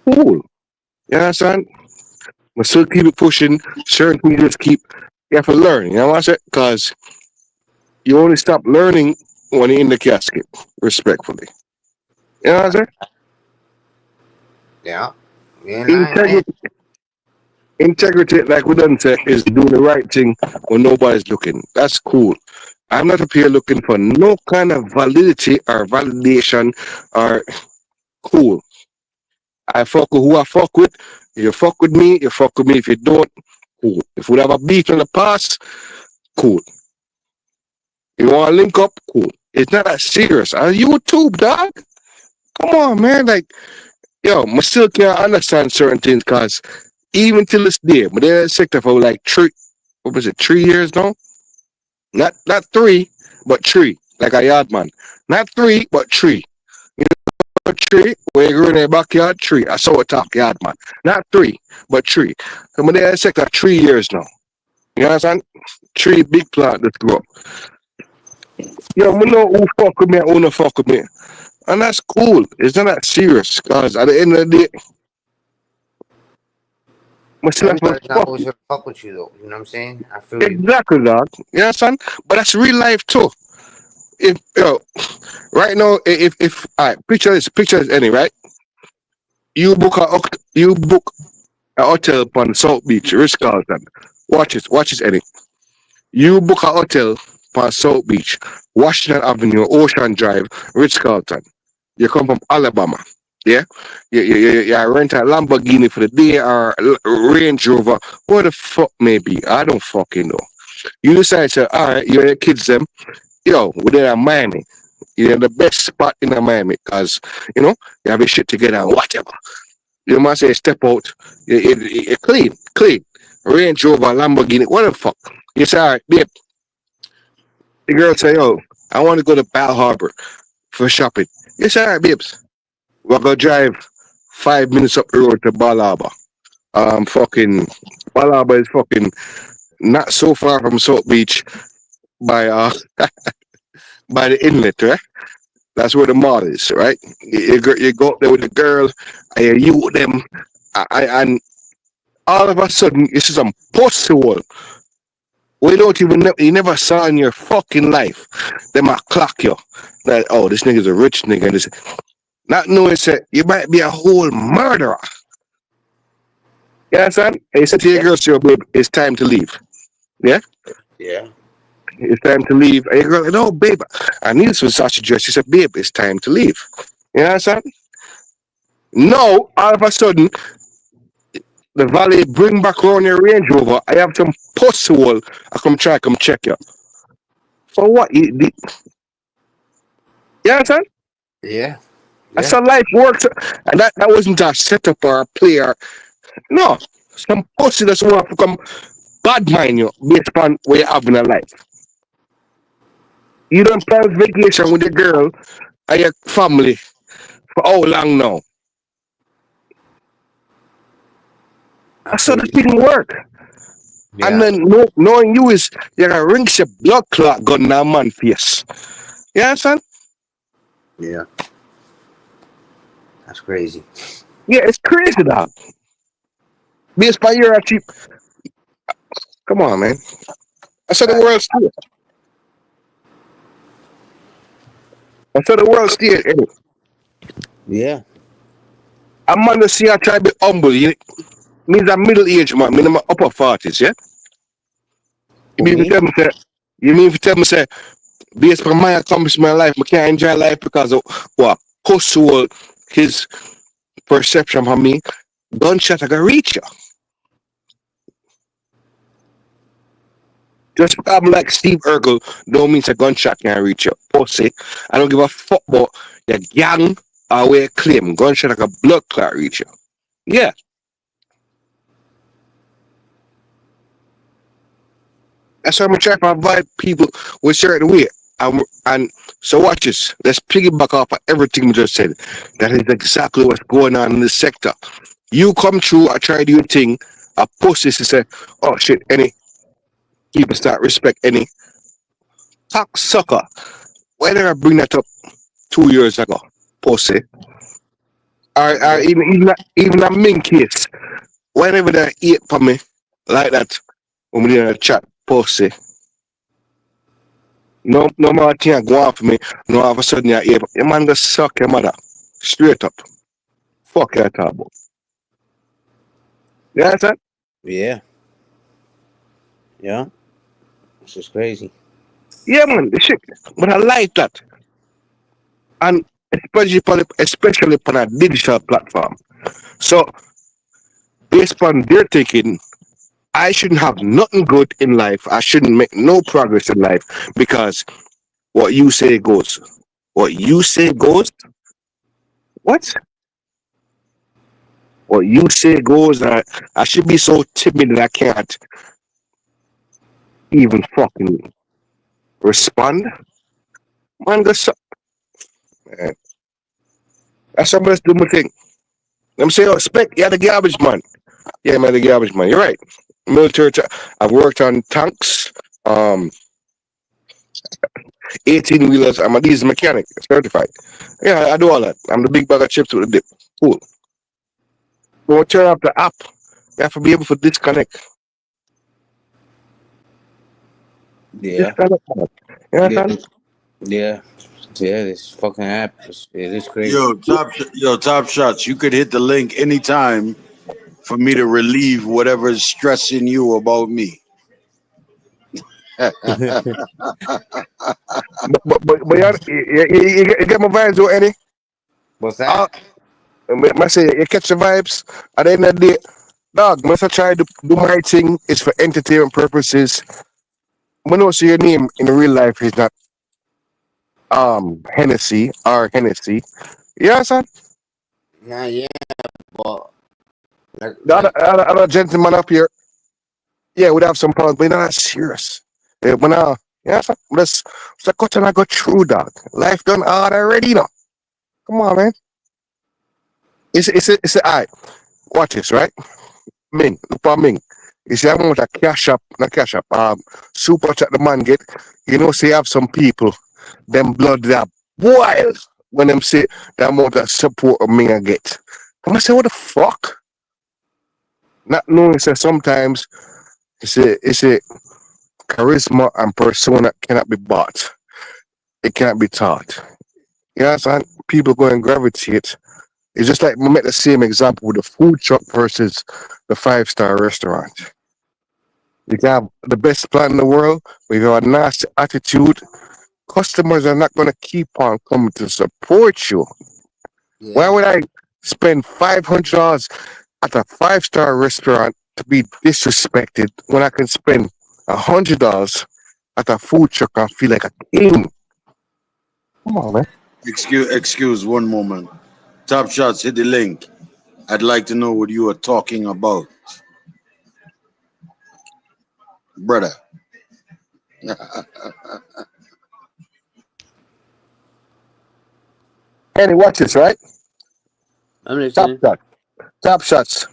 Cool. You understand? But still keep it pushing. Certain things just keep, you have to learn. You know what I'm saying? Because you only stop learning when you're in the casket, respectfully. You know what I'm saying? Yeah. You ain't lying, man. Integrity, integrity, like we done said, is doing the right thing when nobody's looking. That's cool. I'm not up here looking for no kind of validity or validation or cool. I fuck with who I fuck with. You fuck with me, you fuck with me. If you don't, cool. If we have a beef in the past, cool. You want to link up, cool. It's not that serious. On YouTube, dog. Come on, man. Like, yo, I still can't understand certain things because even till this day, but they're in the sector for like what was it, 3 years now? Not three, but three. Like a yard man. Not three, but three. A tree, where you grow in the backyard, tree. I saw a talk yard man. Not three, but tree. So in the sector 3 years now. You understand? Tree big plant that grow. Yo, me know who fuck with me and who no fuck with me. And that's cool. It's not that serious. Cause at the end of the day, I still have to Everybody's not fuck always you. gonna fuck with you, though. You know what I'm saying? I feel you. Exactly, dog. You understand? But that's real life too. If yo, right now, if all right, picture this any right? You book a hotel on South Beach, Ritz Carlton. Watch this, Eddie. You book a hotel on South Beach, Washington Avenue, Ocean Drive, Ritz Carlton. You come from Alabama. Yeah? You rent a Lamborghini for the day or Range Rover. What the fuck maybe? I don't fucking know. You decide to, all right, you're the kids, them. Yo, we're in Miami. You're in the best spot in Miami because, you have your shit together and whatever. You must say step out. You clean, clean. Range Rover, Lamborghini, what the fuck? You say, all right, babe. The girl say, yo, I want to go to Bal Harbor for shopping. You say, all right, babes. We're going to drive 5 minutes up the road to Bal Harbor. Fucking, Bal Harbor is fucking not so far from South Beach by, by the inlet, right? That's where the mall is, right? You go up there with the girl, and you with them, and all of a sudden, you see some pussy wall. We don't even you never saw in your fucking life. They might clock you. That oh, this nigga's a rich nigga. And this, not knowing that you might be a whole murderer. You understand? And you said to your Yeah. girl, "Yo, babe, it's time to leave." Yeah, Yeah. it's time to leave. And your girl, no, babe, I need some sausage dress. She said, "Babe, it's time to leave." You understand? No, all of a sudden, the valley bring back around your Range Rover. I have some pussy wall. I come check you. For what? You understand? Yeah. That's Yeah. how life works. And that wasn't a setup or a player. No. Some pussy that's want to come bad mind you based upon what you have in a life. You don't plan vacation with your girl and your family for how long now? I That's how feel the you. thing work. And Yeah. then knowing you is you're gonna rinse your blood clot gun in a man face. You understand? Yeah. That's crazy. Yeah, it's crazy dog. Based on your cheap. Come on, man. I said the Right. world steer. I said the world steer. Yeah. I'm on the see I try to be humble. You means I'm middle age man. Me in my upper 40s, yeah? You Who mean to me? tell me say you mean to tell me say based on my accomplishment in life, I can't enjoy life because of what cost to his perception of me. Gunshot I can reach you. Just because I'm like Steve Urkel don't mean a gunshot can reach you. Pussy. I don't give a fuck about your gang or where you claim. Gunshot like a blood clot reach you. Yeah. That's why I'm trying to provide people with certain way. And so watch this. Let's piggyback off of everything we just said. That is exactly what's going on in this sector. You come through, I try to do your thing, I post this and say, oh shit, any people start respect any cocksucker. Why did I bring that up 2 years ago? Pussy. Or Yeah. even a min case. Whenever they eat for me like that, when we in a chat, pussy. No more thing go on for me. No, all of a sudden you're able. Your man just suck your mother. Straight up. Fuck your talk about. You understand? Yeah. Yeah. This is crazy. Yeah, man. The shit. But I like that. And especially on a digital platform. So, based on their thinking, I shouldn't have nothing good in life. I shouldn't make no progress in life because what you say goes. What you say goes. What? What you say goes. I should be so timid that I can't even fucking respond. Man, man. That's somebody else do my thing. I'm saying, oh, spec, yeah, the garbage man. Yeah, man, the garbage man. You're right. Military. I've worked on tanks, 18 wheelers. I'm a diesel mechanic, certified. Yeah, I do all that. I'm the big bag of chips with the dip. Cool. But when I turn off the app, you have to be able to disconnect. Yeah. Disconnect. Man. You Yeah. understand? Yeah. Yeah. This fucking app it is crazy. Top shots. You could hit the link anytime for me to relieve whatever is stressing you about me. But you get my vibes, though, Eddie? What's Uh, that? I say, you catch the vibes. At the end of the day, dog, must I try to do my thing. It's for entertainment purposes. But no, so your name in real life is not Hennessy or Hennessy. Yeah, son. Nah, yeah, but The other gentleman up here, yeah, would have some problems, but you're not serious. Yeah, but now, yeah, son. Let's cut and I go through, dog. Life done hard already, you know. Come on, man. It's all right. Watch this, right? Ming, look for Ming. You see, I'm with a cash up, not cash up, super chat the man get. You know, see, have some people, them blood that boil when them say the amount of support of Ming I get. I'm gonna say, what the fuck? Not knowing, say, sometimes it's a charisma and persona cannot be bought. It cannot be taught. You understand? People go and gravitate. It's just like we make the same example with the food truck versus the 5-star restaurant. You can have the best plan in the world, but if you have a nasty attitude, customers are not going to keep on coming to support you. Why yeah, would I spend $500 at a 5-star restaurant to be disrespected when I can spend $100 at a food truck and feel like a king? Come on, man. Excuse one moment. Top shots, hit the link. I'd like to know what you are talking about, brother. Anyway, watch this, right? I'm Top listening. shot. Top shots,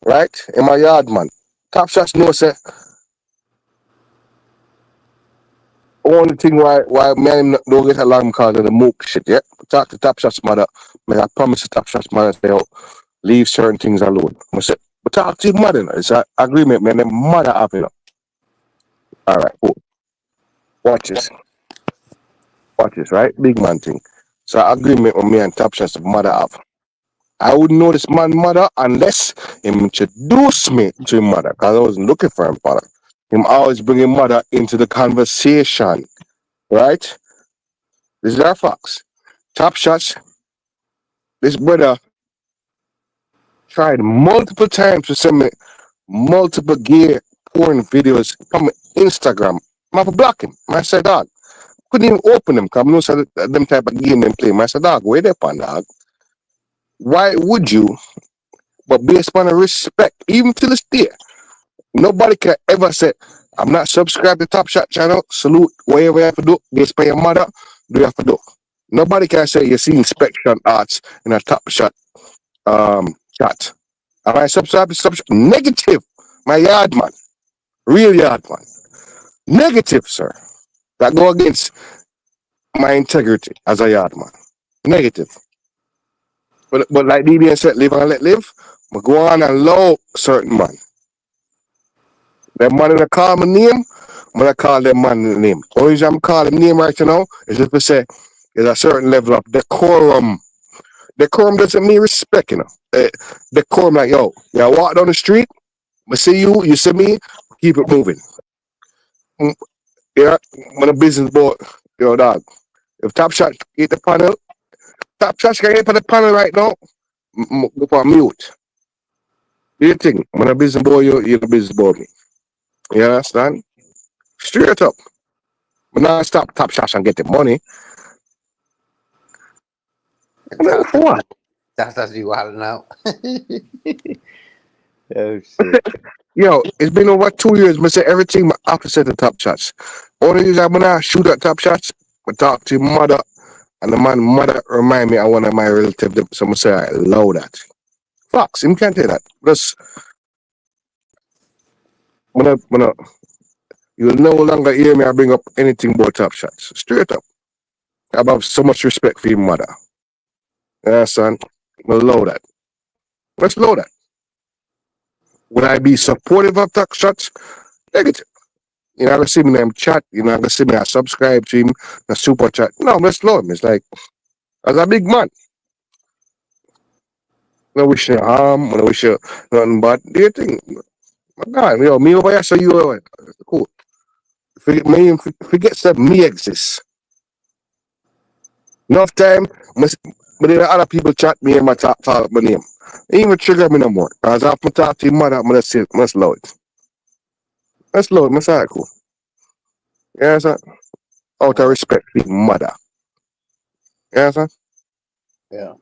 right? In my yard, man. Top shots know, say, only thing why me and him don't get along because of the mook shit, yeah? Talk to Top Shots mother. Man, I promise the Top Shots mother say, oh, leave certain things alone. I say, But talk to your mother. You know. It's an agreement, man. The mother have, you know. All right, cool. Watch this. Watch this, right? Big man thing. So agreement with me and Top Shots, the mother have. I wouldn't know this man mother unless him introduce me to him mother, because I wasn't looking for him father. Him always bring him mother into the conversation, right? This is our facts. Top Shots, this brother tried multiple times to send me multiple gay porn videos from Instagram. I have to block him. I said, dog, couldn't even open them because I know so them type of game them play. I said, dog, where they upon dog? Why would you? But based upon the respect, even to this day, nobody can ever say, I'm not subscribed to Top Shot channel, salute, whatever you have to do, based upon your mother, do you have to do. Nobody can say you see inspection arts in a Top Shot chat. Am I subscribed to negative? My yard man. Real yard man. Negative, sir. That go against my integrity as a yard man. Negative. But like DBN said, live and let live. But go on and love certain man. That man in call my name, I'm gonna call them man name. Only reason I'm calling name right now is just to say there's a certain level of decorum. Decorum doesn't mean respect, you know. Decorum like yo, you walk down the street, I see you, you see me, keep it moving. Yeah, when a business board, yo dog. If Top Shot get the panel, Top Shot can get on the panel right now, go on mute. Do you think when a business boy you're the business boy me? You understand? Straight up. But now stop Top Shots and get the money. That's What? that's you wild now. Oh shit. Yo, it's been over 2 years. I say everything my opposite of Top Shots. Only reason I'm gonna shoot at Top Shots, I talk to your mother, and the man mother remind me of one of my relatives. So I say I love that. Fox, him can't say that. Because when I, you'll no longer hear me I bring up anything but Top Shots. Straight up. I have so much respect for your mother. Yeah, son. I love that. Let's love that. Would I be supportive of Top Shots? Negative. You're not gonna see me in them chat. You're not gonna see me I subscribe to him, the super chat. No, let's love him. It's like as a big man. I wish you harm, I wish you nothing but do you think my God, yo, me over here so you cool. Forget that me exists. Enough time, but then other people chat me and my talk my name. It even trigger me no more. As after talk to your mother, I'm gonna say let's love it. Let's love it, that's cool. Yeah, sir. Out of respect for your mother. Yeah, sir. Yeah.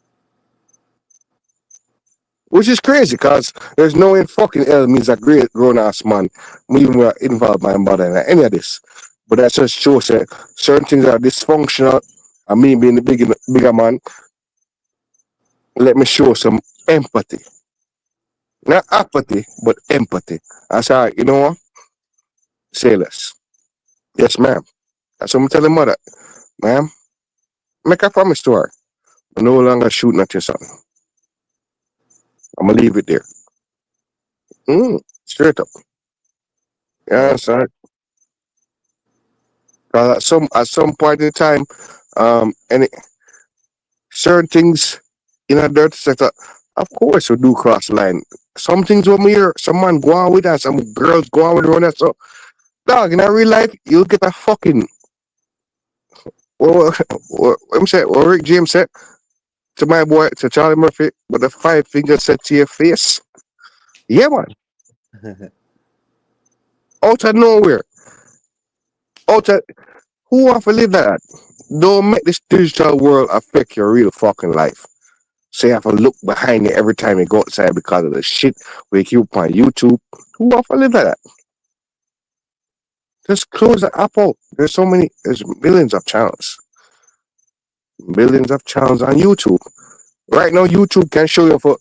Which is crazy because there's no in fucking hell means a great grown ass man even were involved by mother in any of this. But that just shows that certain things are dysfunctional and me being the bigger man, let me show some empathy. Not apathy, but empathy. I said, you know what? Say less. Yes, ma'am. That's what I'm telling mother. Ma'am, make a promise to her. I'm no longer shooting at your son. I'm gonna leave it there. Straight up. Yeah, Yeah. son. At some point in time, and certain things in a dirty sector, of course, we do cross the line. Some things when we hear some man go on with us, some girls go on with one that. So, dog, in a real life, you'll get a fucking. What Rick James said to my boy, to Charlie Murphy, with the 5 finger set to your face. Yeah, man. Out of nowhere. Out of. Who want to live like that? Don't make this digital world affect your real fucking life. So you have to look behind you every time you go outside because of the shit we keep on YouTube. Who want to live like that? Just close the app out. There's millions of channels. Millions of channels on YouTube. Right now, YouTube can show you for,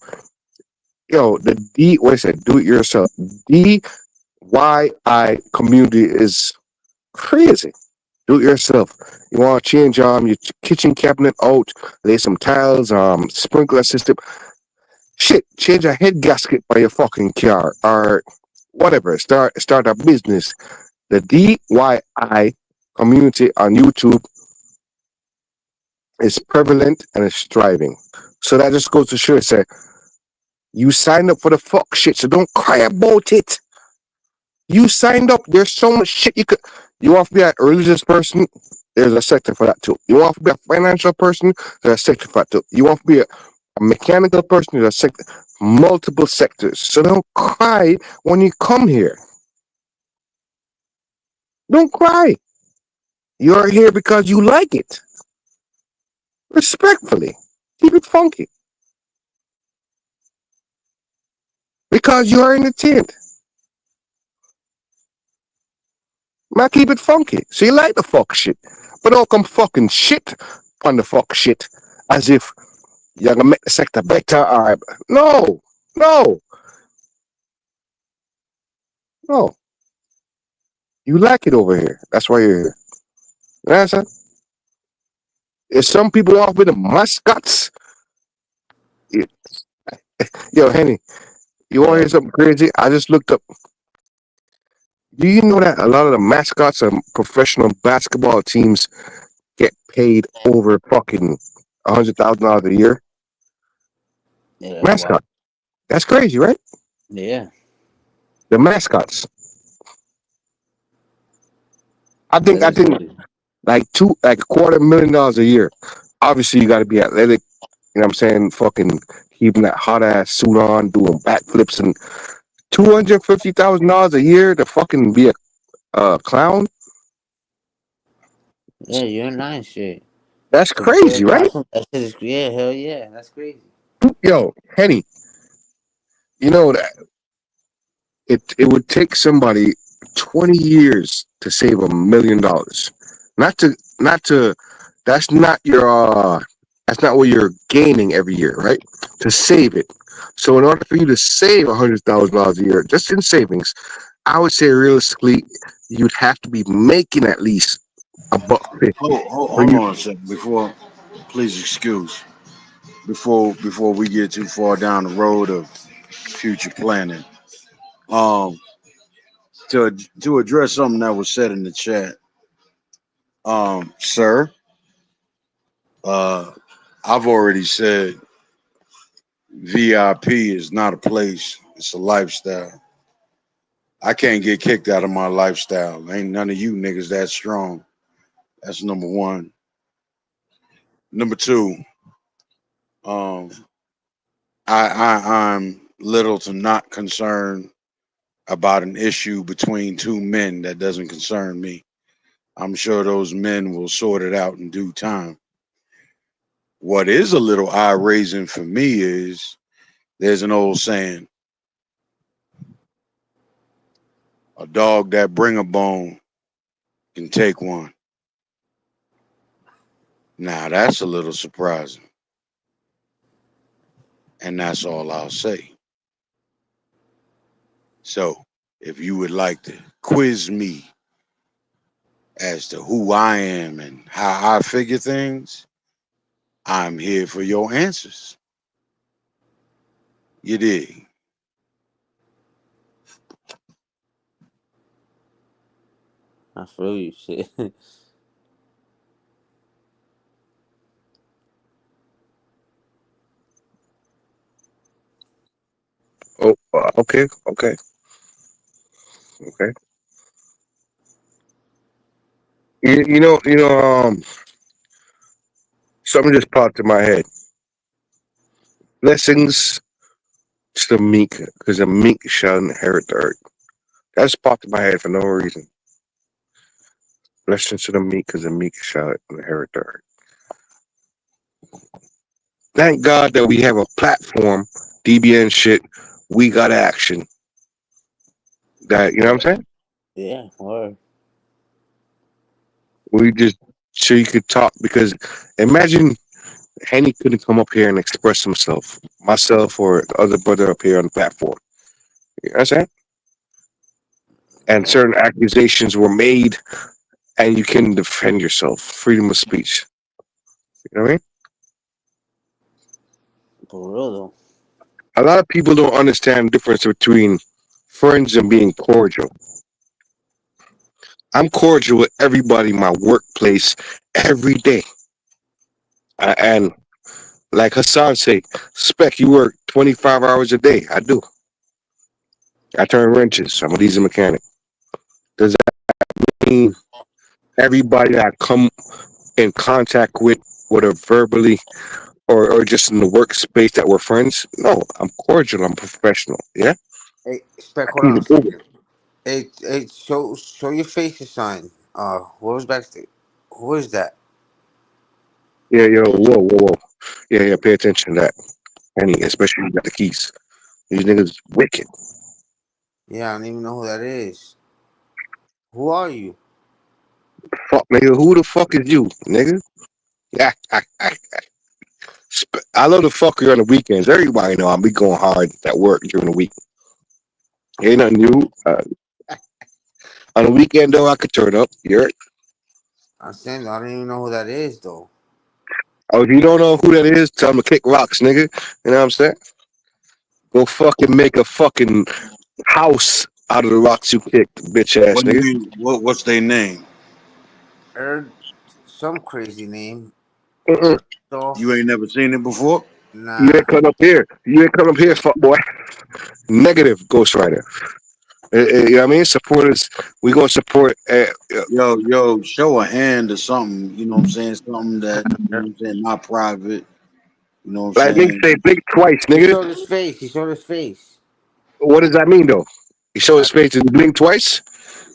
the what is it? Do it yourself. DIY community is crazy. Do it yourself. You want to change your kitchen cabinet out, lay some tiles, sprinkler system. shit, change a head gasket by your fucking car or whatever. Start a business. The DIY community on YouTube is prevalent and is thriving. So that just goes to show, say, you signed up for the fuck shit, so don't cry about it. You signed up. There's so much shit you could. You want to be a religious person? There's a sector for that too. You want to be a financial person? There's a sector for that too. You want to be a mechanical person? There's a sector. Multiple sectors. So don't cry when you come here. Don't cry. You're here because you like it. Respectfully. Keep it funky. Because you're in the tent. Man, keep it funky. So you like the fuck shit. But don't come fucking shit on the fuck shit as if you're gonna make the sector better or no, no, no. You like it over here. That's why you're here. You understand? If some people want to be the mascots, y- yo, Henny, you want to Yeah. hear something crazy? I just looked up. Do you know that a lot of the mascots of professional basketball teams get paid over fucking $100,000 a year? Yeah, that's Mascot. wild. That's crazy, right? Yeah, The mascots. that I is think crazy. like $250,000 a year. Obviously, you got to be athletic. You know what I'm saying? Fucking keeping that hot ass suit on, doing backflips, and $250,000 a year to fucking be a clown. Yeah, you're nice shit. That's To play a crazy, right? costume, that shit is yeah, hell yeah, that's crazy. Yo, Henny, you know that it would take somebody 20 years to save $1 million. Not to that's not your that's not what you're gaining every year, right? To save it. So in order for you to save $100,000 a year just in savings, I would say realistically you'd have to be making at least $1.50 for Hold you. on a second before, please excuse, before we get too far down the road of future planning. Um, to address something that was said in the chat, sir, uh, I've already said VIP is not a place; it's a lifestyle. I can't get kicked out of my lifestyle. Ain't none of you niggas that strong. That's number one. Number two, um, I'm little to not concerned about an issue between two men that doesn't concern me. I'm sure those men will sort it out in due time. What is a little eye raising for me is there's an old saying, a dog that bring a bone can take one. Now that's a little surprising. And that's all I'll say. So if you would like to quiz me as to who I am and how I figure things, I'm here for your answers. You dig? I feel you, shit. Oh, okay, okay, okay. Something just popped in my head. Blessings to the meek, because the meek shall inherit the earth. That just popped in my head for no reason. Blessings to the meek, because the meek shall inherit the earth. Thank God that we have a platform, DBN shit. We got action. That you know what I'm saying? Yeah, or We just so you could talk because imagine Henny couldn't come up here and express himself, myself or the other brother up here on the platform. You know what I'm saying? And certain accusations were made, and you can defend yourself. Freedom of speech. You know what I mean? for real though. A lot of people don't understand the difference between friends and being cordial. I'm cordial with everybody in my workplace every day. And like Hassan say, Spec, you work 25 hours a day. I do. I turn wrenches. I'm a diesel mechanic. Does that mean everybody that I come in contact with, whether verbally or just in the workspace that we're friends? No, I'm cordial. I'm professional. Yeah? Hey, Spec, I hold keep on a it moving. second. Hey, show your face a sign. What was backstage? Who is that? Yeah, yo, whoa, whoa, whoa. Yeah, pay attention to that. Any, especially when you got the keys. These niggas wicked. Yeah, I don't even know who that is. Who are you? Fuck, nigga. Who the fuck is you, nigga? Yeah, I love to fuck you on the weekends. Everybody know I'll be going hard at work during the week. Ain't nothing new. On the weekend though, I could turn up. You're I'm saying I don't even know who that is though. oh, if you don't know who that is, tell them to kick rocks, nigga. You know what I'm saying? Go fucking make a fucking house out of the rocks you kicked, bitch ass What do you nigga. mean? What's their name? Heard some crazy name. Mm-mm. You Off. ain't never seen it before? You Nah. ain't come up here. You ain't come up here, fuck boy. Negative Ghost Rider. You know what I mean? Supporters, we gonna support. Yo, show a hand or something. You know what I'm saying? Something that you know what I'm saying, not private. You know what I'm Like Link saying? say, blink twice, He nigga. showed his face. He showed his face. What does that mean though? He showed Uh, his face and blink twice.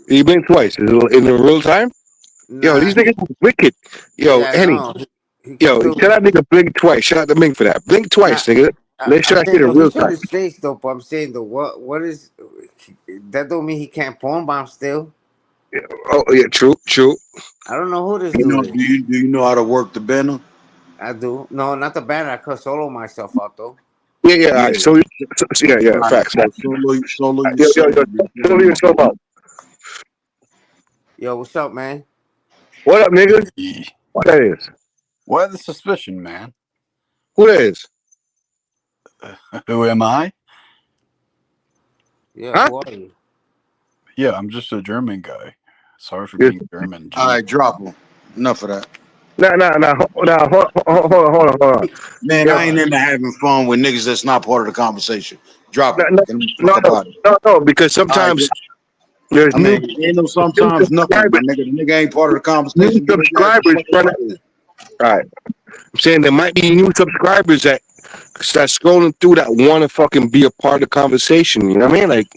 He blinked twice. Is it in the real time? Yo, nah. these niggas are wicked. Yo, Yeah, Henny. no. He could Yo, still. tell that nigga blink twice. Shout out to Ming for that. Blink Nah. twice, nigga. Make I'm sure I see saying it in though, he real showed time. his face though. But I'm saying though, what is that? Don't mean he can't porn bomb still. Oh yeah, true, true. I don't know who this You know, dude do is. you know how to work the banner? I do. No, not the band. I could solo myself out though. Yeah, yeah. All Yeah. right. So yeah, Right. facts. So solo Yo, yo, yourself. yo. You feel Tell me me? what's up. Yo, what's up, man? What up, nigga? Hey, What that is? why the suspicion, man? Who that is? Who am I? Yeah, Huh? who are you? Yeah, I'm just a German guy. Sorry for Yes. being German, All G. right, drop them. Enough of that. Nah. Hold on. Man, Yo, I ain't into having fun with niggas that's not part of the conversation. Drop no, them. no, Get them the no, fuck up out of here. because All right, sometimes good. there's I mean, ain't no new sometimes nothing, my subscribers, nigga. The nigga ain't part of the new conversation. Get his ass the subscribers fuck up trying to. out of here. All right, I'm saying there might be new subscribers that start scrolling through that want to fucking be a part of the conversation. You know what I mean? Like,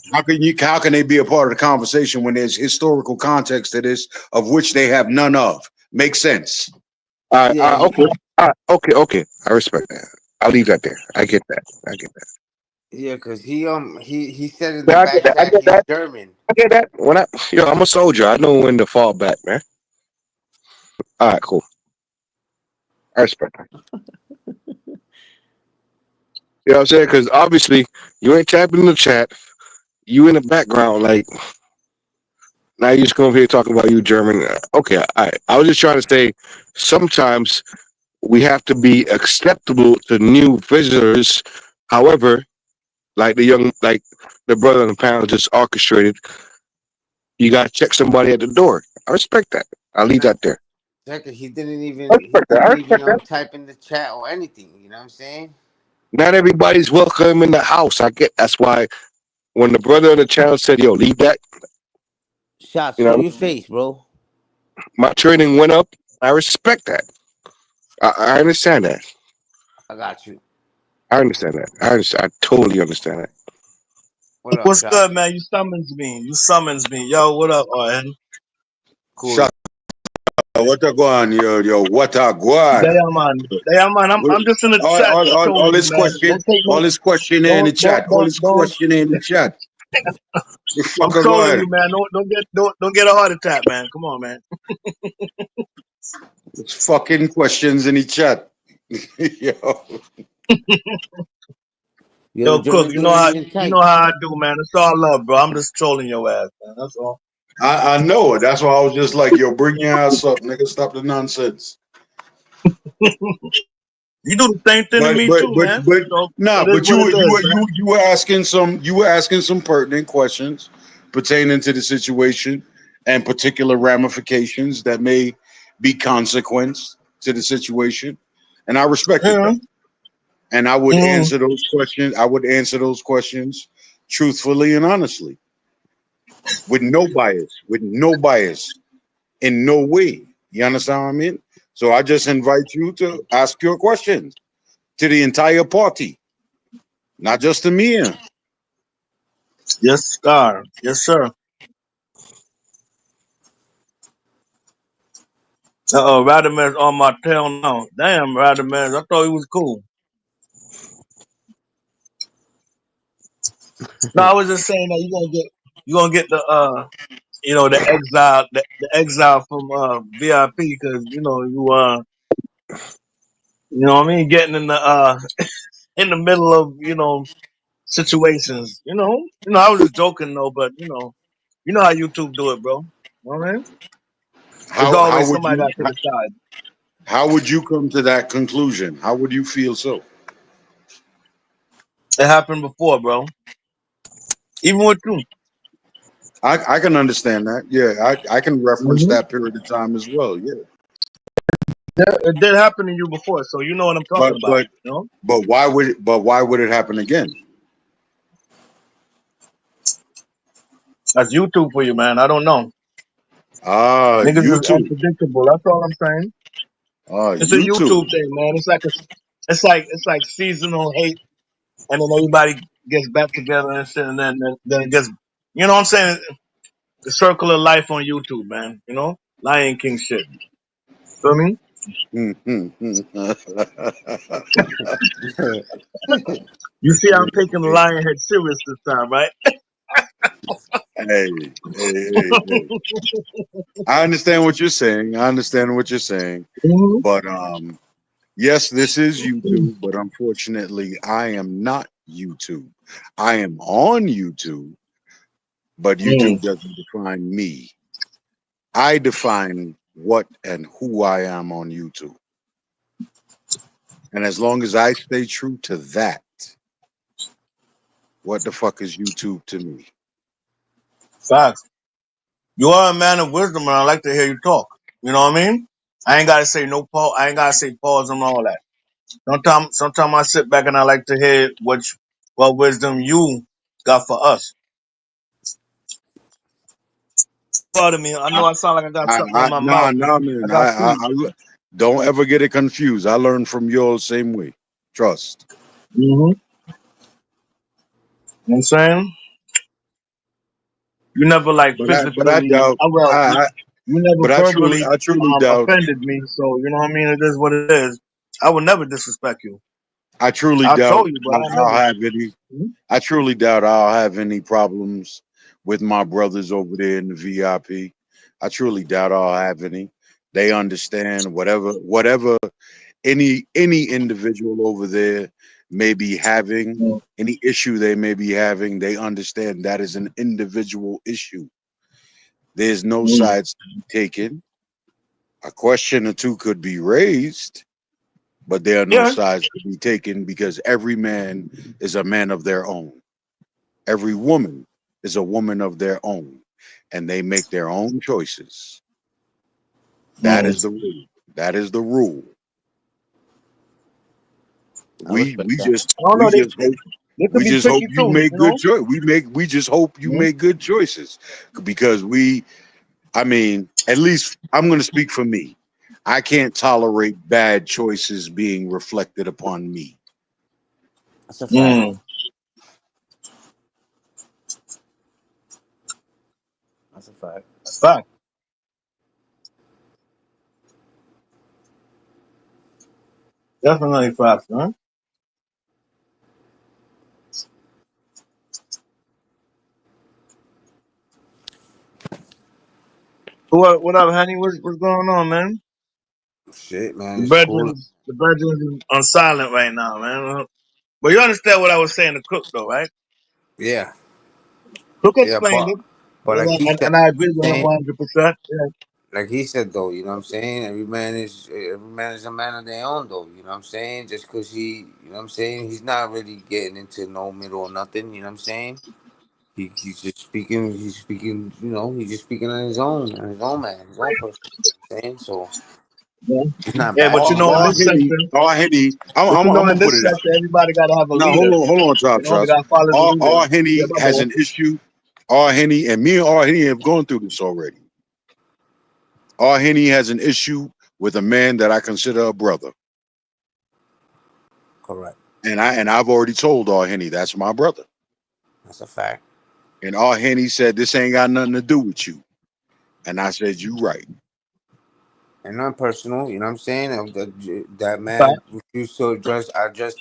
How can they be a part of the conversation when there's historical context to this of which they have none of? Makes sense. Yeah, okay, okay. I respect that. I'll leave that there. I get that. I get that. yeah, cause he said in the Yeah, back I chat get he's that. German. I get that. I'm a soldier. I know when to fall back, man. All right, cool. I respect that. You know what I'm saying? Because obviously you ain't tapping in the chat. You in the background, like now you just come over here talking about you German. Okay, I was just trying to say sometimes we have to be acceptable to new visitors. However, like the brother on the panel just orchestrated, you gotta check somebody at the door. I respect that. I'll leave Nah, that there. second, I he respect that. I didn't even respect that. type in the chat or anything. You know what I'm saying? Not everybody's welcome in the house. I get that's why when the brother on the channel said, "Yo, leave that," Shots, you show know, your face, bro. my training went up. I respect that. I understand that. I got you. I understand that. I understand. I totally understand that. What up, What's good, shots? man? You summons me. You summons me. Yo, what up, RN? Cool. Shut what a guan, yo, what a guan. Dayaman. Dayaman, I'm just in the chat All trolling you, this man. question, Don't take all no this questioning in the chat, all this don't questioning in the chat. The I'm fuck a trolling guan. you, man. Don't get a heart attack, man. Come on, man. It's fucking questions in the chat. Yo. Yo, the Yo, Cook, German dude ain't even you tight. know how I do, man. It's all love, bro. I'm just trolling your ass, man. That's all. I know it. That's why I was just like, yo, bring your ass up, nigga. Stop the nonsense. You do the same thing to But me but too, but man. but So nah. it is But what it is, man. you were asking some pertinent questions pertaining to the situation and particular ramifications that may be consequence to the situation, and I respected Yeah. that. And I would Mm. answer those questions. I would answer those questions truthfully and honestly, with no bias, in no way. You understand what I mean? So I just invite you to ask your questions to the entire party, not just to me. Yes, sir. Yes, sir. Radimus on my tail now. Damn, Radimus. I thought he was cool. No, I was just saying that you gonna get the exile from VIP because you know what I mean, getting in the middle of situations. I was just joking though, but you know how YouTube do it, bro. You know what I mean? There's How always would somebody you that to the side. how would you come to that conclusion? How would you feel so? It happened before, bro. Even with you. I can understand that. Yeah, I can reference Hmm. that period of time as well. Yeah, Yeah, it did happen to you before, so you know what I'm but talking about. but why would it happen again? That's YouTube for you, man. I don't know. Niggas is YouTube. unpredictable. That's all I'm saying. It's a YouTube. YouTube thing, man. It's like seasonal hate, and then everybody gets back together and shit, and then it gets, you know what I'm saying? The circle of life on YouTube, man. Lion King shit. Feel me? You see, I'm taking the lion head serious this time, right? Hey. I understand what you're saying. I understand what you're saying. Mhm. But yes, this is YouTube, but unfortunately, I am not YouTube. I am on YouTube, but Mm. YouTube doesn't define me. I define what and who I am on YouTube. And as long as I stay true to that, what the fuck is YouTube to me? Facts. You are a man of wisdom, and I like to hear you talk. You know what I mean? I ain't gotta say no pause. I ain't gotta say pause and all that. Sometimes I sit back and I like to hear what wisdom you got for us. Pardon me. I know I sound like I got something in my Nah, mouth. nah, I man. got food. Don't ever get it confused. I learned from you all the same way. Trust. Mm-hmm. You know what I'm saying? You never like But I physically, doubt. you never verbally I truly doubt. offended me. So you know what I mean. It is what it is. I would never disrespect you. I truly I'll doubt troll you, but I I'll never. have any. I truly doubt I'll have any problems with my brothers over there in the VIP. I truly doubt I'll have any. They understand whatever any individual over there may be having, Mm, any issue they may be having, they understand that is an individual issue. There's no mm. sides to be taken. A question or two could be raised, but there are no Yeah. sides to be taken because every man is a man of their own. Every woman is a woman of their own, and they make their own choices. That Mm. is the rule. That is the rule. I respect We that. just I don't know. They they could we be just hope picky you too. make good choice. We just hope you Mhm. make good choices because I mean, at least I'm going to speak for me. I can't tolerate bad choices being reflected upon me. That's a fact. Mm. That's a fact. That's fact. Definitely fact, man. What up, honey? What's going on, man? Shit, man, The it's cool. Virgins is on silent right now, man. But you understand what I was saying to Cook, though, right? Yeah, Cook yeah, explained it, but I keep and that I agree with him same. 100%. Yeah. like he said though, you know what I'm saying? Every man is a man of their own though, you know what I'm saying? Just cause you know what I'm saying, he's not really getting into no middle or nothing, you know what I'm saying? He's just speaking, he's just speaking on his own man, his own person, you know what I'm saying? So Yeah, it's not yeah, but you bashing know, in All nobody. this Henny, sector, all Henny. but you I'm know, gonna in put this it this sector, way. everybody got to have a No, leader. hold on, You Top know, they Shots. got to follow the leader. All Yeah, Henny my has boy. an issue. All Henny and me and All Henny have gone through this already. All Henny has an issue with a man that I consider a brother, Correct. and I've already told All Henny that's my brother. That's a fact. And All Henny said this ain't got nothing to do with you, and I said you right. And not personal, you know what I'm saying? That Fact. man refused to address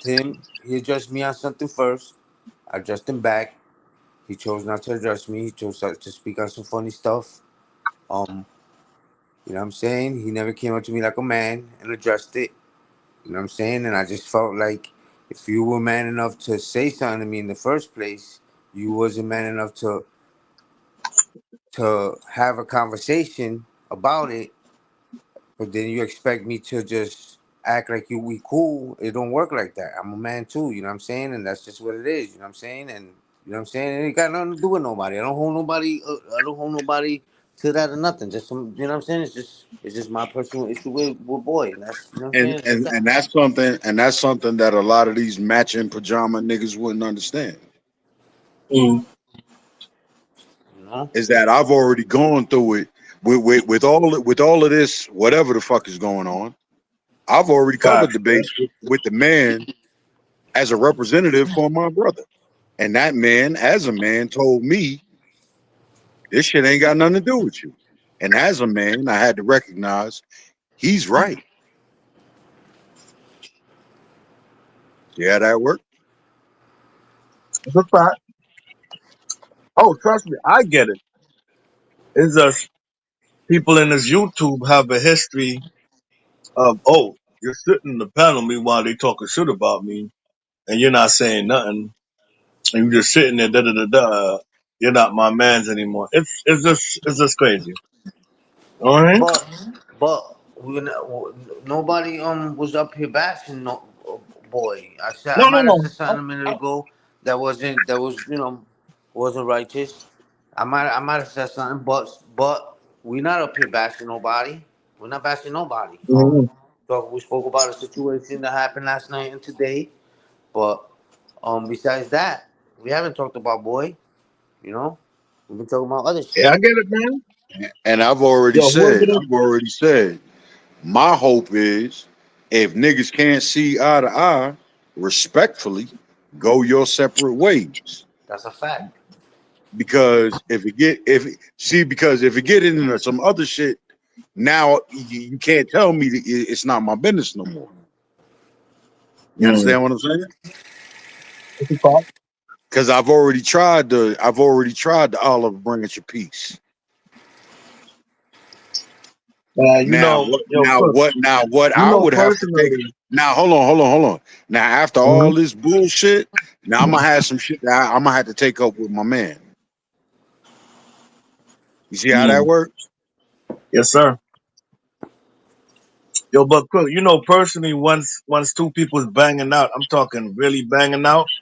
him. He addressed me on something first. I addressed him back. He chose not to address me. He chose to speak on some funny stuff. Um, you know what I'm saying? He never came up to me like a man and addressed it. You know what I'm saying? And I just felt like if you were man enough to say something to me in the first place, you wasn't man enough to have a conversation about it. But then you expect me to just act like we cool. It don't work like that. I'm a man too, you know what I'm saying? And that's just what it is, you know what I'm saying? And you know what I'm saying? It ain't got nothing to do with nobody. I don't hold nobody to that or nothing. Just some, you know what I'm saying? It's just my personal issue with boy. And that's, you know what I'm saying? It's just that. And that's something that a lot of these matching pajama niggas wouldn't understand. Mm. You know? Is that I've already gone through it with all of this whatever the fuck is going on. I've already Fact. covered the base with the man as a representative for my brother. And that man, as a man, told me this shit ain't got nothing to do with you. And as a man, I had to recognize he's right. See how that worked? It's a fact. Oh, trust me, I get it. It's just people in this YouTube have a history of, oh, you're sitting in the panel meanwhile they talking shit about me, and you're not saying nothing, and you're just sitting there, da da da da. You're not my man's anymore. It's just crazy. All right. But nobody was up here bashing no boy. I No, no, might have no. said something a minute ago that wasn't righteous. I might have said something, but we not up here bashing nobody. We're not bashing nobody. Mhm. So we spoke about a situation that happened last night and today, but besides that, we haven't talked about boy. You know, we've been talking about other Yeah, shit. I get it, man. And Yo, who is it? I've already said, my hope is if niggas can't see eye to eye, respectfully, go your separate ways. That's a fact. Because if it get into some other shit, now you can't tell me that it's not my business no more. You Mm. understand what I'm saying? What's it called? Because I've already tried the olive bring it your peace. You know, yo, Cook, Now what you I know would have to take personally. now hold on. Now after Mhm. all this bullshit, now I'm gonna have some shit that I'm gonna have to take up with my man. You see how that Mm. works? Yes, sir. Yo, but Cook, you know personally, once two people's banging out, I'm talking really banging out.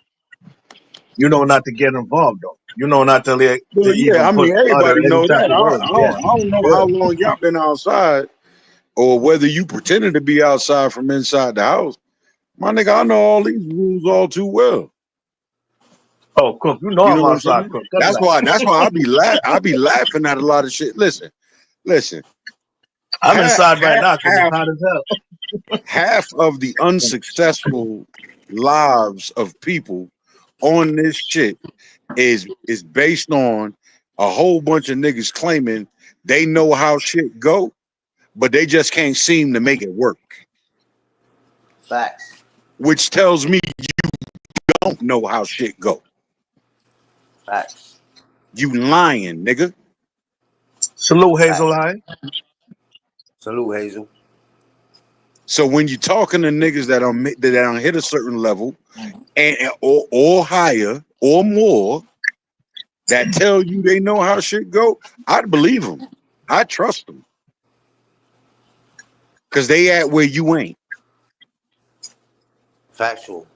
You know not to get involved though. You know not to Well, yeah, even I put mean utter everybody any know type that. of words. Yeah, I don't know how yeah. long y'all been outside or whether you pretended to be outside from inside the house. My nigga, I know all these rules all too well. Oh, Cook, you know You know I'm what I'm outside, saying? Cook. Cut it out. That's why I be laughing at a lot of shit. Listen. I'm Half inside right half now because it's half hot as hell. half of the unsuccessful lives of people on this shit is based on a whole bunch of niggas claiming they know how shit go, but they just can't seem to make it work. Facts. Which tells me you don't know how shit go. Facts. You lying, nigga. Salute, Hazel Facts. Eye. Salute, Hazel. So when you talking to niggas that don't hit a certain level and or higher or more that tell you they know how shit go, I'd believe them. I trust them. Cause they at where you ain't. Factual.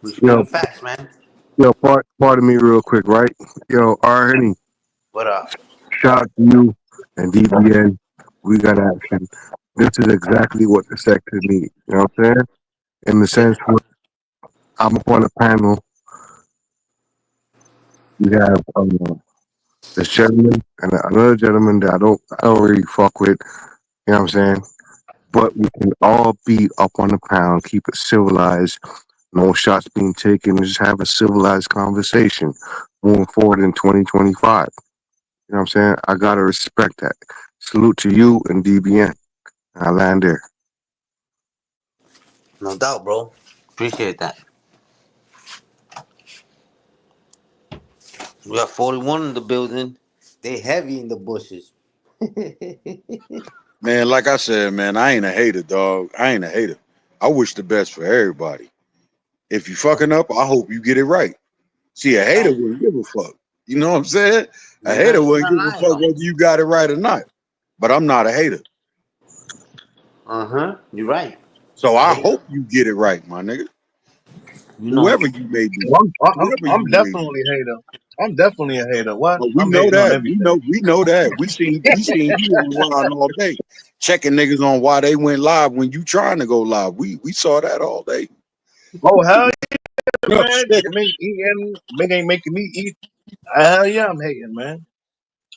We Yo, spitting facts, man. pardon me real quick, right? Yo, already What up? shout out to you and DBN. We got action. This is exactly what the sector needs. You know what I'm saying? In the Yeah. sense where I'm up on a panel, we have this gentleman and another gentleman that I don't really fuck with. You know what I'm saying? But we can all be up on the pound, keep it civilized, no shots being taken, and just have a civilized conversation moving forward in 2025. You know what I'm saying? I gotta respect that. Salute to you and DBN. I land there. No doubt, bro. Appreciate that. We got 41 in the building. They heavy in the bushes. Man, like I said, man, I ain't a hater, dog. I ain't a hater. I wish the best for everybody. If you fucking up, I hope you get it right. See, a hater Thank you. wouldn't give a fuck. You know what I'm saying? A hater You're wouldn't not give a lying fuck though. whether you got it right or not. But I'm not a hater. Uh-huh. You're right. So I I hate hope that. you get it right, my nigga. You know. Whoever you may be. Well, Whoever I'm you may be. definitely a hater. I'm definitely a hater. What? But we I'm know hating on that. everything. We know that. We seen you online all day. Checking niggas on why they went live when you trying to go live. We saw that all day. Oh hell yeah, No man! shit. I mean, eating, man ain't making me eat. Hell yeah, I'm hating, man.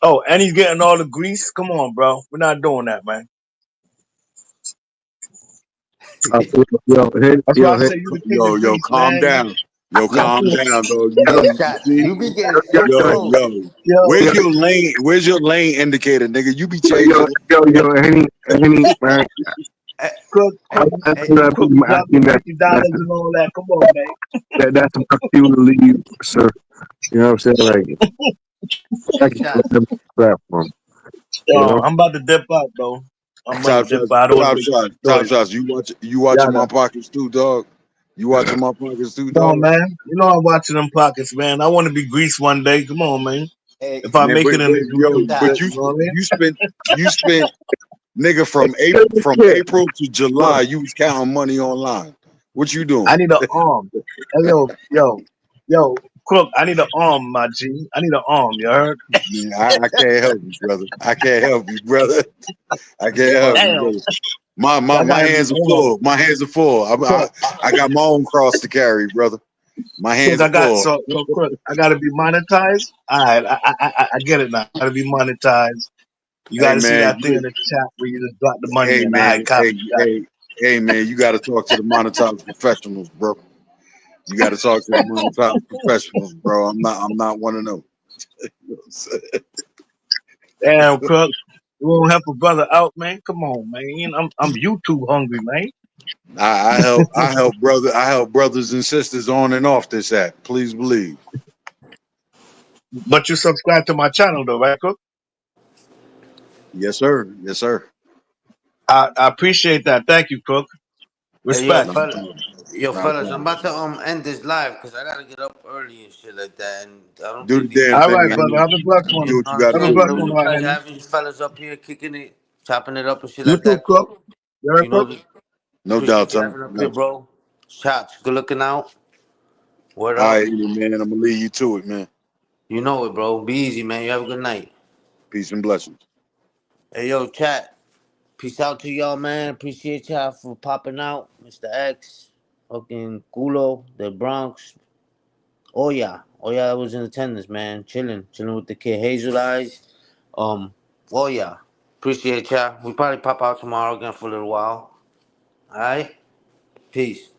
Oh, and he's getting all the grease. Come on, bro. We're not doing that, man. Uh, yo, That's why I say you the king of Yo, grease, calm man. down. Yo, Yo, calm down, though. yo, You chat. see? You be getting yo, so yo, close. Yo. Yo, Where's your lane? Where's your lane indicator, nigga? You be yo, changing. Henny, man. Eh, Crook, eh, Crook, eh, Crook, you dropped I the mean, $50 and all that. Come on, man. that's a peculiarly, sir. You know what I'm saying? Like, hey, thank you for chat. letting me platform. You Yo, know? I'm about to dip out, though. I'm about to Top dip shots, out. I don't want to top make shots, this top noise. shots. You watching my Yada. pockets too, dog? You watching my pockets too, Come on, dog? man. You know I'm watching them pockets, man. I want to be greased one day. Come on, man. Hey, If I Man, make it in but the yo, YouTube chat. but shit, you know what I mean? you spent nigga from Yeah. April to July, you was counting money online. What you I doing? need an arm. Hey, yo, Crook, I need an arm, my G. I need an arm, you heard? Man, I can't help you, brother. I can't help you, brother. I can't Yo, help you, Damn. brother. My my I my gotta be hands are hold on. full. My hands are full. Crook, I got my own cross to carry, brother. My Crook, hands I are got full. so Crook, I gotta be monetized. Alright, I get it now. I gotta be monetized. You Hey gotta see man, that thing in the chat where you just drop the money hey in. man, Alright, copy. Got it. hey man, you got to talk to the monetized professionals, bro. You got to talk to the monetized professionals, bro. I'm not one of them. Damn, Crook. You won't help a brother out, man. Come on, man. I'm YouTube hungry, man. I help brothers and sisters on and off this app. Please believe. But you subscribe to my channel though, right, Crook? Yes, sir. Yes, sir. I appreciate that. Thank you, Crook. hey, yo, Respect. Not a fella. problem. Yo, Not a fellas, I'm problem. about to end this live because I gotta get up early and shit like that, and I don't Do the think these damn All fellas thing, right, got. brother. Henny. Have a blessed Do one. what You know you what I'm got to Have a saying? do, It blessed was one, man. a right, pleasure Henry. having these fellas up here kicking it, chopping it up and shit You like too, that, Crook. Cook. You heard, You Crook? know, No doubt, appreciate you Tom. having up No here, doubt. bro. Shots, good looking out. Word All up. right, man. I'm gonna leave you to it, man. You know it, bro. Be easy, man. You have a good night. Peace and blessings. Hey, yo, chat. Peace out to y'all, man. Appreciate y'all for popping out. Mr. X, fucking Culo, the Bronx. Oh yeah. Oh yeah, I was in attendance, man. Chilling with the kid Hazel Eyes. Oh yeah. Appreciate y'all. We probably pop out tomorrow again for a little while. Alright? Peace.